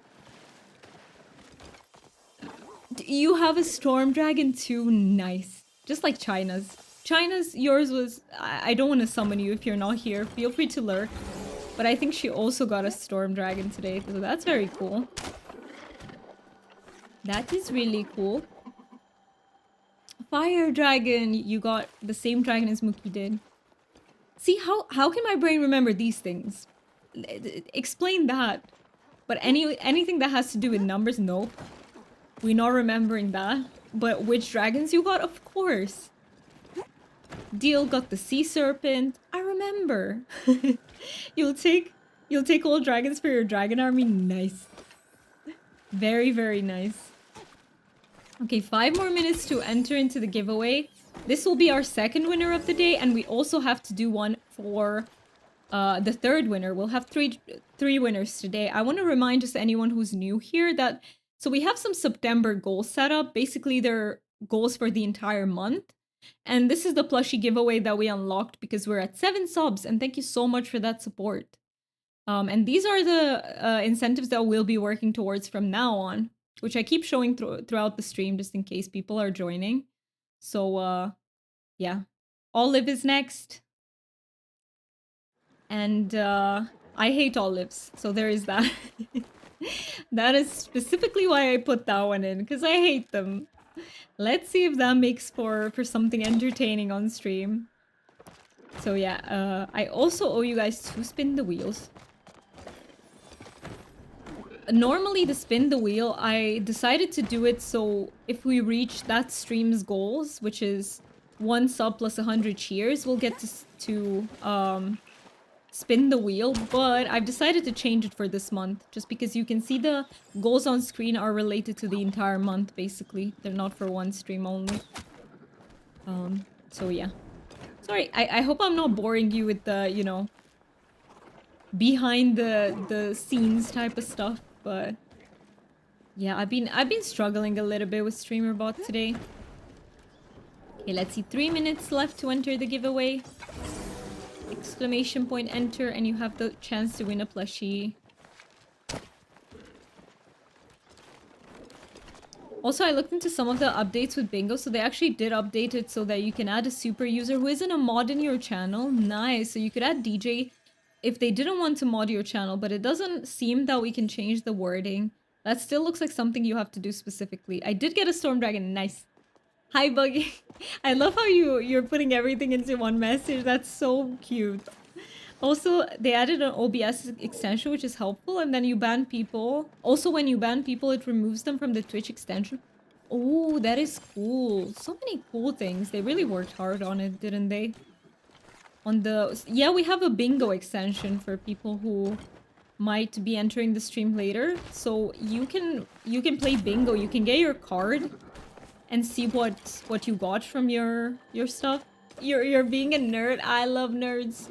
You have a storm dragon too? Nice. Just like China's. Yours was... I don't want to summon you if you're not here. Feel free to lurk. But I think she also got a storm dragon today. So that's very cool. That is really cool. Fire dragon! You got the same dragon as Mookie did. See, how can my brain remember these things? Explain that. But anything that has to do with numbers, nope. We're not remembering that. But which dragons you got? Of course. Deal got the sea serpent. I remember. You'll take all dragons for your dragon army. Nice. Very, very nice. Okay, 5 more minutes to enter into the giveaway. This will be our second winner of the day, and we also have to do one for the third winner. We'll have three winners today. I want to remind just anyone who's new here that... So we have some September goals set up. Basically, they're goals for the entire month. And this is the plushie giveaway that we unlocked because we're at 7 subs. And thank you so much for that support. And these are the incentives that we'll be working towards from now on, which I keep showing throughout the stream just in case people are joining. So, yeah. Olive is next. And I hate olives, so there is that. That is specifically why I put that one in, because I hate them. Let's see if that makes for something entertaining on stream. So yeah, I also owe you guys 2 spin the wheels. Normally the spin the wheel, I decided to do it so if we reach that stream's goals, which is 1 sub plus 100 cheers, we'll get to spin the wheel, but I've decided to change it for this month just because you can see the goals on screen are related to the entire month basically. They're not for one stream only. So yeah. Sorry, I hope I'm not boring you with the, you know, behind the scenes type of stuff, but yeah, I've been struggling a little bit with StreamerBot today. Okay, let's see, 3 minutes left to enter the giveaway. Exclamation point enter and you have the chance to win a plushie. Also, I looked into some of the updates with Bingo, so they actually did update it so that you can add a super user who isn't a mod in your channel. Nice. So you could add DJ if they didn't want to mod your channel, but it doesn't seem that we can change the wording. That still looks like something you have to do specifically. I did get a Storm Dragon. Nice. Hi, Buggy. I love how you're putting everything into one message. That's so cute. Also, they added an OBS extension, which is helpful, and then you ban people. Also, when you ban people, it removes them from the Twitch extension. Oh, that is cool. So many cool things. They really worked hard on it, didn't they? On the... Yeah, we have a bingo extension for people who might be entering the stream later. So you can play bingo. You can get your card and see what you got from your stuff. You're being a nerd. I love nerds.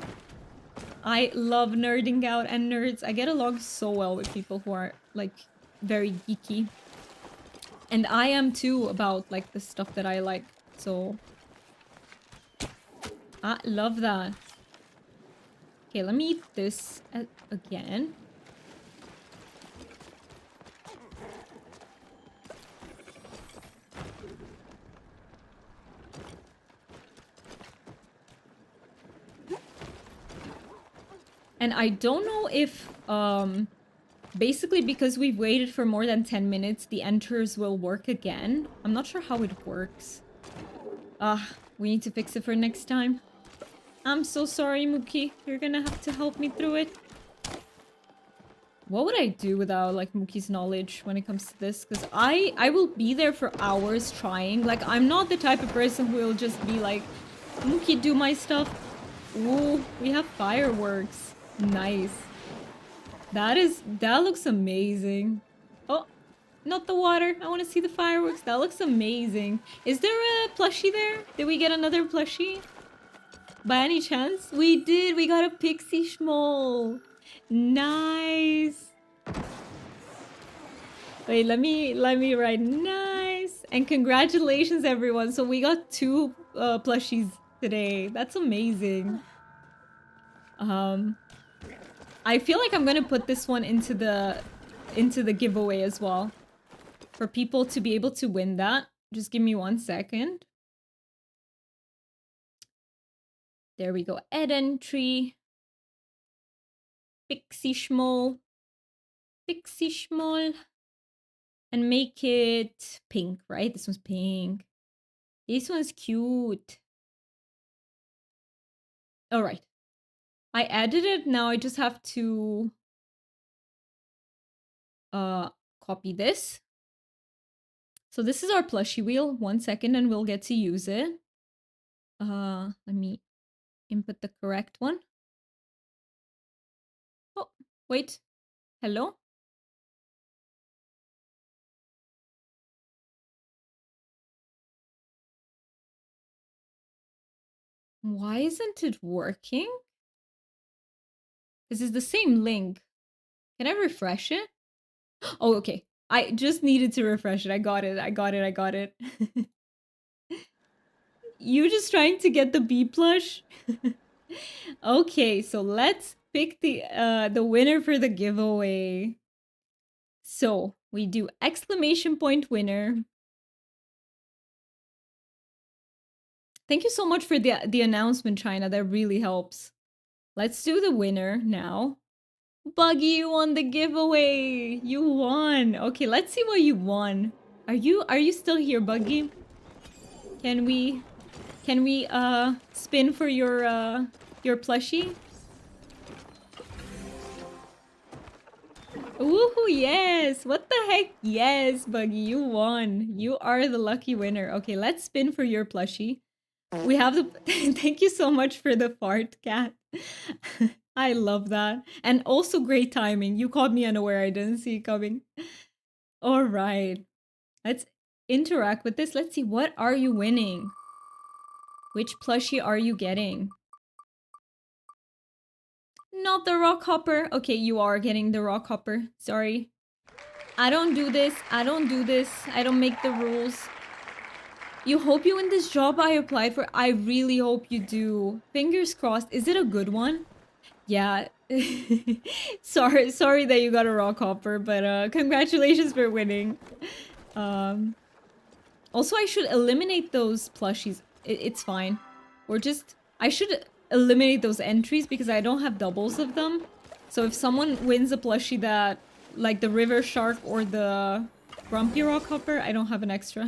I love nerding out and nerds. I get along so well with people who are like very geeky. And I am too about like the stuff that I like. So I love that. Okay, let me eat this again. And I don't know if, basically because we've waited for more than 10 minutes, the enters will work again. I'm not sure how it works. We need to fix it for next time. I'm so sorry, Mookie. You're gonna have to help me through it. What would I do without, like, Mookie's knowledge when it comes to this? Because I will be there for hours trying. Like, I'm not the type of person who will just be like, Mookie, do my stuff. Ooh, we have fireworks. Nice. That looks amazing. Oh, not the water. I want to see the fireworks. That looks amazing. Is there a plushie there? Did we get another plushie? By any chance? We did. We got a Piksii Schmole. Nice. Wait, let me write nice. And congratulations, everyone. So we got 2 plushies today. That's amazing. I feel like I'm gonna put this one into the giveaway as well. For people to be able to win that. Just give me 1 second. There we go. Add entry. Piksii Schmole. Piksii Schmole. And make it pink, right? This one's pink. This one's cute. All right. I added it. Now I just have to copy this. So this is our plushie wheel. 1 second and we'll get to use it. Let me input the correct one. Oh, wait. Hello? Why isn't it working? This is the same link. Can I refresh it? Oh, okay. I just needed to refresh it. I got it. I got it. You just trying to get the B plush? Okay, so let's pick the winner for the giveaway. So we do exclamation point winner. Thank you so much for the announcement, China. That really helps. Let's do the winner now. Buggy, you won the giveaway. You won. Okay, let's see what you won. Are you still here, Buggy? Can we spin for your plushie? Woohoo, yes! What the heck? Yes, Buggy, you won. You are the lucky winner. Okay, let's spin for your plushie. We have the... Thank you so much for the fart, cat. I love that. And also great timing. You caught me unaware. I didn't see it coming. All right. Let's interact with this. Let's see. What are you winning? Which plushie are you getting? Not the rock hopper. Okay, you are getting the rock hopper. Sorry. I don't do this. I don't make the rules. You hope you win this job I applied for. I really hope you do. Fingers crossed. Is it a good one? Yeah. sorry that you got a rock hopper, but congratulations for winning. Also, I should eliminate those plushies. It's fine. I should eliminate those entries because I don't have doubles of them. So if someone wins a plushie that, like the river shark or the grumpy rock hopper, I don't have an extra.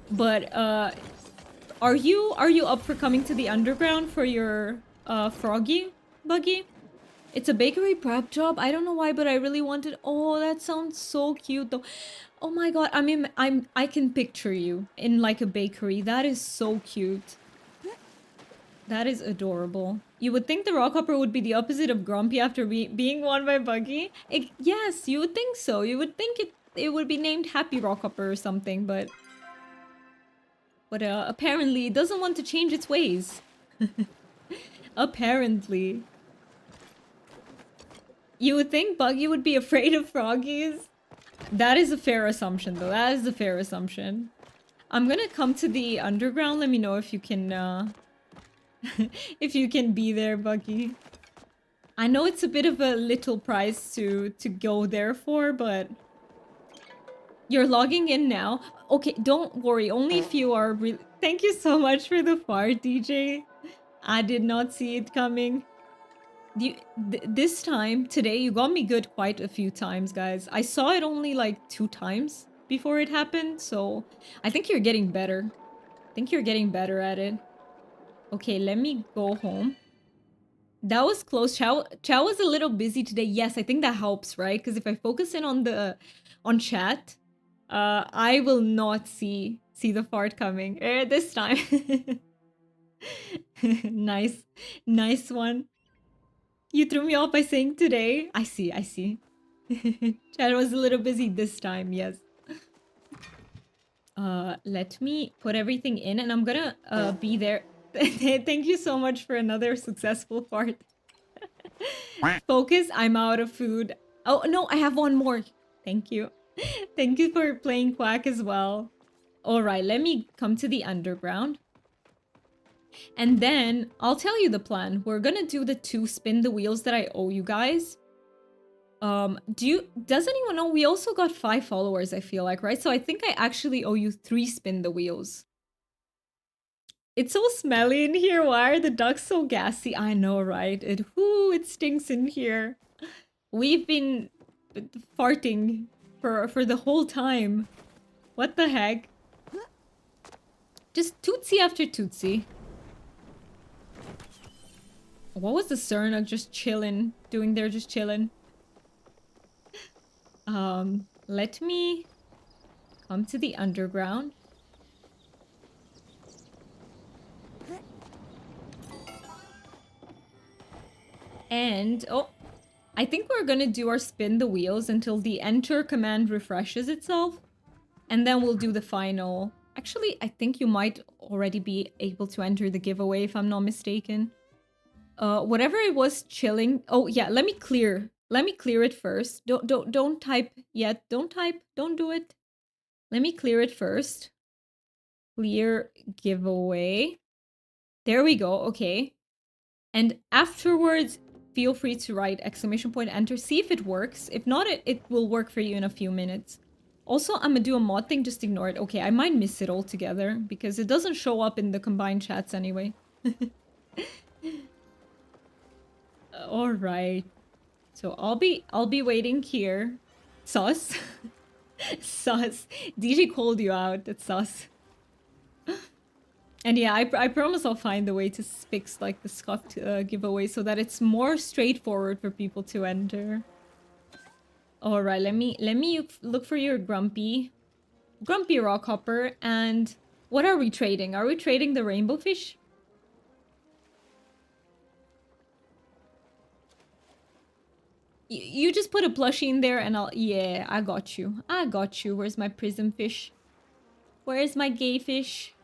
But are you up for coming to the underground for your froggy buggy? It's a bakery prep job. I don't know why, but I really wanted. Oh, that sounds so cute though. Oh my god, I mean, I can picture you in like a bakery. That is so cute. That is adorable. You would think the rock hopper would be the opposite of grumpy after being won by Buggy. Yes, you would think so. You would think it would be named Happy Rock Hopper or something, but apparently it doesn't want to change its ways. Apparently. You would think Buggy would be afraid of froggies? That is a fair assumption, though. That is a fair assumption. I'm gonna come to the underground. Let me know if you can, if you can be there, Buggy. I know it's a bit of a little price to go there for, but... You're logging in now? Okay, don't worry. Only if you are really... Thank you so much for the fart, DJ. I did not see it coming. This time, today, you got me good quite a few times, guys. I saw it only like 2 times before it happened, so I think you're getting better. I think you're getting better at it. Okay, let me go home. That was close. Chow was a little busy today. Yes, I think that helps, right? Because if I focus in on chat, I will not see the fart coming this time. Nice one. You threw me off by saying today. I see. Chat was a little busy this time, yes. Let me put everything in and I'm gonna be there. Thank you so much for another successful fart. Focus, I'm out of food. Oh, no, I have one more. Thank you. Thank you for playing Quack as well. All right, let me come to the underground. And then I'll tell you the plan. We're gonna do the 2 spin the wheels that I owe you guys. Does anyone know? We also got 5 followers, I feel like, right? So I think I actually owe you 3 spin the wheels. It's so smelly in here. Why are the ducks so gassy? I know, right? It stinks in here. We've been farting for the whole time. What the heck? Just tootsie after tootsie. What was the Cerna just chilling, doing there, just chilling? Let me come to the underground. And, oh, I think we're gonna do our spin the wheels until the enter command refreshes itself. And then we'll do the final. Actually, I think you might already be able to enter the giveaway if I'm not mistaken. Whatever it was chilling. Oh yeah, let me clear. Let me clear it first. Don't type yet. Don't type. Don't do it. Let me clear it first. Clear giveaway. There we go. Okay. And afterwards, feel free to write exclamation point enter. See if it works. If not, it will work for you in a few minutes. Also, I'm gonna do a mod thing. Just ignore it. Okay, I might miss it altogether because it doesn't show up in the combined chats anyway. All right. So I'll be waiting here. Sus. Sus. DJ called you out. That's sus. And yeah, I promise I'll find a way to fix like the scuffed giveaway so that it's more straightforward for people to enter. All right, let me look for your grumpy rockhopper. And what are we trading? Are we trading the rainbow fish? You just put a plushie in there and I'll... Yeah, I got you. I got you. Where's my prism fish? Where's my gay fish?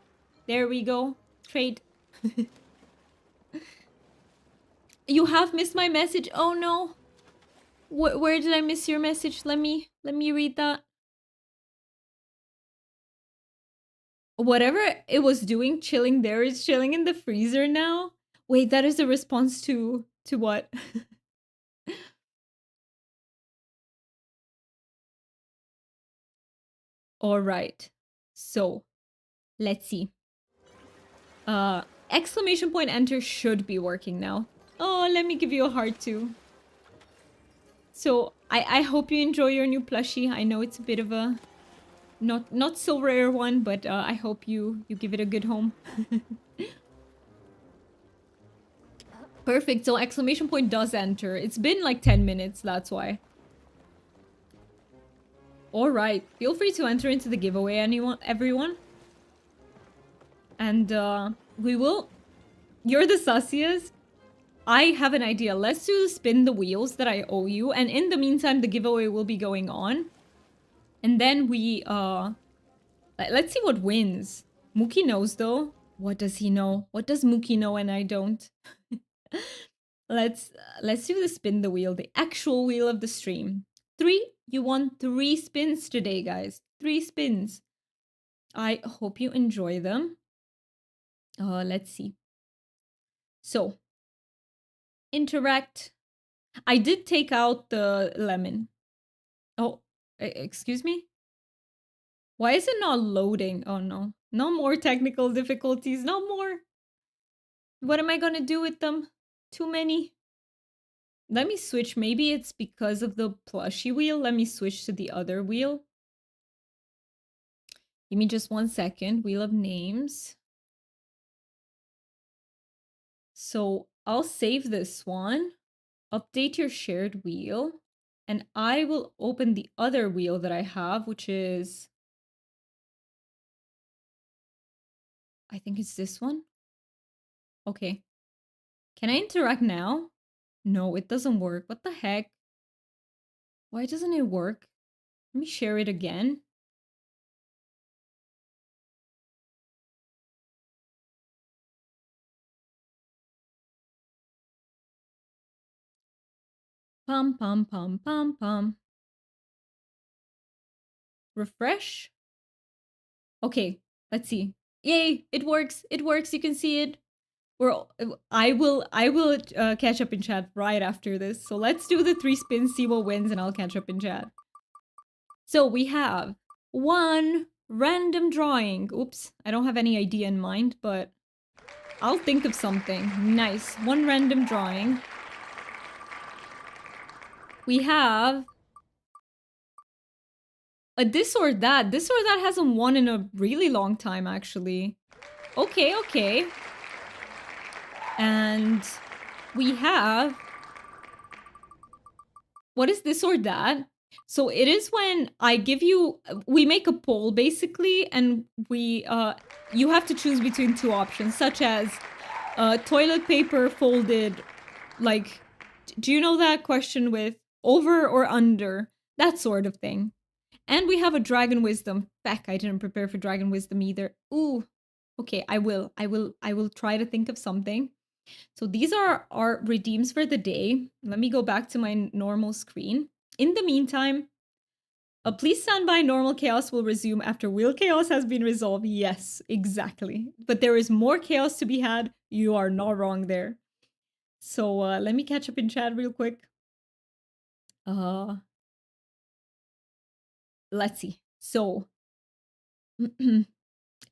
There we go. Trade. You have missed my message. Oh no. Where did I miss your message? Let me read that. Whatever it was doing, chilling there, is chilling in the freezer now. Wait, that is a response to what? All right. So, let's see. Exclamation point enter should be working now. Oh, let me give you a heart too. So, I hope you enjoy your new plushie. I know it's a bit of a not so rare one, but I hope you give it a good home. Perfect. So exclamation point does enter. It's been like 10 minutes, that's why. All right. Feel free to enter into the giveaway, everyone. And we will... You're the sussiest. I have an idea. Let's do the spin the wheels that I owe you. And in the meantime, the giveaway will be going on. And then we... Let's see what wins. Mookie knows, though. What does he know? What does Mookie know and I don't? Let's do the spin the wheel, the actual wheel of the stream. 3. You won 3 spins today, guys. 3 spins. I hope you enjoy them. Let's see. So, interact. I did take out the lemon. Oh, excuse me? Why is it not loading? Oh no. No more technical difficulties. No more. What am I gonna do with them? Too many. Let me switch. Maybe it's because of the plushie wheel. Let me switch to the other wheel. Give me just 1 second. Wheel of names. So I'll save this one. Update your shared wheel. And I will open the other wheel that I have, which is... I think it's this one. Okay. Can I interact now? No, it doesn't work. What the heck? Why doesn't it work? Let me share it again. Pum, pum, pum, pum, pum. refresh. Okay, let's see. Yay, it works. It works. You can see it. I will catch up in chat right after this. So let's do the 3 spins, see what wins, and I'll catch up in chat. So we have 1 random drawing. Oops, I don't have any idea in mind, but I'll think of something. Nice. 1 random drawing. We have a this or that. This or that hasn't won in a really long time, actually. Okay, okay. And we have... What is this or that? So it is when I give you... We make a poll, basically, and you have to choose between 2 options, such as toilet paper folded, like... Do you know that question with over or under? That sort of thing. And we have a Dragon Wisdom. Feck, I didn't prepare for Dragon Wisdom either. Ooh. Okay, I will try to think of something. So these are our redeems for the day. Let me go back to my normal screen. In the meantime, please stand by. Normal chaos will resume after wheel chaos has been resolved. Yes, exactly. But there is more chaos to be had. You are not wrong there. So let me catch up in chat real quick. Let's see. So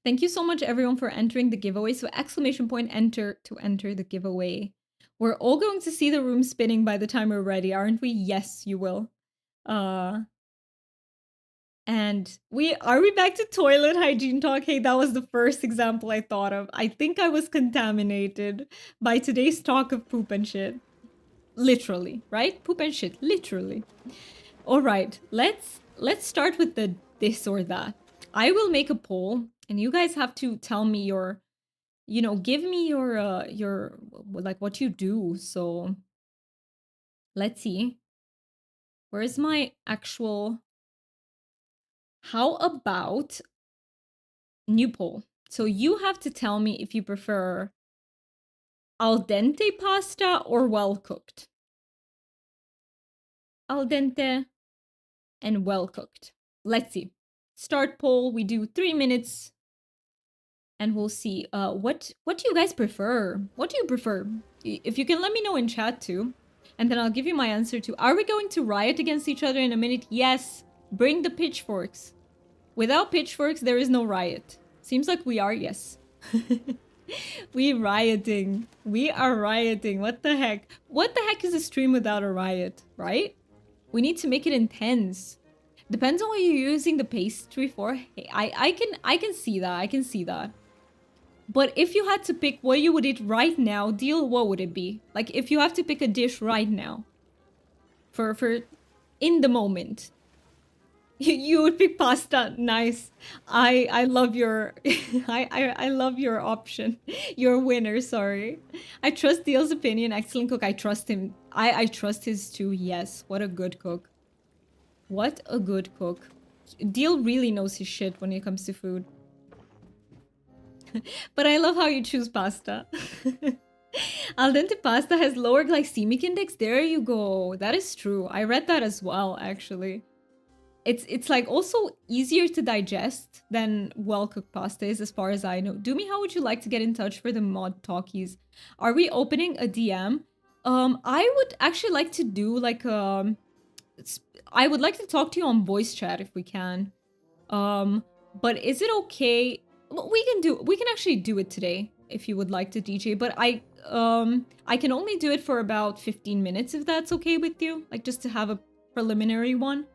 thank you so much everyone for entering the giveaway. So exclamation point enter to enter the giveaway. We're all going to see the room spinning by the time we're ready, aren't we? Yes, you will. And are we back to toilet hygiene talk? Hey, that was the first example I thought of. I think I was contaminated by today's talk of poop and shit. Literally, right? Poop and shit, literally. All right, let's start with the this or that. I will make a poll, and you guys have to tell me your, give me your like what you do. So let's see. Where's my actual? How about new poll? So you have to tell me if you prefer al dente pasta or well cooked. Al dente and well cooked. Let's see. Start poll. We do 3 minutes. And we'll see. What do you guys prefer? What do you prefer? If you can let me know in chat too. And then I'll give you my answer too. Are we going to riot against each other in a minute? Yes. Bring the pitchforks. Without pitchforks, there is no riot. Seems like we are, yes. We rioting. We are rioting. What the heck? What the heck is a stream without a riot, right? We need to make it intense. Depends on what you're using the pastry for. Hey, I can see that. I can see that. But if you had to pick what you would eat right now, Deal, what would it be? Like, if you have to pick a dish right now. For in the moment. You would pick pasta. Nice. I love your... I love your option. Your winner, sorry. I trust Deal's opinion. Excellent cook. I trust him. I trust his too. Yes. What a good cook. What a good cook. Deal really knows his shit when it comes to food. But I love how you choose pasta. Al dente pasta has lower glycemic index. There you go. That is true. I read that as well, actually. It's like also easier to digest than well-cooked pasta is, as far as I know. Doomy, how would you like to get in touch for the mod talkies? Are we opening a DM? I would actually like to do like I would like to talk to you on voice chat if we can. But is it okay? We can actually do it today if you would like to, DJ, but I can only do it for about 15 minutes if that's okay with you, like just to have a preliminary one.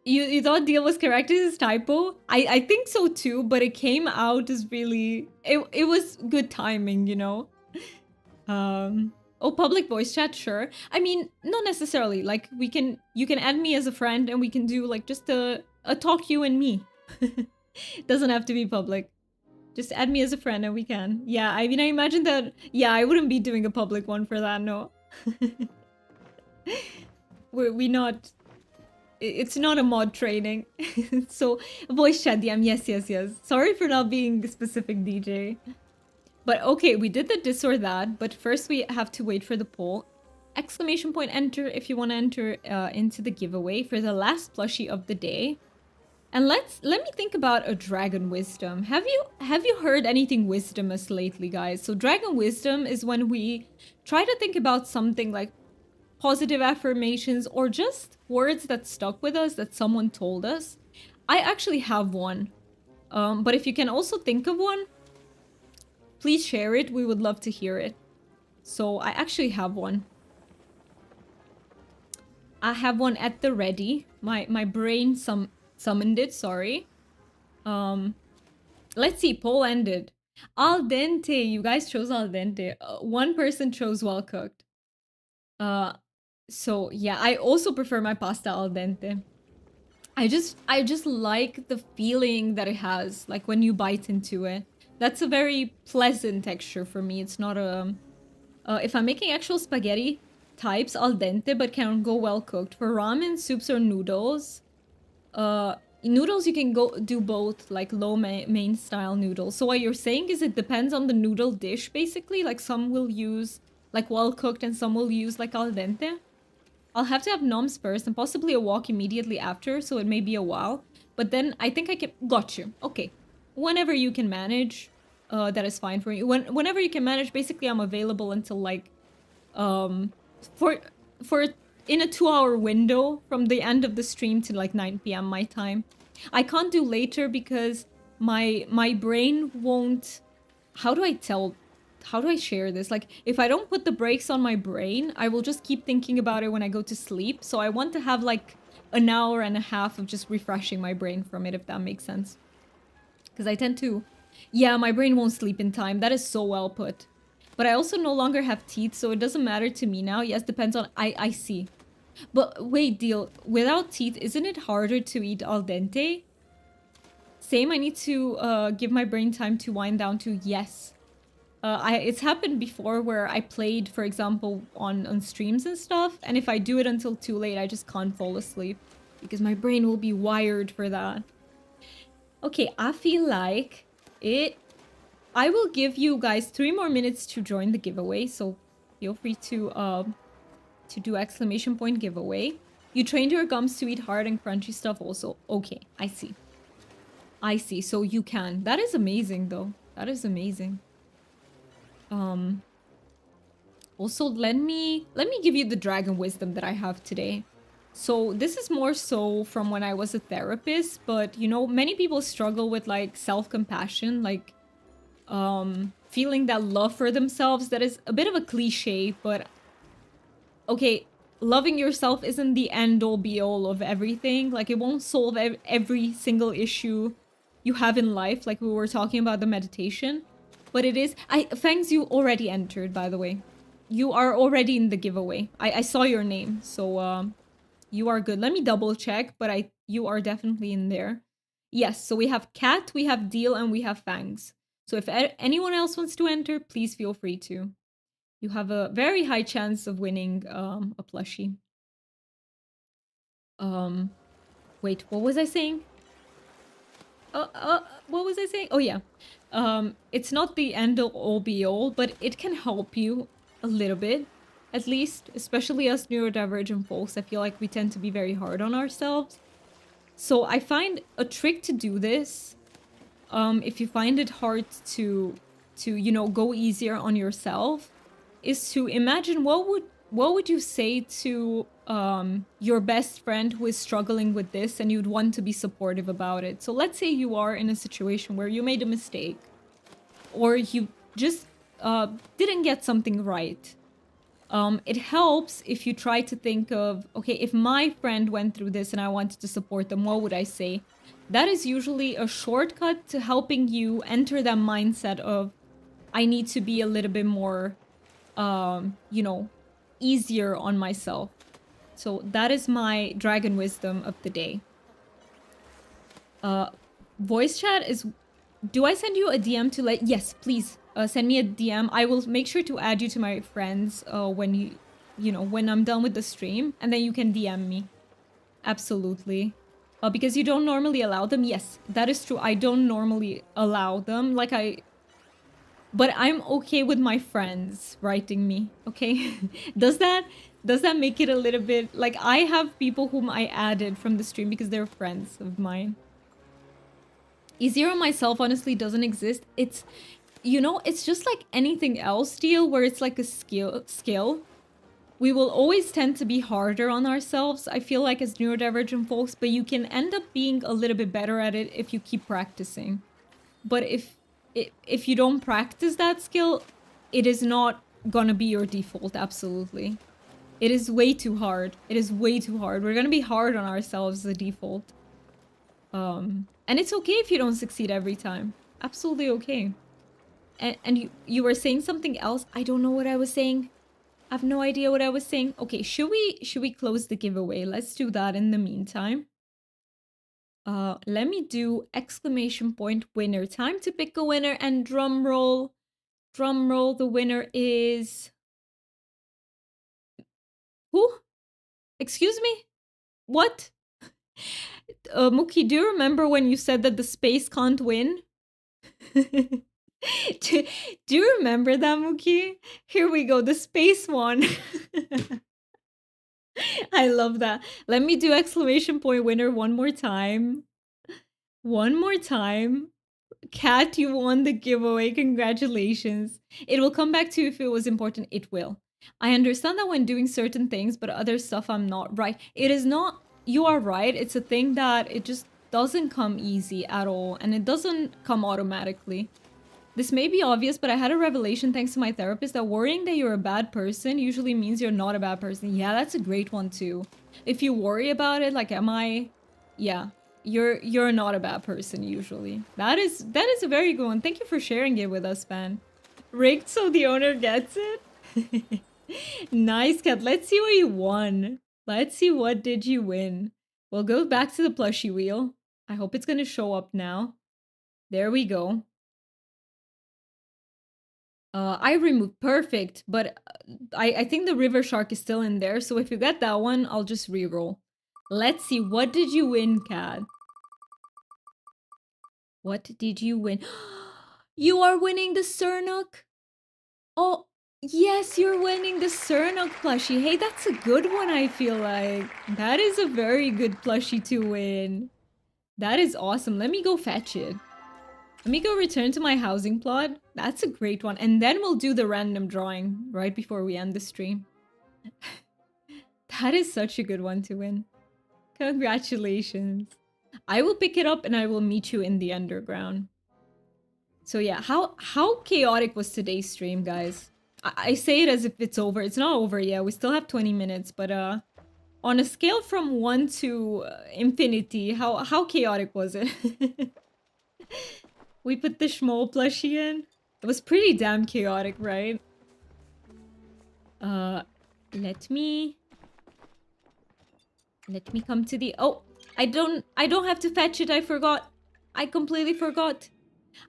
You thought Deal was correct as his typo? I think so too, but it came out as really... It was good timing, you know? Oh, public voice chat, sure. I mean, not necessarily. Like, you can add me as a friend and we can do, like, just a talk you and me. Doesn't have to be public. Just add me as a friend and we can. Yeah, I mean, I imagine that... Yeah, I wouldn't be doing a public one for that, no. we not... It's not a mod training. So, voice chat DM, yes. Sorry for not being specific, DJ. But okay, we did the this or that, but first we have to wait for the poll. exclamation point enter if you want to enter into the giveaway for the last plushie of the day. And let me think about a dragon wisdom. Have you heard anything wisdomous lately, guys? So dragon wisdom is when we try to think about something like positive affirmations or just words that stuck with us that someone told us. I actually have one. But if you can also think of one, please share it. We would love to hear it. So I actually have one. I have one at the ready. My brain summoned it, sorry. Let's see, poll ended. Al dente, you guys chose al dente. One person chose well cooked. So yeah, I also prefer my pasta al dente. I just like the feeling that it has, like when you bite into it. That's a very pleasant texture for me. It's not a... if I'm making actual spaghetti types, al dente, but can go well cooked. For ramen, soups, or noodles, noodles you can go do both, like low main style noodles. So what you're saying is it depends on the noodle dish, basically. Like some will use like well cooked and some will use like al dente. I'll have to have noms first and possibly a walk immediately after, so it may be a while. But then I think I can... Got you. Okay. Whenever you can manage, that is fine for you. Whenever you can manage, basically I'm available until like... For in a 2-hour window from the end of the stream to like 9 p.m. my time. I can't do later because my brain won't... How do I share this? Like, if I don't put the brakes on my brain, I will just keep thinking about it when I go to sleep. So I want to have like an hour and a half of just refreshing my brain from it, if that makes sense. Because I tend to... Yeah, my brain won't sleep in time. That is so well put. But I also no longer have teeth, so it doesn't matter to me now. Yes, depends on... I see. But wait, Deal. Without teeth, isn't it harder to eat al dente? Same, I need to give my brain time to wind down to yes. It's happened before where I played, for example, on streams and stuff, and if I do it until too late, I just can't fall asleep because my brain will be wired for that. Okay, I feel like it... I will give you guys 3 more minutes to join the giveaway, so feel free to do exclamation point giveaway. You trained your gums to eat hard and crunchy stuff also. Okay, I see. I see, so you can. That is amazing, though. That is amazing. Also, let me give you the dragon wisdom that I have today. So this is more so from when I was a therapist, but you know, many people struggle with like self-compassion, like feeling that love for themselves. That is a bit of a cliche, but okay, loving yourself isn't the end all be all of everything. Like it won't solve every single issue you have in life, like we were talking about the meditation. But it is... Fangs, you already entered, by the way. You are already in the giveaway. I saw your name, so you are good. Let me double check, but you are definitely in there. Yes, so we have Cat, we have Deal, and we have Fangs. So if anyone else wants to enter, please feel free to. You have a very high chance of winning a plushie. Wait, what was I saying? What was I saying? Oh yeah. It's not the end all be all, but it can help you a little bit, at least, especially us neurodivergent folks. I feel like we tend to be very hard on ourselves. So I find a trick to do this, if you find it hard to you know, go easier on yourself, is to imagine what would you say to your best friend who is struggling with this and you'd want to be supportive about it. So let's say you are in a situation where you made a mistake or you just didn't get something right. It helps if you try to think of, okay, if my friend went through this and I wanted to support them, what would I say? That is usually a shortcut to helping you enter that mindset of, I need to be a little bit more, you know, easier on myself. So that is my dragon wisdom of the day. Voice chat is... Do I send you a DM to let... Yes, please send me a DM. I will make sure to add you to my friends when you know, when I'm done with the stream. And then you can DM me. Absolutely. Because you don't normally allow them. Yes, that is true. I don't normally allow them. Like But I'm okay with my friends writing me, okay? Does that Does that make it a little bit like I have people whom I added from the stream because they're friends of mine? Easier on myself honestly doesn't exist. It's, you know, it's just like anything else, deal, where it's like a skill. We will always tend to be harder on ourselves, I feel like, as neurodivergent folks, but you can end up being a little bit better at it if you keep practicing. But if you don't practice that skill, it is not gonna be your default, absolutely. It is way too hard. It is way too hard. We're gonna be hard on ourselves as a default. And it's okay if you don't succeed every time. Absolutely okay. And you were saying something else. I don't know what I was saying. I have no idea what I was saying. Okay, should we close the giveaway? Let's do that in the meantime. Let me do exclamation point winner. Time to pick a winner, and drum roll. Drum roll, the winner is... Who? Excuse me? What? Mookie, do you remember when you said that the space can't win? do you remember that, Mookie? Here we go, the space one. I love that. Let me do exclamation point winner one more time. One more time. Kat, you won the giveaway. Congratulations. It will come back to you if it was important. It will. I understand that when doing certain things, but other stuff I'm not right. It is not, you are right. It's a thing that it just doesn't come easy at all. And it doesn't come automatically. This may be obvious, but I had a revelation thanks to my therapist that worrying that you're a bad person usually means you're not a bad person. Yeah, that's a great one too. If you worry about it, like, am I... Yeah, you're not a bad person usually. That is a very good one. Thank you for sharing it with us, man. Rigged so the owner gets it? Nice, Kat. Let's see what you won. Let's see what did you win. We'll go back to the plushie wheel. I hope it's gonna show up now. There we go. I removed perfect, but I think the river shark is still in there. So if you get that one, I'll just reroll. Let's see. What did you win, Kat? What did you win? You are winning the Cernuk. Oh, yes, you're winning the Cernuk plushie. Hey, that's a good one, I feel like. That is a very good plushie to win. That is awesome. Let me go fetch it. Let me go return to my housing plot. That's a great one. And then we'll do the random drawing right before we end the stream. That is such a good one to win. Congratulations. I will pick it up and I will meet you in the underground. So yeah, how chaotic was today's stream, guys? I say it as if it's over. It's not over yet. We still have 20 minutes, but on a scale from 1 to infinity, how chaotic was it? We put the Schmole plushie in. It was pretty damn chaotic, right? Let me come to the... Oh, I don't have to fetch it. I forgot. I completely forgot.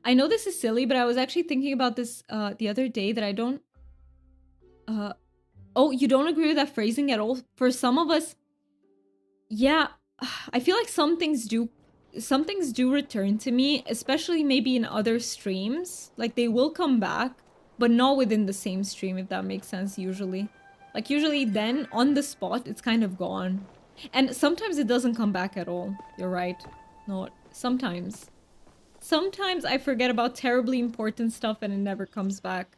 I know this is silly, but I was actually thinking about this the other day that I don't... Oh, you don't agree with that phrasing at all? For some of us... Yeah, I feel like some things do return to me, especially maybe in other streams. Like, they will come back, but not within the same stream, if that makes sense, usually. Like, usually then, on the spot, it's kind of gone. And sometimes it doesn't come back at all. You're right. Not sometimes. Sometimes I forget about terribly important stuff and it never comes back.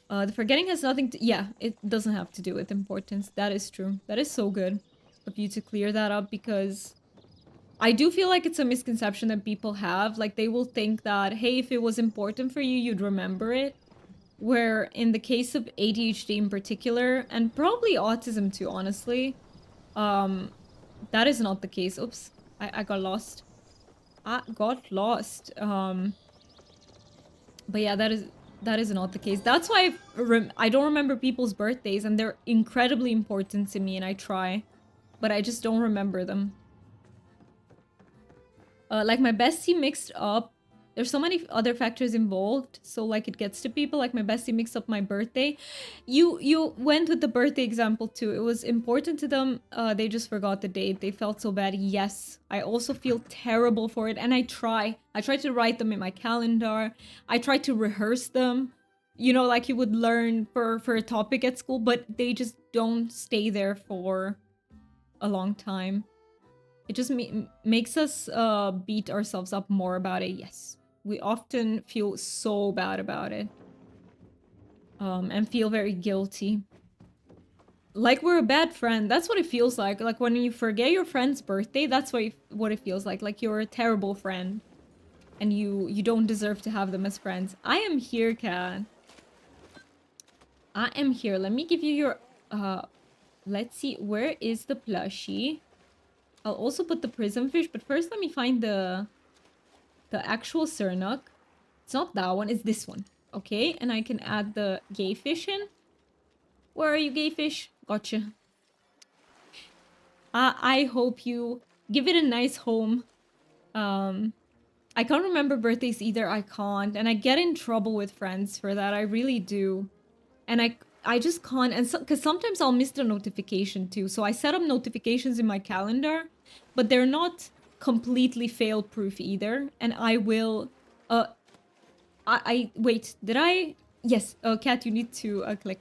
The forgetting has nothing to... Yeah, it doesn't have to do with importance. That is true. That is so good of you to clear that up, because I do feel like it's a misconception that people have. Like, they will think that, hey, if it was important for you, you'd remember it. Where in the case of ADHD in particular, and probably autism too, honestly, that is not the case. Oops, I got lost. I got lost. But yeah, that is not the case. That's why I don't remember people's birthdays, and they're incredibly important to me, and I try, but I just don't remember them. Like, my bestie mixed up. There's so many other factors involved, so like it gets to people. Like, my bestie mixed up my birthday. You went with the birthday example too. It was important to them. They just forgot the date. They felt so bad. Yes, I also feel terrible for it, and I try to write them in my calendar. I try to rehearse them. you know, like you would learn for a topic at school, but they just don't stay there for a long time. It just makes us beat ourselves up more about it. Yes, we often feel so bad about it, and feel very guilty. Like we're a bad friend. That's what it feels like. Like when you forget your friend's birthday, that's what it feels like. Like you're a terrible friend, and you don't deserve to have them as friends. I am here, Kat. I am here. Let me give you your let's see, where is the plushie? I'll also put the prism fish, but first let me find the actual Sernuk. It's not that one, it's this one. Okay, and I can add the gay fish in. Where are you, gay fish? Gotcha. I hope you give it a nice home. I can't remember birthdays either. I can't, and I get in trouble with friends for that. I really do, and I just can't. And because sometimes I'll miss the notification too. So I set up notifications in my calendar, but they're not completely fail-proof either. And I will. I wait. Did I? Yes. Kat, you need to click.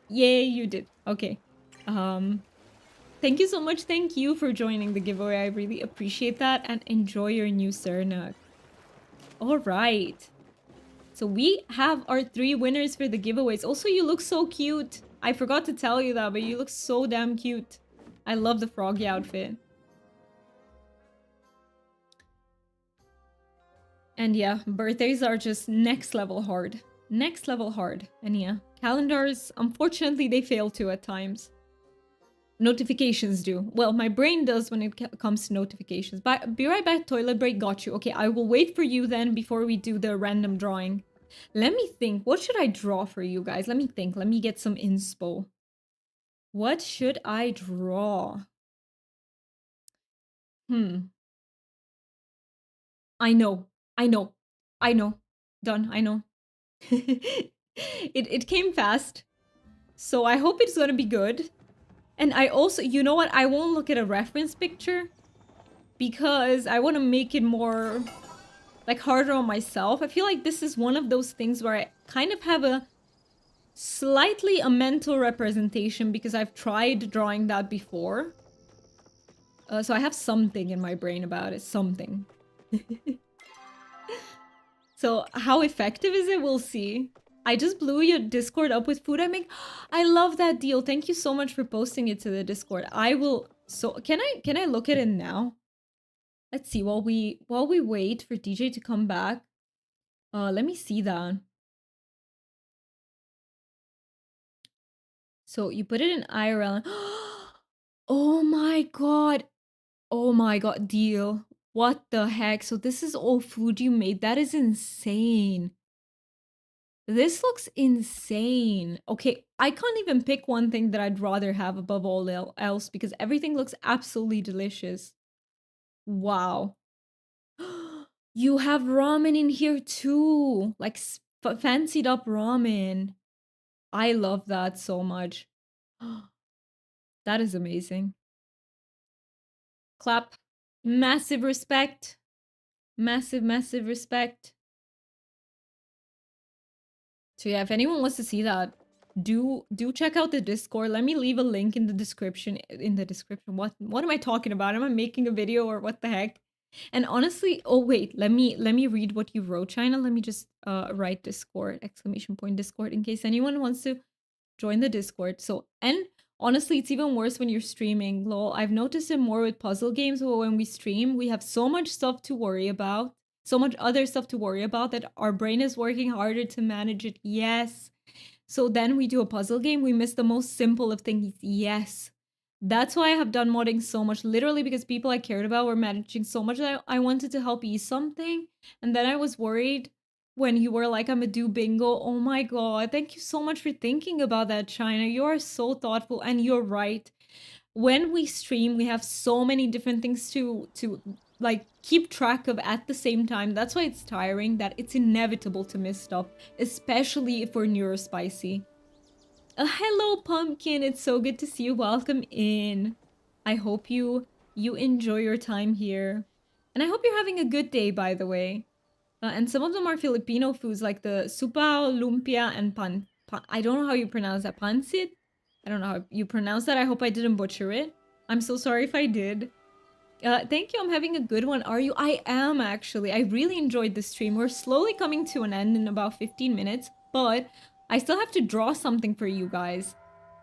Yay, you did. Okay. Thank you so much. Thank you for joining the giveaway. I really appreciate that, and enjoy your new Sernuk. All right. So we have our 3 winners for the giveaways. Also, you look so cute. I forgot to tell you that, but you look so damn cute. I love the froggy outfit. And yeah, birthdays are just next level hard. Next level hard. And yeah, calendars, unfortunately, they fail too at times. Notifications do. Well, my brain does when it comes to notifications. But be right back, toilet break, got you. Okay, I will wait for you then before we do the random drawing. Let me think. What should I draw for you guys? Let me think. Let me get some inspo. What should I draw? I know. I know. I know. Done. I know. It came fast. So I hope it's gonna be good. And I also, you know what? I won't look at a reference picture because I want to make it more like harder on myself. I feel like this is one of those things where I kind of have a slightly a mental representation because I've tried drawing that before. So I have something in my brain about it. Something. So how effective is it? We'll see. I just blew your Discord up with food I make. I love that deal. Thank you so much for posting it to the Discord. I will. So can I look at it now? Let's see. While we wait for DJ to come back. Let me see that. So you put it in IRL. Oh my god. Oh my god, deal. What the heck? So this is all food you made. That is insane. This looks insane. Okay, I can't even pick one thing that I'd rather have above all else because everything looks absolutely delicious. Wow. You have ramen in here too. Like fancied up ramen. I love that so much. That is amazing. Clap. Massive respect. Massive, massive respect. So yeah, if anyone wants to see that, do check out the Discord. Let me leave a link in the description. What am I talking about? Am I making a video or what the heck? And honestly, oh wait, let me read what you wrote, China. Let me just write Discord, exclamation point Discord, in case anyone wants to join the Discord. So, and honestly, it's even worse when you're streaming. Lol, I've noticed it more with puzzle games, but when we stream, we have so much stuff to worry about. So much other stuff to worry about that our brain is working harder to manage it. Yes. So then we do a puzzle game, we miss the most simple of things. Yes. That's why I have done modding so much, literally because people I cared about were managing so much that I wanted to help ease something. And then I was worried when you were like, I'm a do bingo. Oh my god, thank you so much for thinking about that, China. You are so thoughtful, and you're right. When we stream, we have so many different things to like keep track of at the same time. That's why it's tiring, that it's inevitable to miss stuff, especially if we're neurospicy. Hello, Pumpkin. It's so good to see you. Welcome in. I hope you enjoy your time here. And I hope you're having a good day, by the way. And some of them are Filipino foods like the supao, lumpia, and I don't know how you pronounce that. Pansit? I don't know how you pronounce that. I hope I didn't butcher it. I'm so sorry if I did. Thank you. I'm having a good one. Are you? I am actually. I really enjoyed the stream. We're slowly coming to an end in about 15 minutes, but I still have to draw something for you guys.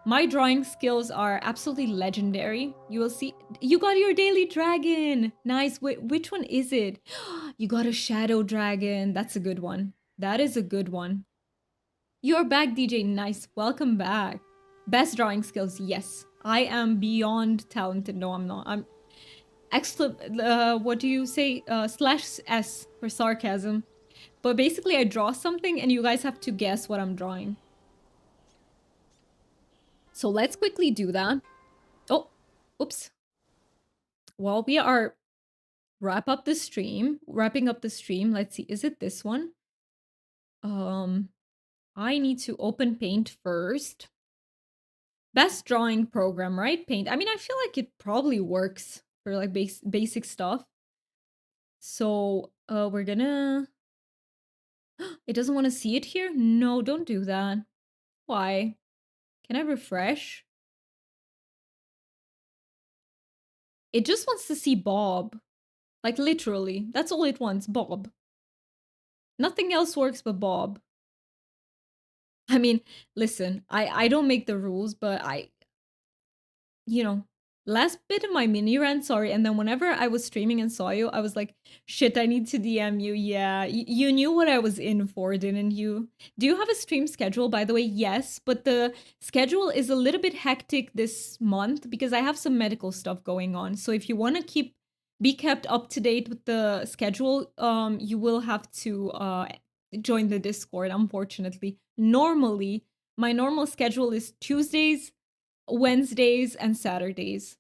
My drawing skills are absolutely legendary. You will see. You got your daily dragon. Nice. Which one is it? You got a shadow dragon. That's a good one. That is a good one. You're back, DJ. Nice. Welcome back. Best drawing skills. Yes. I am beyond talented. No, I'm not. I'm what do you say? Slash S for sarcasm. But basically, I draw something and you guys have to guess what I'm drawing. So let's quickly do that. Oh, oops. While we are wrapping up the stream, let's see, is it this one? I need to open Paint first. Best drawing program, right? Paint. I mean, I feel like it probably works for like basic stuff. So we're gonna... It doesn't want to see it here? No, don't do that. Why? Can I refresh? It just wants to see Bob. Like literally. That's all it wants, Bob. Nothing else works but Bob. I mean, listen, I don't make the rules, but you know, last bit of my mini rant, sorry, and then whenever I was streaming and saw you, I was like, shit, I need to DM you. Yeah, you knew what I was in for, didn't you? Do you have a stream schedule, by the way? Yes, but the schedule is a little bit hectic this month because I have some medical stuff going on. So if you want to be kept up to date with the schedule, you will have to join the Discord, unfortunately. Normally, my normal schedule is Tuesdays, Wednesdays, and Saturdays.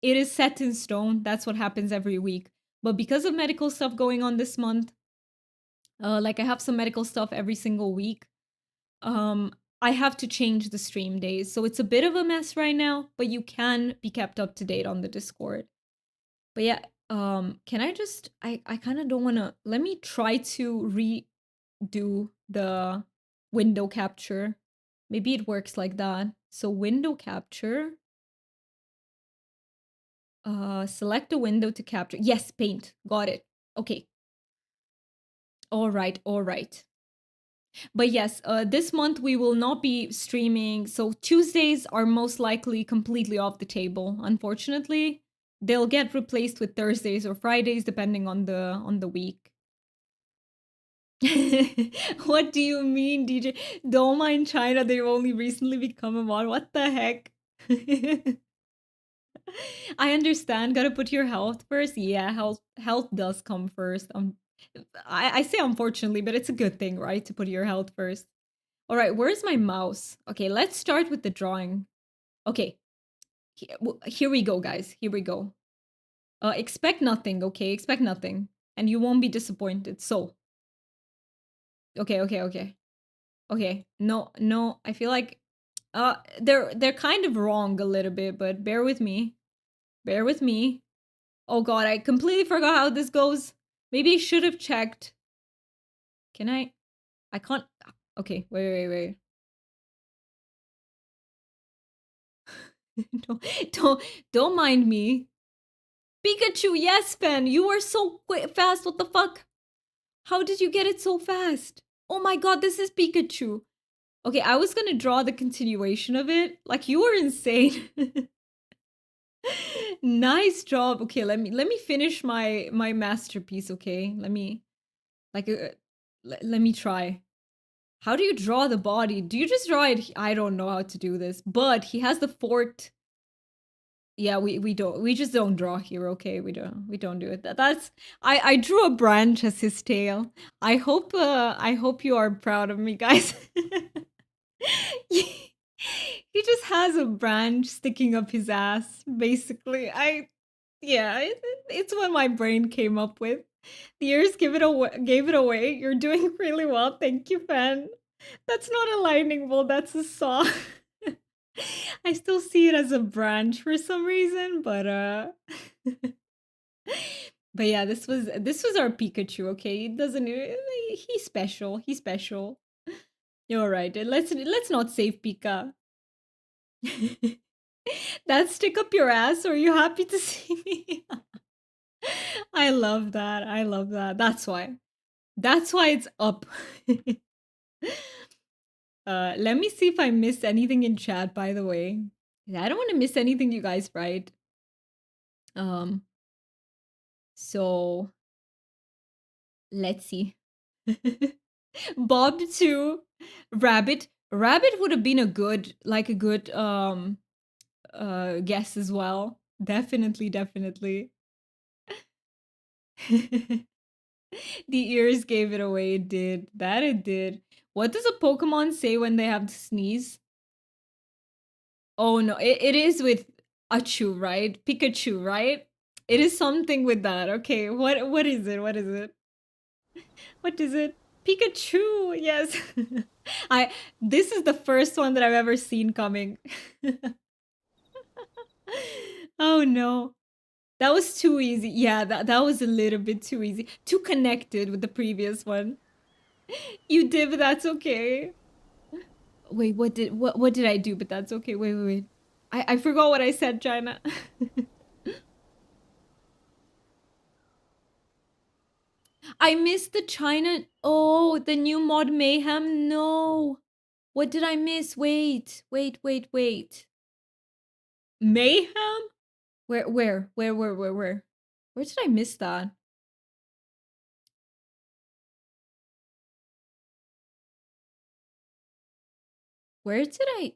It is set in stone. That's what happens every week. But because of medical stuff going on this month, like I have some medical stuff every single week, I have to change the stream days. So it's a bit of a mess right now, but you can be kept up to date on the Discord. But yeah, can I just... I kind of don't want to... Let me try to redo the window capture. Maybe it works like that. So window capture. Select a window to capture. Yes, paint. Got it. Okay. All right, all right. But yes, this month we will not be streaming. So Tuesdays are most likely completely off the table. Unfortunately, they'll get replaced with Thursdays or Fridays depending on the week. What do you mean, DJ? Don't mind China. They've only recently become a mod. What the heck? I understand. Gotta put your health first. Yeah, health does come first. I say unfortunately, but it's a good thing, right? To put your health first. All right, where's my mouse? Okay, let's start with the drawing. Okay, here we go, guys. Here we go. Expect nothing, okay? Expect nothing, and you won't be disappointed. So, okay. No. I feel like they're kind of wrong a little bit, but bear with me. Bear with me. Oh god, I completely forgot how this goes. Maybe I should have checked. Can I? I can't. Okay, wait. don't mind me. Pikachu, yes, Ben. You are so fast. What the fuck? How did you get it so fast? Oh my god, this is Pikachu. Okay, I was gonna draw the continuation of it. Like, you were insane. Nice job. Okay, let me finish my masterpiece, okay? Let me let me try. How do you draw the body? Do you just draw it? I don't know how to do this. But he has the fort. Yeah, we just don't draw here, okay? We don't do it. That's I drew a branch as his tail. I hope you are proud of me, guys. He just has a branch sticking up his ass, basically. It's what my brain came up with. The ears gave it away. You're doing really well. Thank you, fan. That's not a lightning bolt, that's a saw. I still see it as a branch for some reason, but But yeah, this was our Pikachu, okay? It doesn't he's special. He's special. You're right. Let's not save Pika. That stick up your ass, or are you happy to see me? I love that. I love that. That's why. That's why it's up. Let me see if I missed anything in chat, by the way. I don't want to miss anything, you guys, right? Um, so let's see. Bob too. Rabbit. Rabbit would have been a good guess as well. Definitely, definitely. The ears gave it away. It did. That it did. What does a Pokemon say when they have to sneeze? Oh no, it is with Achu, right? Pikachu, right? It is something with that. Okay, what is it? What is it? What is it? Pikachu. Yes. I this is the first one that I've ever seen coming. Oh no. That was too easy. Yeah, that was a little bit too easy. Too connected with the previous one. You did, but that's okay. Wait, what did I do? But that's okay. Wait. I forgot what I said, China. I missed the China. Oh, the new mod mayhem. No. What did I miss? Wait. Mayhem? Where? Where did I miss that? Where did I?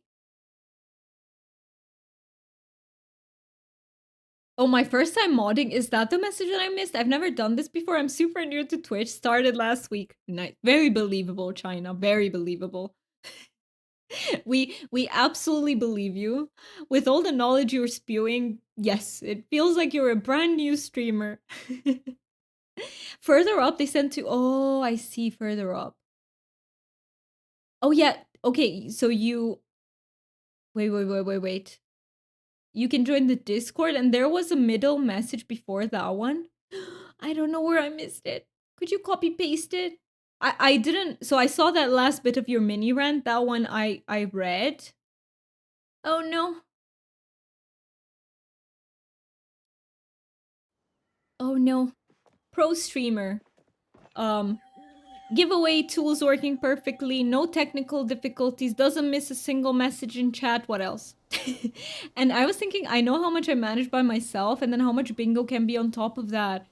Oh, my first time modding. Is that the message that I missed? I've never done this before. I'm super new to Twitch. Started last week. Nice. Very believable, China. Very believable. We absolutely believe you. With all the knowledge you're spewing, yes, it feels like you're a brand new streamer. Further up, they sent to. Oh, I see. Further up. Oh yeah. Okay. So you. Wait. You can join the Discord, and there was a middle message before that one. I don't know where I missed it. Could you copy paste it? I didn't. So I saw that last bit of your mini rant. That one I read. Oh no. Oh no. Pro streamer. Um Giveaway tools working perfectly, no technical difficulties, doesn't miss a single message in chat. What else? And I was thinking, I know how much I manage by myself, and then how much bingo can be on top of that.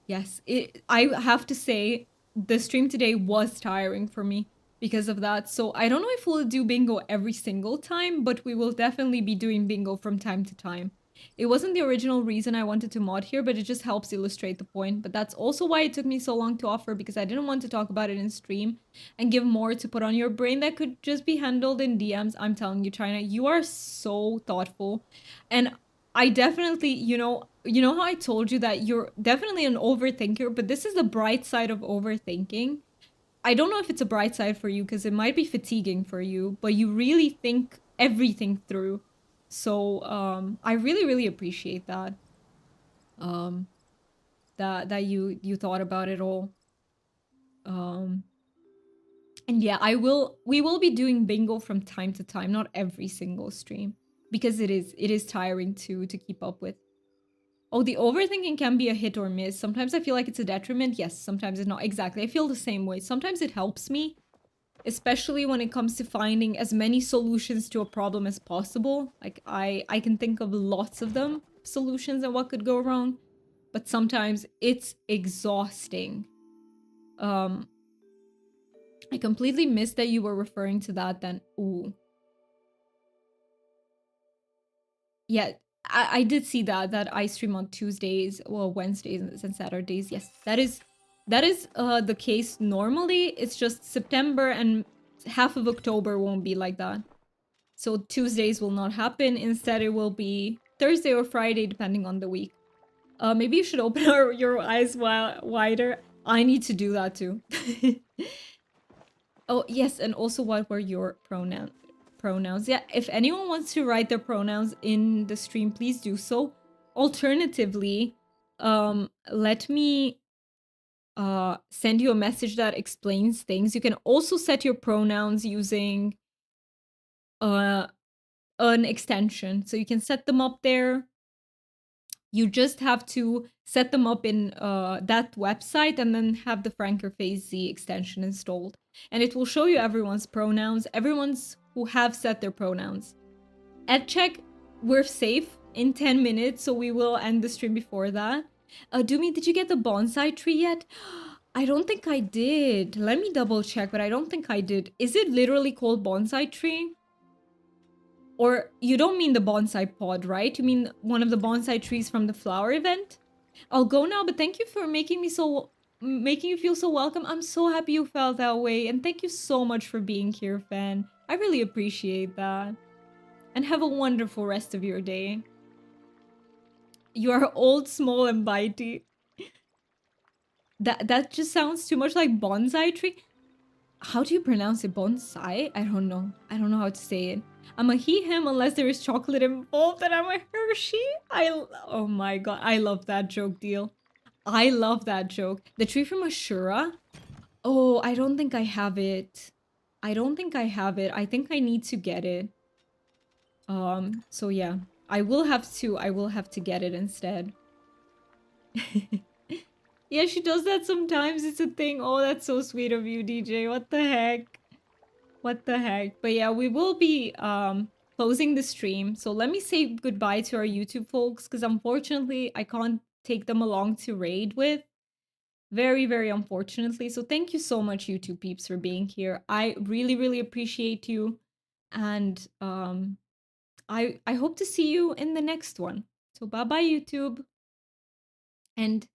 Yes, I have to say, the stream today was tiring for me because of that. So I don't know if we'll do bingo every single time, but we will definitely be doing bingo from time to time. It wasn't the original reason I wanted to mod here, but it just helps illustrate the point. But that's also why it took me so long to offer, because I didn't want to talk about it in stream and give more to put on your brain that could just be handled in DMs. I'm telling you, China, you are so thoughtful. And I definitely, you know how I told you that you're definitely an overthinker, but this is the bright side of overthinking. I don't know if it's a bright side for you because it might be fatiguing for you, but you really think everything through. So I really appreciate that. Um that you thought about it all. Um and yeah, we will be doing bingo from time to time, not every single stream, because it is tiring to keep up with. Oh, the overthinking can be a hit or miss. Sometimes I feel like it's a detriment. Yes, sometimes it's not. Exactly. I feel the same way. Sometimes it helps me, especially when it comes to finding as many solutions to a problem as possible. Like I can think of lots of them, solutions and what could go wrong, but sometimes it's exhausting. Um I completely missed that you were referring to that then. Ooh. Yeah, I did see that I stream on Tuesdays, well, Wednesdays and Saturdays. Yes, that is the case normally. It's just September and half of October won't be like that. So Tuesdays will not happen. Instead, it will be Thursday or Friday, depending on the week. Maybe you should open your eyes wider. I need to do that too. Oh, yes, and also what were your pronouns? Yeah, if anyone wants to write their pronouns in the stream, please do so. Alternatively, let me send you a message that explains things. You can also set your pronouns using uh an extension. So you can set them up there. You just have to set them up in that website and then have the Frankerphase Z extension installed. And it will show you everyone's pronouns, everyone's who have set their pronouns. At check, we're safe in 10 minutes, so we will end the stream before that. Doomy, did you get the bonsai tree yet? I don't think I did. Let me double check, but I don't think I did. Is it literally called bonsai tree? Or you don't mean the bonsai pod, right? You mean one of the bonsai trees from the flower event? I'll go now, but thank you for making you feel so welcome. I'm so happy you felt that way, and thank you so much for being here, fan. I really appreciate that. And have a wonderful rest of your day. You are old, small, and bitey. That just sounds too much like bonsai tree. How do you pronounce it? Bonsai? I don't know. I don't know how to say it. I'm a he, him unless there is chocolate involved, and I'm a Hershey. Oh my god, I love that joke, deal. I love that joke. The tree from Ashura? Oh, I don't think I have it. I don't think I have it. I think I need to get it. So yeah. I will have to get it instead. Yeah, she does that sometimes. It's a thing. Oh, that's so sweet of you, DJ. What the heck? What the heck? But yeah, we will be closing the stream. So let me say goodbye to our YouTube folks, because unfortunately I can't take them along to raid with. Very, very unfortunately. So thank you so much, YouTube peeps, for being here. I really, really appreciate you. And I hope to see you in the next one. So bye-bye, YouTube. And